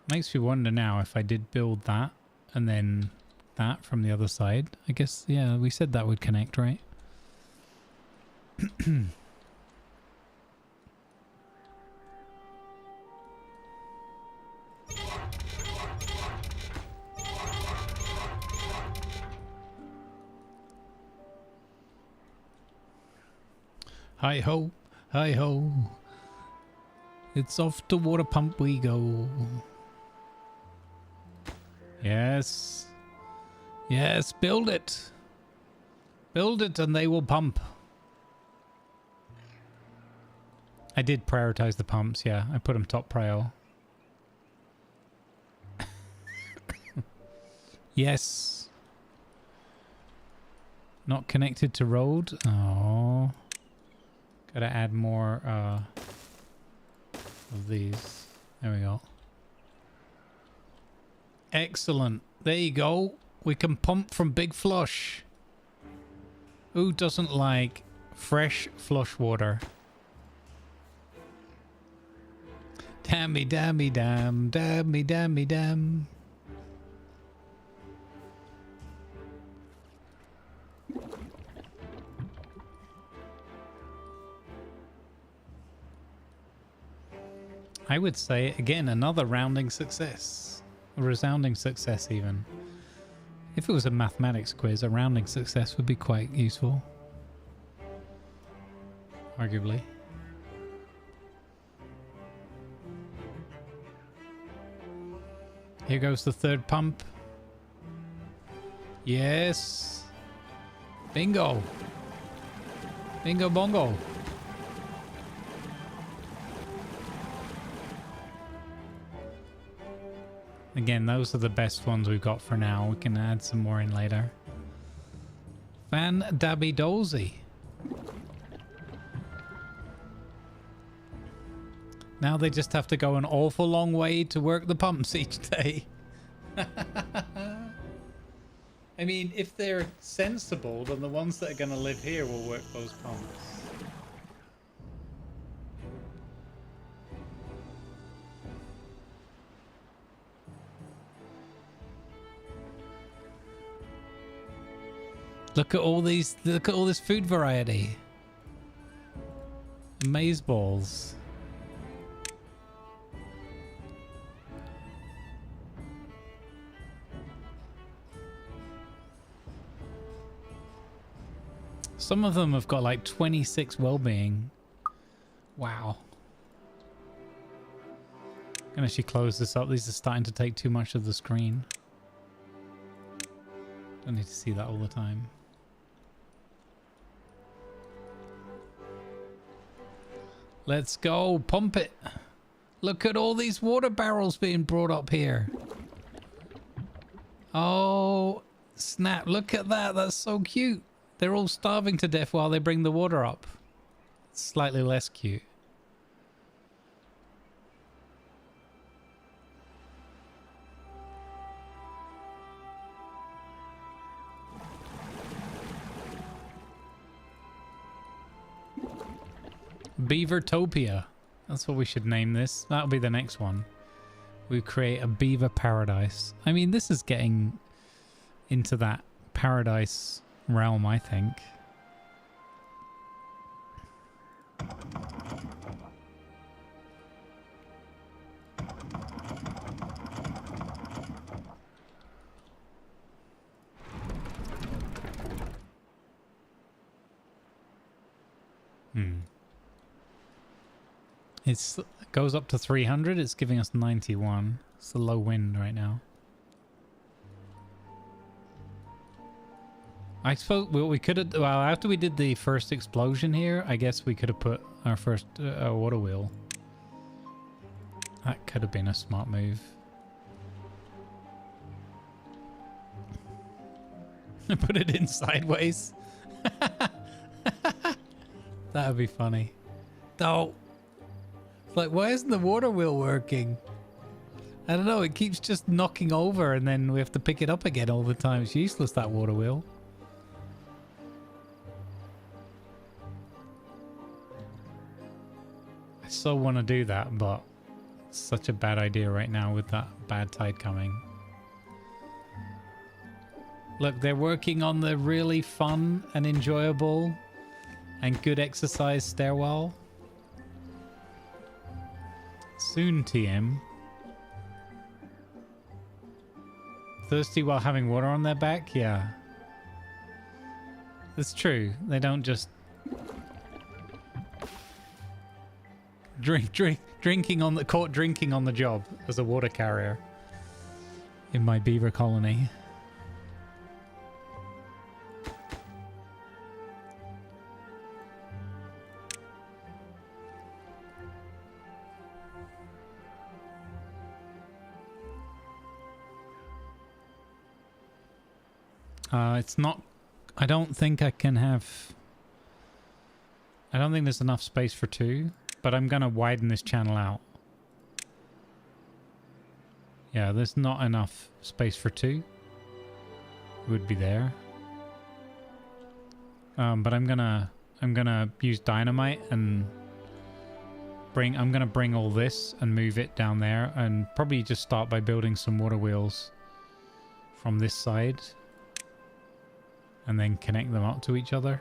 Makes me wonder now if I did build that and then that from the other side. I guess, yeah, we said that would connect, right? Hi ho. Hi ho. It's off to water pump we go. Yes. Yes, build it. Build it and they will pump. I did prioritize the pumps, yeah. I put them top prio. Yes. Not connected to road. Oh. Gotta add more of these. There we go. Excellent. There you go. We can pump from Big Flush. Who doesn't like fresh flush water? Dammy, dammy, damn. Dammy, dammy, damn. I would say, again, another rounding success. A resounding success, even. If it was a mathematics quiz, a rounding success would be quite useful. Arguably. Here goes the third pump. Yes. Bingo. Bingo bongo. Again, those are the best ones we've got for now. We can add some more in later. Fan dabby dozy. Now they just have to go an awful long way to work the pumps each day. I mean, if they're sensible, then the ones that are going to live here will work those pumps. Look at all these, look at all this food variety. Maze balls. Some of them have got like 26 well-being. Wow. I'm gonna actually close this up. These are starting to take too much of the screen. Don't need to see that all the time. Let's go, pump it. Look at all these water barrels being brought up here. Oh, Snap, look at that. That's so cute. They're all starving to death while they bring the water up. Slightly less cute. Beavertopia. That's what we should name this. That'll be the next one. We create a beaver paradise. I mean, this is getting into that paradise realm, I think. It goes up to 300. It's giving us 91. It's a low wind right now. I suppose we could have... Well, after we did the first explosion here, I guess we could have put our first water wheel. That could have been a smart move. Put it in sideways. That would be funny. Oh. Like, why isn't the water wheel working? I don't know. It keeps just knocking over and then we have to pick it up again all the time. It's useless, that water wheel. I so want to do that, but it's such a bad idea right now with that bad tide coming. Look, they're working on the really fun and enjoyable and good exercise stairwell. Soon, TM. Thirsty while having water on their back? Yeah. It's true. They don't just... drinking on the... Caught drinking on the job as a water carrier. In my beaver colony. It's not... I don't think I can have... I don't think there's enough space for two, but I'm going to widen this channel out. Yeah, there's not enough space for two. It would be there. But I'm gonna use dynamite and I'm gonna bring all this and move it down there, and probably just start by building some water wheels from this side. And then connect them up to each other.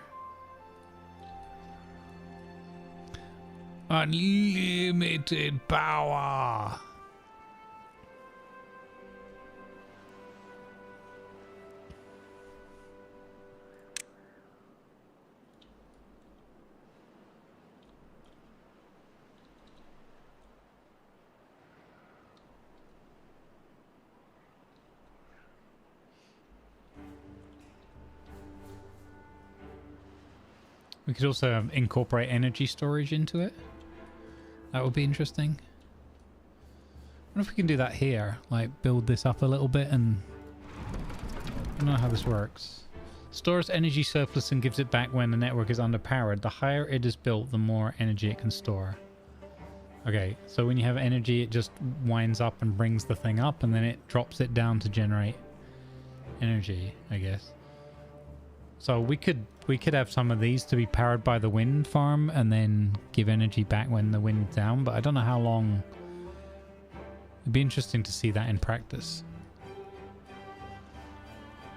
Unlimited power! We could also incorporate energy storage into it. That would be interesting. I wonder if we can do that here. Like, build this up a little bit and... I don't know how this works. Stores energy surplus and gives it back when the network is underpowered. The higher it is built, the more energy it can store. Okay, so when you have energy, it just winds up and brings the thing up, and then it drops it down to generate energy, I guess. So we could have some of these to be powered by the wind farm and then give energy back when the wind's down, but I don't know how long. It'd be interesting to see that in practice.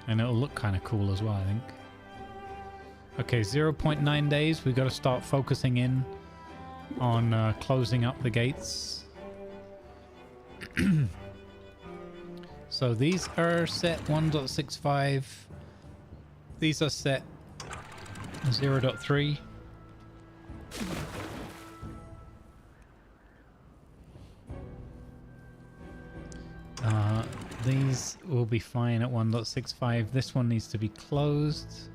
And it'll look kind of cool as well, I think. Okay, 0.9 days. We've got to start focusing in on closing up the gates. So these are set 1.65. These are set 0.3. These will be fine at 1.65. This one needs to be closed.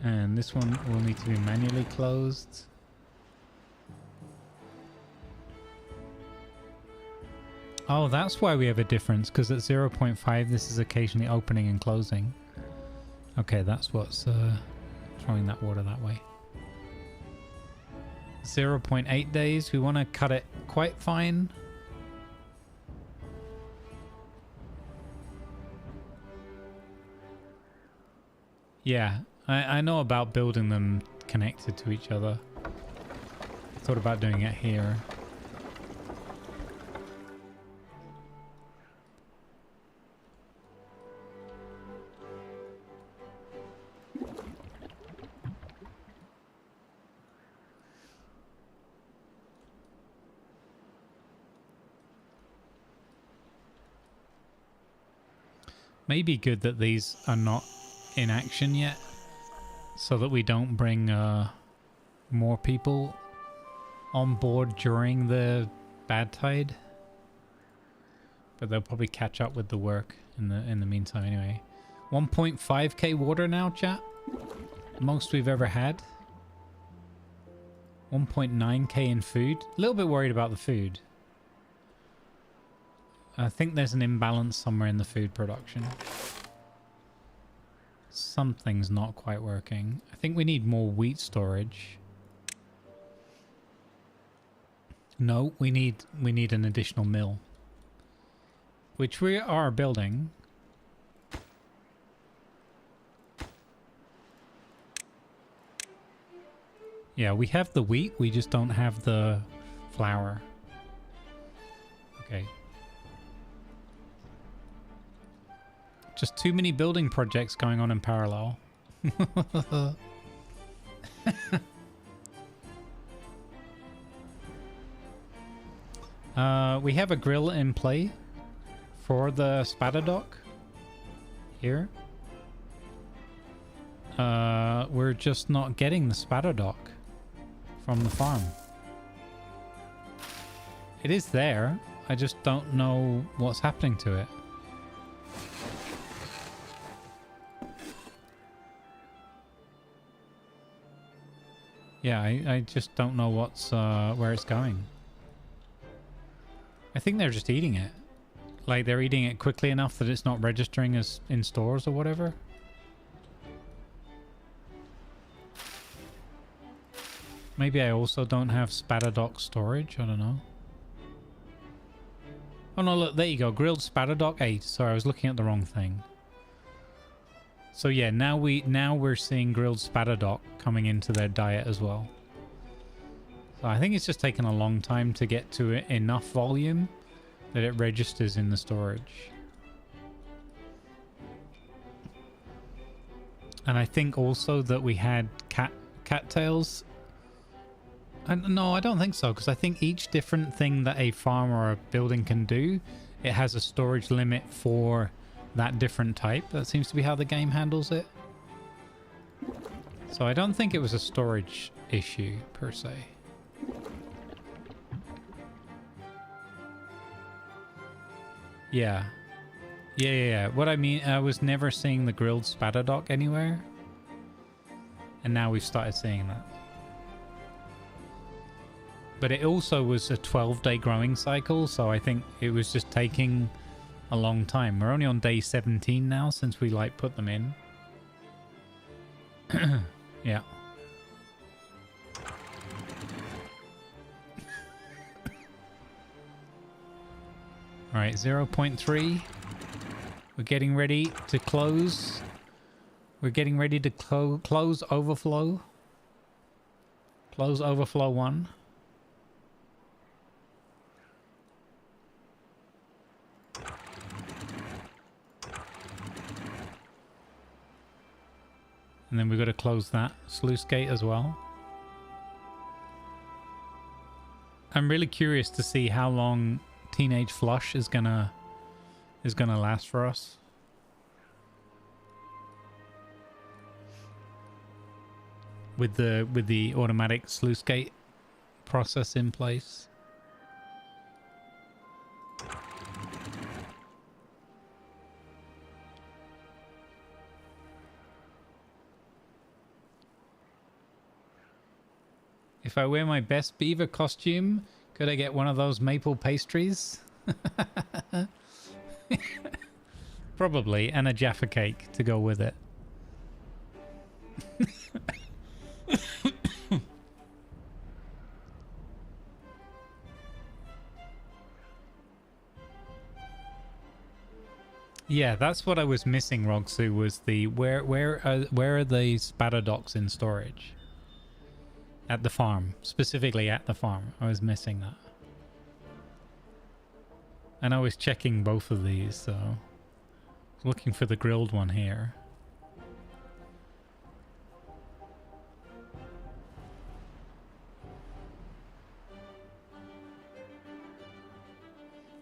And this one will need to be manually closed. Oh, that's why we have a difference, because at 0.5 this is occasionally opening and closing. Okay, that's what's throwing that water that way. 0.8 days, we want to cut it quite fine. Yeah, I know about building them connected to each other. I thought about doing it here. Maybe good that these are not in action yet, so that we don't bring more people on board during the bad tide. But they'll probably catch up with the work in the meantime anyway. 1.5k water now, chat. Most we've ever had. 1.9k in food. A little bit worried about the food. I think there's an imbalance somewhere in the food production. Something's not quite working. I think we need more wheat storage. No, we need an additional mill, which we are building. Yeah, we have the wheat, we just don't have the flour. Okay. Just too many building projects going on in parallel. We have a grill in play for the spadadoc here. We're just not getting the spadadoc from the farm. It is there. I just don't know what's happening to it. Yeah, I just don't know what's where it's going. I think they're just eating it. Like they're eating it quickly enough that it's not registering as in stores or whatever. Maybe I also don't have spadadoc storage. I don't know. Oh no, look, there you go. Grilled spadadoc 8. Sorry, I was looking at the wrong thing. So yeah, now we're seeing grilled spadadoc coming into their diet as well. So I think it's just taken a long time to get to enough volume that it registers in the storage. And I think also that we had cattails. No, I don't think so, because I think each different thing that a farm or a building can do, it has a storage limit for that different type. That seems to be how the game handles it. So I don't think it was a storage issue per se. Yeah. Yeah. What I mean, I was never seeing the grilled spadadoc anywhere. And now we've started seeing that. But it also was a 12-day growing cycle, so I think it was just taking a long time. We're only on day 17 now since we like put them in. Yeah. All right, 0.3. We're getting ready to close. We're getting ready to close overflow. Close overflow 1. And then we've got to close that sluice gate as well. I'm really curious to see how long Teenage Flush is gonna last for us. With the automatic sluice gate process in place. If I wear my best beaver costume, could I get one of those maple pastries? Probably, and a Jaffa cake to go with it. Yeah, that's what I was missing, Rogsu, was the where are the Spadadocs in storage? At the farm, specifically at the farm. I was missing that. And I was checking both of these, so looking for the grilled one here.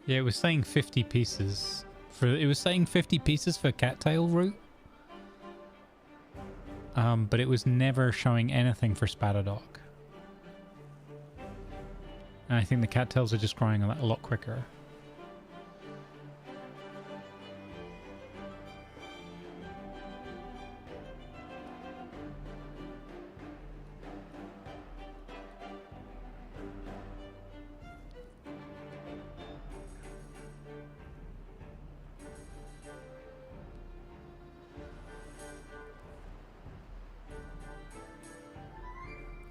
Yeah, it was saying 50 pieces. It was saying 50 pieces for cattail root. But it was never showing anything for Spadadoc. And I think the cattails are just growing a lot quicker.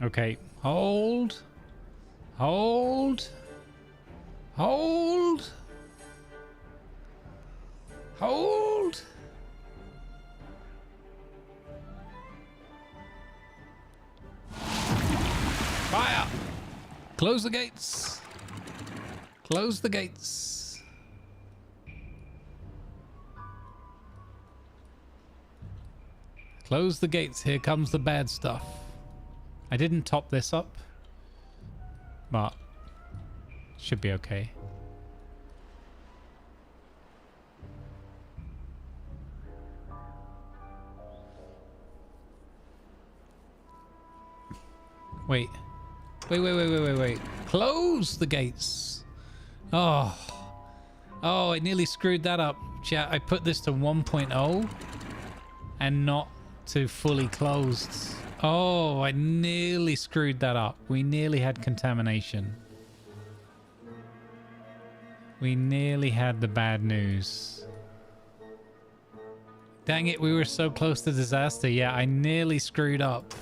Okay, hold, hold, hold, hold. Fire! Close the gates. Close the gates. Close the gates. Here comes the bad stuff. I didn't top this up, but should be okay. Wait. Wait. Close the gates. Oh, I nearly screwed that up. Chat, I put this to 1.0 and not to fully closed. Oh, I nearly screwed that up. We nearly had contamination. We nearly had the bad news. Dang it, we were so close to disaster. Yeah, I nearly screwed up.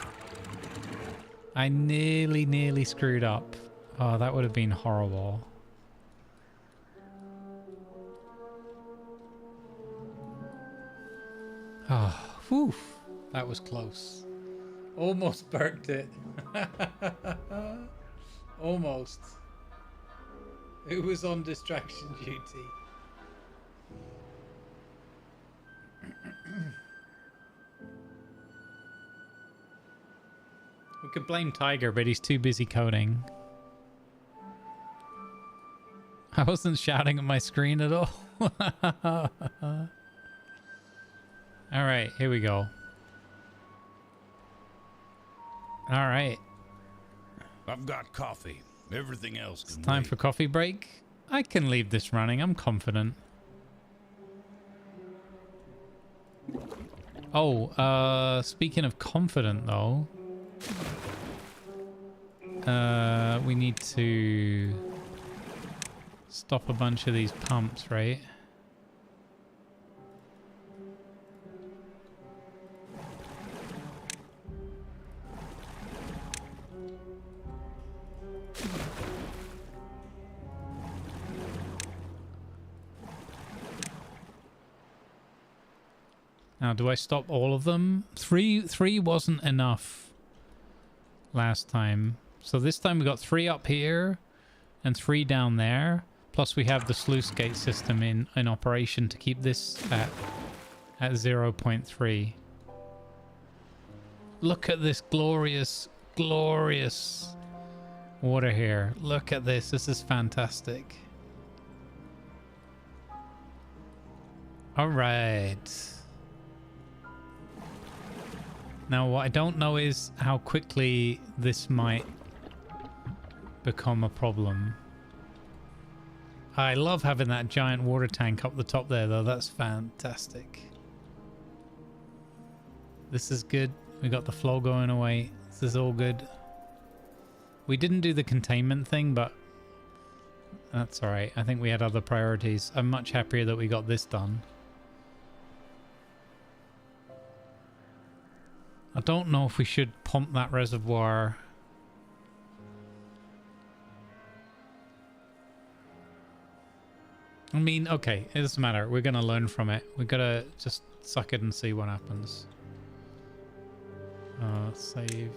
I nearly screwed up. Oh, that would have been horrible. Oh, whew. That was close. Almost burnt it. Almost. It was on distraction duty. We could blame Tiger, but he's too busy coding. I wasn't shouting at my screen at all. Alright, here we go. All right.
I've got coffee. Everything else can
Time
wait.
for coffee break. I can leave this running. I'm confident. Oh, speaking of confident though, we need to stop a bunch of these pumps, right? Now, do I stop all of them? Three wasn't enough last time. So this time we got 3 up here and 3 down there. Plus we have the sluice gate system in operation to keep this at 0.3. Look at this glorious water here. Look at this. This is fantastic. All right. Now, what I don't know is how quickly this might become a problem. I love having that giant water tank up the top there, though. That's fantastic. This is good. We got the flow going away. This is all good. We didn't do the containment thing, but That's alright. I think we had other priorities. I'm much happier that we got this done. I don't know if we should pump that reservoir. I mean, okay, it doesn't matter. We're going to learn from it. We're going to just suck it and see what happens. Save.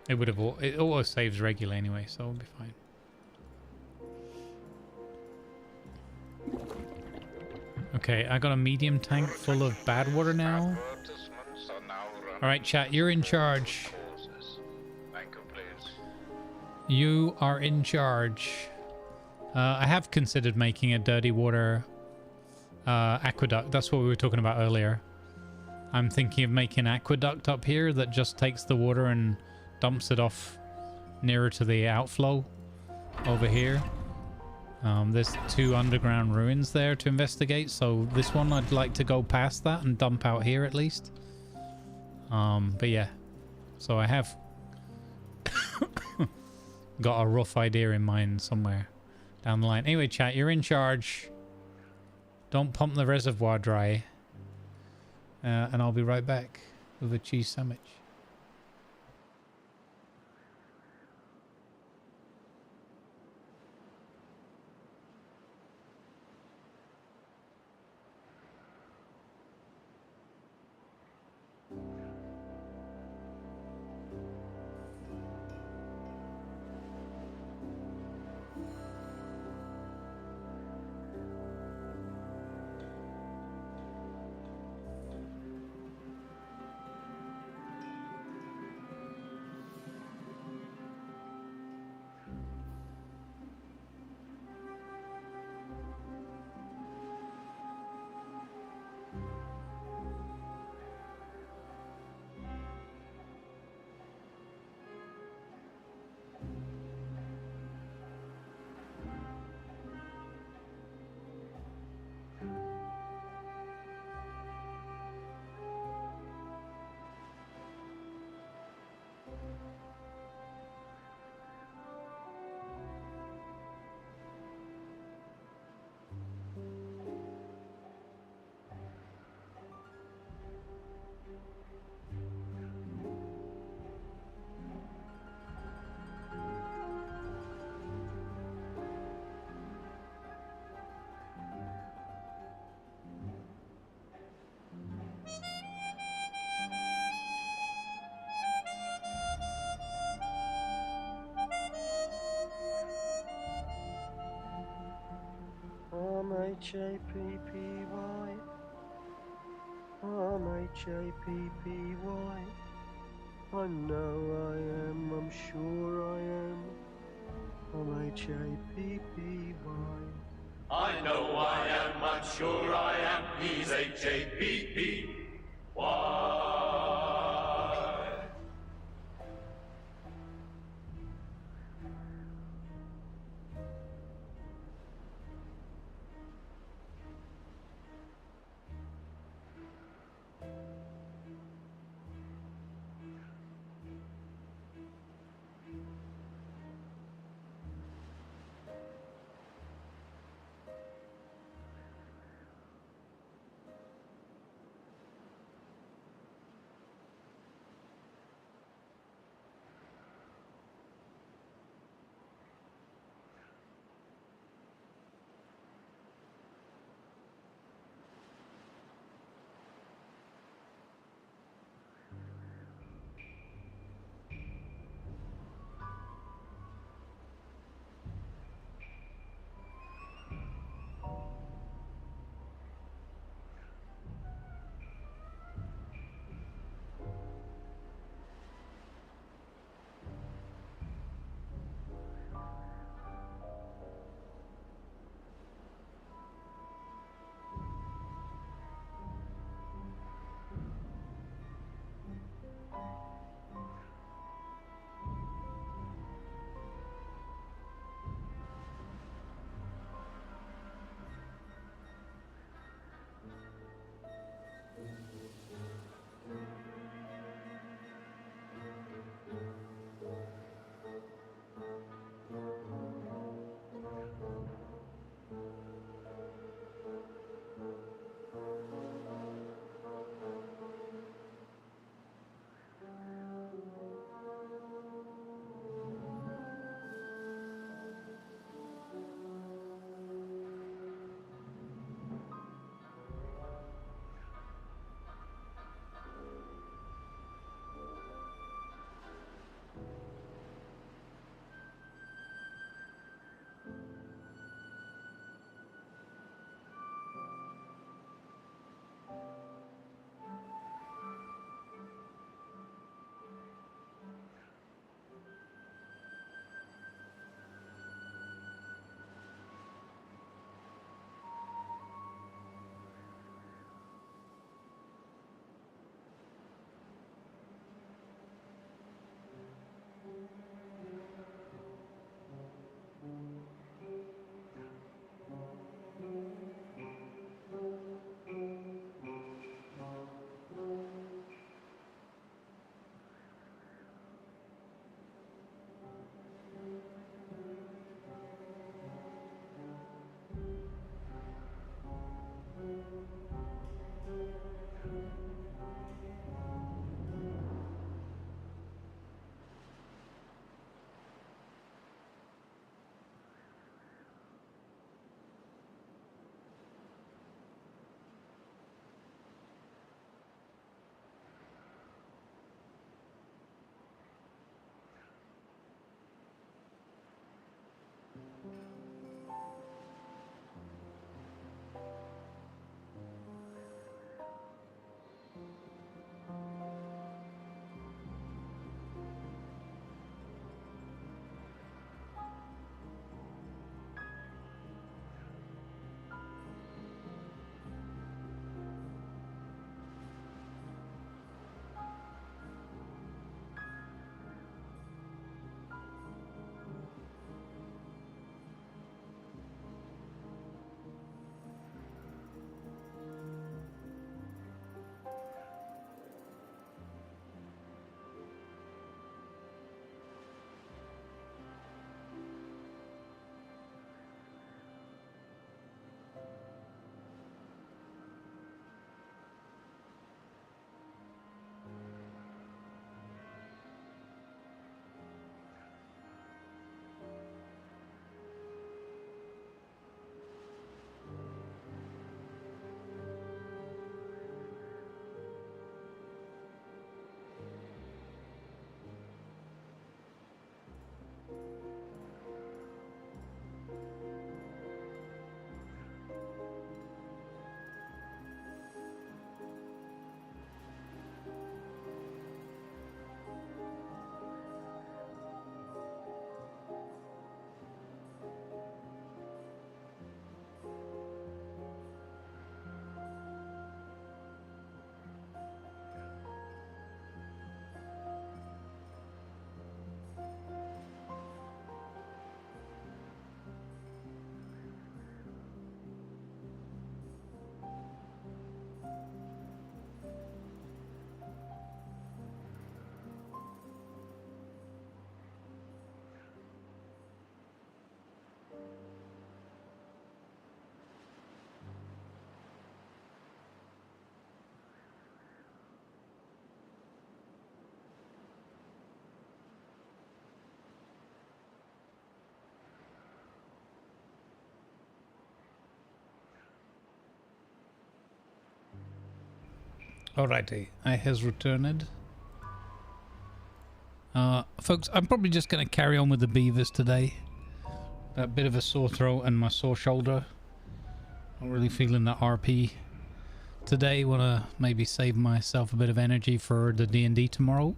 It would have. It always saves regularly anyway, so it'll be fine. Okay, I got a medium tank full of bad water now. Alright, chat, you're in charge. You are in charge. I have considered making a dirty water aqueduct. That's what we were talking about earlier. I'm thinking of making an aqueduct up here that just takes the water and dumps it off nearer to the outflow over here. There's 2 underground ruins there to investigate, so this one I'd like to go past that and dump out here at least. But yeah, so I have got a rough idea in mind somewhere down the line. Anyway, chat, you're in charge. Don't pump the reservoir dry. And I'll be right back with a cheese sandwich.
M-H-A-P-P-Y, M-H-A-P-P-Y. I know I am, I'm sure I am. M-H-A-P-P-Y.
I know I am, I'm sure I am. He's H-A-P-P-Y.
Alrighty, I has returned. Folks, I'm probably just going to carry on with the beavers today. A bit of a sore throat and my sore shoulder. Not really feeling the RP today. Want to maybe save myself a bit of energy for the D&D tomorrow.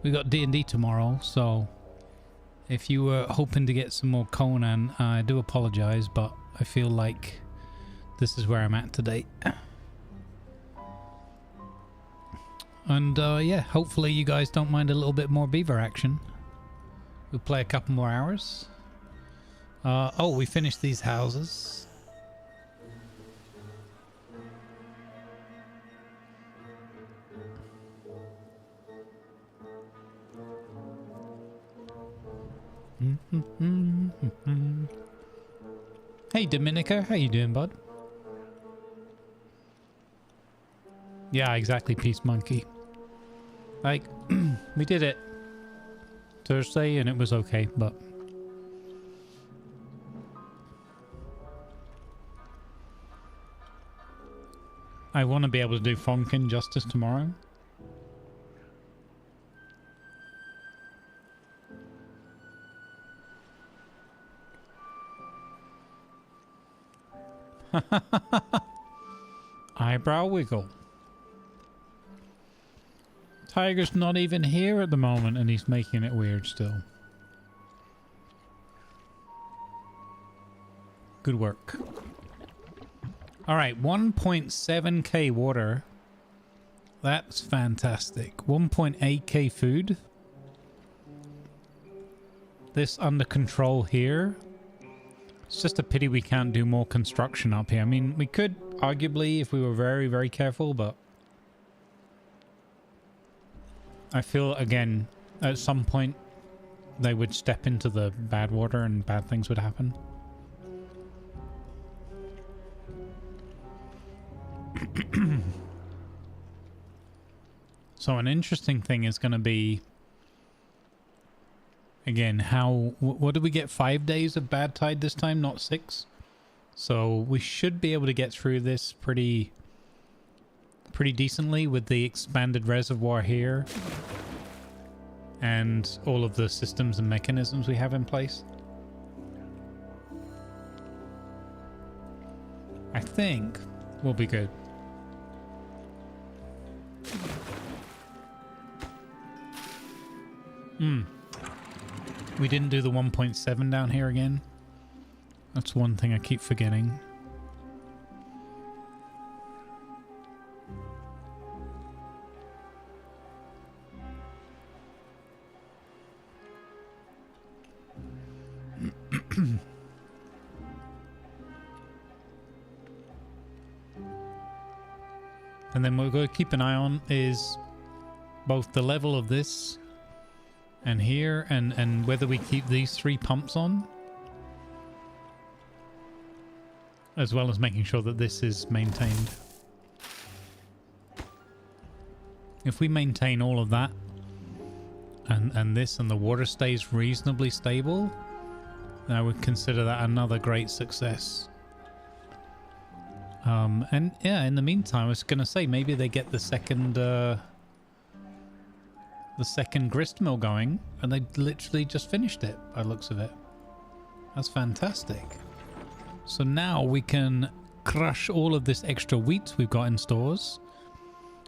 We got D&D tomorrow, so if you were hoping to get some more Conan, I do apologize, but I feel like this is where I'm at today. And yeah, hopefully you guys don't mind a little bit more beaver action. We'll play a couple more hours. Oh, we finished these houses. Hey Dominica, how you doing, bud? Yeah, exactly, Peace Monkey. Like, we did it Thursday and it was okay, but I want to be able to do Funkin' justice tomorrow. Eyebrow wiggle. Tiger's not even here at the moment and he's making it weird still. Good work. Alright, 1.7k water. That's fantastic. 1.8k food. This under control here. It's just a pity we can't do more construction up here. I mean, we could arguably if we were very, very careful, but I feel, again, at some point they would step into the bad water and bad things would happen. So an interesting thing is going to be, again, how, what did we get? 5 days of bad tide this time, not 6? So we should be able to get through this pretty decently with the expanded reservoir here and all of the systems and mechanisms we have in place. I think we'll be good. We didn't do the 1.7 down here again. That's one thing I keep forgetting. And then what we're going to keep an eye on is both the level of this and here and whether we keep these 3 pumps on, as well as making sure that this is maintained. If we maintain all of that and this and the water stays reasonably stable, then I would consider that another great success. And yeah, in the meantime, I was going to say maybe they get the second grist mill going, and they literally just finished it by the looks of it. That's fantastic. So now we can crush all of this extra wheat we've got in stores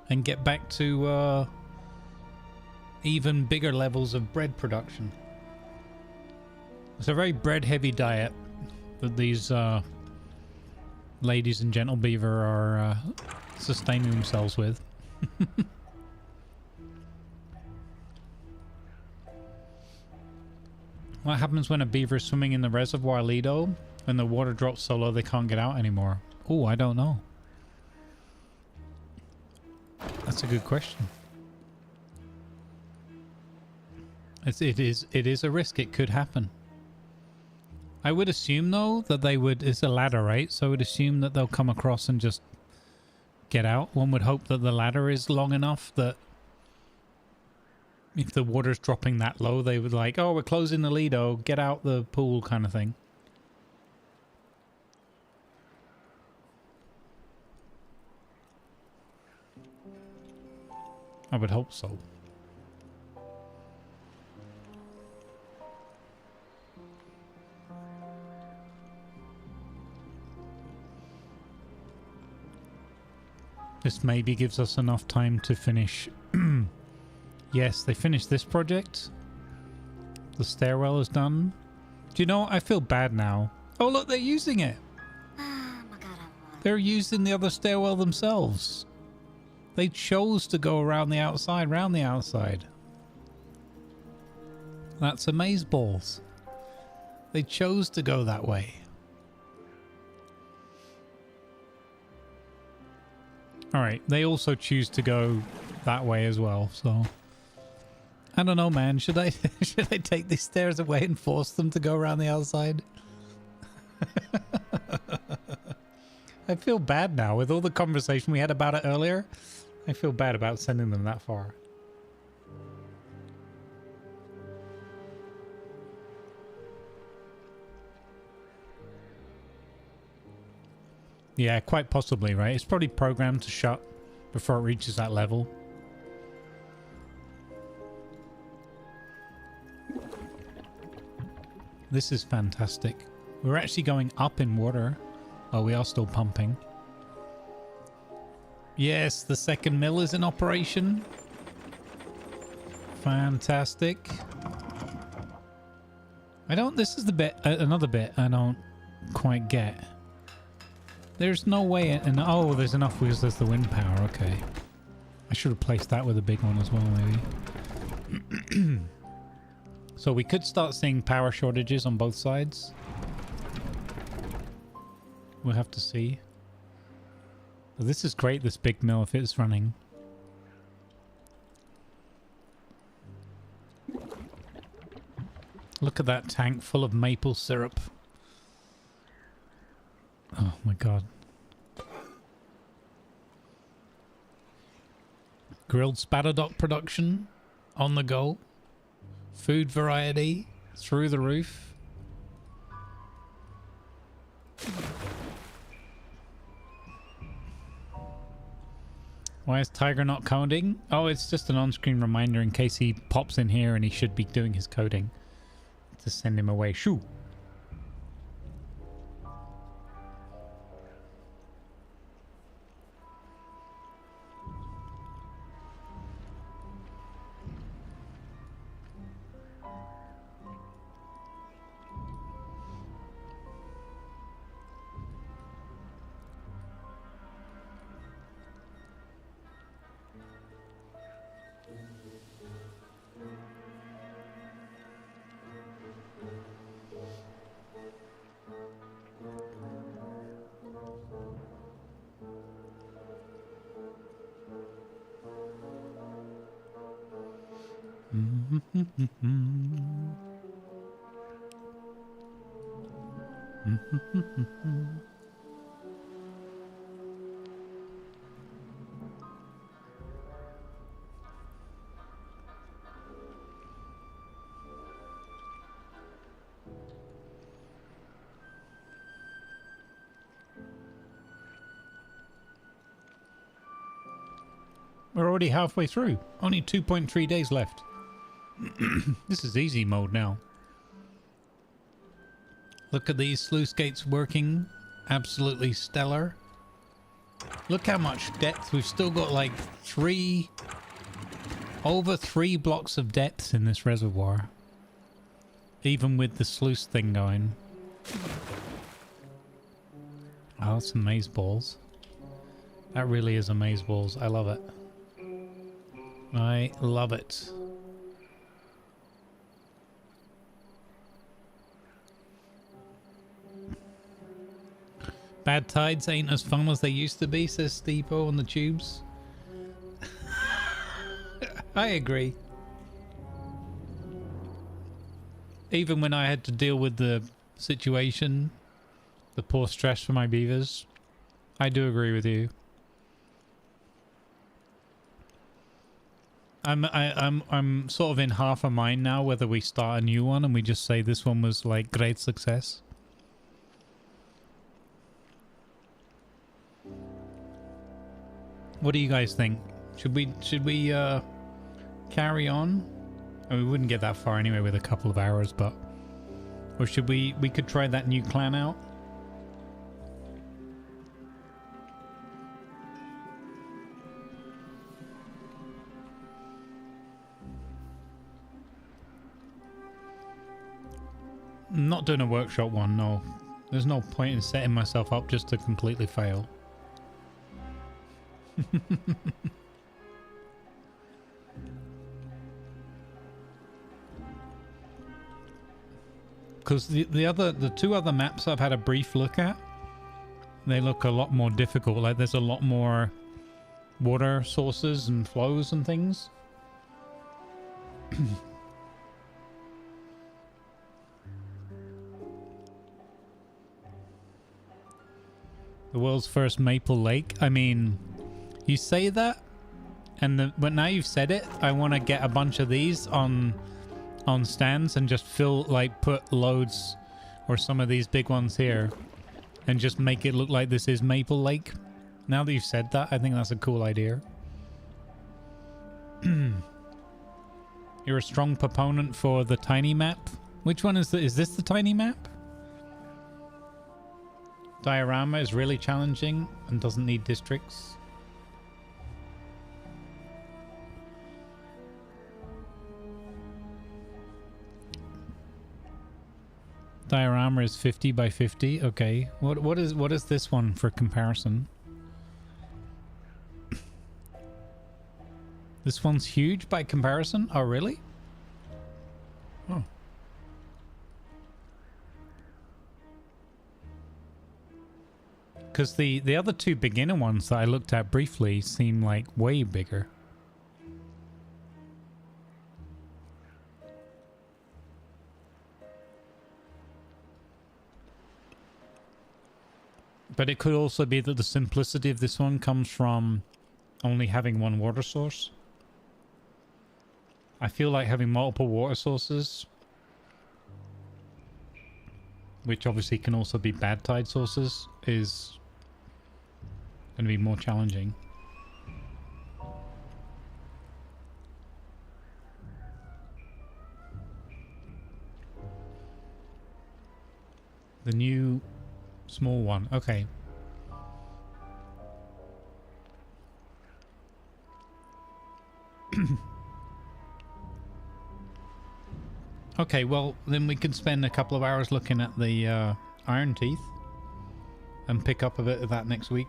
and get back to even bigger levels of bread production. It's a very bread heavy diet that these ladies and gentle beaver are sustaining themselves with. What happens when a beaver is swimming in the reservoir, Lido? When the water drops so low they can't get out anymore? Oh, I don't know. That's a good question. It is a risk. It could happen. I would assume though that they would. It's a ladder, right? So I would assume that they'll come across and just get out. One would hope that the ladder is long enough that if the water's dropping that low, they would like, oh, we're closing the Lido, get out the pool kind of thing. I would hope so. This maybe gives us enough time to finish. Yes, they finished this project. The stairwell is done. Do you know, I feel bad now. Oh, look, they're using it. They're using the other stairwell themselves. They chose to go around the outside, round the outside. That's amazeballs. They chose to go that way. Alright, they also choose to go that way as well, so... I don't know, man. Should I should I take these stairs away and force them to go around the outside? I feel bad now. With all the conversation we had about it earlier, I feel bad about sending them that far. Yeah, quite possibly, right? It's probably programmed to shut before it reaches that level. This is fantastic. We're actually going up in water. Oh, we are still pumping. Yes, the second mill is in operation. Fantastic. This is the bit, another bit I don't quite get. There's no way, and oh, there's enough because there's the wind power, okay. I should have placed that with a big one as well, maybe. So we could start seeing power shortages on both sides. We'll have to see. But this is great, this big mill, if it's running. Look at that tank full of maple syrup. Oh my god. Grilled spatterdock production on the go. Food variety through the roof. Why is Tiger not coding? Oh, it's just an on-screen reminder in case he pops in here and he should be doing his coding. To send him away. Shoo! We're already halfway through. Only 2.3 days left. This is easy mode now. Look at these sluice gates working. Absolutely stellar. Look how much depth. We've still got like over 3 blocks of depth in this reservoir. Even with the sluice thing going. Oh, that's amazeballs. That really is amazeballs. I love it. I love it. Bad tides ain't as fun as they used to be, says Steepo on the tubes. I agree. Even when I had to deal with the situation, the poor stress for my beavers, I do agree with you. I'm sort of in half a mind now whether we start a new one and we just say this one was like great success. What do you guys think? Should we carry on? I mean, we wouldn't get that far anyway with a couple of hours, but or should we could try that new clan out? I'm not doing a workshop one, no. There's no point in setting myself up just to completely fail. Because the two other maps I've had a brief look at, they look a lot more difficult. Like there's a lot more water sources and flows and things. The world's first maple lake. I mean, you say that, but now you've said it, I want to get a bunch of these on stands and just put loads, or some of these big ones here, and just make it look like this is Maple Lake. Now that you've said that, I think that's a cool idea. You're a strong proponent for the tiny map. Which one is this the tiny map? Diorama is really challenging and doesn't need districts. Diorama is 50 by 50. Okay. What is this one for comparison? This one's huge by comparison? Oh, really? Oh. Because the other two beginner ones that I looked at briefly seem like way bigger. But it could also be that the simplicity of this one comes from only having one water source. I feel like having multiple water sources, which obviously can also be bad tide sources, is going to be more challenging. The new small one. Okay. Okay, well, then we could spend a couple of hours looking at the Iron Teeth and pick up a bit of that next week.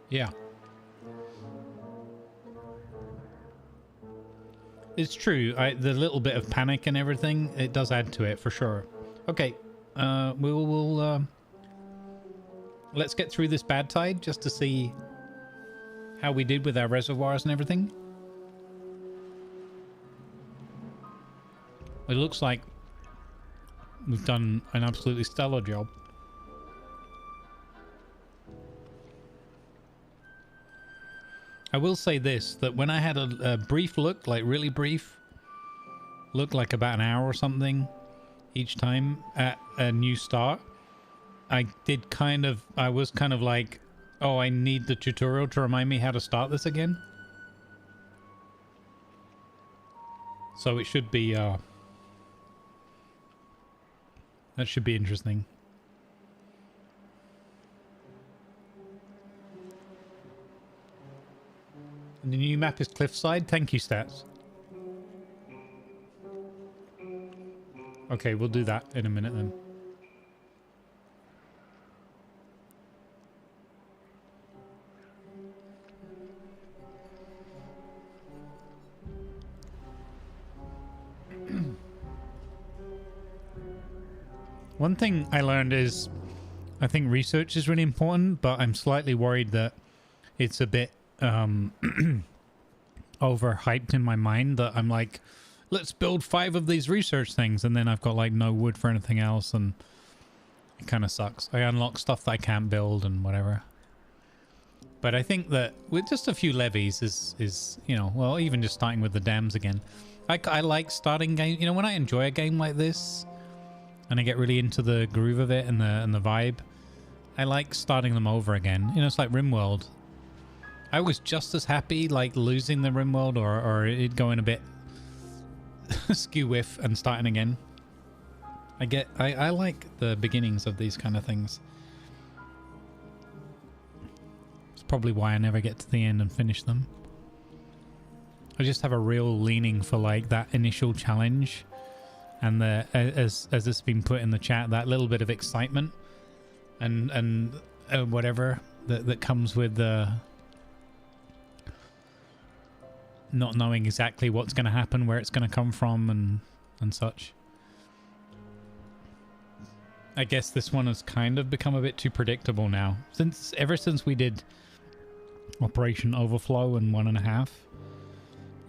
Yeah. It's true. The little bit of panic and everything, it does add to it for sure. Okay. We'll let's get through this bad tide just to see how we did with our reservoirs and everything. It looks like we've done an absolutely stellar job. I will say this, that when I had a brief look, like really brief, looked like about an hour or something each time at a new start, I was kind of like, oh, I need the tutorial to remind me how to start this again. So it should be, that should be interesting. And the new map is Cliffside. Thank you, Stats. Okay, we'll do that in a minute then. One thing I learned is I think research is really important, but I'm slightly worried that it's a bit overhyped in my mind, that I'm like, let's build 5 of these research things, and then I've got like no wood for anything else, and it kind of sucks. I unlock stuff that I can't build and whatever. But I think that with just a few levies is you know, well, even just starting with the dams again. I like starting game. You know, when I enjoy a game like this, and I get really into the groove of it and the vibe, I like starting them over again. You know, it's like RimWorld. I was just as happy like losing the RimWorld or it going a bit skew whiff and starting again. I like the beginnings of these kind of things. It's probably why I never get to the end and finish them. I just have a real leaning for like that initial challenge and the as it's been put in the chat, that little bit of excitement and whatever that comes with the not knowing exactly what's going to happen, where it's going to come from and such. I guess this one has kind of become a bit too predictable now. Ever since we did Operation Overflow and 1.5,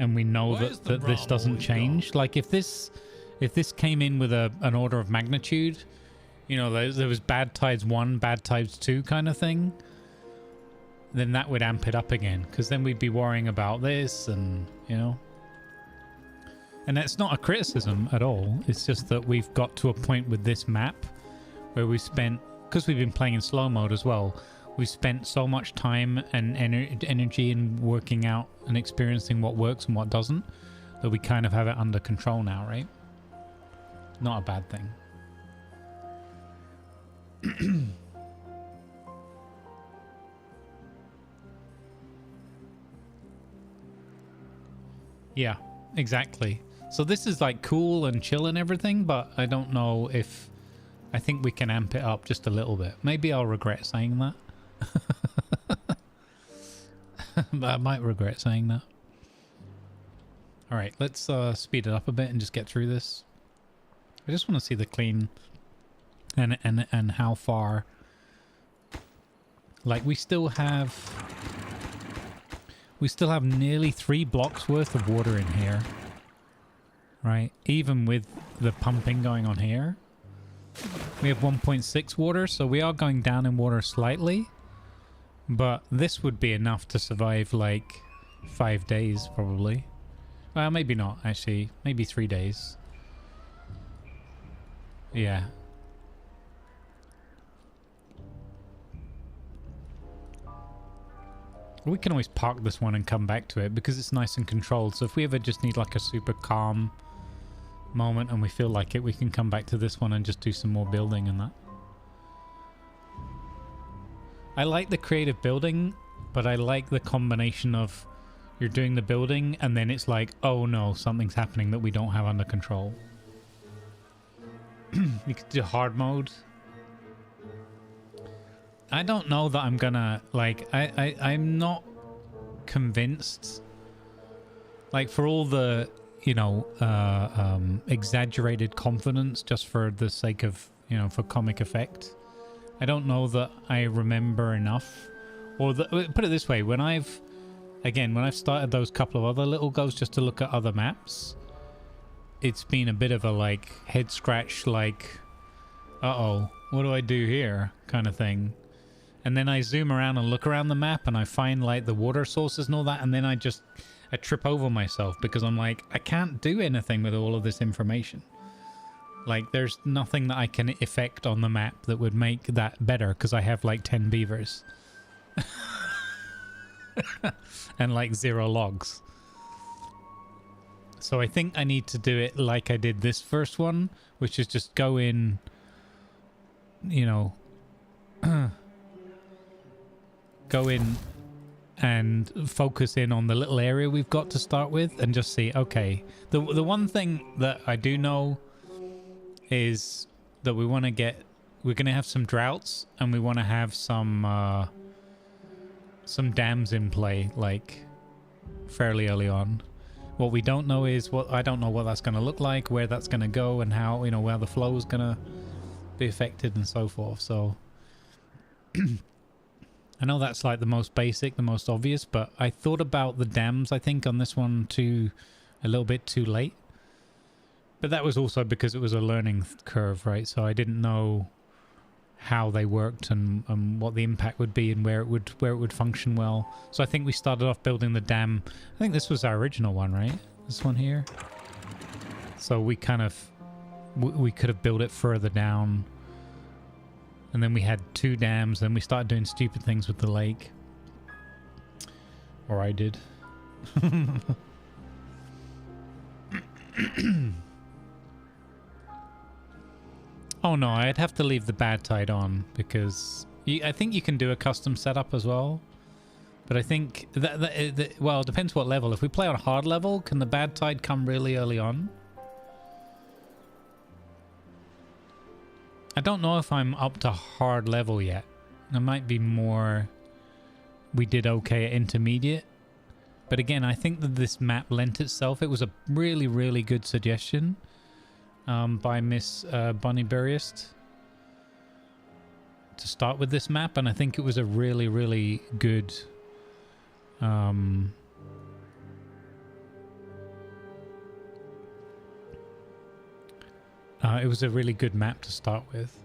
and we know that this doesn't change. Like if this came in with an order of magnitude, you know, there was bad tides 1, bad tides 2 kind of thing, then that would amp it up again, because then we'd be worrying about this and, you know. And that's not a criticism at all. It's just that we've got to a point with this map where we spent, because we've been playing in slow mode as well, we've spent so much time and energy in working out and experiencing what works and what doesn't, that we kind of have it under control now, right? Not a bad thing. Yeah, exactly. So this is like cool and chill and everything, but I don't know if... I think we can amp it up just a little bit. Maybe I'll regret saying that. But I might regret saying that. Alright, let's speed it up a bit and just get through this. I just want to see the clean and how far. Like we still have nearly 3 blocks worth of water in here. Right? Even with the pumping going on here. We have 1.6 water, so we are going down in water slightly. But this would be enough to survive like 5 days probably. Well, maybe not actually. Maybe 3 days. Yeah. We can always park this one and come back to it because it's nice and controlled. So if we ever just need like a super calm moment and we feel like it, we can come back to this one and just do some more building and that. I like the creative building, but I like the combination of you're doing the building and then it's like, oh no, something's happening that we don't have under control. You could do hard mode. I don't know that I'm gonna, like, I'm not convinced. Like, for all the, you know, exaggerated confidence just for the sake of, you know, for comic effect. I don't know that I remember enough. Or, put it this way, when I've started those couple of other little goes just to look at other maps, it's been a bit of a, like, head scratch, like, uh-oh, what do I do here kind of thing. And then I zoom around and look around the map and I find, like, the water sources and all that, and then I trip over myself because I'm like, I can't do anything with all of this information. Like, there's nothing that I can effect on the map that would make that better because I have, like, 10 beavers. And, like, 0 logs. So I think I need to do it like I did this first one, which is just go in, you know, go in and focus in on the little area we've got to start with and just see, okay, the one thing that I do know is that we're going to have some droughts and we want to have some dams in play, like, fairly early on. What we don't know is I don't know what that's going to look like, where that's going to go, and how, you know, where the flow is going to be affected and so forth. So I know that's like the most basic, the most obvious, but I thought about the dams, I think, on this one a little bit too late. But that was also because it was a learning curve, right? So I didn't know how they worked and what the impact would be and where it would function well. So I think we started off building the dam. I think this was our original one, right? This one here. So we kind of we could have built it further down, and then we had 2 dams. Then we started doing stupid things with the lake, or I did. Oh no, I'd have to leave the bad tide on because I think you can do a custom setup as well. But I think well, it depends what level. If we play on hard level, can the bad tide come really early on? I don't know if I'm up to hard level yet. I might be more... We did okay at intermediate. But again, I think that this map lent itself. It was a really, really good suggestion by Miss Bunny Burriest to start with this map. And I think it was a really, really good... it was a really good map to start with.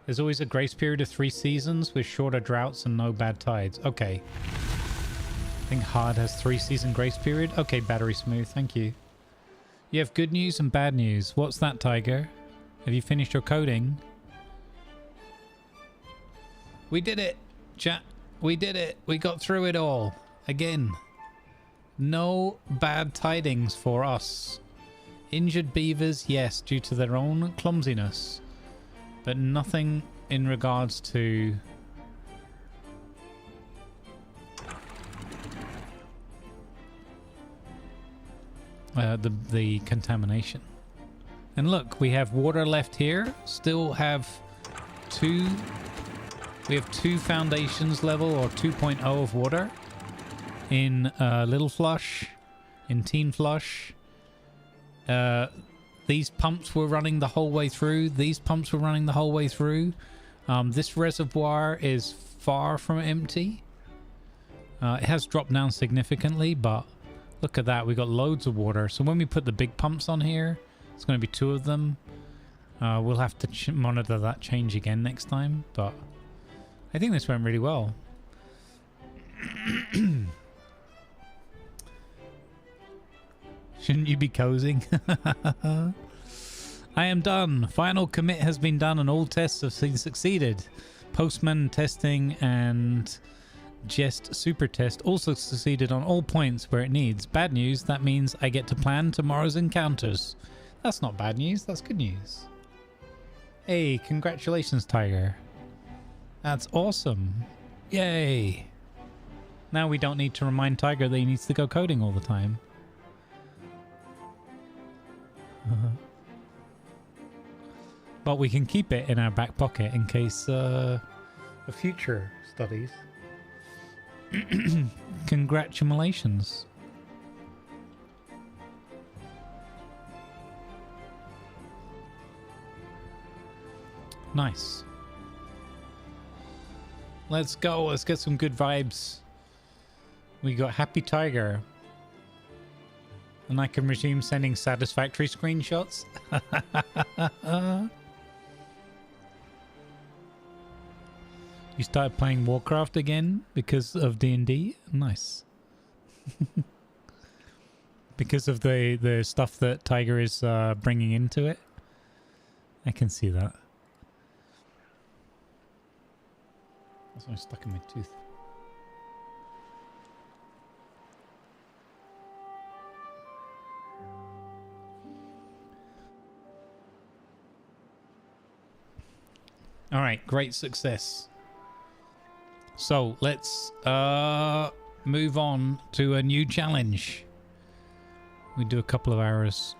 There's always a grace period of 3 seasons with shorter droughts and no bad tides. Okay. I think hard has 3-season grace period. Okay, battery smooth. Thank you. You have good news and bad news. What's that, Tiger? Have you finished your coding? We did it, chat. We did it. We got through it all. Again. No bad tidings for us. Injured beavers, yes, due to their own clumsiness. But nothing in regards to... the contamination. And look, we have water left here. Still have 2... We have 2 foundations level or 2.0 of water in Little Flush, in Teen Flush. These pumps were running the whole way through. These pumps were running the whole way through. This reservoir is far from empty. It has dropped down significantly, but look at that. We got loads of water. So when we put the big pumps on here, it's going to be 2 of them. We'll have to monitor that change again next time, but I think this went really well. Shouldn't you be cozying? I am done. Final commit has been done and all tests have succeeded. Postman testing and Jest super test also succeeded on all points where it needs. Bad news, that means I get to plan tomorrow's encounters. That's not bad news, that's good news. Hey, congratulations, Tiger. That's awesome. Yay. Now we don't need to remind Tiger that he needs to go coding all the time. But we can keep it in our back pocket in case of future studies. Congratulations. Nice. Let's go. Let's get some good vibes. We got Happy Tiger. And I can resume sending satisfactory screenshots. You started playing Warcraft again because of D&D? Nice. Because of the stuff that Tiger is bringing into it? I can see that. That's why I'm stuck in my tooth. All right, great success. So let's move on to a new challenge. We do a couple of hours.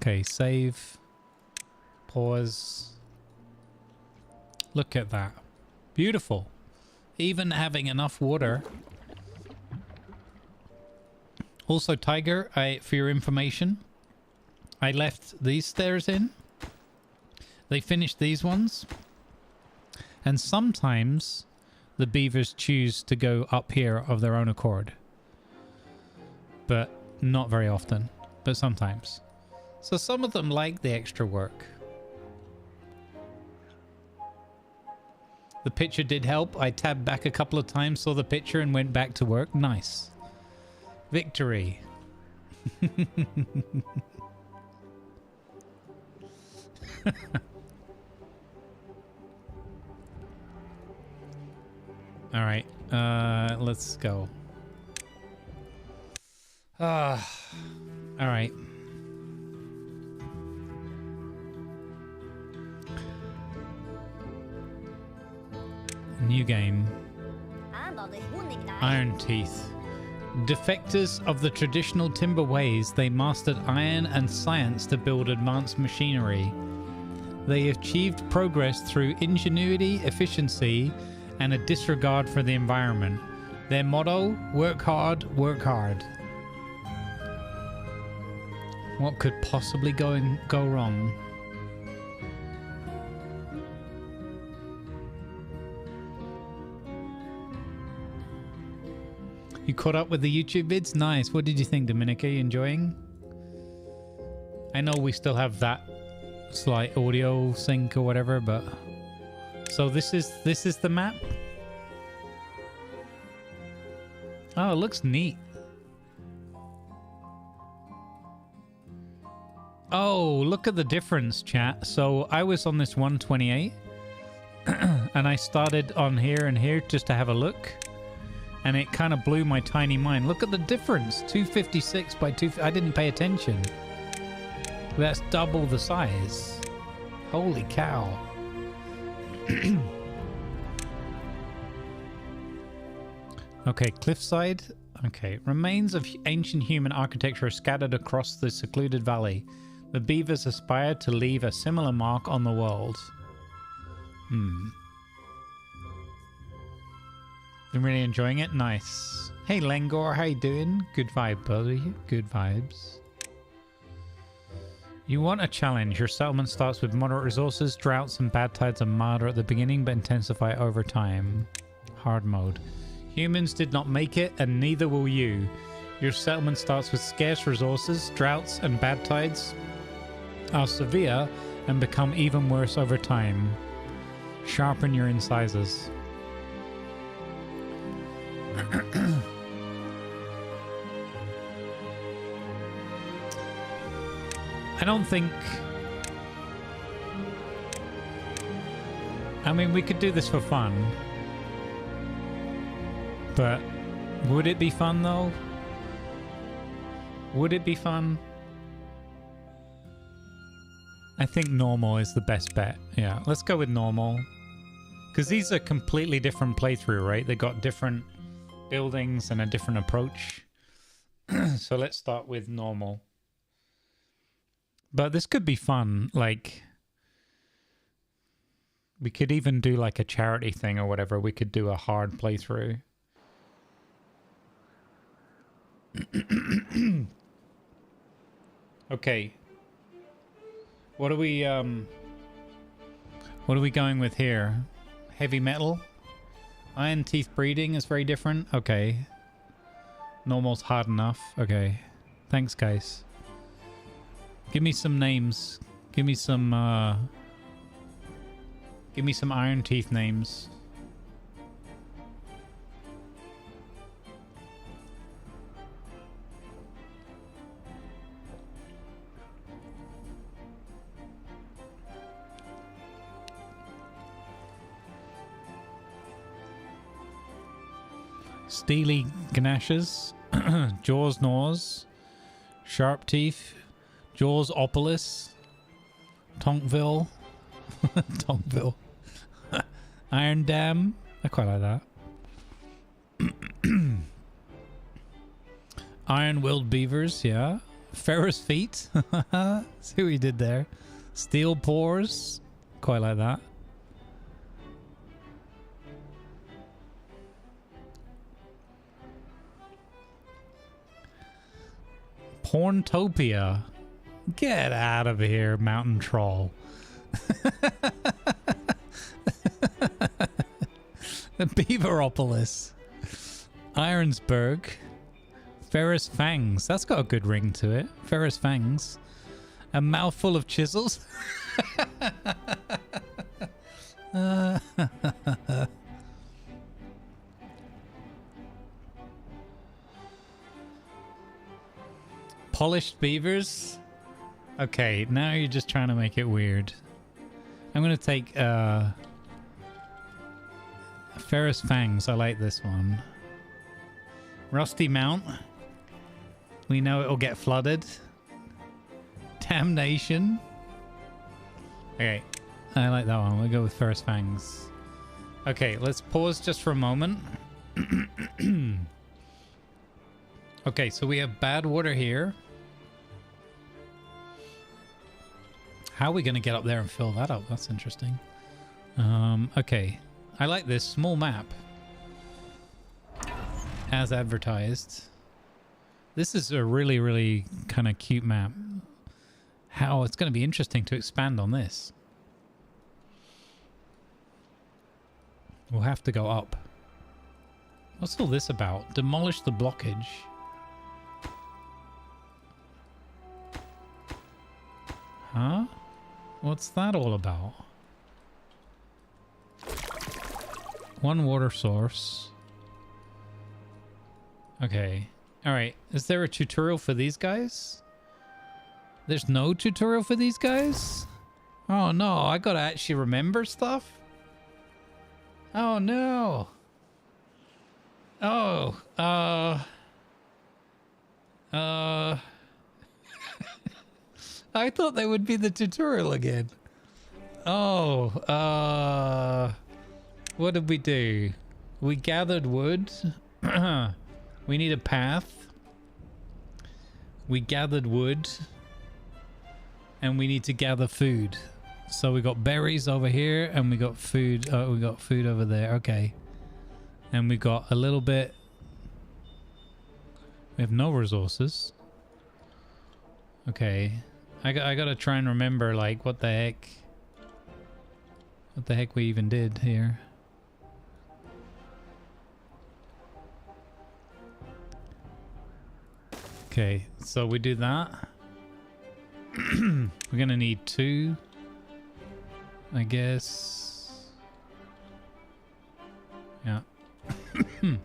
Okay, save. Pause. Look at that. Beautiful. Even having enough water. Also, Tiger, for your information, I left these stairs in. They finished these ones. And sometimes the beavers choose to go up here of their own accord. But not very often. But sometimes. So some of them like the extra work. The picture did help. I tabbed back a couple of times, saw the picture, and went back to work. Nice. Victory. All right. Let's go. All right. New game. Iron Teeth. Defectors of the traditional timber ways, they mastered iron and science to build advanced machinery. They achieved progress through ingenuity, efficiency, and a disregard for the environment. Their motto, work hard, work hard. What could possibly go wrong? You caught up with the YouTube vids? Nice. What did you think, Dominica? You enjoying? I know we still have that slight audio sync or whatever, but so this is the map. Oh, it looks neat. Oh, look at the difference, chat. So I was on this 128 and I started on here and here just to have a look. And it kind of blew my tiny mind. Look at the difference. 256 by 2... I didn't pay attention. That's double the size. Holy cow. Okay, cliffside. Okay. Remains of ancient human architecture are scattered across the secluded valley. The beavers aspire to leave a similar mark on the world. Been really enjoying it. Nice. Hey Lengor, how you doing? Good vibe, buddy. Good vibes. You want a challenge. Your settlement starts with moderate resources. Droughts and bad tides are milder at the beginning but intensify over time. Hard mode. Humans did not make it and neither will you. Your settlement starts with scarce resources. Droughts and bad tides are severe and become even worse over time. Sharpen your incisors. I don't think... I mean, we could do this for fun. But would it be fun, though? Would it be fun? I think normal is the best bet. Yeah, let's go with normal. Because these are completely different playthrough, right? They got different buildings and a different approach. So let's start with normal. But this could be fun. Like, we could even do like a charity thing or whatever. We could do a hard playthrough. Okay. What are we going with here? Heavy metal? Iron teeth breeding is very different. Okay. Normal's hard enough. Okay. Thanks, guys. Give me some names. Give me some iron teeth names. Steely Ganashes, Jaws Gnaws, Sharp Teeth, Jaws Opolis, Tonkville, Tonkville, Iron Dam. I quite like that. Iron Willed Beavers, yeah. Ferris Feet. See what you did there. Steel Pores. Quite like that. Porntopia. Get out of here, Mountain Troll. Beaveropolis. Ironsburg. Ferris Fangs. That's got a good ring to it. Ferris Fangs. A mouthful of chisels. Polished beavers? Okay, now you're just trying to make it weird. I'm gonna take Ferrous Fangs. I like this one. Rusty Mount. We know it'll get flooded. Damnation. Okay, I like that one. We'll go with Ferrous Fangs. Okay, let's pause just for a moment. Okay, so we have bad water here. How are we going to get up there and fill that up? That's interesting. Okay. I like this small map. As advertised. This is a really, really kind of cute map. How it's going to be interesting to expand on this. We'll have to go up. What's all this about? Demolish the blockage. Huh? What's that all about? One water source. Okay. Alright. Is there a tutorial for these guys? There's no tutorial for these guys? Oh no, I gotta actually remember stuff? Oh no. Oh, I thought they would be the tutorial again. Oh, what did we do? We gathered wood. We need a path. We gathered wood. And we need to gather food. So we got berries over here and we got food. Oh, we got food over there. Okay. And we got a little bit. We have no resources. Okay. I gotta try and remember, like, what the heck we even did here. Okay, so we do that. We're gonna need 2, I guess. Yeah. We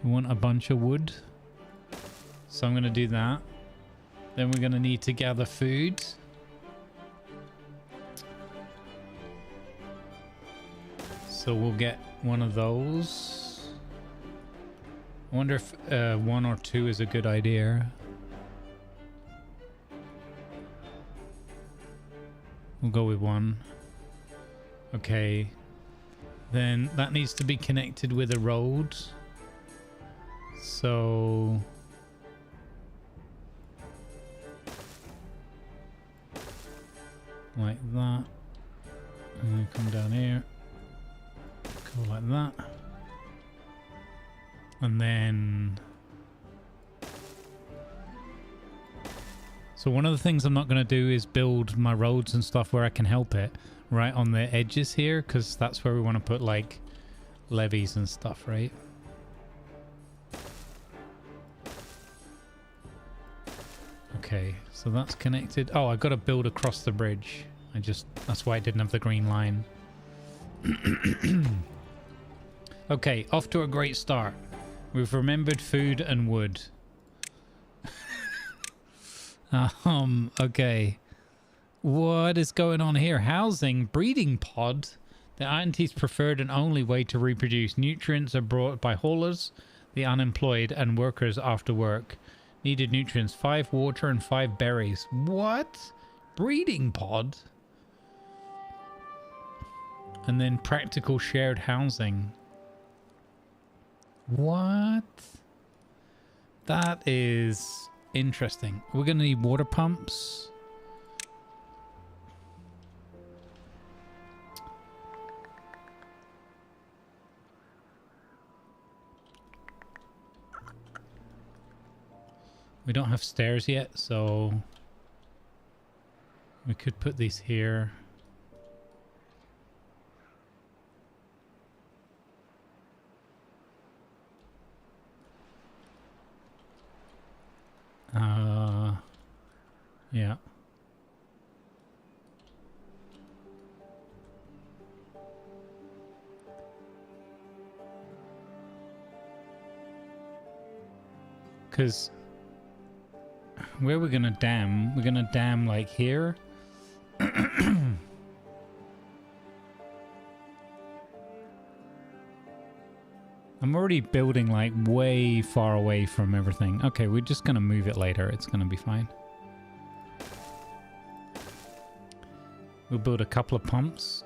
want a bunch of wood, so I'm gonna do that. Then we're going to need to gather food. So we'll get one of those. I wonder if 1 or 2 is a good idea. We'll go with 1. Okay. Then that needs to be connected with a road. So... like that, and then come down here, go like that, and then so one of the things I'm not going to do is build my roads and stuff where I can help it right on the edges here, because that's where we want to put like levees and stuff, right? Okay, so that's connected. Oh, I got to build across the bridge. That's why I didn't have the green line. Okay, off to a great start. We've remembered food and wood. Okay. What is going on here? Housing, breeding pod. The entity's preferred and only way to reproduce. Nutrients are brought by haulers, the unemployed, and workers after work. Needed nutrients, 5 water and 5 berries. What? Breeding pod? And then practical shared housing. What? That is interesting. We're going to need water pumps. We don't have stairs yet, so we could put these here. Yeah. Because where we're gonna dam? We're gonna dam like here. I'm already building like way far away from everything. Okay, we're just gonna move it later. It's gonna be fine. We'll build a couple of pumps.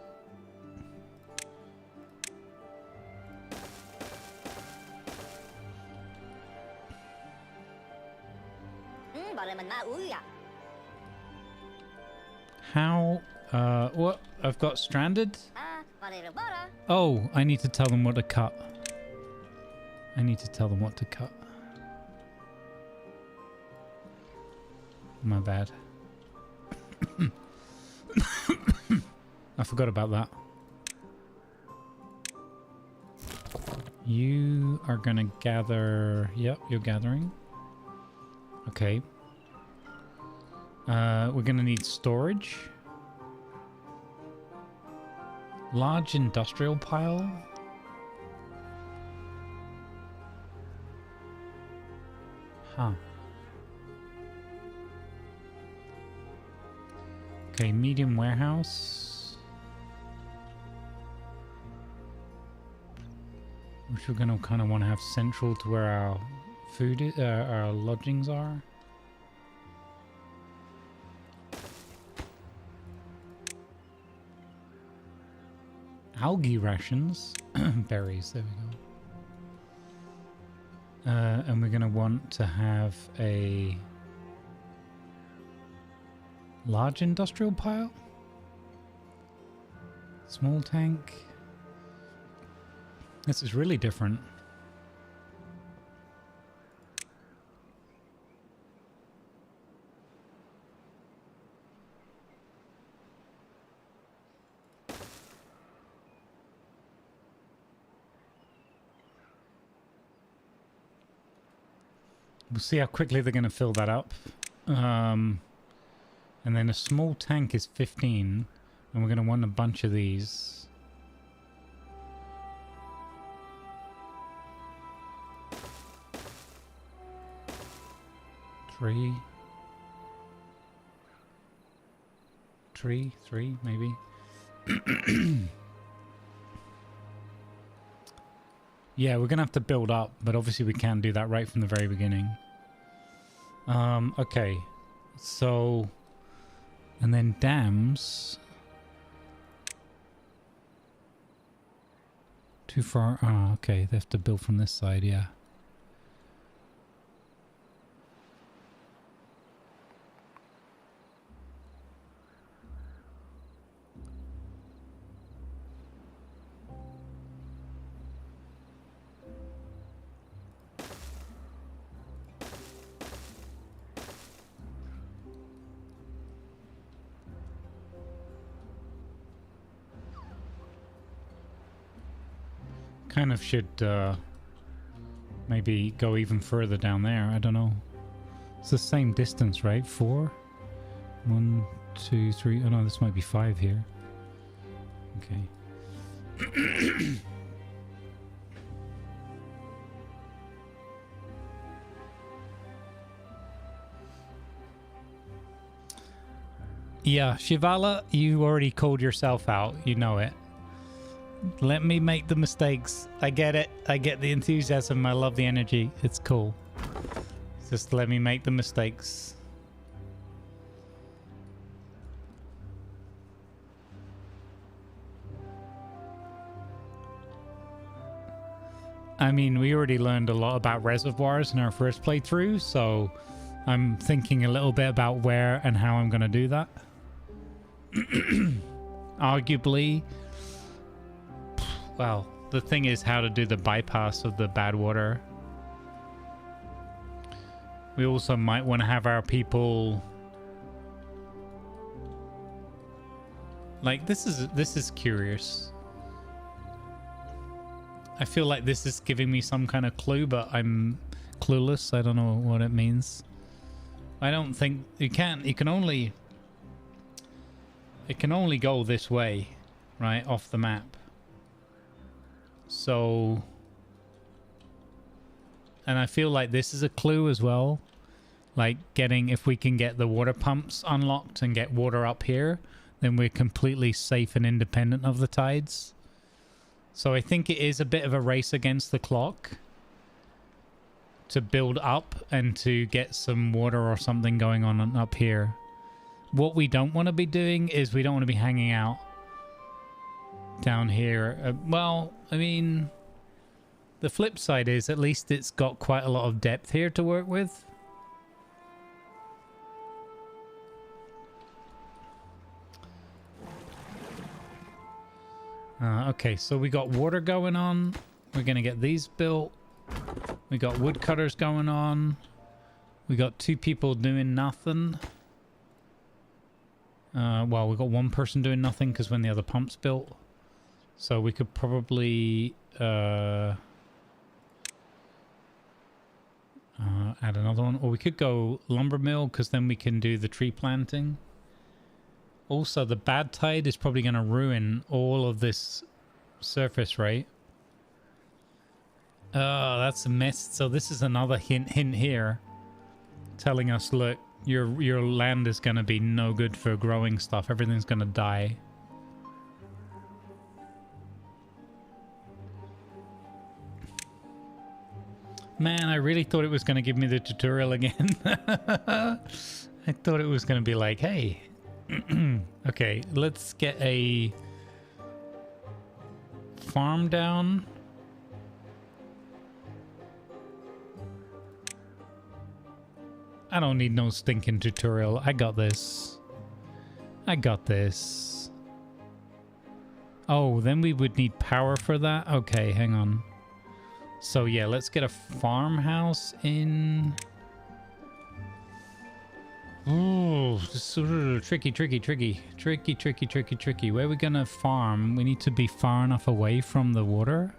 How? What? I've got stranded? Oh, I need to tell them what to cut. I need to tell them what to cut. My bad. I forgot about that. You are gonna gather... Yep, you're gathering. Okay. We're gonna need storage. Large industrial pile. Huh. Okay, medium warehouse. Which we're gonna kind of want to have central to where our food is, our lodgings are. Algae rations. Berries, there we go. And we're gonna want to have a large industrial pile. Small tank. This is really different. We'll see how quickly they're going to fill that up. And then a small tank is 15. And we're going to want a bunch of these. Three, maybe. Yeah, we're gonna have to build up, but obviously we can't do that right from the very beginning. Okay, so, and then dams. Too far. Oh, okay, they have to build from this side. Yeah. Kind of should maybe go even further down there. I don't know. It's the same distance, right? 4? 1, 2, 3. Oh no, this might be 5 here. Okay. Yeah, Shivala, you already called yourself out. You know it. Let me make the mistakes. I get it. I get the enthusiasm. I love the energy. It's cool. Just let me make the mistakes. I mean, we already learned a lot about reservoirs in our first playthrough, so I'm thinking a little bit about where and how I'm going to do that. Arguably... Well, the thing is how to do the bypass of the bad water. We also might want to have our people... Like, this is curious. I feel like this is giving me some kind of clue, but I'm clueless. I don't know what it means. I don't think... It can only go this way, right, off the map. So, And I feel like this is a clue as well. Like getting, if we can get the water pumps unlocked and get water up here, then we're completely safe and independent of the tides. So I think it is a bit of a race against the clock to build up and to get some water or something going on up here. What we don't want to be doing is we don't want to be hanging out down here. Well, I mean, the flip side is at least it's got quite a lot of depth here to work with. Okay, so we got water going on. We're going to get these built. We got woodcutters going on. We got 2 people doing nothing. Well, we got 1 person doing nothing because when the other pump's built. So we could probably add another one. Or we could go lumber mill because then we can do the tree planting. Also, the bad tide is probably going to ruin all of this surface, right? That's a mess. So this is another hint here telling us, look, your land is going to be no good for growing stuff. Everything's going to die. Man, I really thought it was going to give me the tutorial again. I thought it was going to be like, hey... Okay, let's get a farm down. I don't need no stinking tutorial. I got this. I got this. Oh, then we would need power for that? Okay, hang on. So yeah, let's get a farmhouse in... Oh, this is tricky. Where are we gonna farm? We need to be far enough away from the water.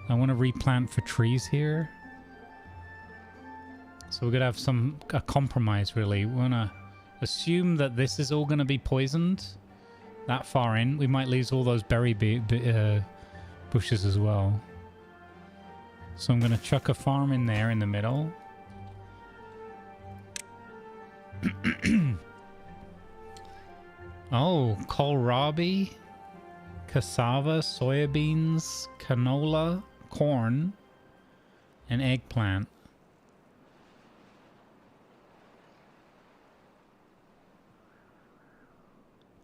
I want to replant for trees here. So we're gonna have a compromise, really. We wanna assume that this is all gonna be poisoned that far in. We might lose all those berry bushes as well. So I'm gonna chuck a farm in there in the middle. Oh, kohlrabi, cassava, soybeans, canola, corn, and eggplant.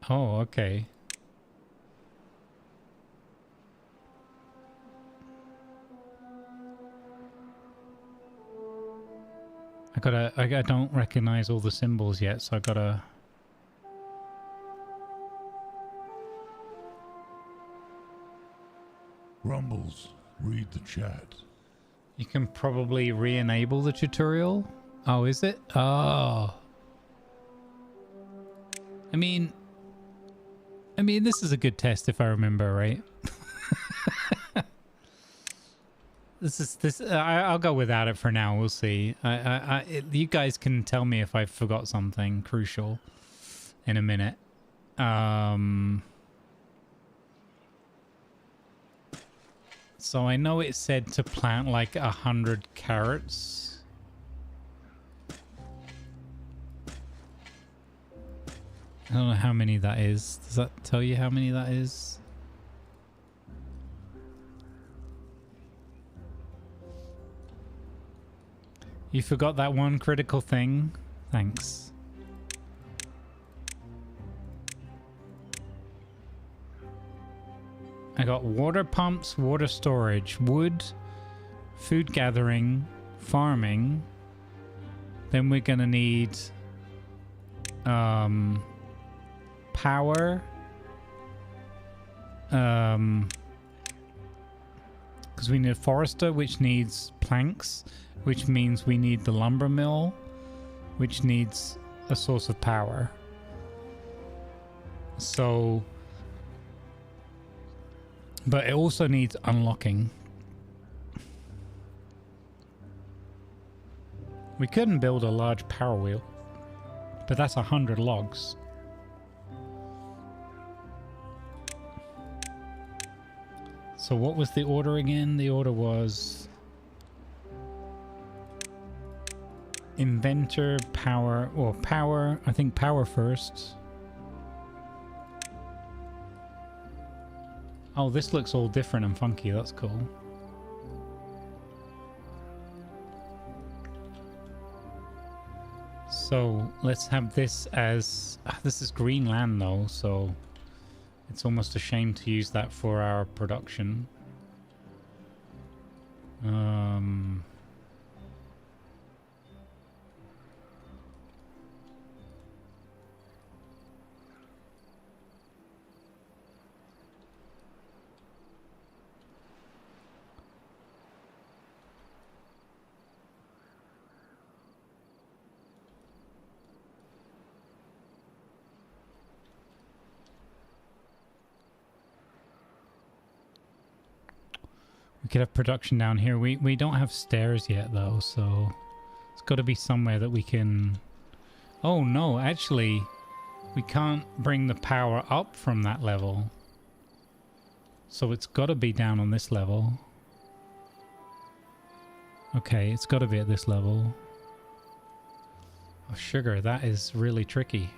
Oh, okay. I don't recognize all the symbols yet, so I gotta...
Grumbles, read the chat.
You can probably re-enable the tutorial. Oh, is it? Oh. I mean, this is a good test if I remember, right? I'll go without it for now. We'll see. You guys can tell me if I forgot something crucial in a minute. So I know it said to plant like 100 carrots. I don't know how many that is. Does that tell you how many that is? You forgot that one critical thing? Thanks. I got water pumps, water storage, wood, food gathering, farming. Then we're gonna need power. Because we need a forester, which needs planks, which means we need the lumber mill, which needs a source of power. So, but it also needs unlocking. We couldn't build a large power wheel, but that's 100 logs. So what was the order again? The order was Inventor, power, or power. I think power first. Oh, this looks all different and funky. That's cool. So let's have this as... this is green land though, so it's almost a shame to use that for our production. We could have production down here. We don't have stairs yet though, so it's got to be somewhere that we can... Oh no, actually, we can't bring the power up from that level. So it's got to be down on this level. Okay, it's got to be at this level. Oh, sugar, that is really tricky.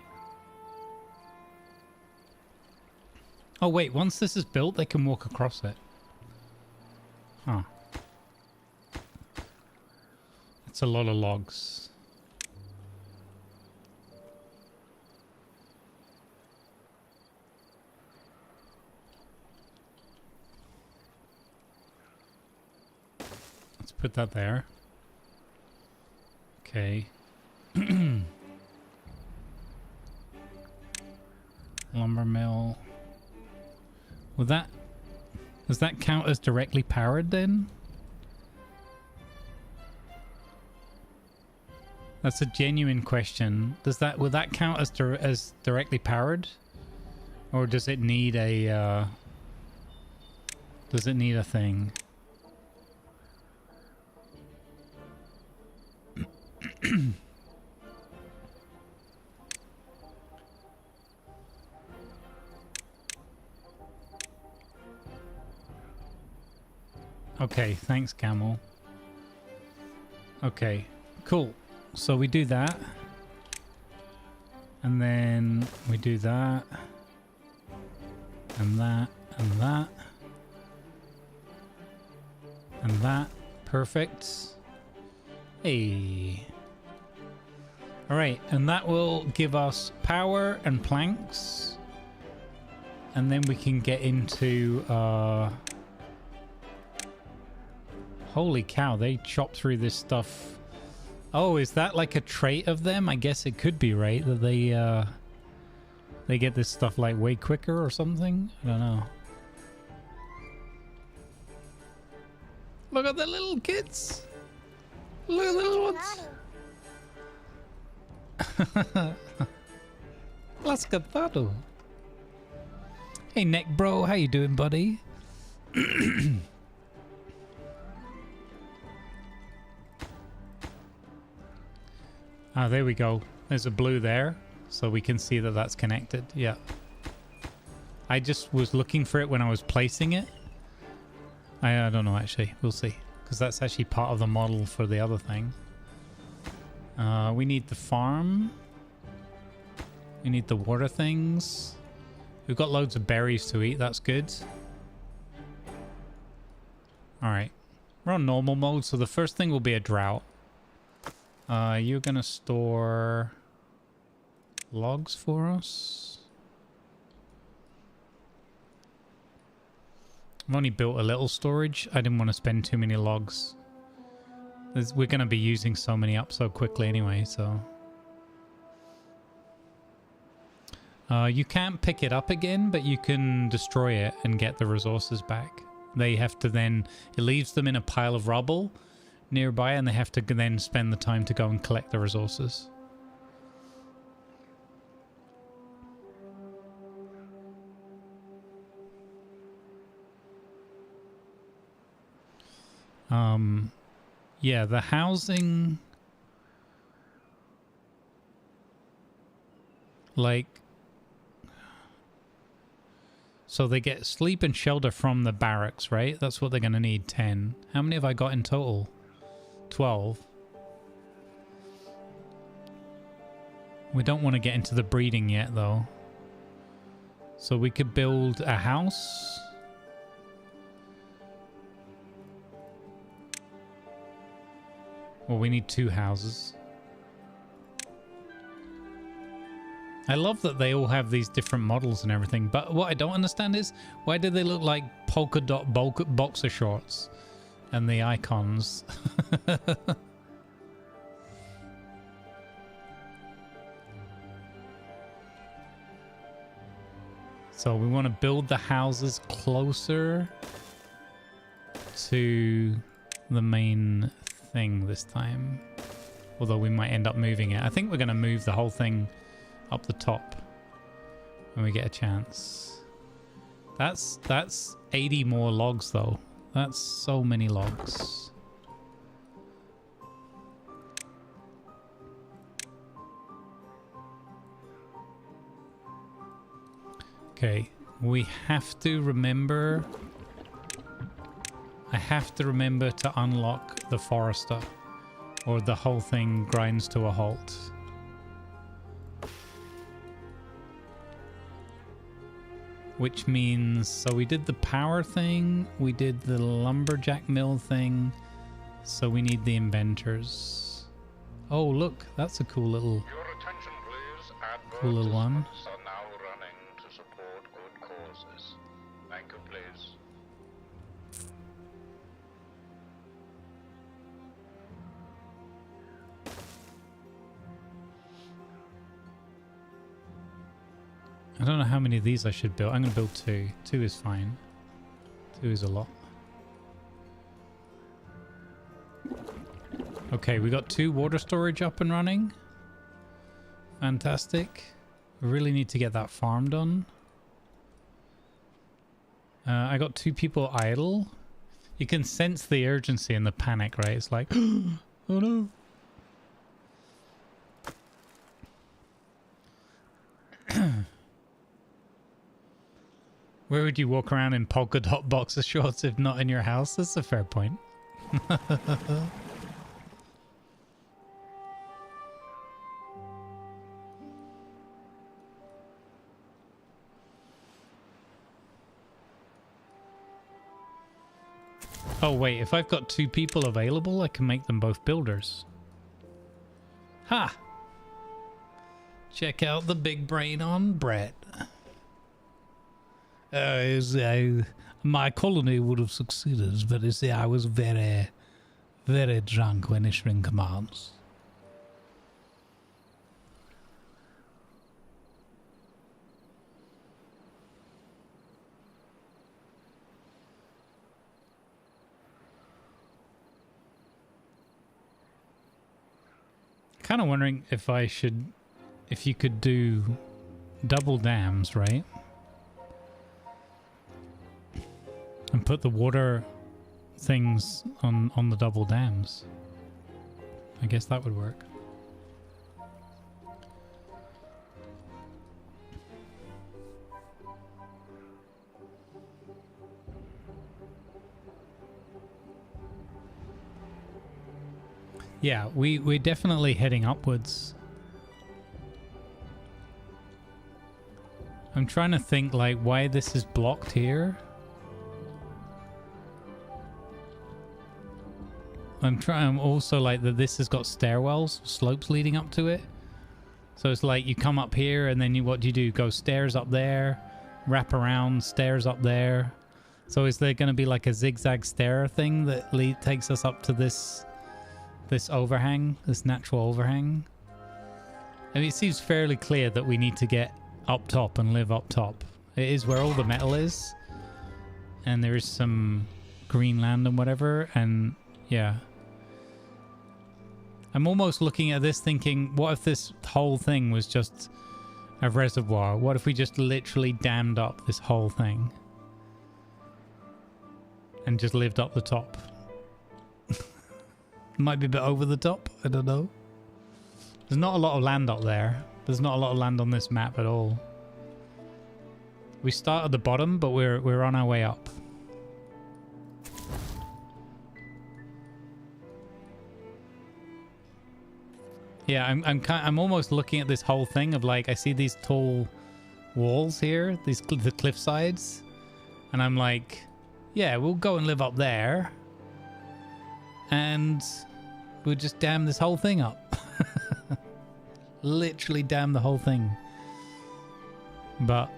Oh wait, once this is built, they can walk across it. Huh. That's a lot of logs. Let's put that there. Okay. Lumber mill. Will that... Does that count as directly powered then? That's a genuine question. Will that count as directly powered? Or does it need a thing? Okay, thanks, Camel. Okay, cool. So we do that. And then we do that. And that. And that. And that. Perfect. Hey. Alright, and that will give us power and planks. And then we can get into... Holy cow, they chop through this stuff. Oh, is that like a trait of them? I guess it could be, right? That they get this stuff like way quicker or something? I don't know. Look at the little kids. Look at the little ones. Let's get that. Hey, Neck Bro, how you doing, buddy? Ah, there we go. There's a blue there, so we can see that that's connected. Yeah. I just was looking for it when I was placing it. I don't know, actually. We'll see. Because that's actually part of the model for the other thing. We need the farm. We need the water things. We've got loads of berries to eat. That's good. Alright. We're on normal mode, so the first thing will be a drought. You're gonna store logs for us. I've only built a little storage. I didn't want to spend too many logs. We're gonna be using so many up so quickly anyway, so... you can't pick it up again, but you can destroy it and get the resources back. They have to then... It leaves them in a pile of rubble nearby, and they have to then spend the time to go and collect the resources. Yeah, the housing, like, so they get sleep and shelter from the barracks, right? That's what they're going to need, 10. How many have I got in total? 12. We don't want to get into the breeding yet, though. So we could build a house. Well, we need 2 houses. I love that they all have these different models and everything, but what I don't understand is why do they look like polka dot boxer shorts and the icons? So we want to build the houses closer to the main thing this time. Although we might end up moving it. I think we're going to move the whole thing up the top when we get a chance. That's 80 more logs though. That's so many logs. Okay, we have to remember... I have to remember to unlock the forester, or the whole thing grinds to a halt. Which means, so we did the power thing, we did the lumberjack mill thing, so we need the inventors. Oh look, that's a cool little...
Your attention, please.
Cool little one.
Advertisements are now running to support good causes. Thank you, please.
I don't know how many of these I should build. I'm going to build 2. 2 is fine. 2 is a lot. Okay, we got 2 water storage up and running. Fantastic. We really need to get that farm done. I got 2 people idle. You can sense the urgency and the panic, right? It's like, oh no. Where would you walk around in polka dot boxer shorts if not in your house? That's a fair point. Oh wait, if I've got 2 people available, I can make them both builders. Ha! Check out the big brain on Brett. My colony would have succeeded, but you see, I was very, very drunk when issuing commands. Kind of wondering if I should, if you could do double dams, right? And put the water things on the double dams. I guess that would work. Yeah, we're definitely heading upwards. I'm trying to think like why this is blocked here. I'm also like that this has got stairwells, slopes leading up to it. So it's like you come up here and then what do? Go stairs up there, wrap around, stairs up there. So is there going to be like a zigzag stair thing that takes us up to this overhang, this natural overhang? I mean, it seems fairly clear that we need to get up top and live up top. It is where all the metal is. And there is some green land and whatever, and yeah. I'm almost looking at this thinking, what if this whole thing was just a reservoir? What if we just literally dammed up this whole thing? And just lived up the top? Might be a bit over the top, I don't know. There's not a lot of land up there. There's not a lot of land on this map at all. We start at the bottom, but we're on our way up. Yeah, I'm almost looking at this whole thing of like, I see these tall walls here, the cliff sides, and I'm like, yeah, we'll go and live up there, and we'll just dam this whole thing up. Literally dam the whole thing. But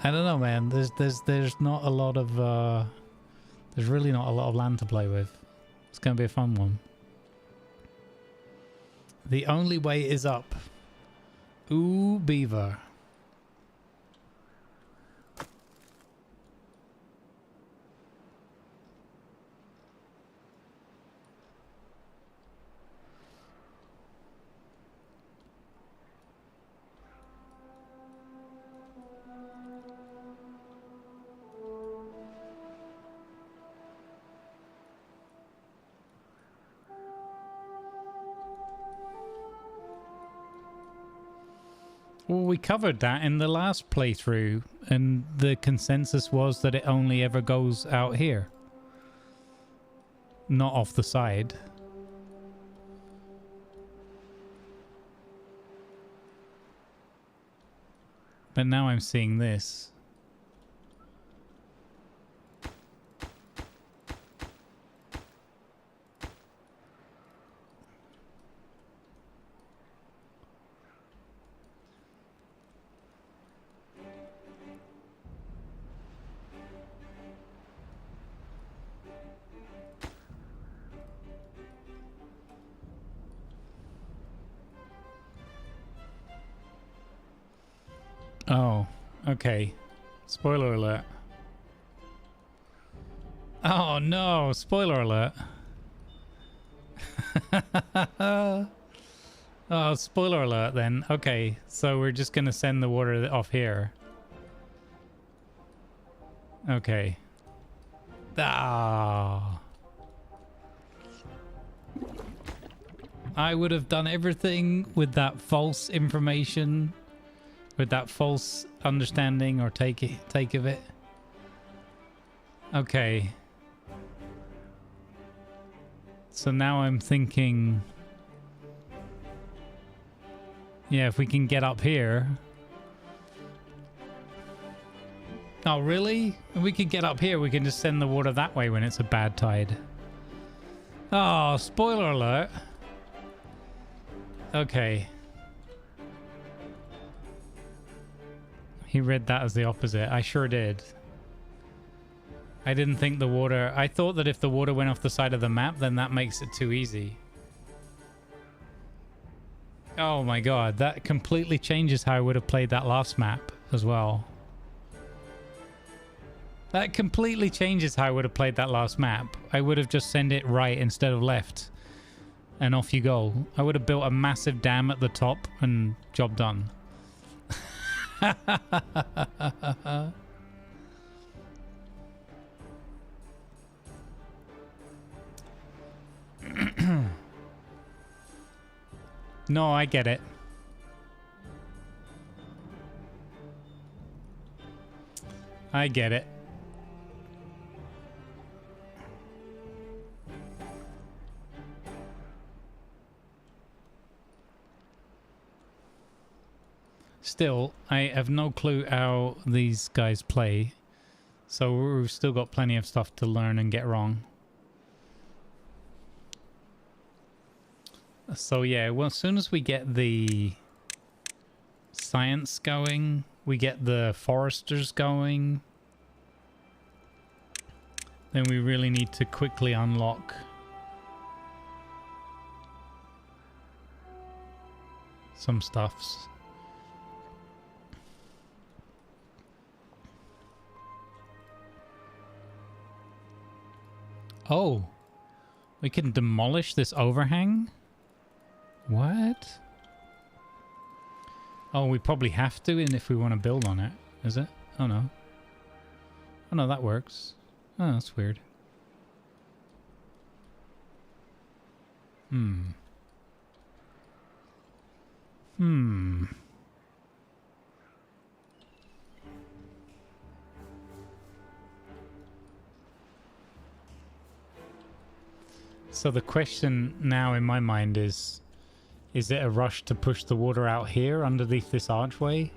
I don't know, man. There's not a lot of there's really not a lot of land to play with. It's gonna be a fun one. The only way is up. Ooh, beaver. Well, we covered that in the last playthrough, and the consensus was that it only ever goes out here. Not off the side. But now I'm seeing this. Oh, okay. Spoiler alert. Oh no, spoiler alert. Oh, spoiler alert then. Okay, so we're just gonna send the water off here. Okay. Ah. I would have done everything with that false information. With that false understanding or take of it. Okay. So now I'm thinking, yeah, if we can get up here. Oh, really? If we could get up here, we can just send the water that way when it's a bad tide. Oh, spoiler alert. Okay. He read that as the opposite. I sure did. I didn't think the water... I thought that if the water went off the side of the map, then that makes it too easy. Oh my god, that completely changes how I would have played that last map as well. That completely changes how I would have played that last map. I would have just sent it right instead of left. And off you go. I would have built a massive dam at the top and job done. No, I get it. I get it. Still, I have no clue how these guys play, so we've still got plenty of stuff to learn and get wrong. So yeah, well, as soon as we get the science going, we get the foresters going, then we really need to quickly unlock some stuffs. Oh, we can demolish this overhang? What? Oh, we probably have to, and if we want to build on it, is it? Oh no. Oh no, that works. Oh, that's weird. So the question now in my mind is, Is it a rush to push the water out here underneath this archway?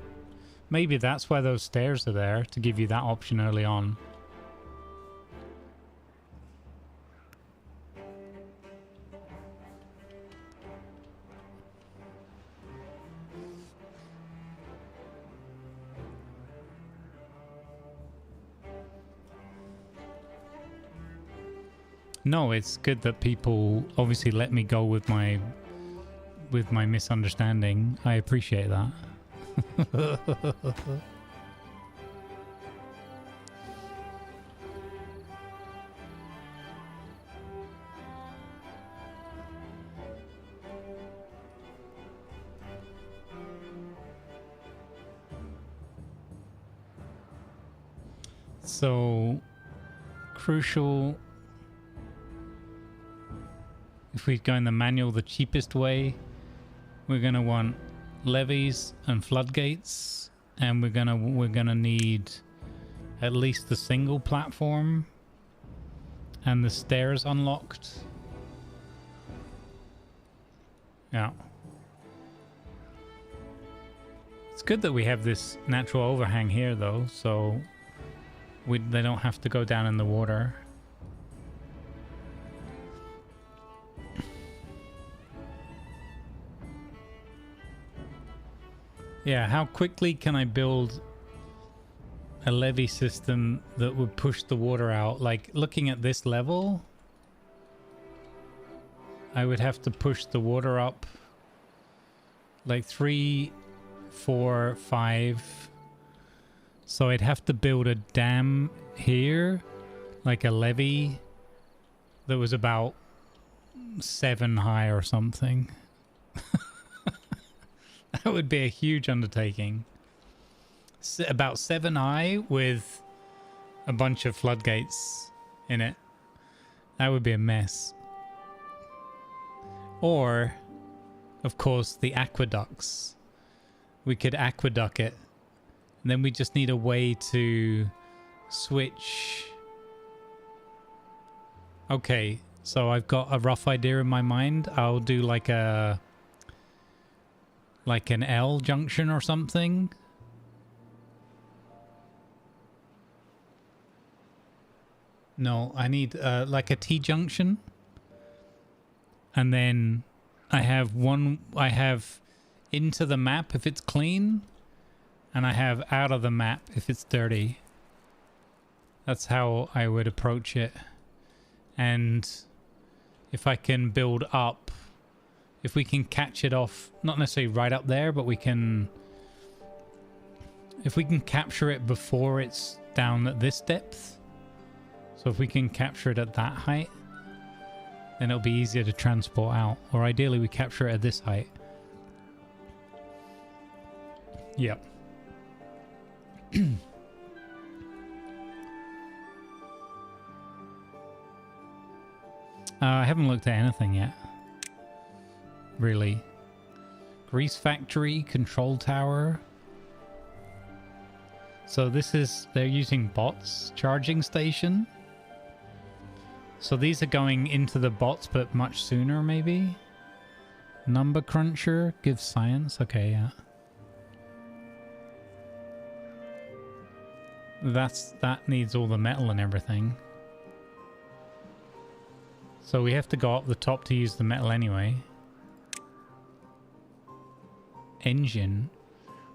Maybe that's why those stairs are there, to give you that option early on. No, it's good that people obviously let me go with my misunderstanding. I appreciate that. So, crucial. If we go in the manual the cheapest way, we're gonna want levees and floodgates, and we're gonna need at least the single platform and the stairs unlocked. Yeah. It's good that we have this natural overhang here though, so they don't have to go down in the water. Yeah, how quickly can I build a levee system that would push the water out? Like, looking at this level, I would have to push the water up like 3, 4, 5. So I'd have to build a dam here, like a levee that was about 7 high or something. That would be a huge undertaking. About 7 high with a bunch of floodgates in it. That would be a mess. Or, of course, the aqueducts. We could aqueduct it. And then we just need a way to switch. Okay, so I've got a rough idea in my mind. I'll do like an L junction or something. No, I need like a T junction. And then I have into the map if it's clean, and I have out of the map if it's dirty. That's how I would approach it. And if I can build up, if we can catch it off, not necessarily right up there, but if we can capture it before it's down at this depth. So if we can capture it at that height, then it'll be easier to transport out. Or ideally we capture it at this height. Yep. I haven't looked at anything yet. Really. Grease factory, control tower. So this is, they're using bots. Charging station. So these are going into the bots, but much sooner maybe. Number cruncher gives science. Okay, yeah. That needs all the metal and everything. So we have to go up the top to use the metal anyway. Engine.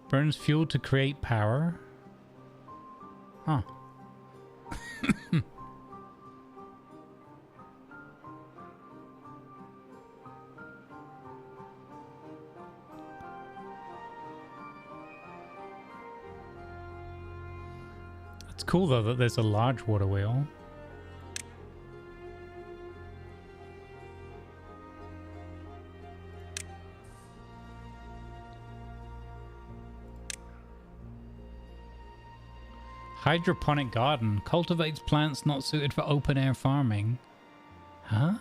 Burns fuel to create power. Huh. It's cool though that there's a large water wheel. Hydroponic garden cultivates plants not suited for open air farming. Huh?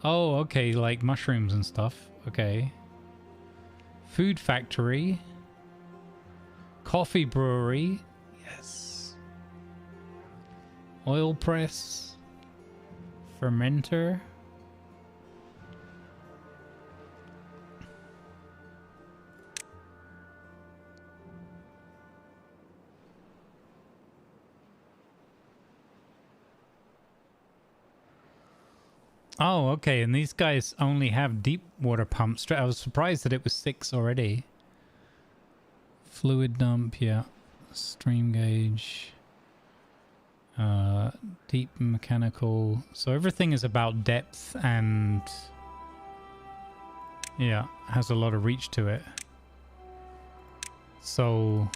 Oh, okay, like mushrooms and stuff. Okay. Food factory. Coffee brewery. Yes. Oil press. Fermenter. Oh, okay. And these guys only have deep water pumps. I was surprised that it was 6 already. Fluid dump, yeah. Stream gauge. Deep mechanical. So everything is about depth and... yeah, has a lot of reach to it. So...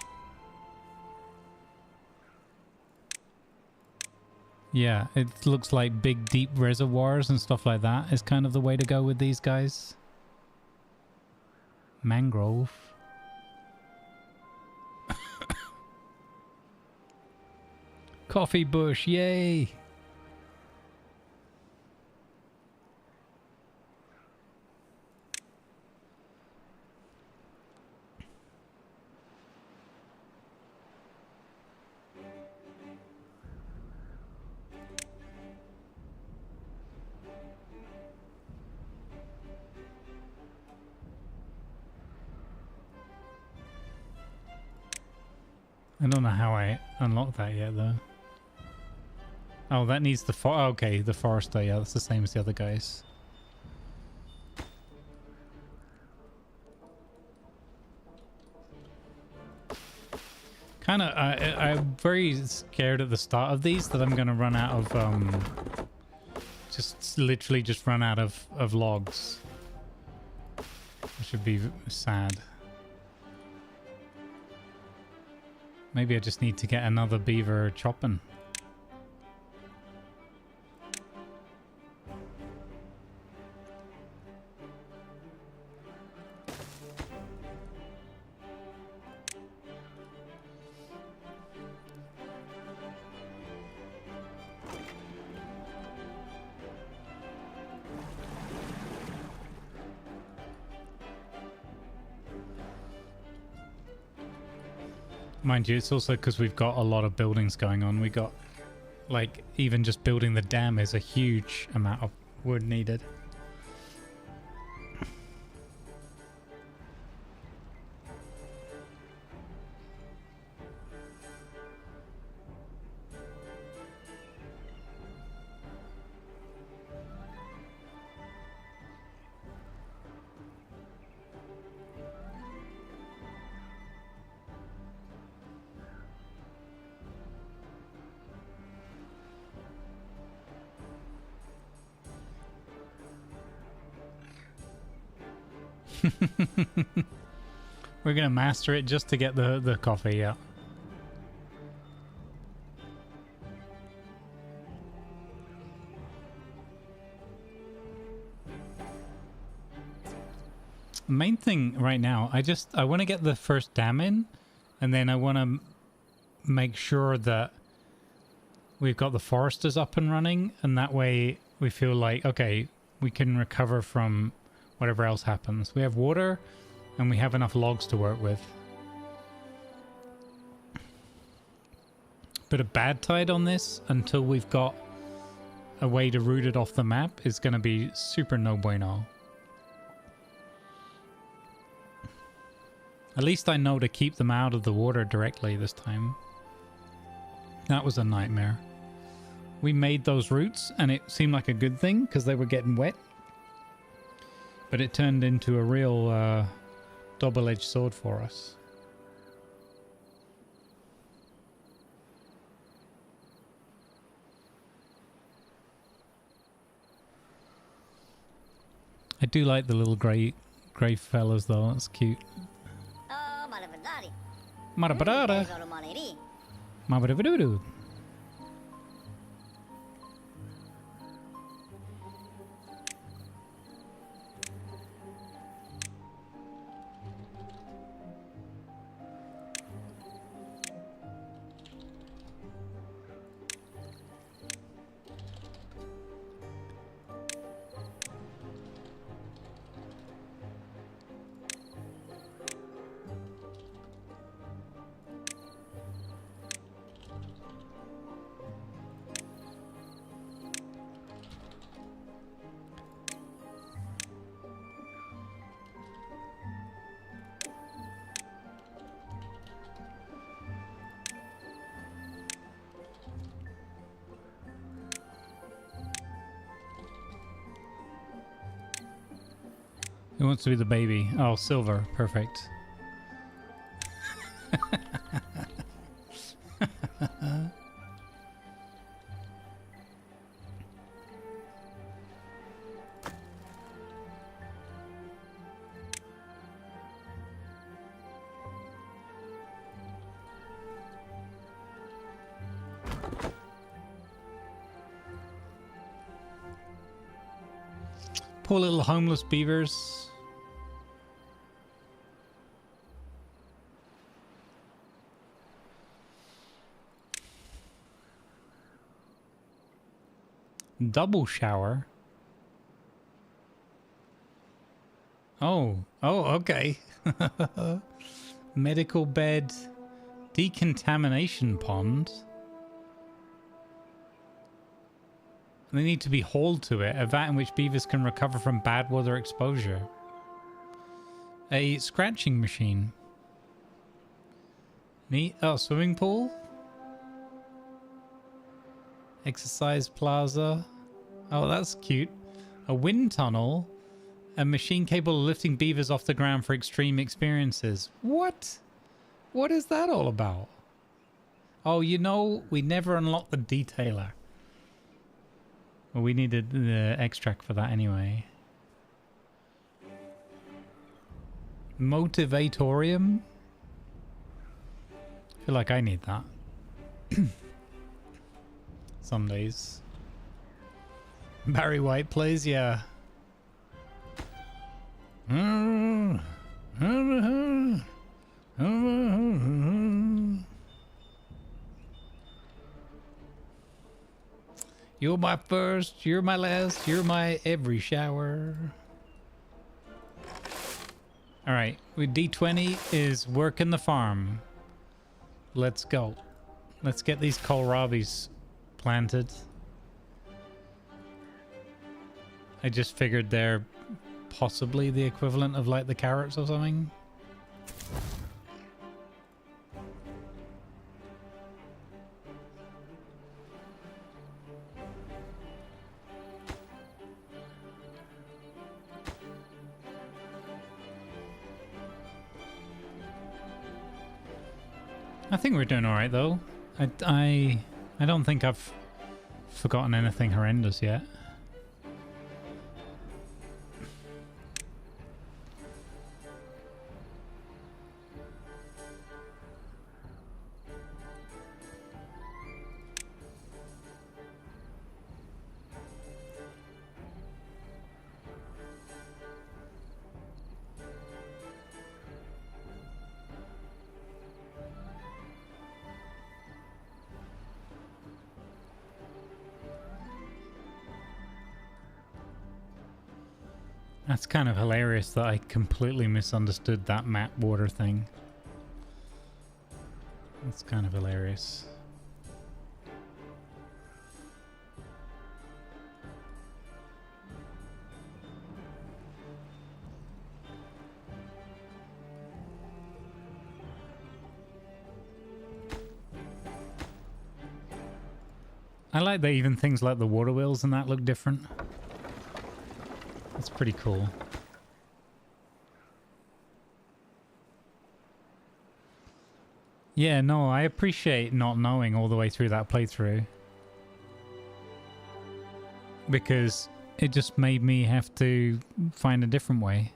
yeah, it looks like big deep reservoirs and stuff like that is kind of the way to go with these guys. Mangrove. Coffee bush, yay! I don't know how I unlocked that yet, though. Oh, that needs the okay, the forester. Yeah, that's the same as the other guys. Kind of, I'm very scared at the start of these that I'm going to run out of, just literally just run out of logs. Which would be sad. Maybe I just need to get another beaver chopping. Mind you, it's also because we've got a lot of buildings going on. We got, like, even just building the dam is a huge amount of wood needed. We're gonna master it just to get the coffee, yeah. Main thing right now, I want to get the first dam in, and then I want to make sure that we've got the foresters up and running, and that way we feel like, okay, we can recover from whatever else happens. We have water and we have enough logs to work with. But a bad tide on this until we've got a way to route it off the map is going to be super no bueno. At least I know to keep them out of the water directly this time. That was a nightmare. We made those routes and it seemed like a good thing because they were getting wet. But it turned into a real double-edged sword for us. I do like the little grey fellas though, that's cute. Marabadada. Mabadabadoodoo. Who wants to be the baby? Oh, Silver. Perfect. Poor little homeless beavers. Double shower. Oh, okay. Medical bed, decontamination pond. They need to be hauled to it. A vat in which beavers can recover from bad weather exposure. A scratching machine. Neat. Oh, swimming pool. Exercise plaza. Oh, that's cute. A wind tunnel. A machine capable of lifting beavers off the ground for extreme experiences. What? What is that all about? Oh, you know, we never unlocked the detailer. Well, we needed the extract for that anyway. Motivatorium? I feel like I need that. Some days. Barry White plays, yeah. You're my first, you're my last, you're my every shower. Alright, with D20 is working the farm. Let's go. Let's get these kohlrabis planted. I just figured they're possibly the equivalent of like the carrots or something. I think we're doing all right though. I don't think I've forgotten anything horrendous yet. That's kind of hilarious that I completely misunderstood that map border thing. That's kind of hilarious. I like that even things like the water wheels and that look different. That's pretty cool. Yeah, no, I appreciate not knowing all the way through that playthrough. Because it just made me have to find a different way.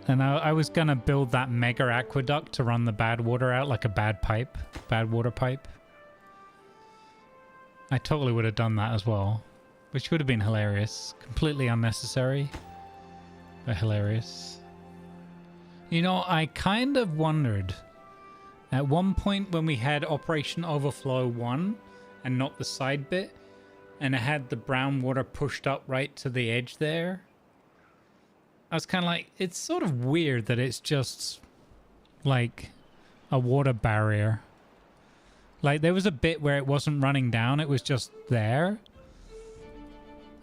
And I was gonna build that mega aqueduct to run the bad water out like a bad water pipe. I totally would have done that as well. Which would have been hilarious. Completely unnecessary, but hilarious. You know, I kind of wondered at one point when we had Operation Overflow 1 and not the side bit, and it had the brown water pushed up right to the edge there. I was kind of like, it's sort of weird that it's just like a water barrier. Like there was a bit where it wasn't running down, it was just there.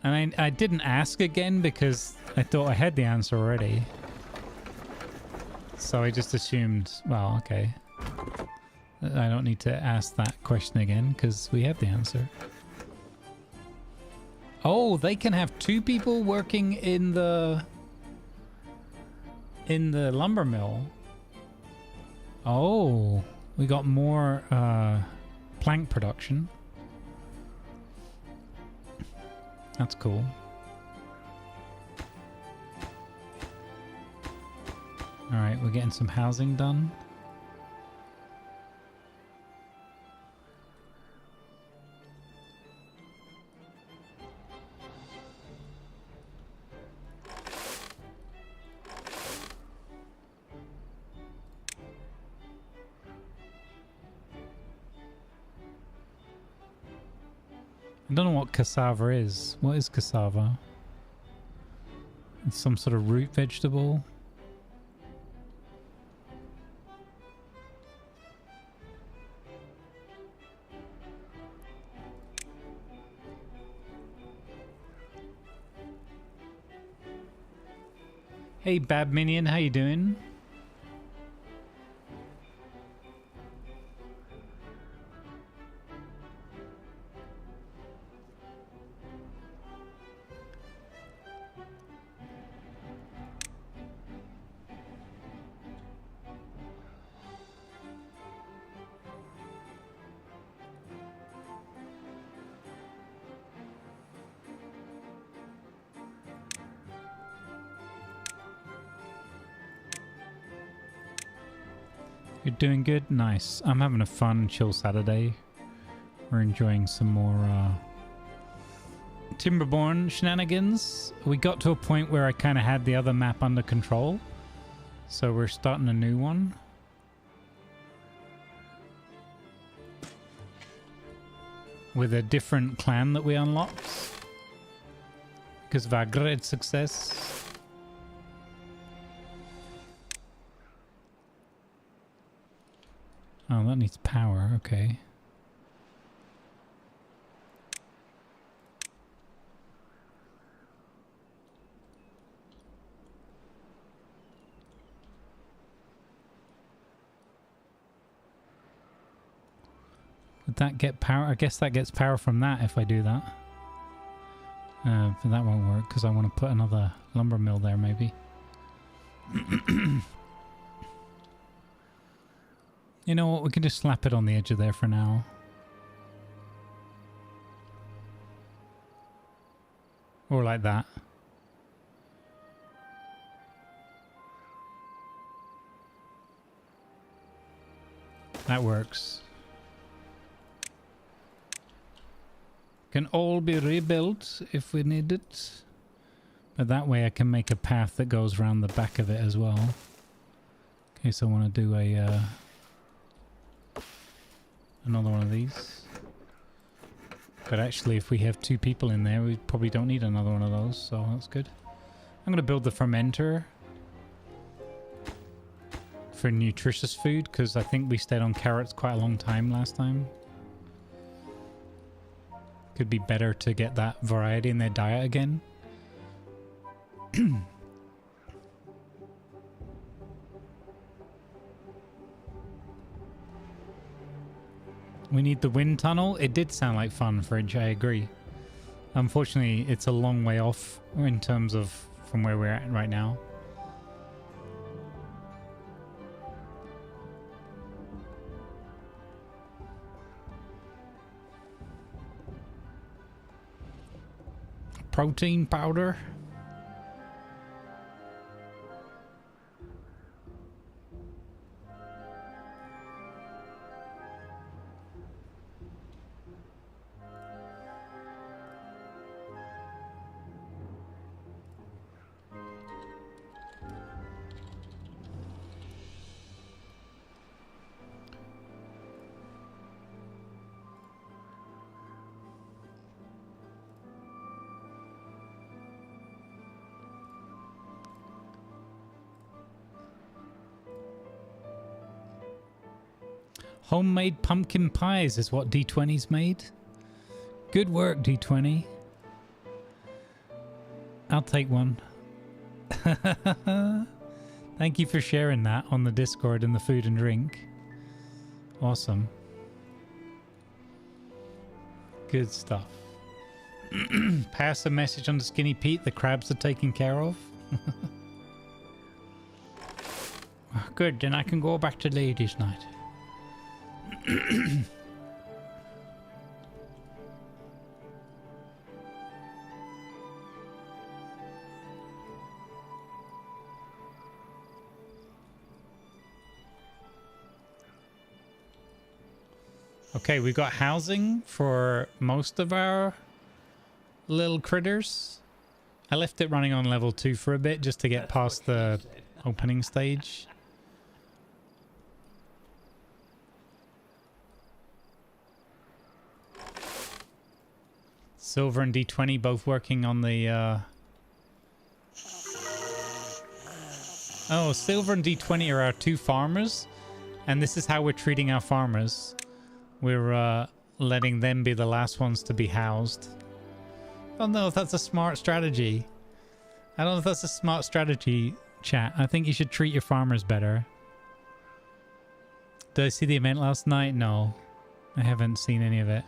And I didn't ask again because I thought I had the answer already. So I just assumed, well, okay. I don't need to ask that question again because we have the answer. Oh, they can have two people working in the In the lumber mill. Oh, we got more plank production. That's cool. All right, we're getting some housing done. I don't know what cassava is. What is cassava? It's some sort of root vegetable. Hey Bab Minion, how you doing? You're doing good? Nice. I'm having a fun, chill Saturday. We're enjoying some more Timberborn shenanigans. We got to a point where I kind of had the other map under control. So we're starting a new one. With a different clan that we unlocked. Because of our great success. Oh, that needs power. Okay. Would that get power? I guess that gets power from that if I do that. But that won't work because I want to put another lumber mill there maybe. You know what, we can just slap it on the edge of there for now. Or like that. That works. Can all be rebuilt if we need it. But that way I can make a path that goes around the back of it as well. In case I want to do a... another one of these. But actually if we have 2 people in there we probably don't need another one of those, so that's good. I'm going to build the fermenter for nutritious food because I think we stayed on carrots quite a long time last time. Could be better to get that variety in their diet again. We need the wind tunnel. It did sound like fun, Fridge, I agree. Unfortunately, it's a long way off in terms of from where we're at right now. Protein powder. Homemade pumpkin pies is what D20's made. Good work, D20. I'll take one. Thank you for sharing that on the Discord and the food and drink. Awesome. Good stuff. Pass a message on to Skinny Pete. The crabs are taken care of. Good, then I can go back to ladies' night. Okay, we got housing for most of our little critters. I left it running on level 2 for a bit just to get past the opening stage. Silver and D20 both working on the... Oh, Silver and D20 are our 2 farmers. And this is how we're treating our farmers. We're letting them be the last ones to be housed. I don't know if that's a smart strategy. I don't know if that's a smart strategy, chat. I think you should treat your farmers better. Did I see the event last night? No. I haven't seen any of it.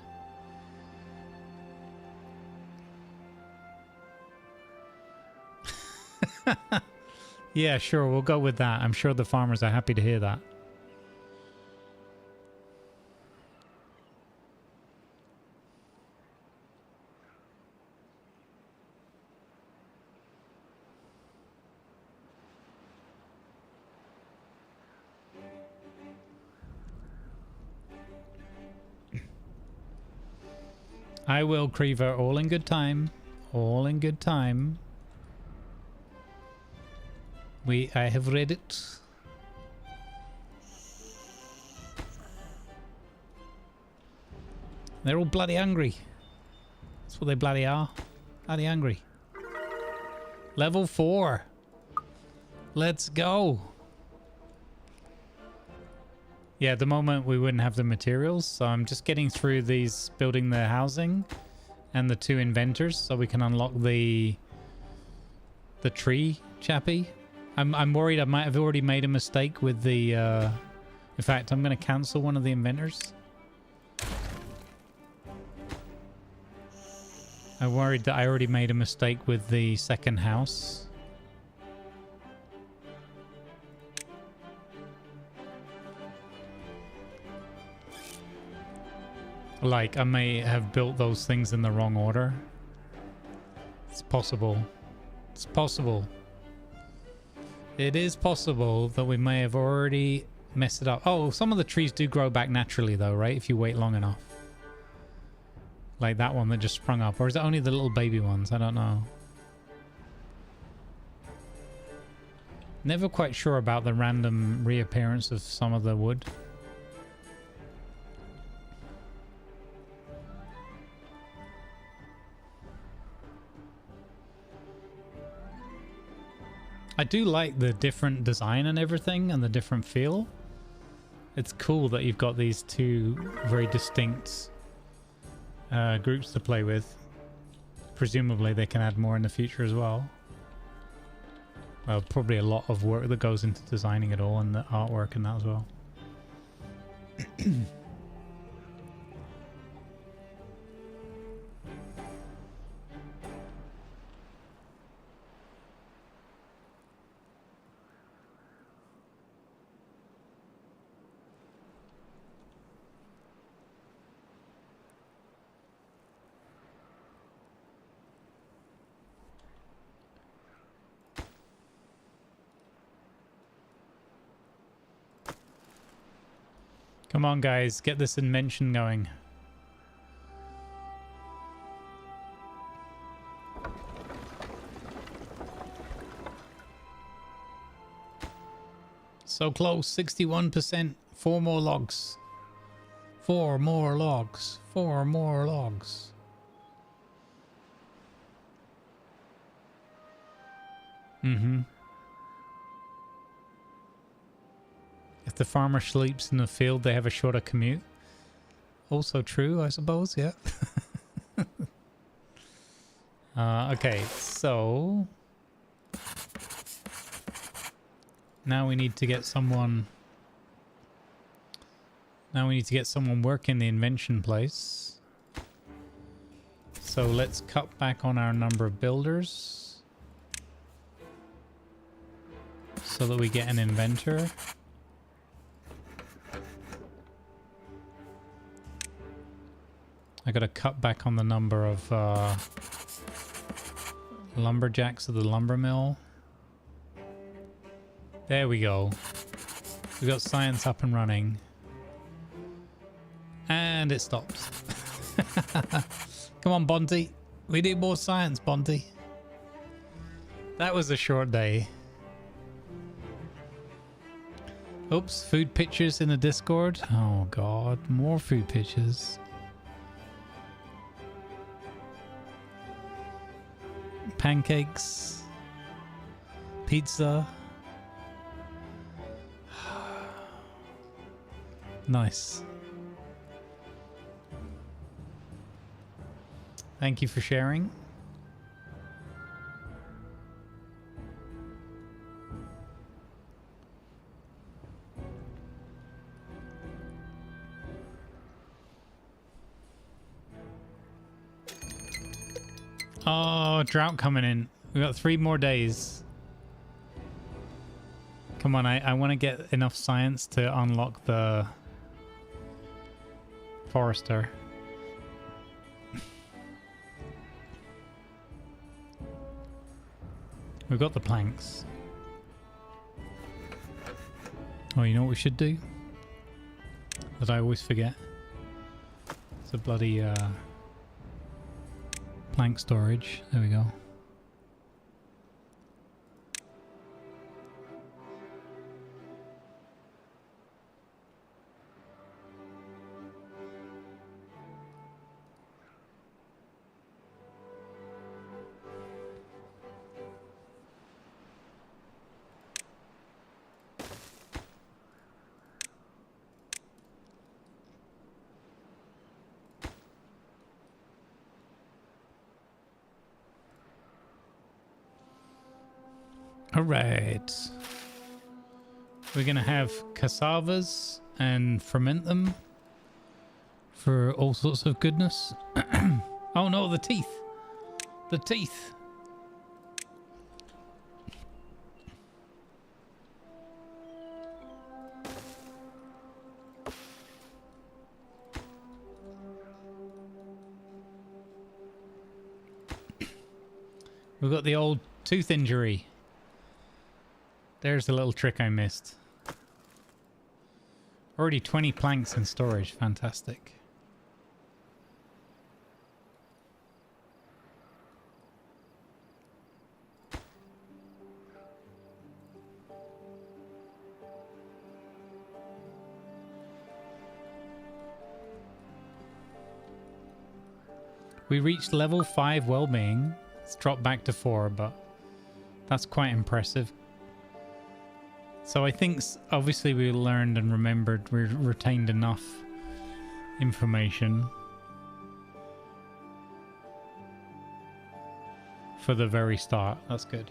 Yeah, sure. We'll go with that. I'm sure the farmers are happy to hear that. I will, Creever. All in good time. All in good time. I have read it. They're all bloody hungry. That's what they bloody are. Bloody hungry. Level 4. Let's go. Yeah, at the moment we wouldn't have the materials, so I'm just getting through these, building the housing and the 2 inventors so we can unlock the tree chappy. I'm worried I might have already made a mistake with the in fact, I'm going to cancel one of the inventors. I'm worried that I already made a mistake with the second house. Like, I may have built those things in the wrong order. It's possible. It's possible. It is possible that we may have already messed it up. Oh, some of the trees do grow back naturally though, right? If you wait long enough. Like that one that just sprung up. Or is it only the little baby ones? I don't know. Never quite sure about the random reappearance of some of the wood. I do like the different design and everything and the different feel. It's cool that you've got these 2 very distinct groups to play with. Presumably they can add more in the future as well. Well, probably a lot of work that goes into designing it all and the artwork and that as well. Come on, guys, get this invention going. So close, 61%. 4 more logs. 4 more logs. 4 more logs. Mm-hmm. If the farmer sleeps in the field, they have a shorter commute. Also true, I suppose, yeah. Okay, so... now we need to get someone... now we need to get someone working the invention place. So let's cut back on our number of builders. So that we get an inventor. I gotta cut back on the number of lumberjacks at the lumber mill. There we go. We got science up and running. And it stops. Come on, Bonte. We need more science, Bonte. That was a short day. Oops, food pictures in the Discord. Oh god, more food pictures. Pancakes. Pizza. Nice. Thank you for sharing. Oh, drought coming in. We got 3 more days. Come on, I want to get enough science to unlock the forester. We've got the planks. Oh, you know what we should do? That I always forget. It's a bloody plank storage. There we go. All right. We're going to have cassavas and ferment them for all sorts of goodness. Oh no, the teeth. The teeth. We've got the old tooth injury. There's a little trick I missed. Already 20 planks in storage. Fantastic. We reached level 5 well-being. It's dropped back to 4, but that's quite impressive. So I think obviously we learned and remembered, we retained enough information for the very start. That's good.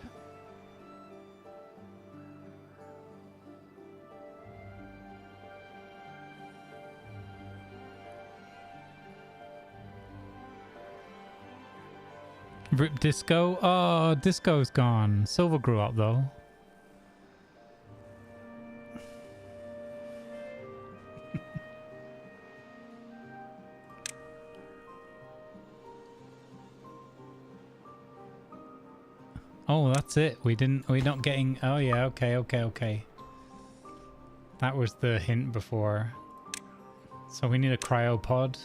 Rip Disco. Oh, Disco's gone. Silver grew up though. Oh, that's it. We're not getting... Oh, yeah. Okay. That was the hint before. So we need a cryopod.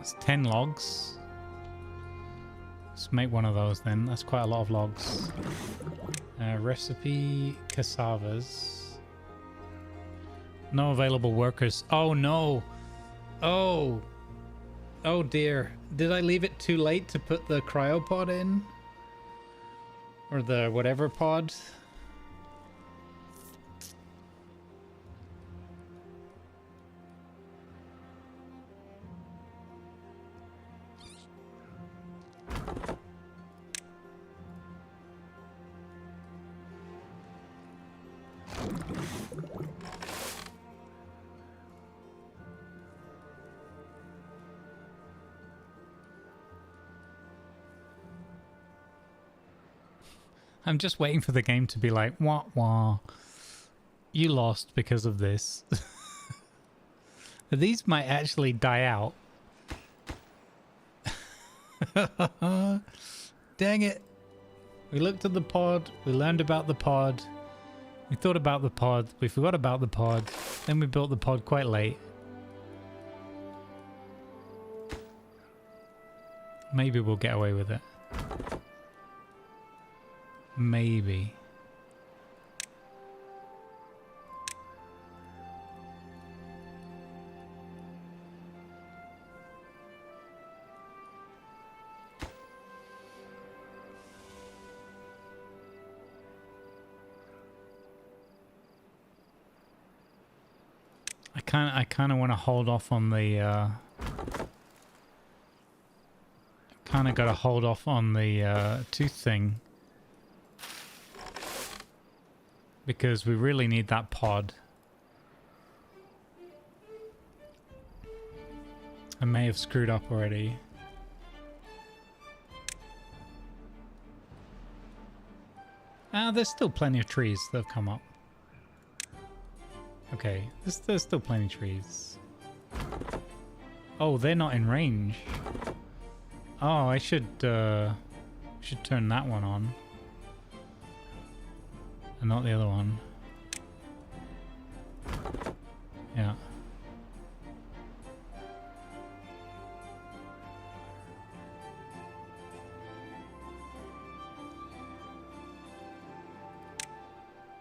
It's 10 logs. Let's make one of those then. That's quite a lot of logs. Recipe cassavas. No available workers. Oh no. Oh dear. Did I leave it too late to put the cryopod in? Or the whatever pod? I'm just waiting for the game to be like, wah wah. You lost because of this. These might actually die out. Dang it. We looked at the pod. We learned about the pod. We thought about the pod. We forgot about the pod. Then we built the pod quite late. Maybe we'll get away with it. Maybe. I kind of want to hold off on the kind of got to hold off on the tooth thing because we really need that pod. I may have screwed up already. There's still plenty of trees that have come up. Okay, there's still plenty of trees. Oh, they're not in range. Oh, I should turn that one on. And not the other one. Yeah.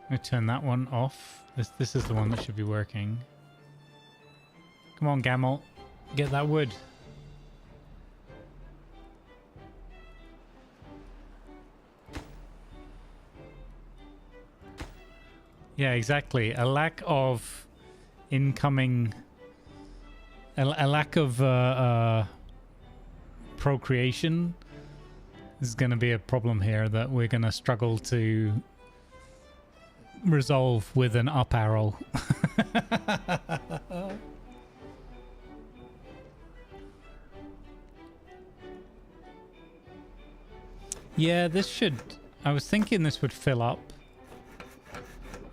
I'm gonna turn that one off. This is the one that should be working. Come on, Gamel. Get that wood. Yeah, exactly. A lack of incoming... A lack of procreation is going to be a problem here that we're going to struggle to resolve with an up arrow. Yeah, this should... I was thinking this would fill up.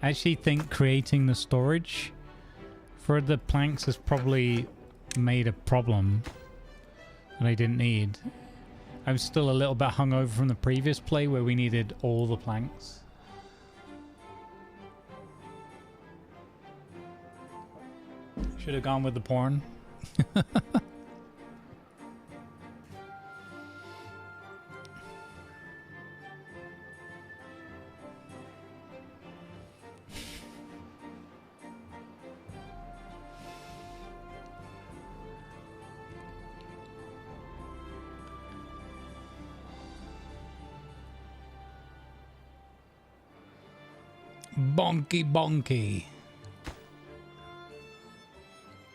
I actually think creating the storage for the planks has probably made a problem that I didn't need. I'm still a little bit hungover from the previous play where we needed all the planks. Should have gone with the porn. Bonky bonky.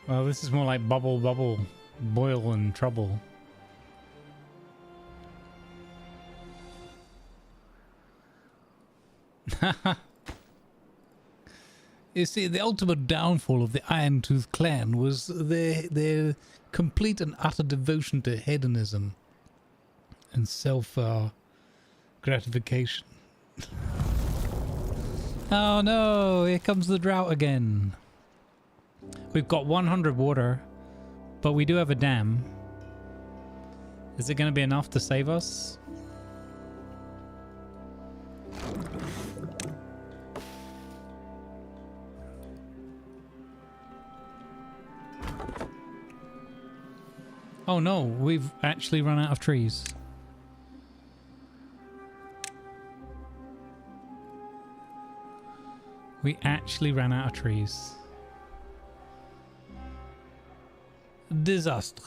Well, this is more like bubble, bubble, boil and trouble. You see, the ultimate downfall of the Iron Tooth clan was their complete and utter devotion to hedonism and self gratification. Oh no, here comes the drought again. We've got 100 water, but we do have a dam. Is it going to be enough to save us? Oh no, we've actually run out of trees. We actually ran out of trees. Disaster.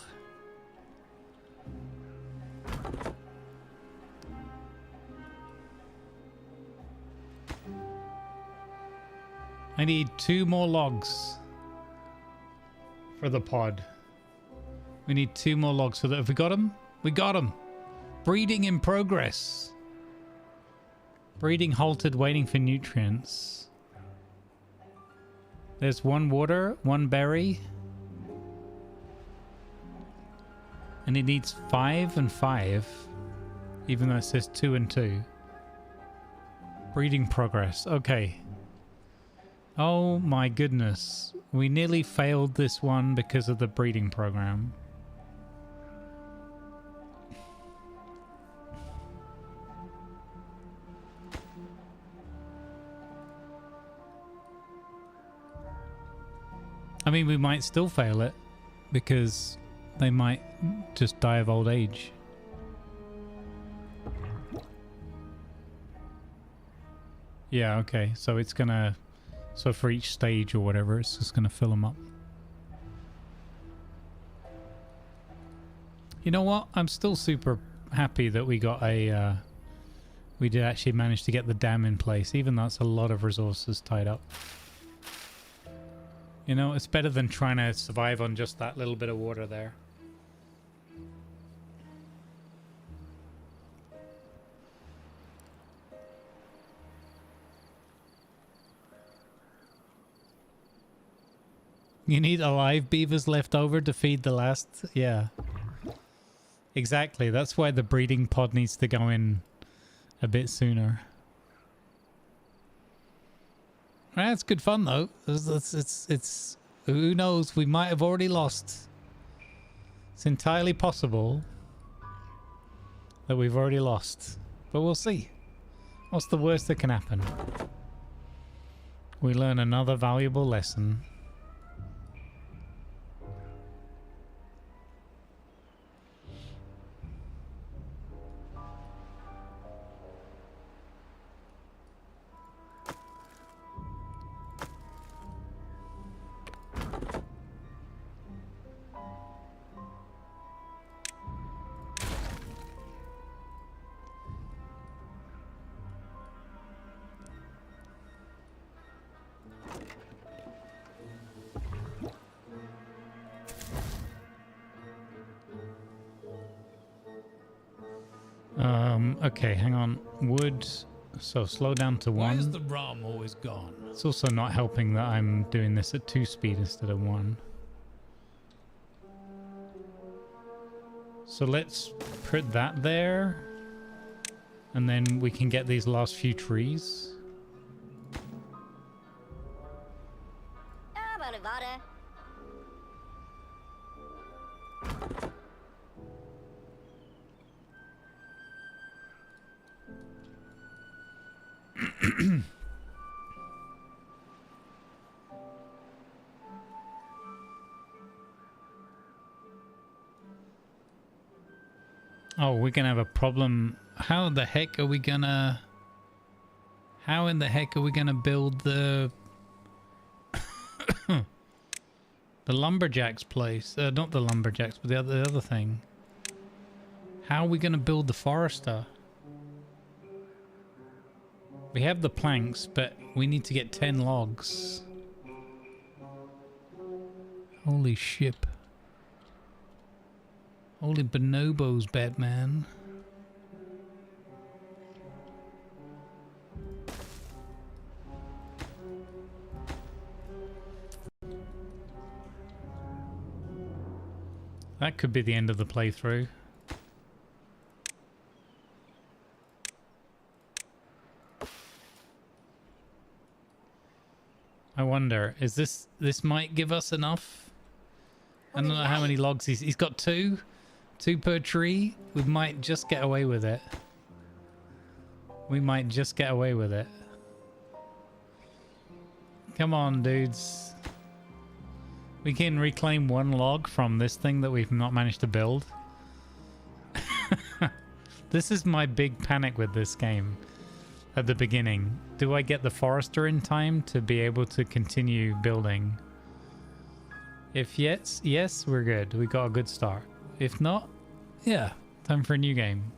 I need 2 more logs for the pod. We need 2 more logs so that if we got them, we got them. Breeding in progress. Breeding halted, waiting for nutrients. There's 1 water, 1 berry. And it needs 5 and 5. Even though it says 2 and 2. Breeding progress. Okay. Oh my goodness. We nearly failed this one because of the breeding program. I mean, we might still fail it because they might just die of old age. Yeah, okay. So it's gonna... So for each stage or whatever, it's just gonna fill them up. You know what? I'm still super happy that we got a... we did actually manage to get the dam in place, even though that's a lot of resources tied up. You know, it's better than trying to survive on just that little bit of water there. You need alive beavers left over to feed the last... Yeah. Exactly. That's why the breeding pod needs to go in a bit sooner. It's good fun though. It's who knows, we might have already lost. It's entirely possible that we've already lost, but we'll see. What's the worst that can happen? We learn another valuable lesson. Okay, hang on. Wood. So slow down to 1.
Why is the ROM always gone?
It's also not helping that I'm doing this at 2 speed instead of 1. So let's put that there. And then we can get these last few trees. Oh, we're gonna have a problem. How the heck are we gonna... How in the heck are we gonna build the... the lumberjack's place? Not the lumberjacks, but the other thing. How are we gonna build the forester? We have the planks, but we need to get 10 logs. Holy shit. Holy bonobos, Batman. That could be the end of the playthrough. I wonder, is this might give us enough? I don't know how many logs he's got 2. 2 per tree. We might just get away with it. We might just get away with it. Come on, dudes. We can reclaim 1 log from this thing that we've not managed to build. This is my big panic with this game at the beginning. Do I get the forester in time to be able to continue building? If yes, we're good. We got a good start. If not, yeah, time for a new game.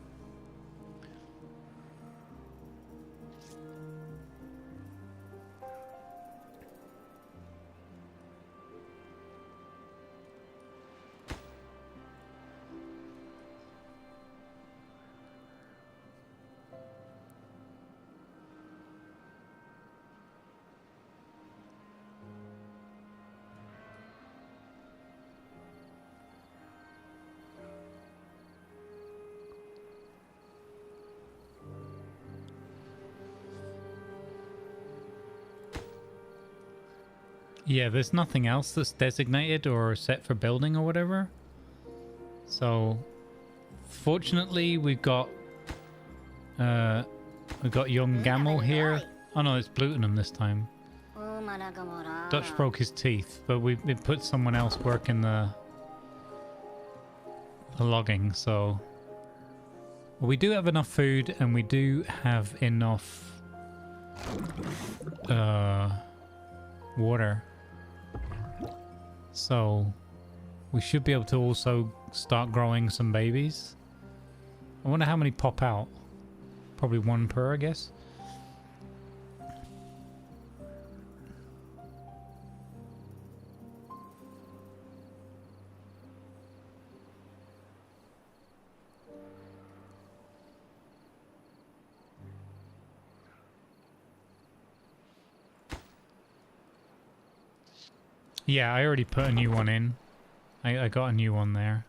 Yeah, there's nothing else that's designated or set for building or whatever. So, fortunately, we've got young Gamel here. Oh no, it's Blutenham this time. Dutch broke his teeth, but we put someone else working the logging. So, well, we do have enough food, and we do have enough water. So we should be able to also start growing some babies. I wonder how many pop out. Probably one per, I guess. Yeah, I already put a new one in. I got a new one there.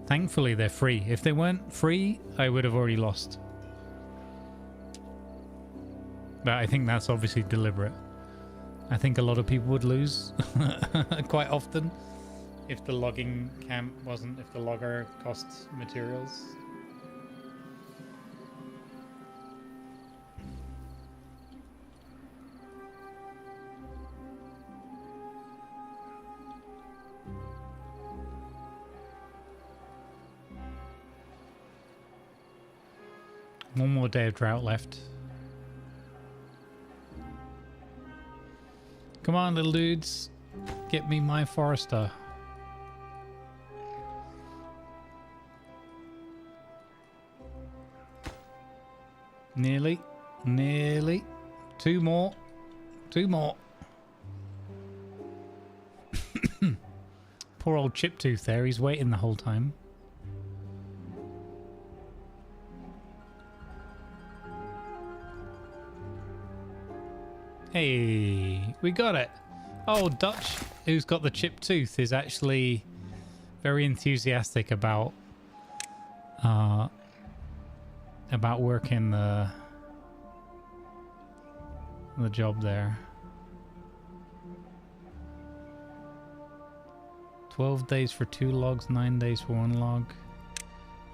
Thankfully, they're free. If they weren't free, I would have already lost. But I think that's obviously deliberate. I think a lot of people would lose quite often if the logging camp wasn't, if the logger costs materials. One more day of drought left. Come on, little dudes. Get me my forester. Nearly. Nearly. Two more. Two more. Poor old Chiptooth there. He's waiting the whole time. Hey, we got it. Oh, Dutch, who's got the chipped tooth, is actually very enthusiastic about working the job there. 12 days for 2 logs, 9 days for 1 log.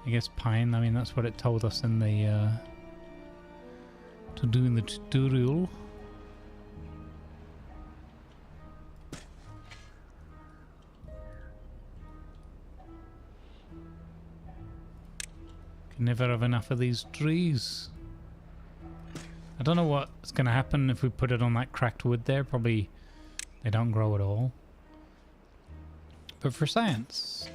I guess pine. I mean, that's what it told us in the to do in the tutorial. Never have enough of these trees. I don't know what's going to happen if we put it on that cracked wood there. Probably they don't grow at all. But for science.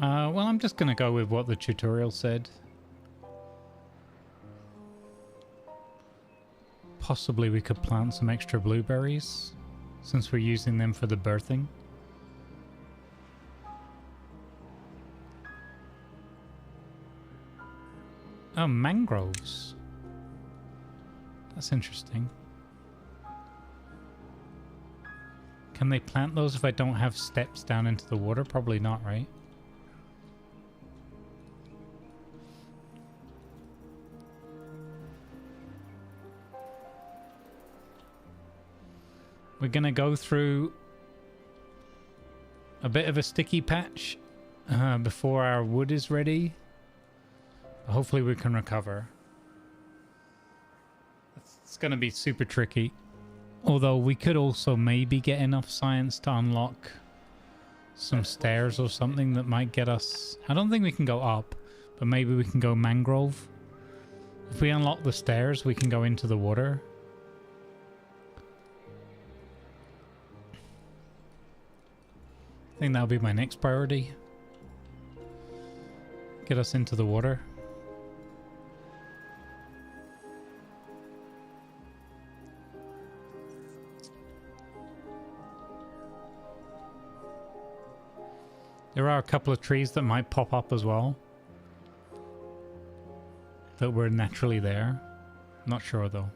Well, I'm just going to go with what the tutorial said. Possibly we could plant some extra blueberries, since we're using them for the birthing. Oh, mangroves. That's interesting. Can they plant those if I don't have steps down into the water? Probably not, right? We're gonna go through a bit of a sticky patch before our wood is ready. Hopefully we can recover. It's gonna be super tricky. Although we could also maybe get enough science to unlock some stairs or something that might get us... I don't think we can go up, but maybe we can go mangrove. If we unlock the stairs, we can go into the water. I think that'll be my next priority. Get us into the water. There are a couple of trees that might pop up as well. That were naturally there. Not sure though.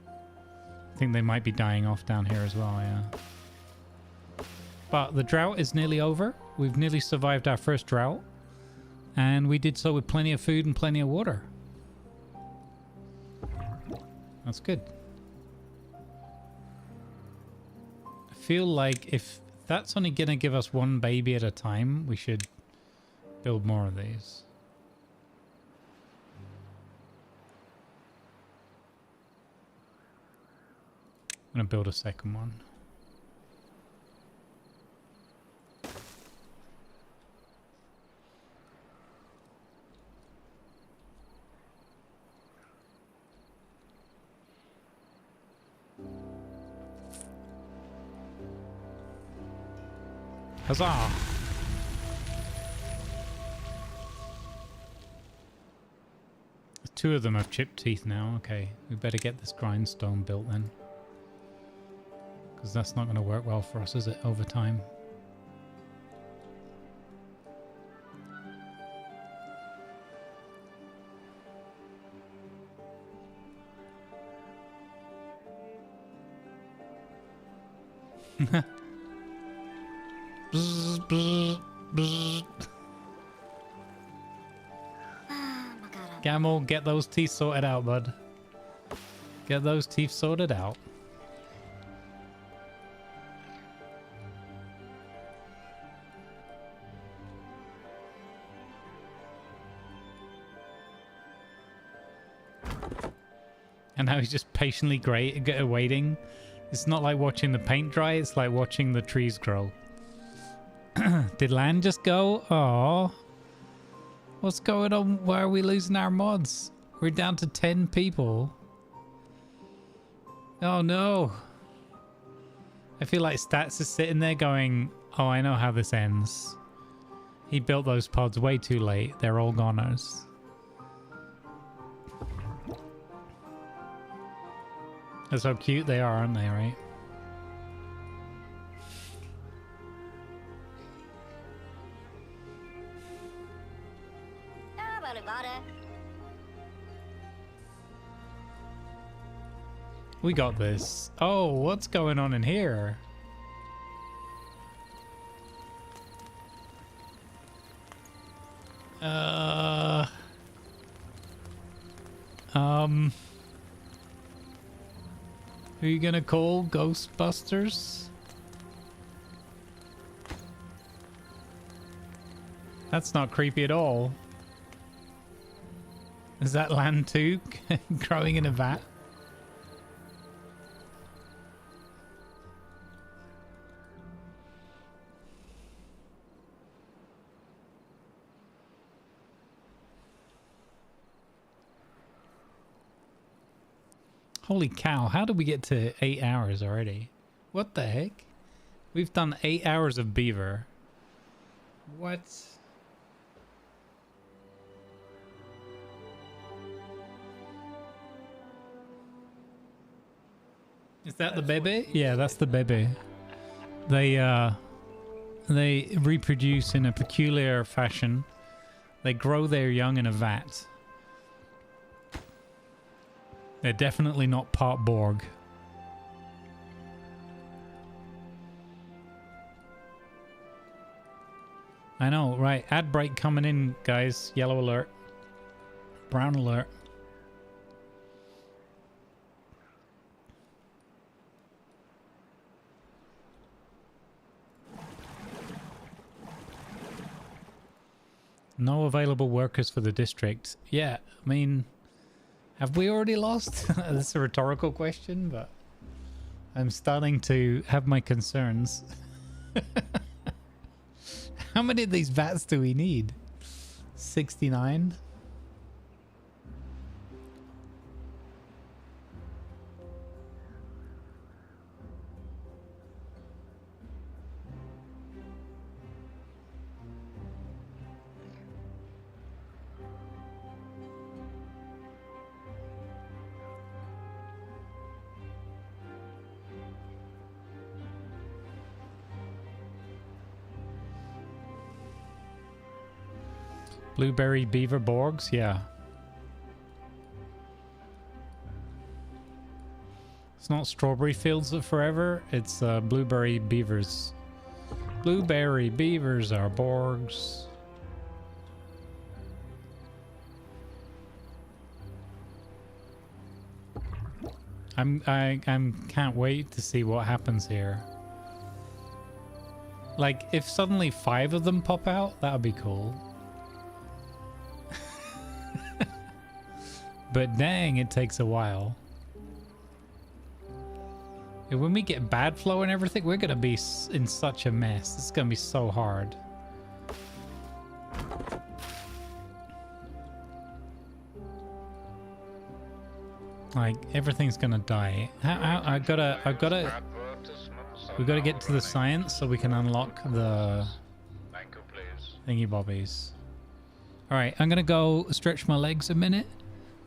I think they might be dying off down here as well, yeah. But the drought is nearly over. We've nearly survived our first drought. And we did so with plenty of food and plenty of water. That's good. I feel like if that's only going to give us one baby at a time, we should build more of these. I'm going to build a second one. Huzzah! Two of them have chipped teeth now. Okay, we better get this grindstone built then. Because that's not going to work well for us, is it, over time? Bzz, bzz, bzz. Gamel, get those teeth sorted out, bud. Get those teeth sorted out. And now he's just patiently waiting. It's not like watching the paint dry, it's like watching the trees grow. Did land just go? Oh, what's going on? Why are we losing our mods? We're down to 10 people. Oh no. I feel like Stats is sitting there going, oh, I know how this ends. He built those pods way too late. They're all goners. They're so cute they are, aren't they, right? We got this. Oh, what's going on in here? Who are you gonna call? Ghostbusters? That's not creepy at all. Is that land too? Growing in a vat? Holy cow, how did we get to 8 hours already? What the heck? We've done 8 hours of beaver. What? Is that the baby? Yeah, that's the baby. They reproduce in a peculiar fashion. They grow their young in a vat. They're definitely not part Borg. I know, right. Ad break coming in, guys. Yellow alert. Brown alert. No available workers for the district. Yeah, I mean... Have we already lost? That's a rhetorical question, but I'm starting to have my concerns. How many of these vats do we need? 69? Blueberry beaver borgs, yeah. It's not strawberry fields of forever, it's blueberry beavers. Blueberry beavers are borgs. I can't wait to see what happens here. Like, if suddenly 5 of them pop out, that would be cool. But dang, it takes a while. And when we get bad flow and everything, we're gonna be in such a mess. It's gonna be so hard. Like, everything's gonna die. I gotta we gotta get to the science so we can unlock the thingy bobbies. Alright, I'm gonna go stretch my legs a minute.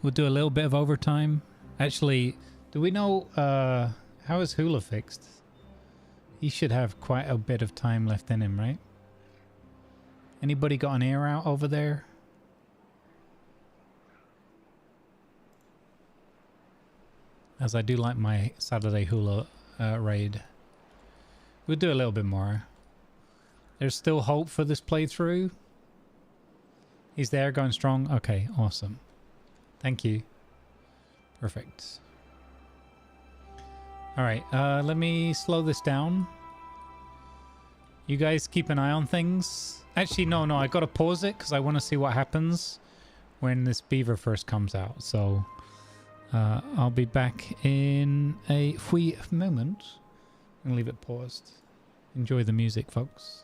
We'll do a little bit of overtime. Actually, do we know how is Hula fixed? He should have quite a bit of time left in him, right? Anybody got an air out over there? As I do like my Saturday Hula raid. We'll do a little bit more. There's still hope for this playthrough. He's there, going strong. Okay, awesome. Thank you. Perfect. Alright, let me slow this down. You guys keep an eye on things. Actually, no, I gotta pause it because I want to see what happens when this beaver first comes out. So, I'll be back in a wee moment. And leave it paused. Enjoy the music, folks.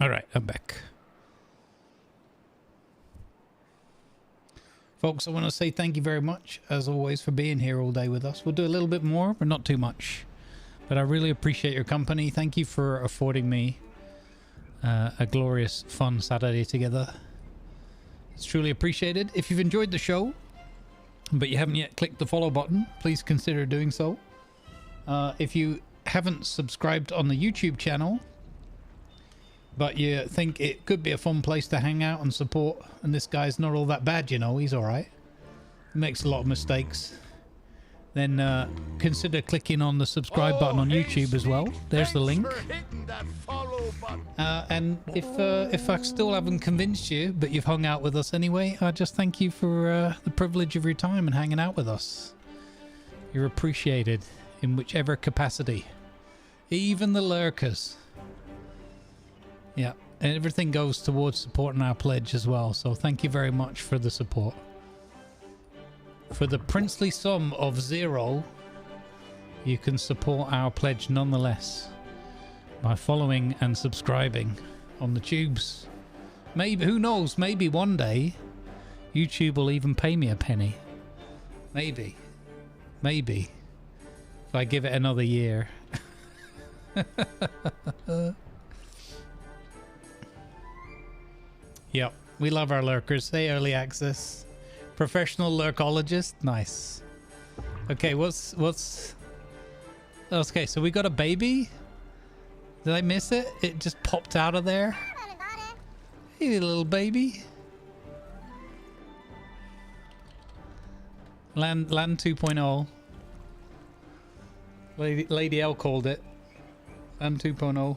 All right, I'm back. Folks, I want to say thank you very much, as always, for being here all day with us. We'll do a little bit more, but not too much. But I really appreciate your company. Thank you for affording me a glorious, fun Saturday together. It's truly appreciated. If you've enjoyed the show, but you haven't yet clicked the follow button, please consider doing so. If you haven't subscribed on the YouTube channel, but you think it could be a fun place to hang out and support, and this guy's not all that bad, you know, he's alright. He makes a lot of mistakes. Then consider clicking on the subscribe button on YouTube as well. There's the link. And if I still haven't convinced you, but you've hung out with us anyway, I just thank you for the privilege of your time and hanging out with us. You're appreciated in whichever capacity. Even the lurkers. Yeah, and everything goes towards supporting our pledge as well, so thank you very much for the support. For the princely sum of 0, you can support our pledge nonetheless by following and subscribing on the tubes. Maybe, who knows, maybe one day YouTube will even pay me a penny. Maybe. Maybe. If I give it another year. Yep, we love our lurkers. Hey, early access. Professional lurkologist. Nice. Okay, what's... Okay, so we got a baby? Did I miss it? It just popped out of there? Hey, little baby. Land 2.0. Lady L called it. Land 2.0.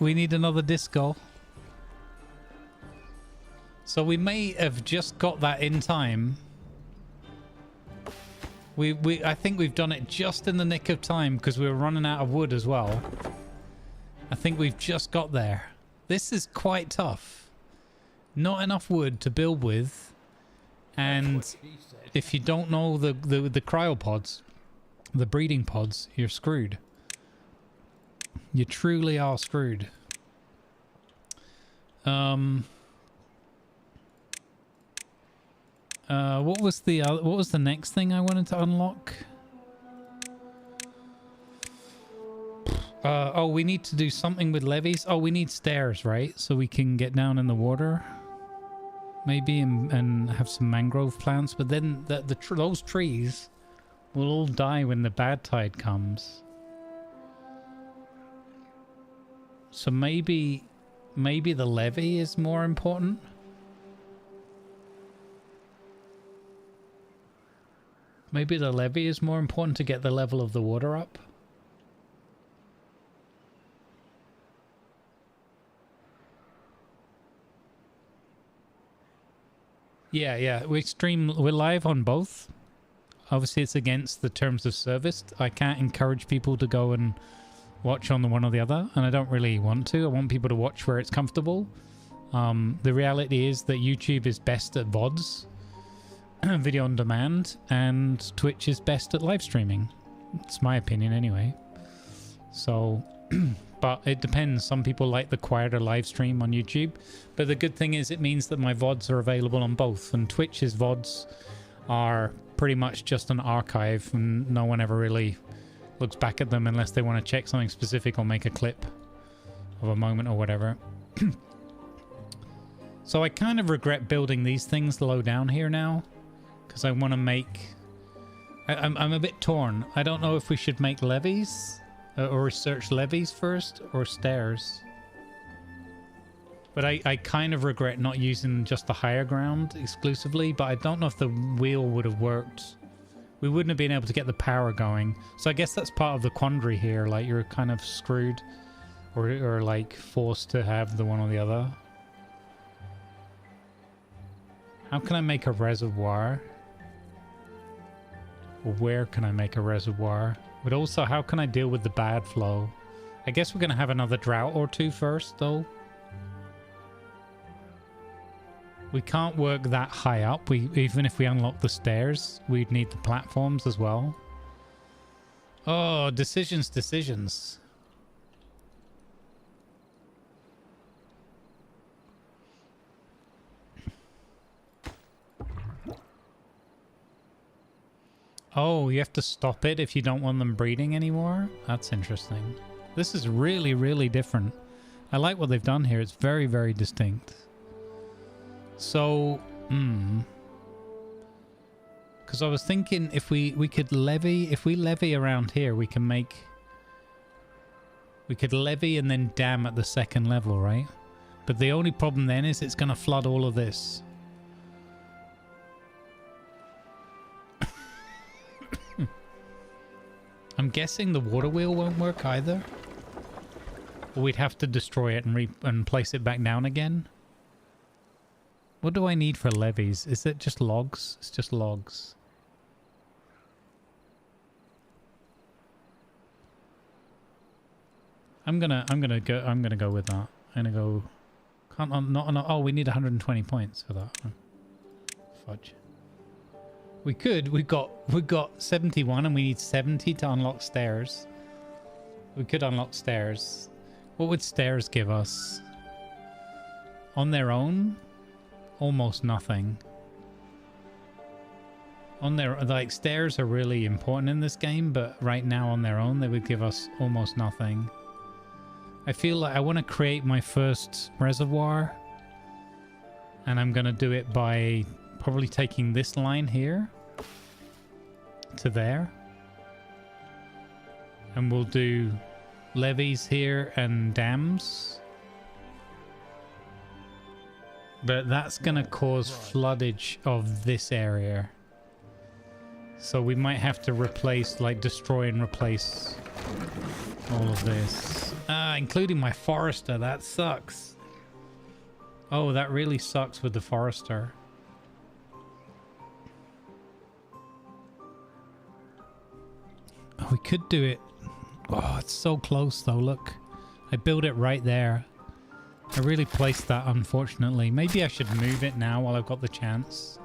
We need another disco. So we may have just got that in time. I think we've done it just in the nick of time because we were running out of wood as well. I think we've just got there. This is quite tough. Not enough wood to build with, and if you don't know the cryopods, the breeding pods, you're screwed. You truly are screwed. What was the next thing I wanted to unlock? Oh, we need to do something with levees. Oh, we need stairs, right? So we can get down in the water. Maybe and have some mangrove plants. But then those trees will all die when the bad tide comes. So maybe the levee is more important. Maybe the levee is more important to get the level of the water up. Yeah, we're live on both. Obviously it's against the terms of service. I can't encourage people to go and watch on the one or the other, and I don't really want to. I want people to watch where it's comfortable. The reality is that YouTube is best at VODs, video on demand, and Twitch is best at live streaming. It's my opinion anyway. So, but it depends. Some people like the quieter live stream on YouTube, but the good thing is it means that my VODs are available on both, and Twitch's VODs are pretty much just an archive, and no one ever really looks back at them unless they want to check something specific or make a clip of a moment or whatever. So I kind of regret building these things low down here now, because I want to make... I'm a bit torn. I don't know if we should make levees or research levees first or stairs. But I kind of regret not using just the higher ground exclusively, but I don't know if the wheel would have worked. We wouldn't have been able to get the power going. So I guess that's part of the quandary here. Like, you're kind of screwed or like forced to have the one or the other. How can I make a reservoir? Or where can I make a reservoir? But also, how can I deal with the bad flow? I guess we're going to have another drought or two first, though. We can't work that high up. Even if we unlock the stairs, we'd need the platforms as well. Oh, decisions. Oh, you have to stop it if you don't want them breeding anymore? That's interesting. This is really, really different. I like what they've done here. It's very, very distinct. So, because I was thinking if we could levy, if we levy around here, we can make... We could levy and then dam at the second level, right? But the only problem then is it's going to flood all of this. I'm guessing the water wheel won't work either. Or we'd have to destroy it and place it back down again. What do I need for levies? Is it just logs? It's just logs. I'm gonna go with that. I'm gonna go. Oh, we need 120 points for that. Fudge. We could. We got 71, and we need 70 to unlock stairs. We could unlock stairs. What would stairs give us? On their own, almost nothing. On their stairs are really important in this game, but right now on their own, they would give us almost nothing. I feel like I want to create my first reservoir, and I'm going to do it by probably taking this line here to there, and we'll do levees here and dams, but that's going to cause floodage of this area, so we might have to replace, like destroy and replace all of this. Including my forester. That sucks. Oh, that really sucks with the forester. Oh, we could do it. Oh, it's so close though. Look, I built it right there. I really placed that, unfortunately. Maybe I should move it now while I've got the chance.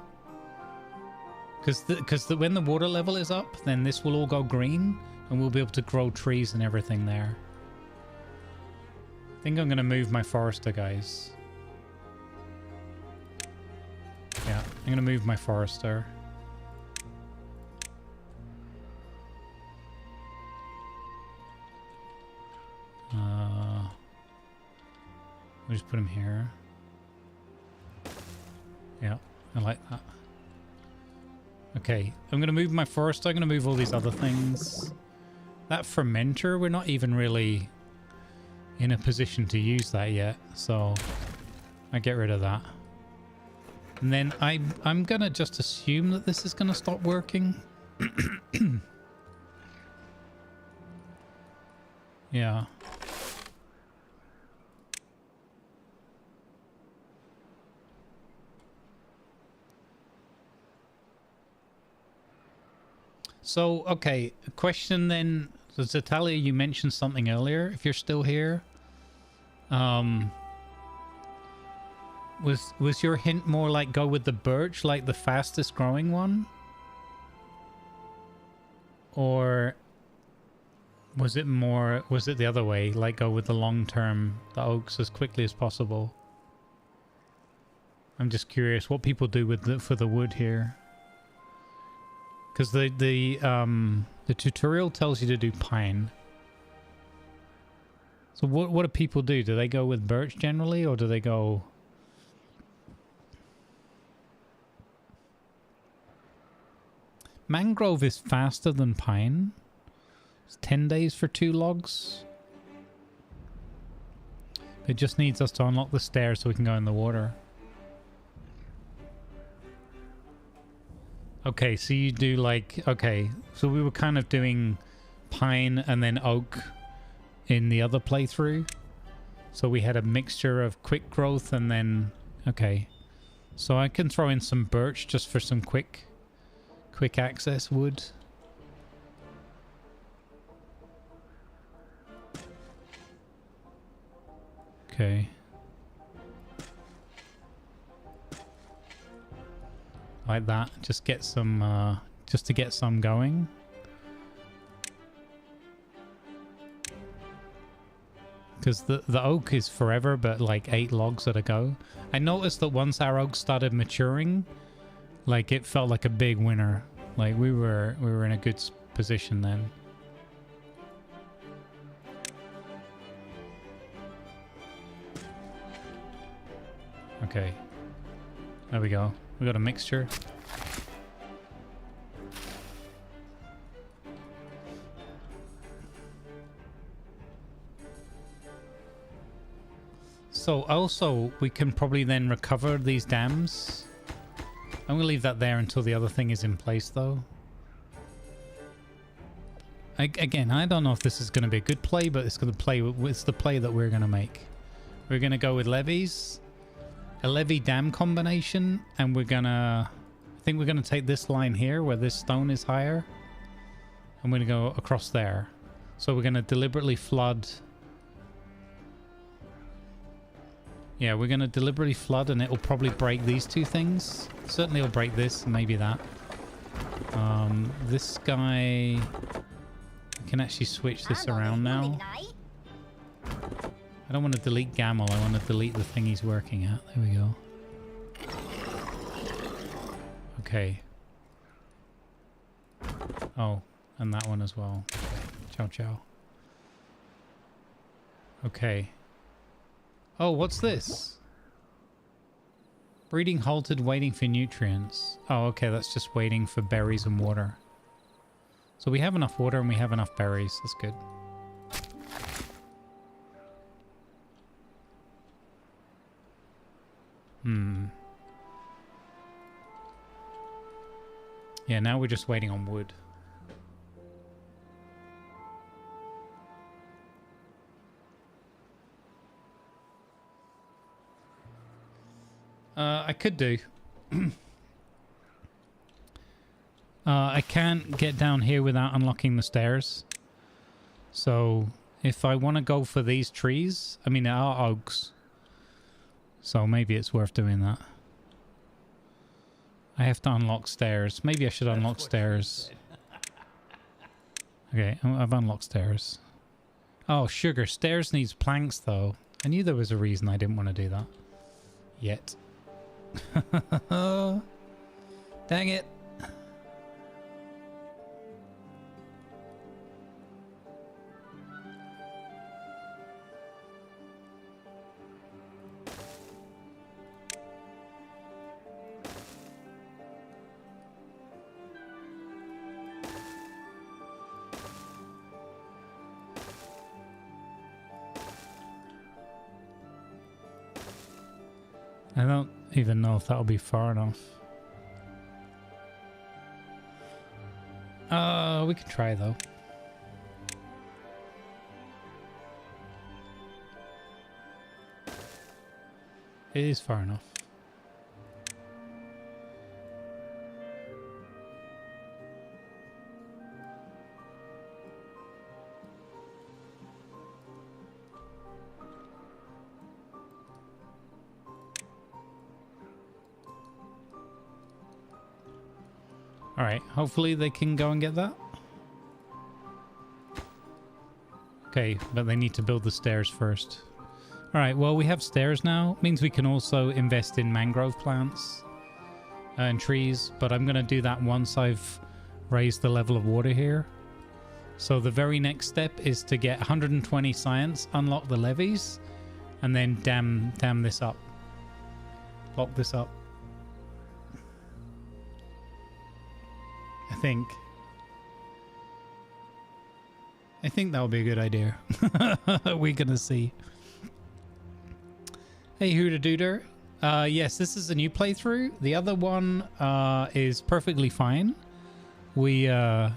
Because when the water level is up, then this will all go green, and we'll be able to grow trees and everything there. I think I'm going to move my forester, guys. Yeah, I'm going to move my forester. We'll just put him here. Yeah, I like that. Okay, I'm going to move my forester. I'm going to move all these other things. That fermenter, we're not even really in a position to use that yet, so I get rid of that. And then I'm gonna just assume that this is gonna stop working. Yeah. So, okay, a question then. So, Zatalia, you mentioned something earlier. If you're still here, was your hint more like go with the birch, like the fastest growing one, or was it the other way, like go with the long term, the oaks as quickly as possible? I'm just curious what people do with for the wood here. Because the tutorial tells you to do pine. So what do people do? Do they go with birch generally, or do they go... Mangrove is faster than pine. It's 10 days for 2 logs. It just needs us to unlock the stairs so we can go in the water. Okay, so you do like... Okay, so we were kind of doing pine and then oak in the other playthrough. So we had a mixture of quick growth and then... Okay. So I can throw in some birch just for some quick access wood. Okay. Like that. Just get some, just to get some going. Because the oak is forever, but like 8 logs at a go. I noticed that once our oak started maturing, like it felt like a big winner. Like we were in a good position then. Okay. There we go. We got a mixture. So also we can probably then recover these dams. I'm gonna leave that there until the other thing is in place though. Again, I don't know if this is gonna be a good play, but it's the play that we're gonna make. We're gonna go with levies, a levy dam combination, and I think we're gonna take this line here where this stone is higher. I'm gonna go across there. So we're gonna deliberately flood. Yeah, we're going to deliberately flood and it'll probably break these two things. Certainly it'll break this and maybe that. This guy... I can actually switch this around now. I don't want to delete Gamel. I want to delete the thing he's working at. There we go. Okay. Oh, and that one as well. Okay. Ciao, ciao. Okay. Oh, what's this? Breeding halted, waiting for nutrients. Oh, okay, that's just waiting for berries and water. So we have enough water and we have enough berries. That's good. Yeah, now we're just waiting on wood. I could do. I can't get down here without unlocking the stairs. So if I want to go for these trees, I mean, there are oaks. So maybe it's worth doing that. I have to unlock stairs. Maybe I should unlock stairs. Okay, I've unlocked stairs. Oh, sugar. Stairs needs planks, though. I knew there was a reason I didn't want to do that. Yet. Dang it. I don't even know if that'll be far enough. We can try though. It is far enough. Alright, hopefully they can go and get that. Okay, but they need to build the stairs first. Alright, well we have stairs now. Means we can also invest in mangrove plants and trees. But I'm going to do that once I've raised the level of water here. So the very next step is to get 120 science, unlock the levees, and then dam this up. Lock this up. I think that would be a good idea. We're gonna see. Hey Hooter Dooter. Yes, this is a new playthrough. The other one is perfectly fine. We got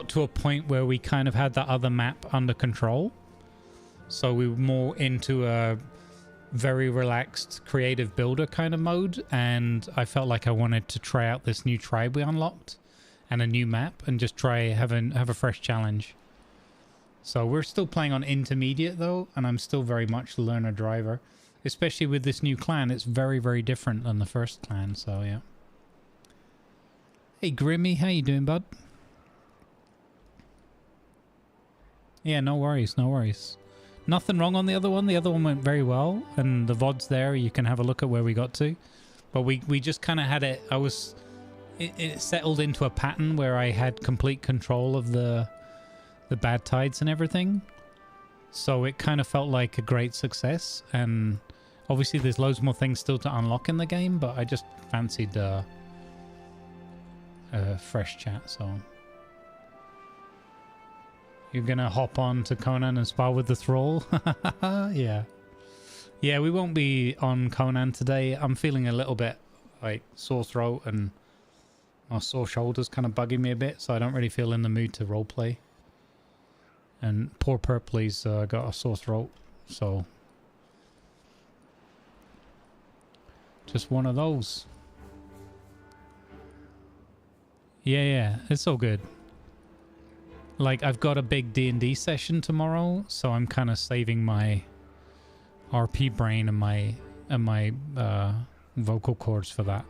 to a point where we kind of had the other map under control. So we were more into a very relaxed creative builder kind of mode, and I felt like I wanted to try out this new tribe we unlocked and a new map and just try have a fresh challenge. So we're still playing on intermediate though, and I'm still very much learner driver, especially with this new clan. It's very, very different than the first clan. So yeah. Hey Grimmy, how you doing, bud? Yeah, no worries, no worries. Nothing wrong on the other one. The other one went very well, and the VOD's there. You can have a look at where we got to. But we just kind of had it. It settled into a pattern where I had complete control of the bad tides and everything. So it kind of felt like a great success. And obviously there's loads more things still to unlock in the game, but I just fancied a fresh chat. So you're gonna hop on to Conan and spar with the thrall? Yeah. Yeah, we won't be on Conan today. I'm feeling a little bit like sore throat and my sore shoulders kind of bugging me a bit, so I don't really feel in the mood to roleplay. And poor Purpley's got a sore throat, so just one of those. Yeah, it's all good. Like, I've got a big D&D session tomorrow, so I'm kind of saving my RP brain and my vocal cords for that.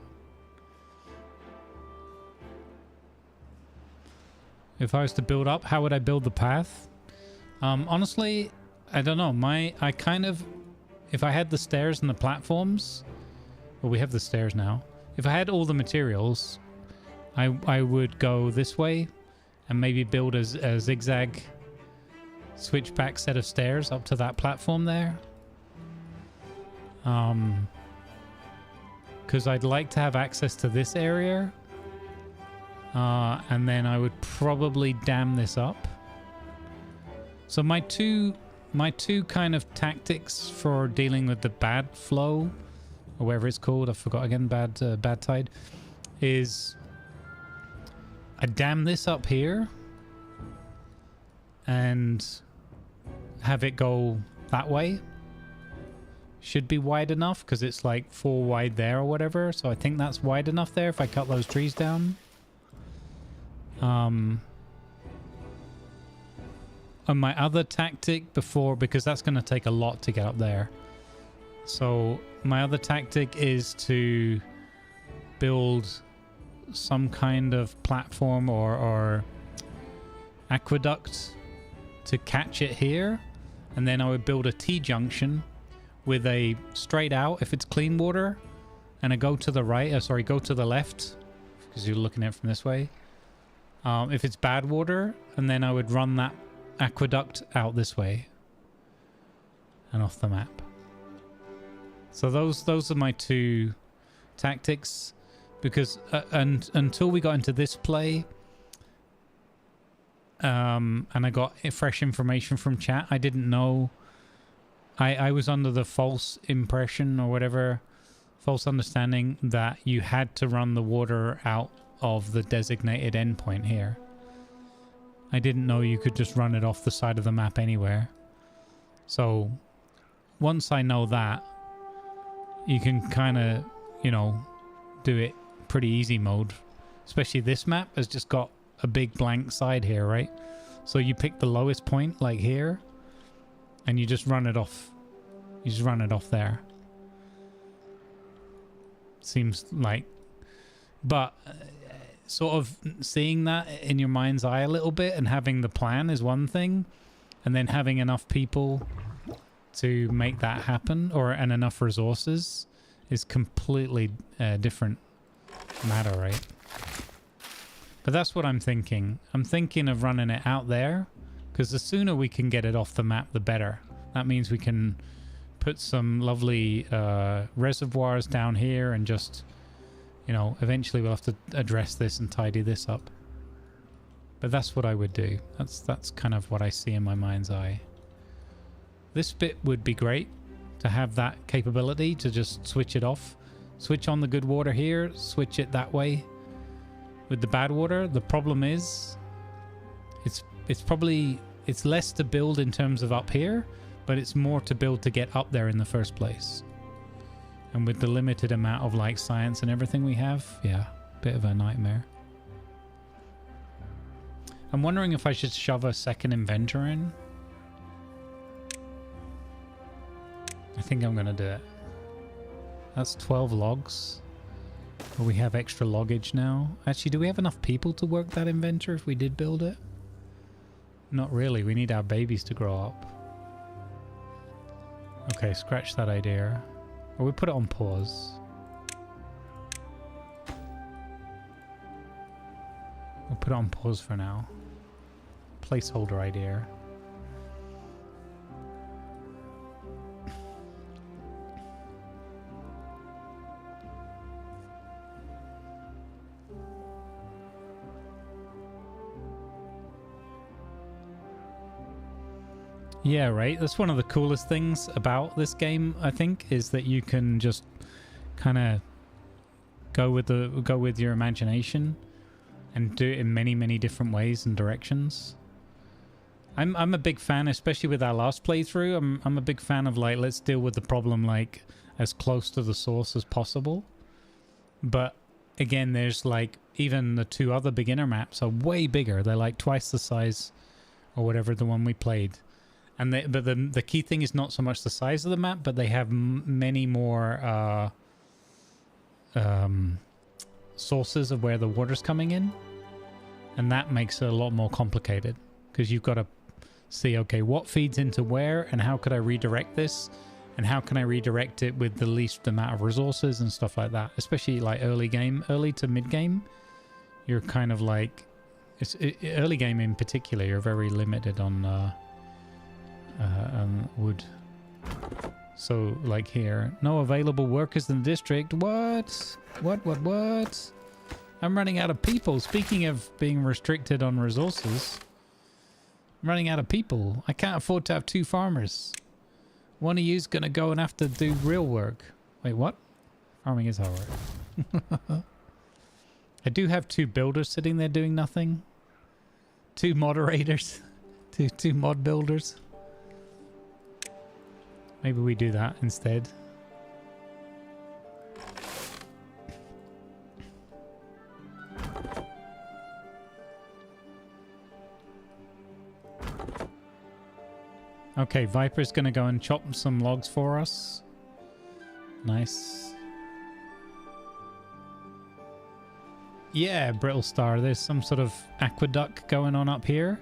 If I was to build up, how would I build the path? Honestly, I don't know. I kind of, if I had the stairs and the platforms, well, we have the stairs now. If I had all the materials, I would go this way and maybe build a zigzag switchback set of stairs up to that platform there. Because I'd like to have access to this area. And then I would probably dam this up. So my two kind of tactics for dealing with the bad flow, or whatever it's called, I forgot again, bad tide, is I dam this up here and have it go that way. Should be wide enough because it's like 4 wide there or whatever. So I think that's wide enough there if I cut those trees down. And my other tactic before, because that's going to take a lot to get up there. So my other tactic is to build some kind of platform or aqueduct to catch it here. And then I would build a T-junction with a straight out if it's clean water, and a go to the right, go to the left, because you're looking at it from this way. If it's bad water, and then I would run that aqueduct out this way and off the map. So those are my two tactics, because until we got into this play, and I got fresh information from chat, I didn't know. I was under the false impression or whatever, false understanding that you had to run the water out of the designated endpoint here. I didn't know you could just run it off the side of the map anywhere. So once I know that, you can kind of, do it pretty easy mode. Especially this map has just got a big blank side here, right? So you pick the lowest point, like here, and you just run it off. You just run it off there. Seems like... But sort of seeing that in your mind's eye a little bit and having the plan is one thing. And then having enough people to make that happen, and enough resources, is completely different matter, right? But that's what I'm thinking. I'm thinking of running it out there, because the sooner we can get it off the map, the better. That means we can put some lovely reservoirs down here and just, eventually we'll have to address this and tidy this up. But that's what I would do. That's kind of what I see in my mind's eye. This bit would be great to have that capability to just switch it off. Switch on the good water here, switch it that way with the bad water. The problem is it's less to build in terms of up here, but it's more to build to get up there in the first place. And with the limited amount of like science and everything we have, yeah, bit of a nightmare. I'm wondering if I should shove a second inventor in. I think I'm gonna do it. That's 12 logs. But we have extra loggage now. Actually, do we have enough people to work that inventor if we did build it? Not really. We need our babies to grow up. Okay, scratch that idea. Or we put it on pause. put it on pause for now. Placeholder idea. Yeah, right. That's one of the coolest things about this game, I think, is that you can just kind of go with your imagination and do it in many different ways and directions. I'm a big fan, especially with our last playthrough. I'm a big fan of, like, let's deal with the problem like as close to the source as possible. But again, there's like even the 2 other beginner maps are way bigger. They're like twice the size or whatever the one we played. And but the key thing is not so much the size of the map, but they have many more sources of where the water's coming in, and that makes it a lot more complicated because you've got to see, okay, what feeds into where, and how could I redirect this, and how can I redirect it with the least amount of resources and stuff like that. Especially like early to mid game, you're kind of like early game in particular, you're very limited on wood. So like here, no available workers in the district. What? I'm running out of people. Speaking of being restricted on resources, I'm running out of people. I can't afford to have 2 farmers. One of you's gonna go and have to do real work. Wait, what? Farming is hard work. I do have 2 builders sitting there doing nothing. 2 moderators. Two mod builders. Maybe we do that instead. Okay, Viper's gonna go and chop some logs for us. Nice. Yeah, Brittle Star, there's some sort of aqueduct going on up here,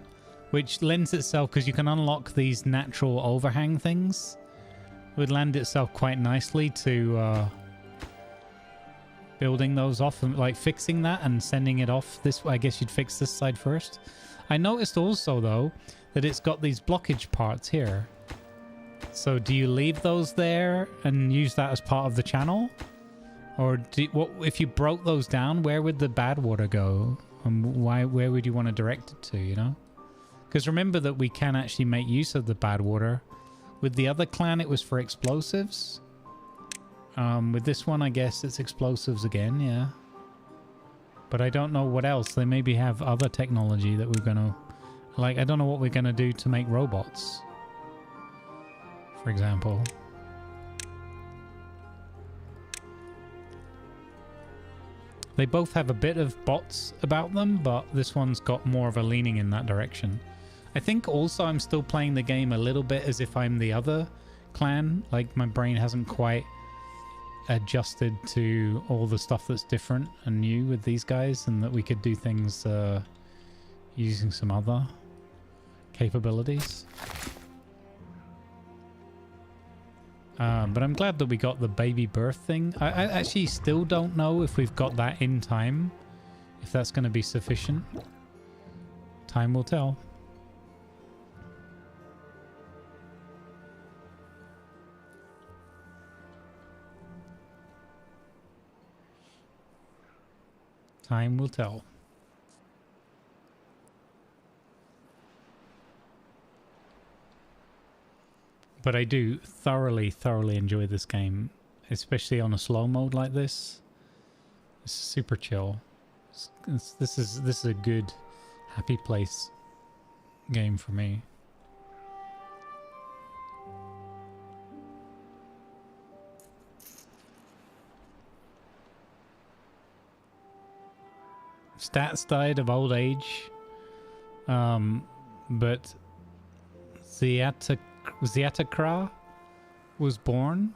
which lends itself, because you can unlock these natural overhang things, would lend itself quite nicely to building those off and like fixing that and sending it off this way. I guess you'd fix this side first. I noticed also though that it's got these blockage parts here. So do you leave those there and use that as part of the channel? Or what if you broke those down, where would the bad water go? And where would you want to direct it to, you know? Because remember that we can actually make use of the bad water. With the other clan, it was for explosives. With this one, I guess it's explosives again, yeah. But I don't know what else. They maybe have other technology that we're going to... Like, I don't know what we're going to do to make robots, for example. They both have a bit of bots about them, but this one's got more of a leaning in that direction. I think also I'm still playing the game a little bit as if I'm the other clan. Like, my brain hasn't quite adjusted to all the stuff that's different and new with these guys, and that we could do things using some other capabilities. But I'm glad that we got the baby birth thing. I actually still don't know if we've got that in time, if that's going to be sufficient. Time will tell. Time will tell. But I do thoroughly enjoy this game, especially on a slow mode like this. It's super chill. This is a good, happy place game for me. Stats died of old age, but Ziatakra was born.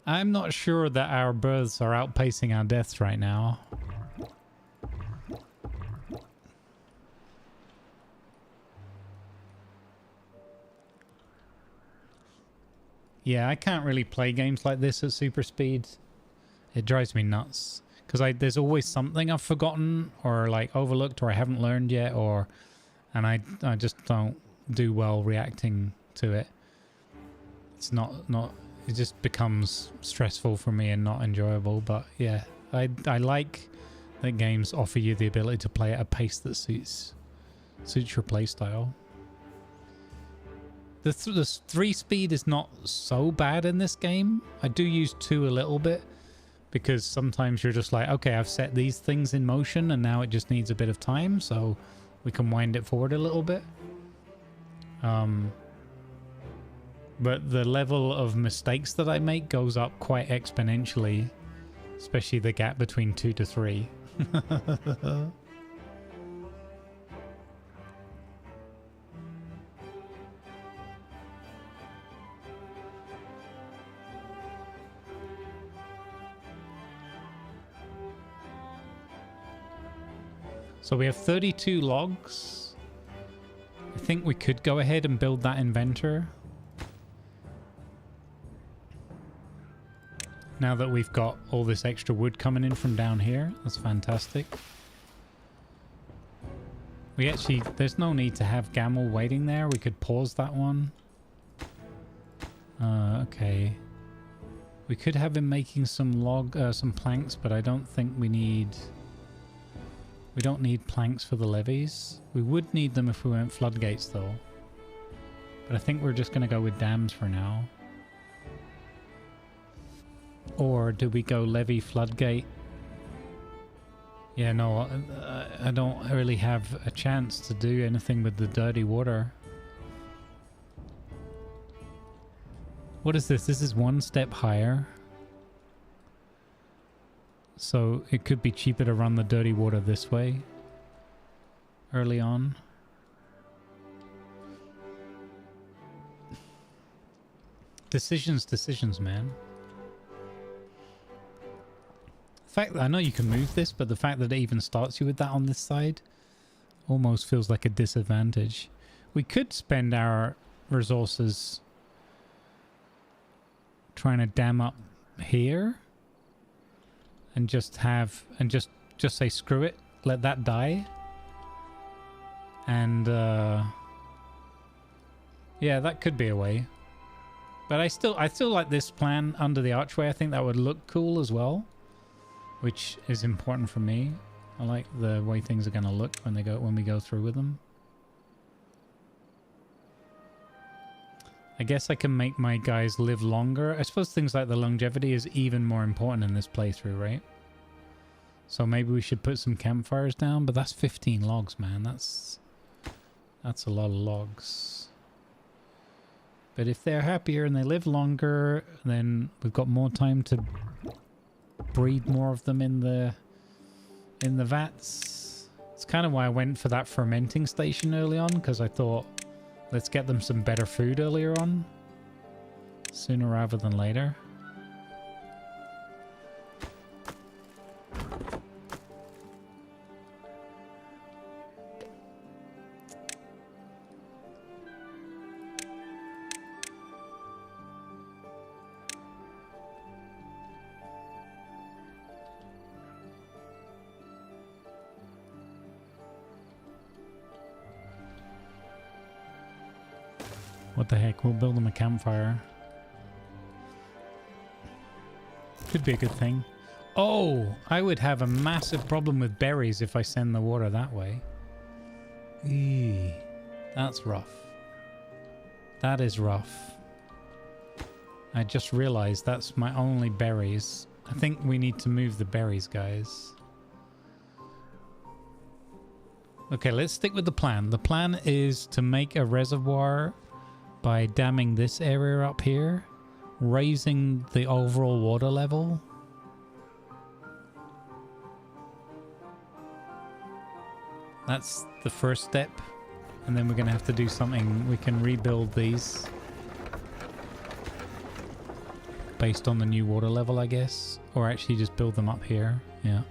I'm not sure that our births are outpacing our deaths right now. Yeah, I can't really play games like this at super speed. It drives me nuts. because there's always something I've forgotten or like overlooked or I haven't learned yet, and I just don't do well reacting to it. It's not it just becomes stressful for me and not enjoyable. But yeah, I like that games offer you the ability to play at a pace that suits your play style. The 3 speed is not so bad in this game. I do use 2 a little bit because sometimes you're just like, okay, I've set these things in motion and now it just needs a bit of time, so we can wind it forward a little bit. But the level of mistakes that I make goes up quite exponentially, especially the gap between 2 to 3. So we have 32 logs. I think we could go ahead and build that inventor. Now that we've got all this extra wood coming in from down here. That's fantastic. We actually, there's no need to have Gamel waiting there. We could pause that one. Okay. We could have him making some some planks, but I don't think we don't need planks for the levees. We would need them if we went floodgates though. But I think we're just going to go with dams for now. Or do we go levee floodgate? Yeah, no, I don't really have a chance to do anything with the dirty water. What is this? This is 1 step higher. So it could be cheaper to run the dirty water this way early on. Decisions, man. The fact that I know you can move this, but the fact that it even starts you with that on this side almost feels like a disadvantage. We could spend our resources trying to dam up here and just say screw it, let that die. And yeah, that could be a way. But I still like this plan under the archway. I think that would look cool as well, which is important for me. I like the way things are going to look when we go through with them. I guess I can make my guys live longer. I suppose things like the longevity is even more important in this playthrough, right? So maybe we should put some campfires down, but that's 15 logs, man. That's a lot of logs. But if they're happier and they live longer, then we've got more time to breed more of them in the vats. It's kind of why I went for that fermenting station early on, because I thought, let's get them some better food earlier on, sooner rather than later. What the heck, we'll build them a campfire. Could be a good thing. Oh, I would have a massive problem with berries if I send the water that way. Eee, that's rough. That is rough. I just realized that's my only berries. I think we need to move the berries, guys. Okay, let's stick with the plan. The plan is to make a reservoir by damming this area up here, raising the overall water level. That's the first step, and then we're gonna have to do something. We can rebuild these based on the new water level, I guess, or actually just build them up here. Yeah.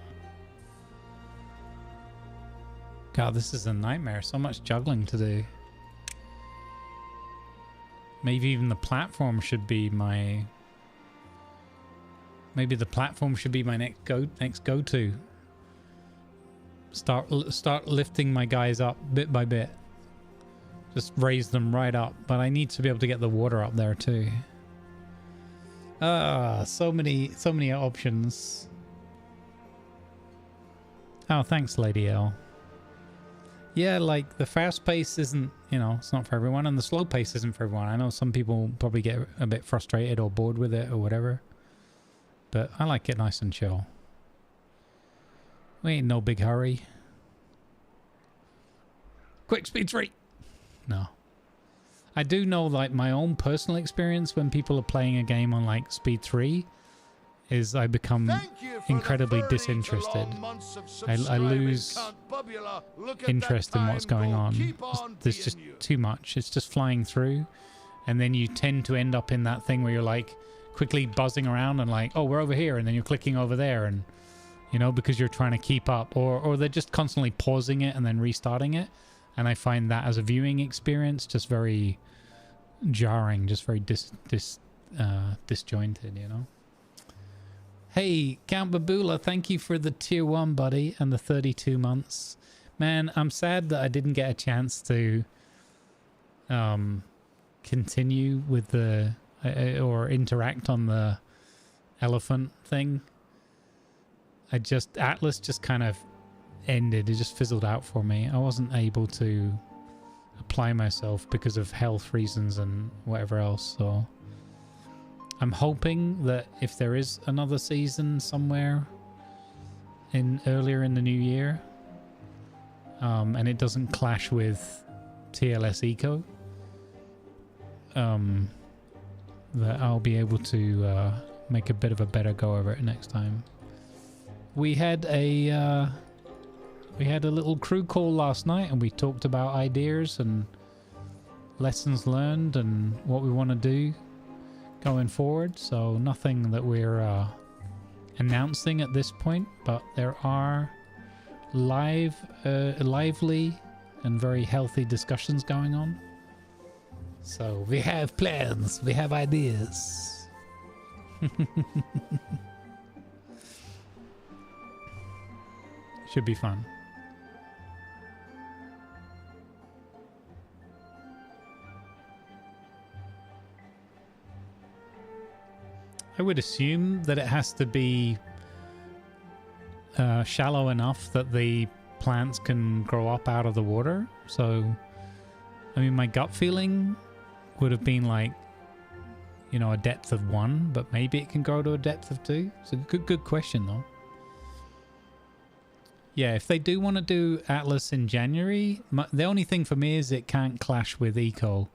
God, this is a nightmare. So much juggling to do. Maybe even the platform should be my Maybe the platform should be my next go-to. Start lifting my guys up bit by bit. Just raise them right up, but I need to be able to get the water up there too. So many options. Oh, thanks, Lady L. Yeah, like the fast pace isn't, you know, it's not for everyone, and the slow pace isn't for everyone. I know some people probably get a bit frustrated or bored with it or whatever, but I like it nice and chill. We ain't no big hurry. Quick speed 3. No. I do know, like, my own personal experience when people are playing a game on like speed 3 is I become incredibly disinterested. I lose interest in what's going on. There's just too much. It's just flying through, and then you tend to end up in that thing where you're like quickly buzzing around and like, oh, we're over here, and then you're clicking over there, and you know, because you're trying to keep up, or they're just constantly pausing it and then restarting it, and I find that as a viewing experience just very jarring, just very disjointed, you know. Hey, Count Babula, thank you for the tier 1, buddy, and the 32 months. Man, I'm sad that I didn't get a chance to continue with the or interact on the elephant thing. Atlas just kind of ended. It just fizzled out for me. I wasn't able to apply myself because of health reasons and whatever else, so I'm hoping that if there is another season somewhere earlier in the new year, and it doesn't clash with TLS Eco, that I'll be able to make a bit of a better go of it next time. We had a little crew call last night, and we talked about ideas and lessons learned and what we want to do going forward. So nothing that we're announcing at this point, but there are lively and very healthy discussions going on. So we have plans, we have ideas. Should be fun. I would assume that it has to be shallow enough that the plants can grow up out of the water. So, I mean, my gut feeling would have been like, you know, a depth of 1, but maybe it can grow to a depth of 2. It's a good question, though. Yeah, if they do want to do Atlas in January, the only thing for me is it can't clash with Eco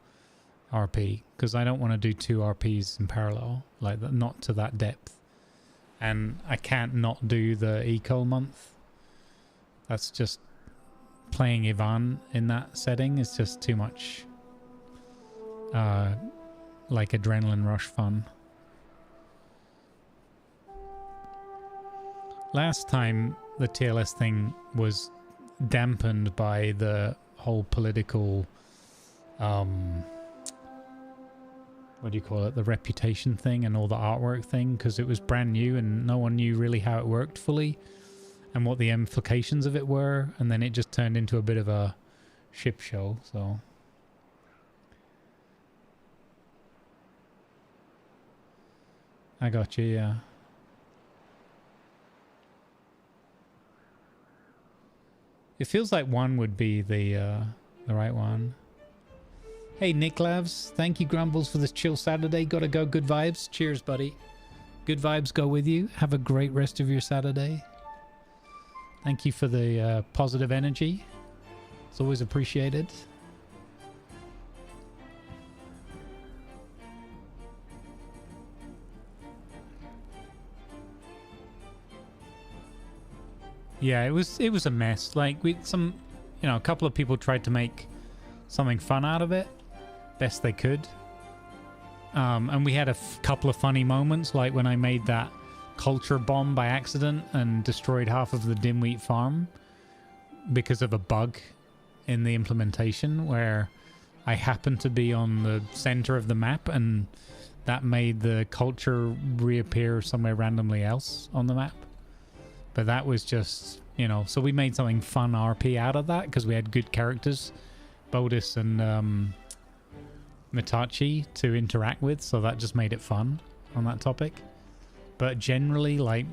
RP, because I don't want to do 2 RPs in parallel, like not to that depth. And I can't not do the Eco month. That's just playing Ivan in that setting is just too much like adrenaline rush fun. Last time the TLS thing was dampened by the whole political what do you call it, the reputation thing and all the artwork thing, because it was brand new and no one knew really how it worked fully and what the implications of it were, and then it just turned into a bit of a ship show. So I got you, yeah. It feels like 1 would be the right one. Hey, Nick Lavs, thank you, Grumbles, for this chill Saturday. Gotta go, good vibes. Cheers, buddy. Good vibes go with you. Have a great rest of your Saturday. Thank you for the positive energy. It's always appreciated. Yeah, it was a mess. Like a couple of people tried to make something fun out of it, best they could. And we had a couple of funny moments, like when I made that culture bomb by accident and destroyed half of the Dimwheat farm because of a bug in the implementation where I happened to be on the center of the map and that made the culture reappear somewhere randomly else on the map. But that was just, you know, so we made something fun RP out of that because we had good characters, Bodis and Mitachi, to interact with, so that just made it fun on that topic. But generally, like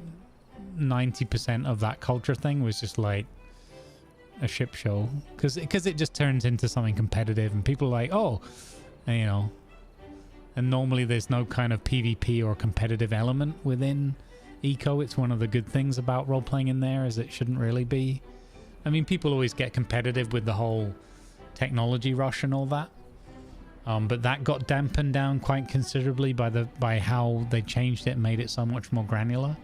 90% of that culture thing was just like a ship show because it just turns into something competitive and people are like, oh, and, you know, and normally there's no kind of PvP or competitive element within Eco. It's one of the good things about role-playing in there is it shouldn't really be. I mean, people always get competitive with the whole technology rush and all that. But that got dampened down quite considerably by how they changed it and made it so much more granular.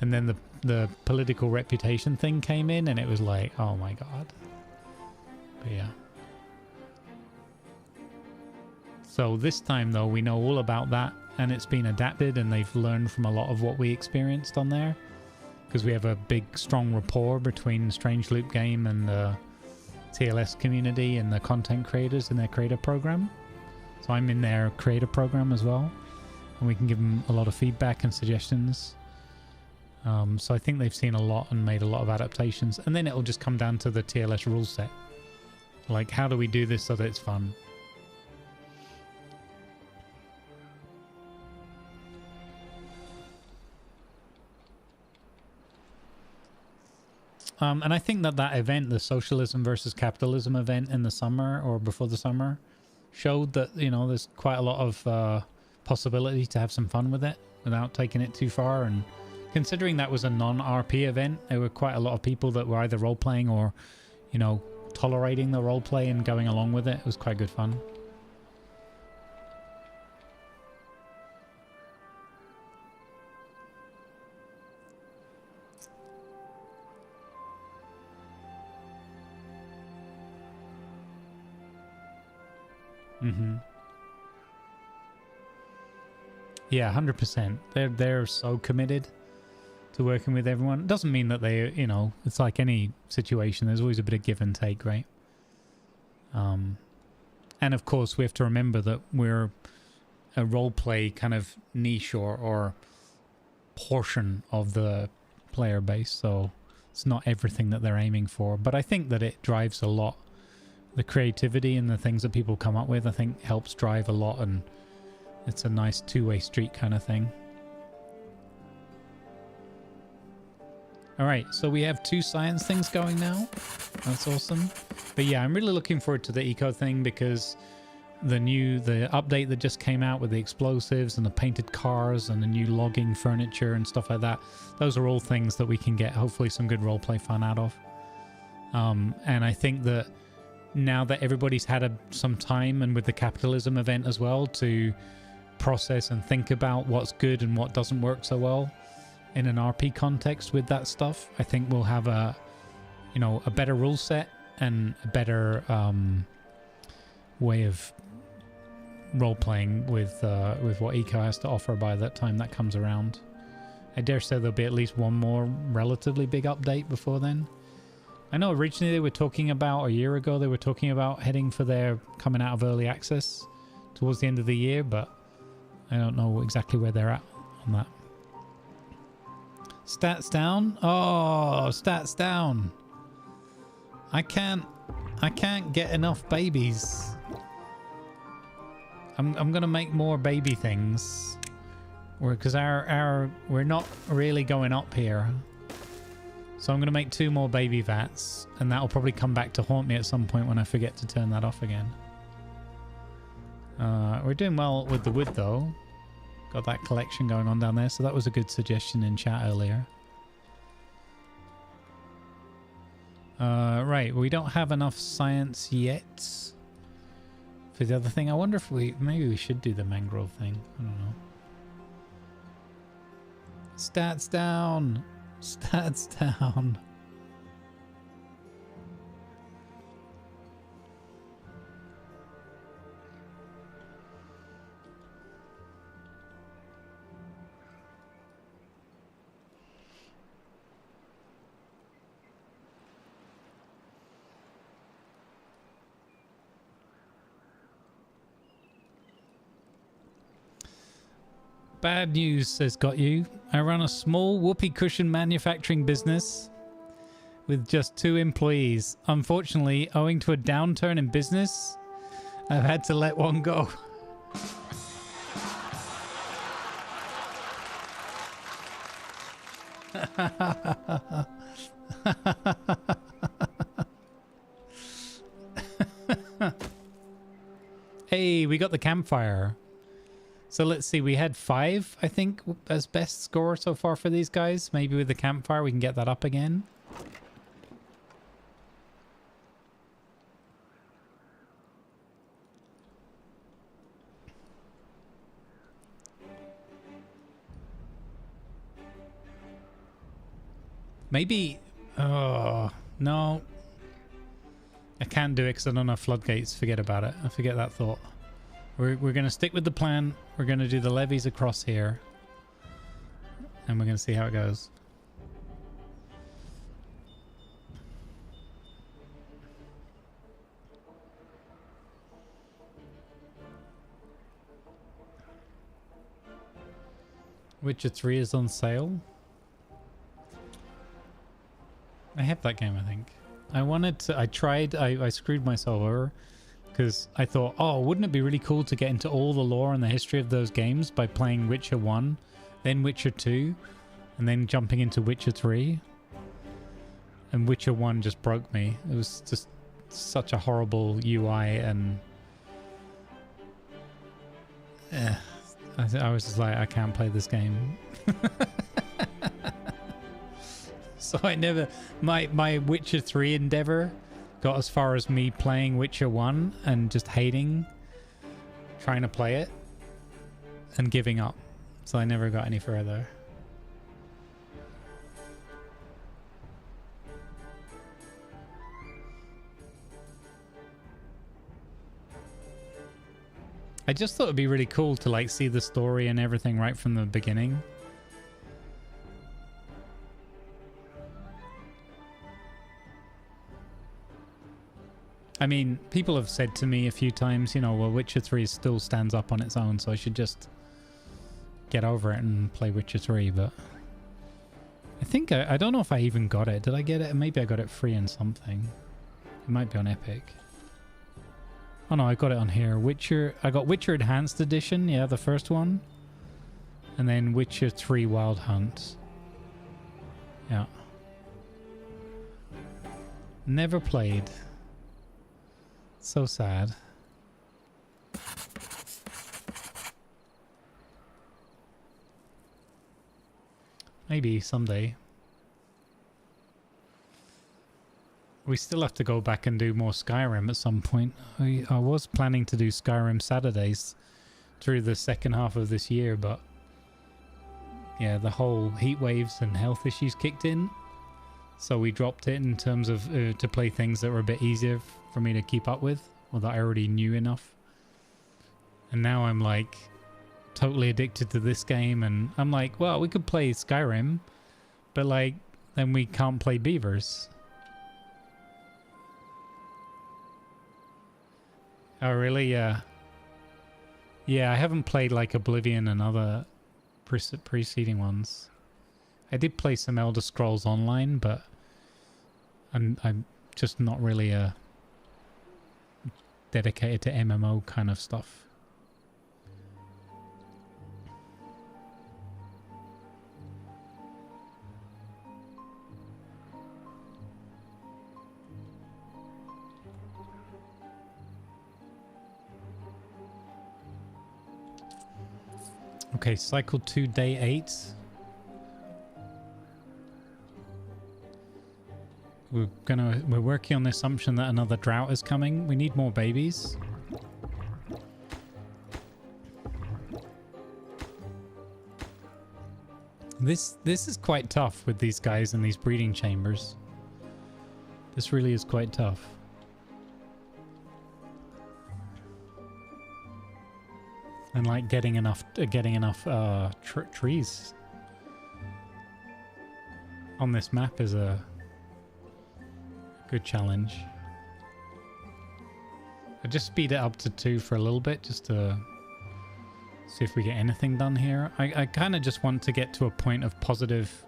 And then the political reputation thing came in and it was like, oh my god. But yeah. So this time though, we know all about that and it's been adapted and they've learned from a lot of what we experienced on there. Because we have a big, strong rapport between Strange Loop Game and the TLS community and the content creators in their creator program. So I'm in their creator program as well. And we can give them a lot of feedback and suggestions. So I think they've seen a lot and made a lot of adaptations. And then it'll just come down to the TLS rule set. Like, how do we do this so that it's fun? And I think that event, the socialism versus capitalism event in the summer or before the summer, showed that, you know, there's quite a lot of possibility to have some fun with it without taking it too far. And considering that was a non-RP event, there were quite a lot of people that were either role-playing or, you know, tolerating the role-play and going along with it. It was quite good fun. Yeah, 100%. They're so committed to working with everyone. It doesn't mean that they, you know, it's like any situation. There's always a bit of give and take, right? And of course, we have to remember that we're a role-play kind of niche or portion of the player base, so it's not everything that they're aiming for. But I think that it drives a lot. The creativity and the things that people come up with, I think, helps drive a lot, and it's a nice two-way street kind of thing. All right, so we have 2 science things going now. That's awesome. But yeah, I'm really looking forward to the eco thing because the update that just came out with the explosives and the painted cars and the new logging furniture and stuff like that, those are all things that we can get hopefully some good roleplay fun out of. And I think that now that everybody's had some time, and with the capitalism event as well, to process and think about what's good and what doesn't work so well in an RP context with that stuff, I think we'll have a better rule set and a better way of role-playing with what Eco has to offer by that time that comes around. I dare say there'll be at least one more relatively big update before then. I know originally they were talking about, a year ago, they were talking about heading for their coming out of early access towards the end of the year, but I don't know exactly where they're at on that. Stats down? Oh, stats down. I can't get enough babies. I'm gonna make more baby things. Because we're not really going up here. So I'm going to make 2 more baby vats, and that'll probably come back to haunt me at some point when I forget to turn that off again. We're doing well with the wood though. Got that collection going on down there, so that was a good suggestion in chat earlier. Right, we don't have enough science yet for the other thing. I wonder if maybe we should do the mangrove thing. I don't know. Stats down. Stats down. Bad news has got you. I run a small whoopee cushion manufacturing business with just 2 employees. Unfortunately, owing to a downturn in business, I've had to let one go. Hey, we got the campfire. So let's see, we had 5, I think, as best score so far for these guys. Maybe with the campfire we can get that up again. Maybe... Oh, no. I can't do it because I don't have floodgates. Forget about it. I forget that thought. We're going to stick with the plan. We're going to do the levees across here. And we're going to see how it goes. Witcher 3 is on sale. I have that game, I think. I screwed myself over because I thought, oh, wouldn't it be really cool to get into all the lore and the history of those games by playing Witcher 1, then Witcher 2, and then jumping into Witcher 3? And Witcher 1 just broke me. It was just such a horrible UI, and I was just like, I can't play this game. So I never, my Witcher 3 endeavor got as far as me playing Witcher 1 and just hating trying to play it and giving up. So I never got any further. I just thought it'd be really cool to like see the story and everything right from the beginning. I mean, people have said to me a few times, you know, well, Witcher 3 still stands up on its own, so I should just get over it and play Witcher 3, but I think, I don't know if I even got it. Did I get it? Maybe I got it free in something. It might be on Epic. Oh no, I got it on here. I got Witcher Enhanced Edition, yeah, the first one. And then Witcher 3 Wild Hunt. Yeah. Never played. So sad. Maybe someday. We still have to go back and do more Skyrim at some point. I was planning to do Skyrim Saturdays through the second half of this year, but yeah, the whole heat waves and health issues kicked in. So we dropped it in terms of to play things that were a bit easier for me to keep up with, or that I already knew enough. And now I'm like totally addicted to this game, and I'm like, well, we could play Skyrim, but like then we can't play beavers. Oh really? Yeah. Yeah, I haven't played like Oblivion and other preceding ones. I did play some Elder Scrolls Online, but I'm just not really dedicated to MMO kind of stuff. Okay, cycle 2, day 8. We're working on the assumption that another drought is coming. We need more babies. This is quite tough with these guys in these breeding chambers. This really is quite tough. And like getting enough trees on this map is a good challenge. I just speed it up to 2 for a little bit, just to See if we get anything done here. I kind of just want to get to a point of positive.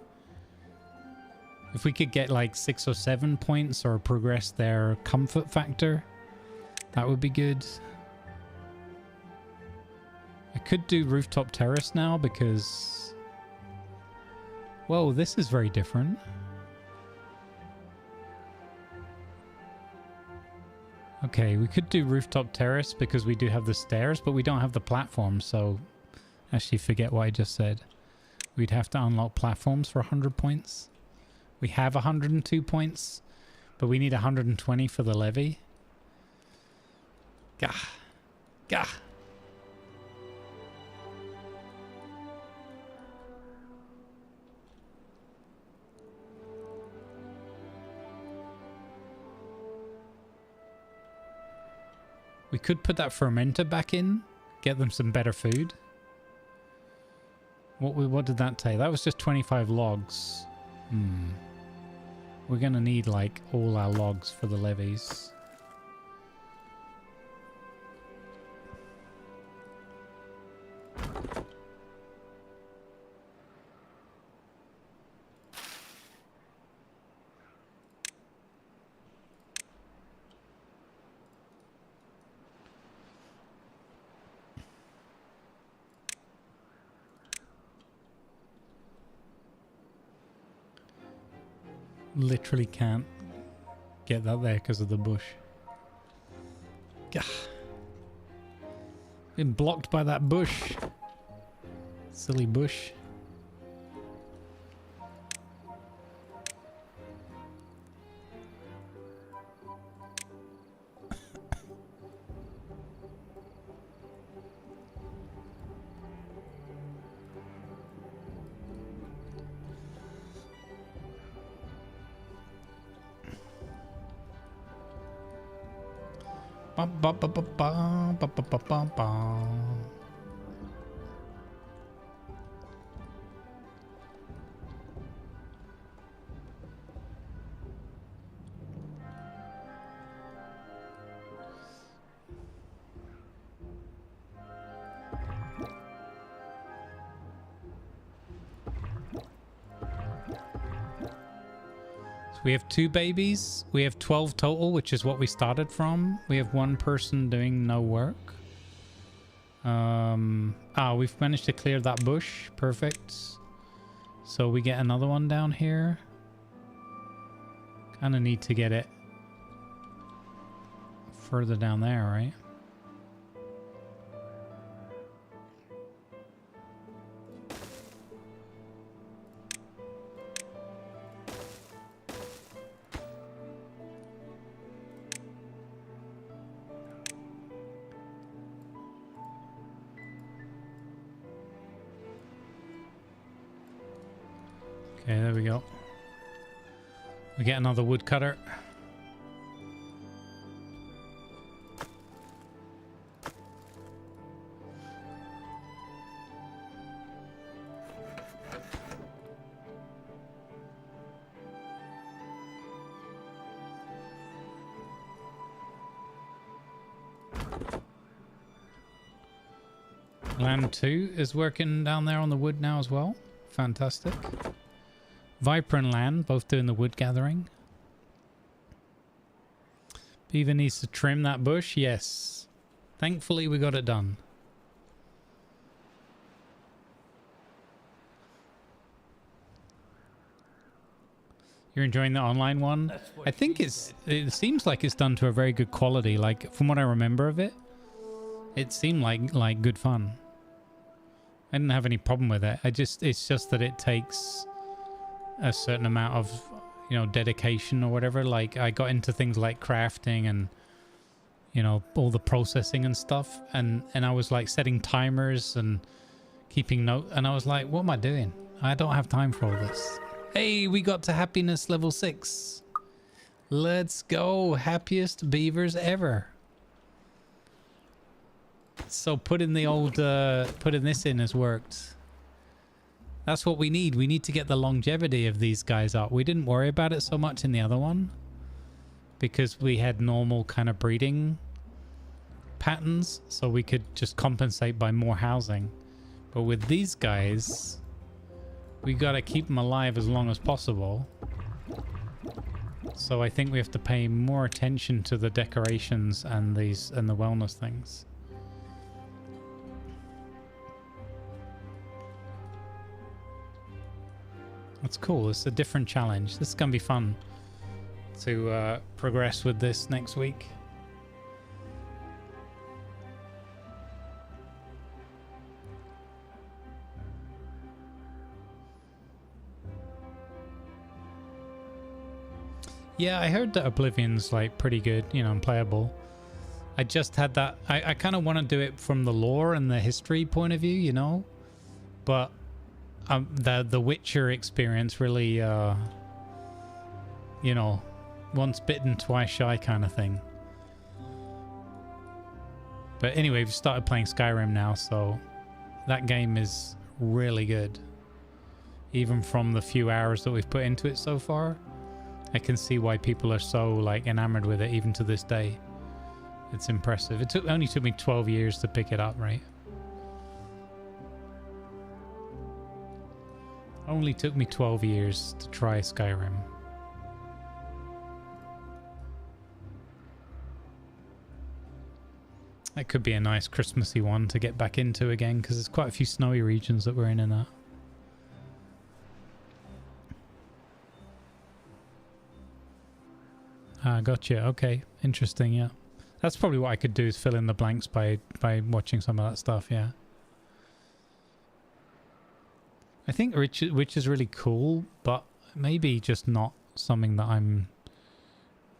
If we could get like 6 or 7 points or progress their comfort factor, that would be good. I could do rooftop terrace now because... Whoa, this is very different. Okay, we could do rooftop terrace because we do have the stairs, but we don't have the platform, so... Actually, forget what I just said. We'd have to unlock platforms for 100 points. We have 102 points, but we need 120 for the levy. Gah. Gah. We could put that fermenter back in, get them some better food. What did that take? That was just 25 logs. We're gonna need like all our logs for the levies. Literally can't get that there because of the bush. Gah. Been blocked by that bush. Silly bush. Ba, ba, ba, ba, ba, ba, ba, ba, ba. We have 2 babies. We have 12 total, which is what we started from. We have 1 person doing no work. We've managed to clear that bush. Perfect. So we get another one down here. Kind of need to get it further down there, right? Okay, there we go. We get another woodcutter. Land 2 is working down there on the wood now as well. Fantastic. Viper and Land both doing the wood gathering. Beaver needs to trim that bush. Yes. Thankfully we got it done. You're enjoying the online one? I think it seems like it's done to a very good quality. Like from what I remember of it, it seemed like good fun. I didn't have any problem with it. It's just that it takes a certain amount of, dedication or whatever. Like I got into things like crafting and, all the processing and stuff. And I was like setting timers and keeping note. And I was like, what am I doing? I don't have time for all this. Hey, we got to happiness level 6. Let's go. Happiest beavers ever. So putting this in has worked. That's what we need. We need to get the longevity of these guys up. We didn't worry about it so much in the other one because we had normal kind of breeding patterns, so we could just compensate by more housing. But with these guys, we gotta keep them alive as long as possible. So I think we have to pay more attention to the decorations and the wellness things. That's cool. It's a different challenge. This is gonna be fun to progress with this next week. Yeah, I heard that Oblivion's like pretty good, you know, and playable. I just had that. I kind of want to do it from the lore and the history point of view, you know, but the Witcher experience really, you know, once bitten, twice shy kind of thing. But anyway, we've started playing Skyrim now, so that game is really good. Even from the few hours that we've put into it so far, I can see why people are so like enamored with it even to this day. It's impressive. It only took me 12 years to pick it up, right? Only took me 12 years to try Skyrim. That could be a nice Christmassy one to get back into again, because there's quite a few snowy regions that we're in that. Ah, gotcha. Okay, interesting. Yeah, that's probably what I could do, is fill in the blanks by watching some of that stuff. Yeah, I think which is really cool, but maybe just not something that I'm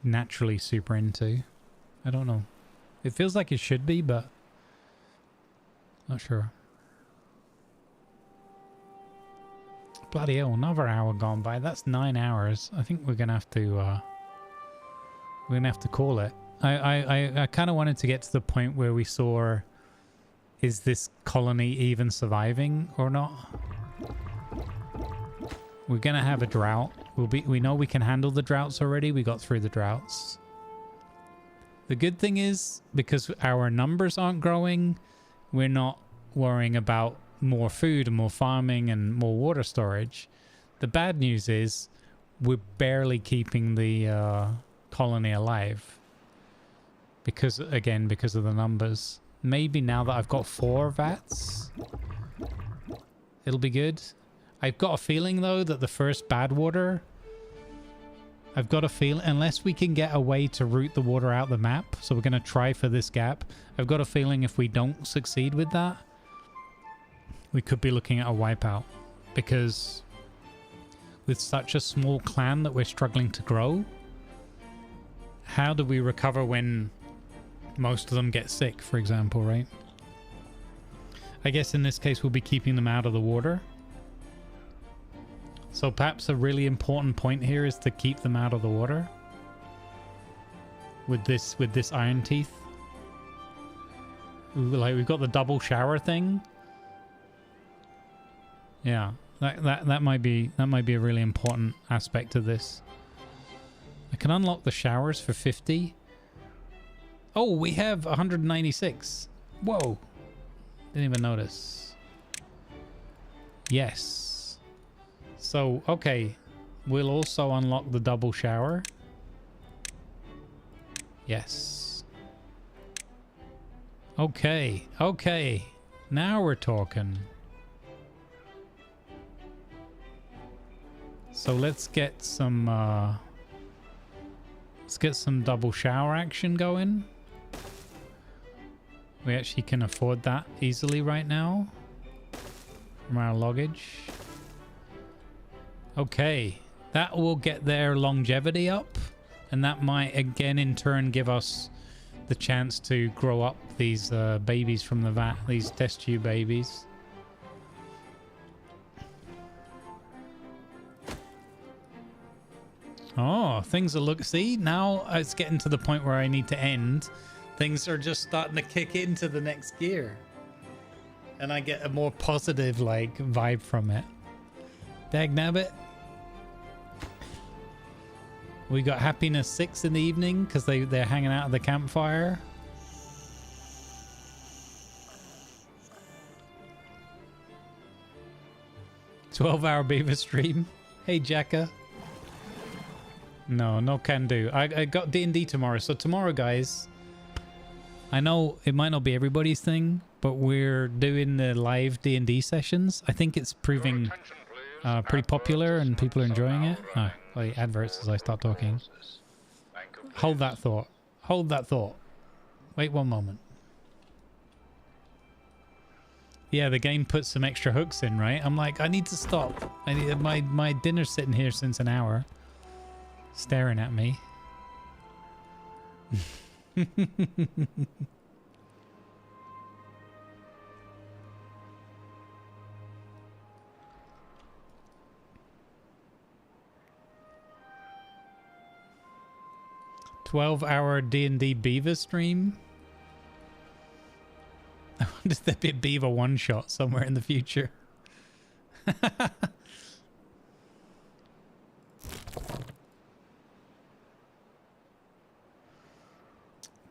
naturally super into. I don't know. It feels like it should be, but not sure. Bloody hell! Another hour gone by. That's 9 hours. I think we're gonna have to. We're gonna have to call it. I kind of wanted to get to the point where we saw, is this colony even surviving or not? We're gonna have a drought. We know we can handle the droughts already. We got through the droughts. The good thing is, because our numbers aren't growing, we're not worrying about more food and more farming and more water storage. The bad news is we're barely keeping the colony alive, because of the numbers. Maybe now that I've got 4 vats, it'll be good. I've got a feeling though that the first bad water, I've got a feel, unless we can get a way to route the water out the map, so we're going to try for this gap. I've got a feeling if we don't succeed with that, we could be looking at a wipeout, because with such a small clan that we're struggling to grow, how do we recover when most of them get sick, for example, right? I guess in this case we'll be keeping them out of the water. So perhaps a really important point here is to keep them out of the water with this iron teeth. Like, we've got the double shower thing. Yeah, that might be a really important aspect of this. I can unlock the showers for 50. Oh, we have 196. Whoa. Didn't even notice. Yes. So, okay. We'll also unlock the double shower. Yes. Okay. Okay. Now we're talking. So let's get some double shower action going. We actually can afford that easily right now from our luggage. Okay, that will get their longevity up, and that might again in turn give us the chance to grow up these babies from the vat, these test tube babies. Oh, things are see, now it's getting to the point where I need to end. Things are just starting to kick into the next gear. And I get a more positive, like, vibe from it. Dagnabbit. We got happiness 6 in the evening because they're hanging out at the campfire. 12-hour beaver stream. Hey, Jacka. No, no can do. I got D&D tomorrow. So tomorrow, guys, I know it might not be everybody's thing, but we're doing the live D&D sessions. I think it's proving pretty popular and people are enjoying it. Oh, like adverts as I start talking. Hold that thought. Hold that thought. Wait one moment. Yeah, the game puts some extra hooks in, right? I'm like, I need to stop. I need my dinner's sitting here since an hour, staring at me. 12-hour D&D beaver stream. I wonder if there'd be a beaver one-shot somewhere in the future.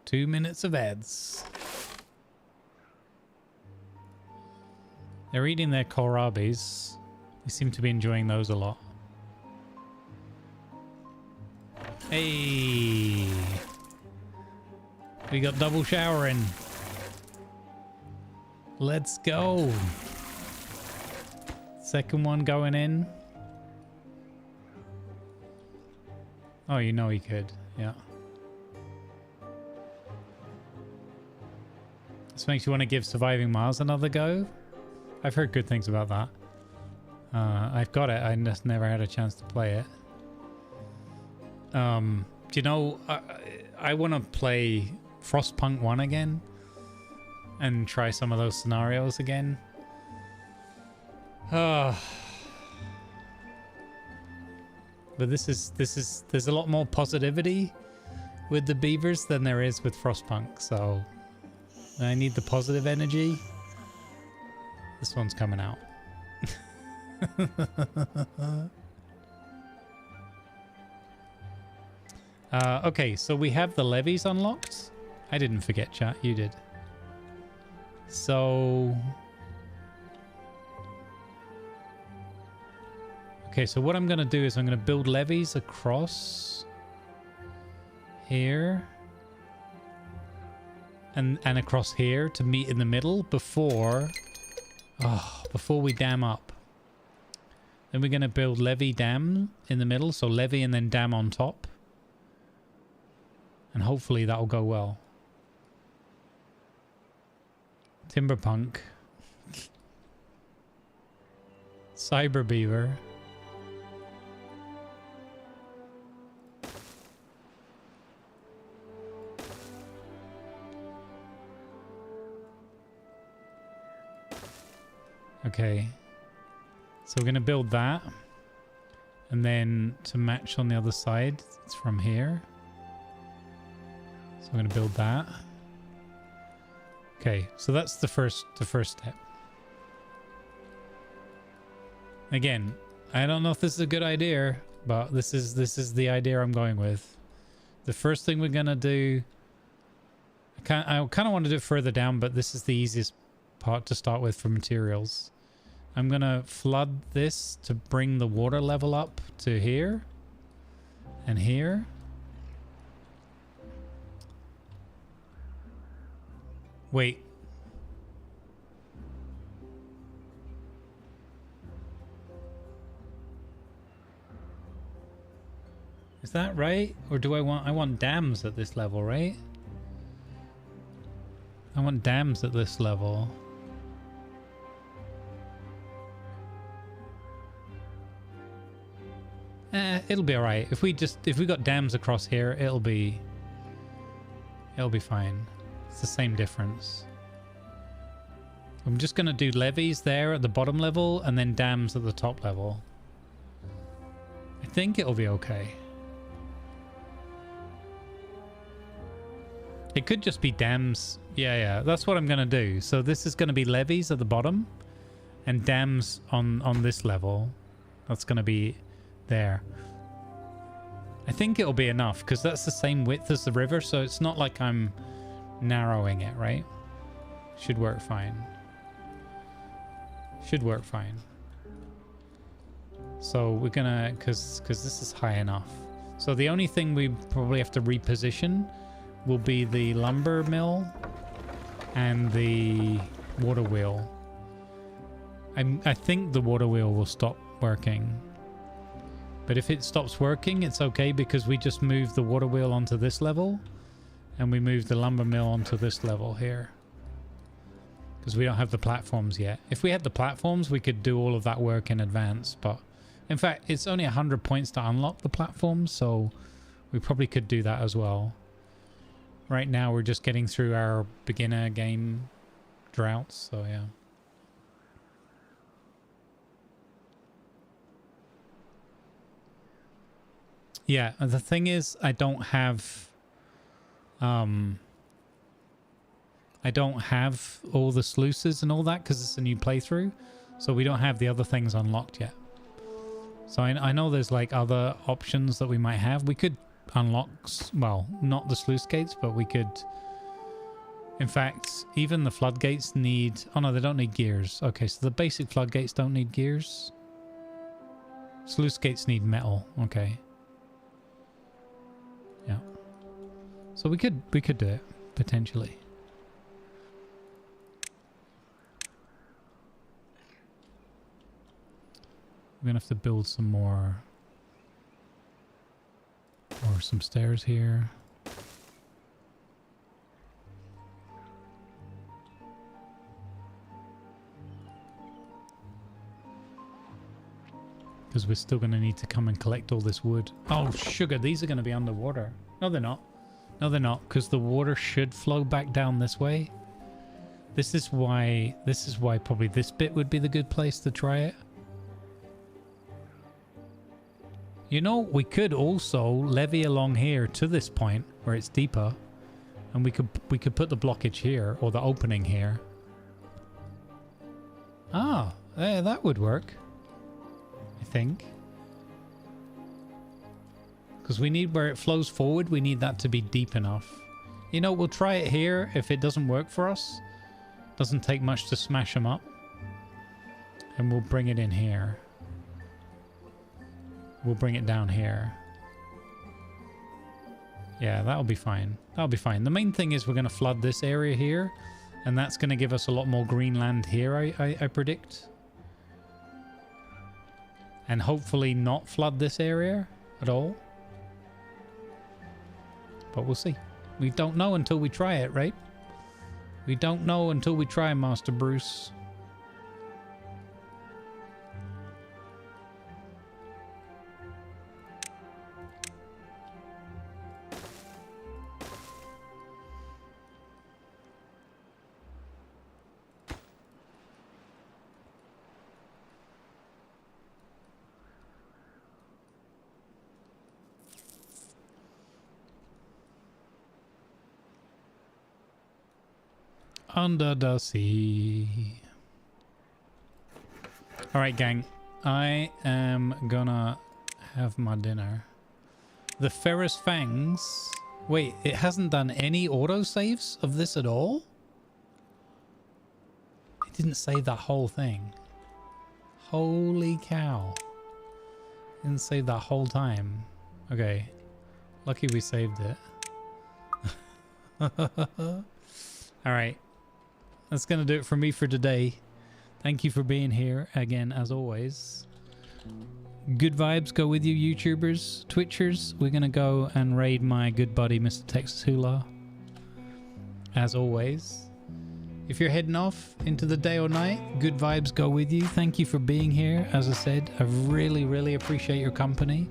2 minutes of ads. They're eating their kohlrabis. They seem to be enjoying those a lot. Hey! We got double showering. Let's go. Second one going in. Oh, you know he could. Yeah. This makes you want to give Surviving Mars another go. I've heard good things about that. I've got it. I just never had a chance to play it. Do you know, I want to play Frostpunk 1 again and try some of those scenarios again. But there's a lot more positivity with the beavers than there is with Frostpunk, so I need the positive energy. This one's coming out. Okay, so we have the levies unlocked. I didn't forget, chat. You did. So... okay, so what I'm going to do is I'm going to build levees across here and across here to meet in the middle before we dam up. Then we're going to build levee dam in the middle, so levee and then dam on top. And hopefully that'll go well. Timberpunk. Cyber Beaver. Okay. So we're going to build that. And then to match on the other side, it's from here. So I'm going to build that. Okay, so that's the first step. Again, I don't know if this is a good idea, but this is the idea I'm going with. The first thing we're going to do, I kind of want to do it further down, but this is the easiest part to start with for materials. I'm going to flood this to bring the water level up to here and here. Wait. Is that right? Or do I want dams at this level, right? I want dams at this level. It'll be alright. If we got dams across here, it'll be fine. It's the same difference. I'm just going to do levees there at the bottom level and then dams at the top level. I think it'll be okay. It could just be dams. Yeah, that's what I'm going to do. So this is going to be levees at the bottom and dams on this level. That's going to be there. I think it'll be enough because that's the same width as the river, so it's not like I'm narrowing it, right? Should work fine. Should work fine. So we're gonna, because this is high enough. So the only thing we probably have to reposition will be the lumber mill and the water wheel. I think the water wheel will stop working. But if it stops working, it's okay because we just move the water wheel onto this level and we move the lumber mill onto this level here. Because we don't have the platforms yet. If we had the platforms, we could do all of that work in advance. But in fact, it's only 100 points to unlock the platforms, so we probably could do that as well. Right now, we're just getting through our beginner game droughts, so yeah. Yeah, the thing is, I don't have all the sluices and all that because it's a new playthrough, so we don't have the other things unlocked yet. So I know there's like other options that we might have. We could unlock, well, not the sluice gates, but we could. In fact, even the floodgates need. Oh no, they don't need gears. Okay, so the basic floodgates don't need gears. Sluice gates need metal. Okay. Yeah. So we could do it potentially. We're gonna have to build some more or some stairs here. Because we're still going to need to come and collect all this wood. Oh, sugar. These are going to be underwater. No, they're not. No, they're not. Because the water should flow back down this way. This is why probably this bit would be the good place to try it. You know, we could also levy along here to this point where it's deeper. And we could put the blockage here or the opening here. Ah, that would work. I think. Because we need where it flows forward, we need that to be deep enough. You know, we'll try it here. If it doesn't work for us, doesn't take much to smash them up. And we'll bring it in here. We'll bring it down here. Yeah, that'll be fine. That'll be fine. The main thing is we're going to flood this area here. And that's going to give us a lot more green land here, I predict. And hopefully not flood this area at all. But we'll see. We don't know until we try it, right? We don't know until we try, Master Bruce. Under the sea. Alright, gang. I am gonna have my dinner. The Ferrous Fangs. Wait, it hasn't done any autosaves of this at all? It didn't save that whole thing. Holy cow. It didn't save that whole time. Okay. Lucky we saved it. Alright. That's going to do it for me for today. Thank you for being here again, as always. Good vibes go with you, YouTubers, Twitchers. We're going to go and raid my good buddy, Mr. Texas Hula. As always. If you're heading off into the day or night, good vibes go with you. Thank you for being here. As I said, I really, really appreciate your company.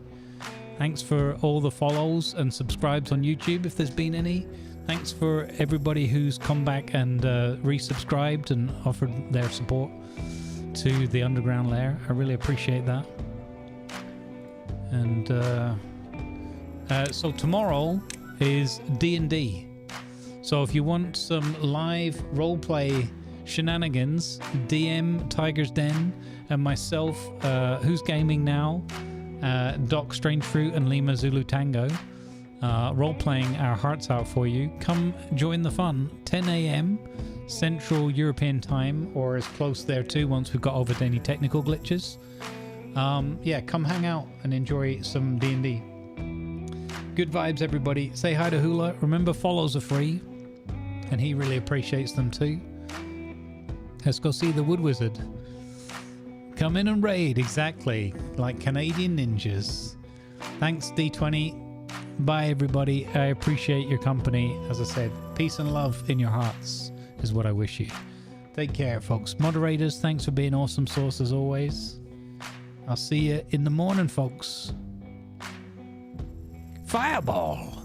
Thanks for all the follows and subscribes on YouTube, if there's been any. Thanks for everybody who's come back and resubscribed and offered their support to the Underground Lair. I really appreciate that. And so tomorrow is D&D. So if you want some live roleplay shenanigans, DM Tiger's Den and myself, Who's Gaming Now, Doc Strange Fruit and Lima Zulu Tango, role-playing our hearts out for you. Come join the fun. 10 a.m. Central European time, or as close there too once we've got over any technical glitches. Yeah, come hang out and enjoy some D&D. Good vibes, everybody. Say hi to Hula. Remember, follows are free, and he really appreciates them too. Let's go see the Wood Wizard. Come in and raid, exactly, like Canadian ninjas. Thanks, D20. Bye, everybody. I appreciate your company. As I said, peace and love in your hearts is what I wish you. Take care, folks. Moderators, thanks for being awesome sauce as always. I'll see you in the morning, folks. Fireball!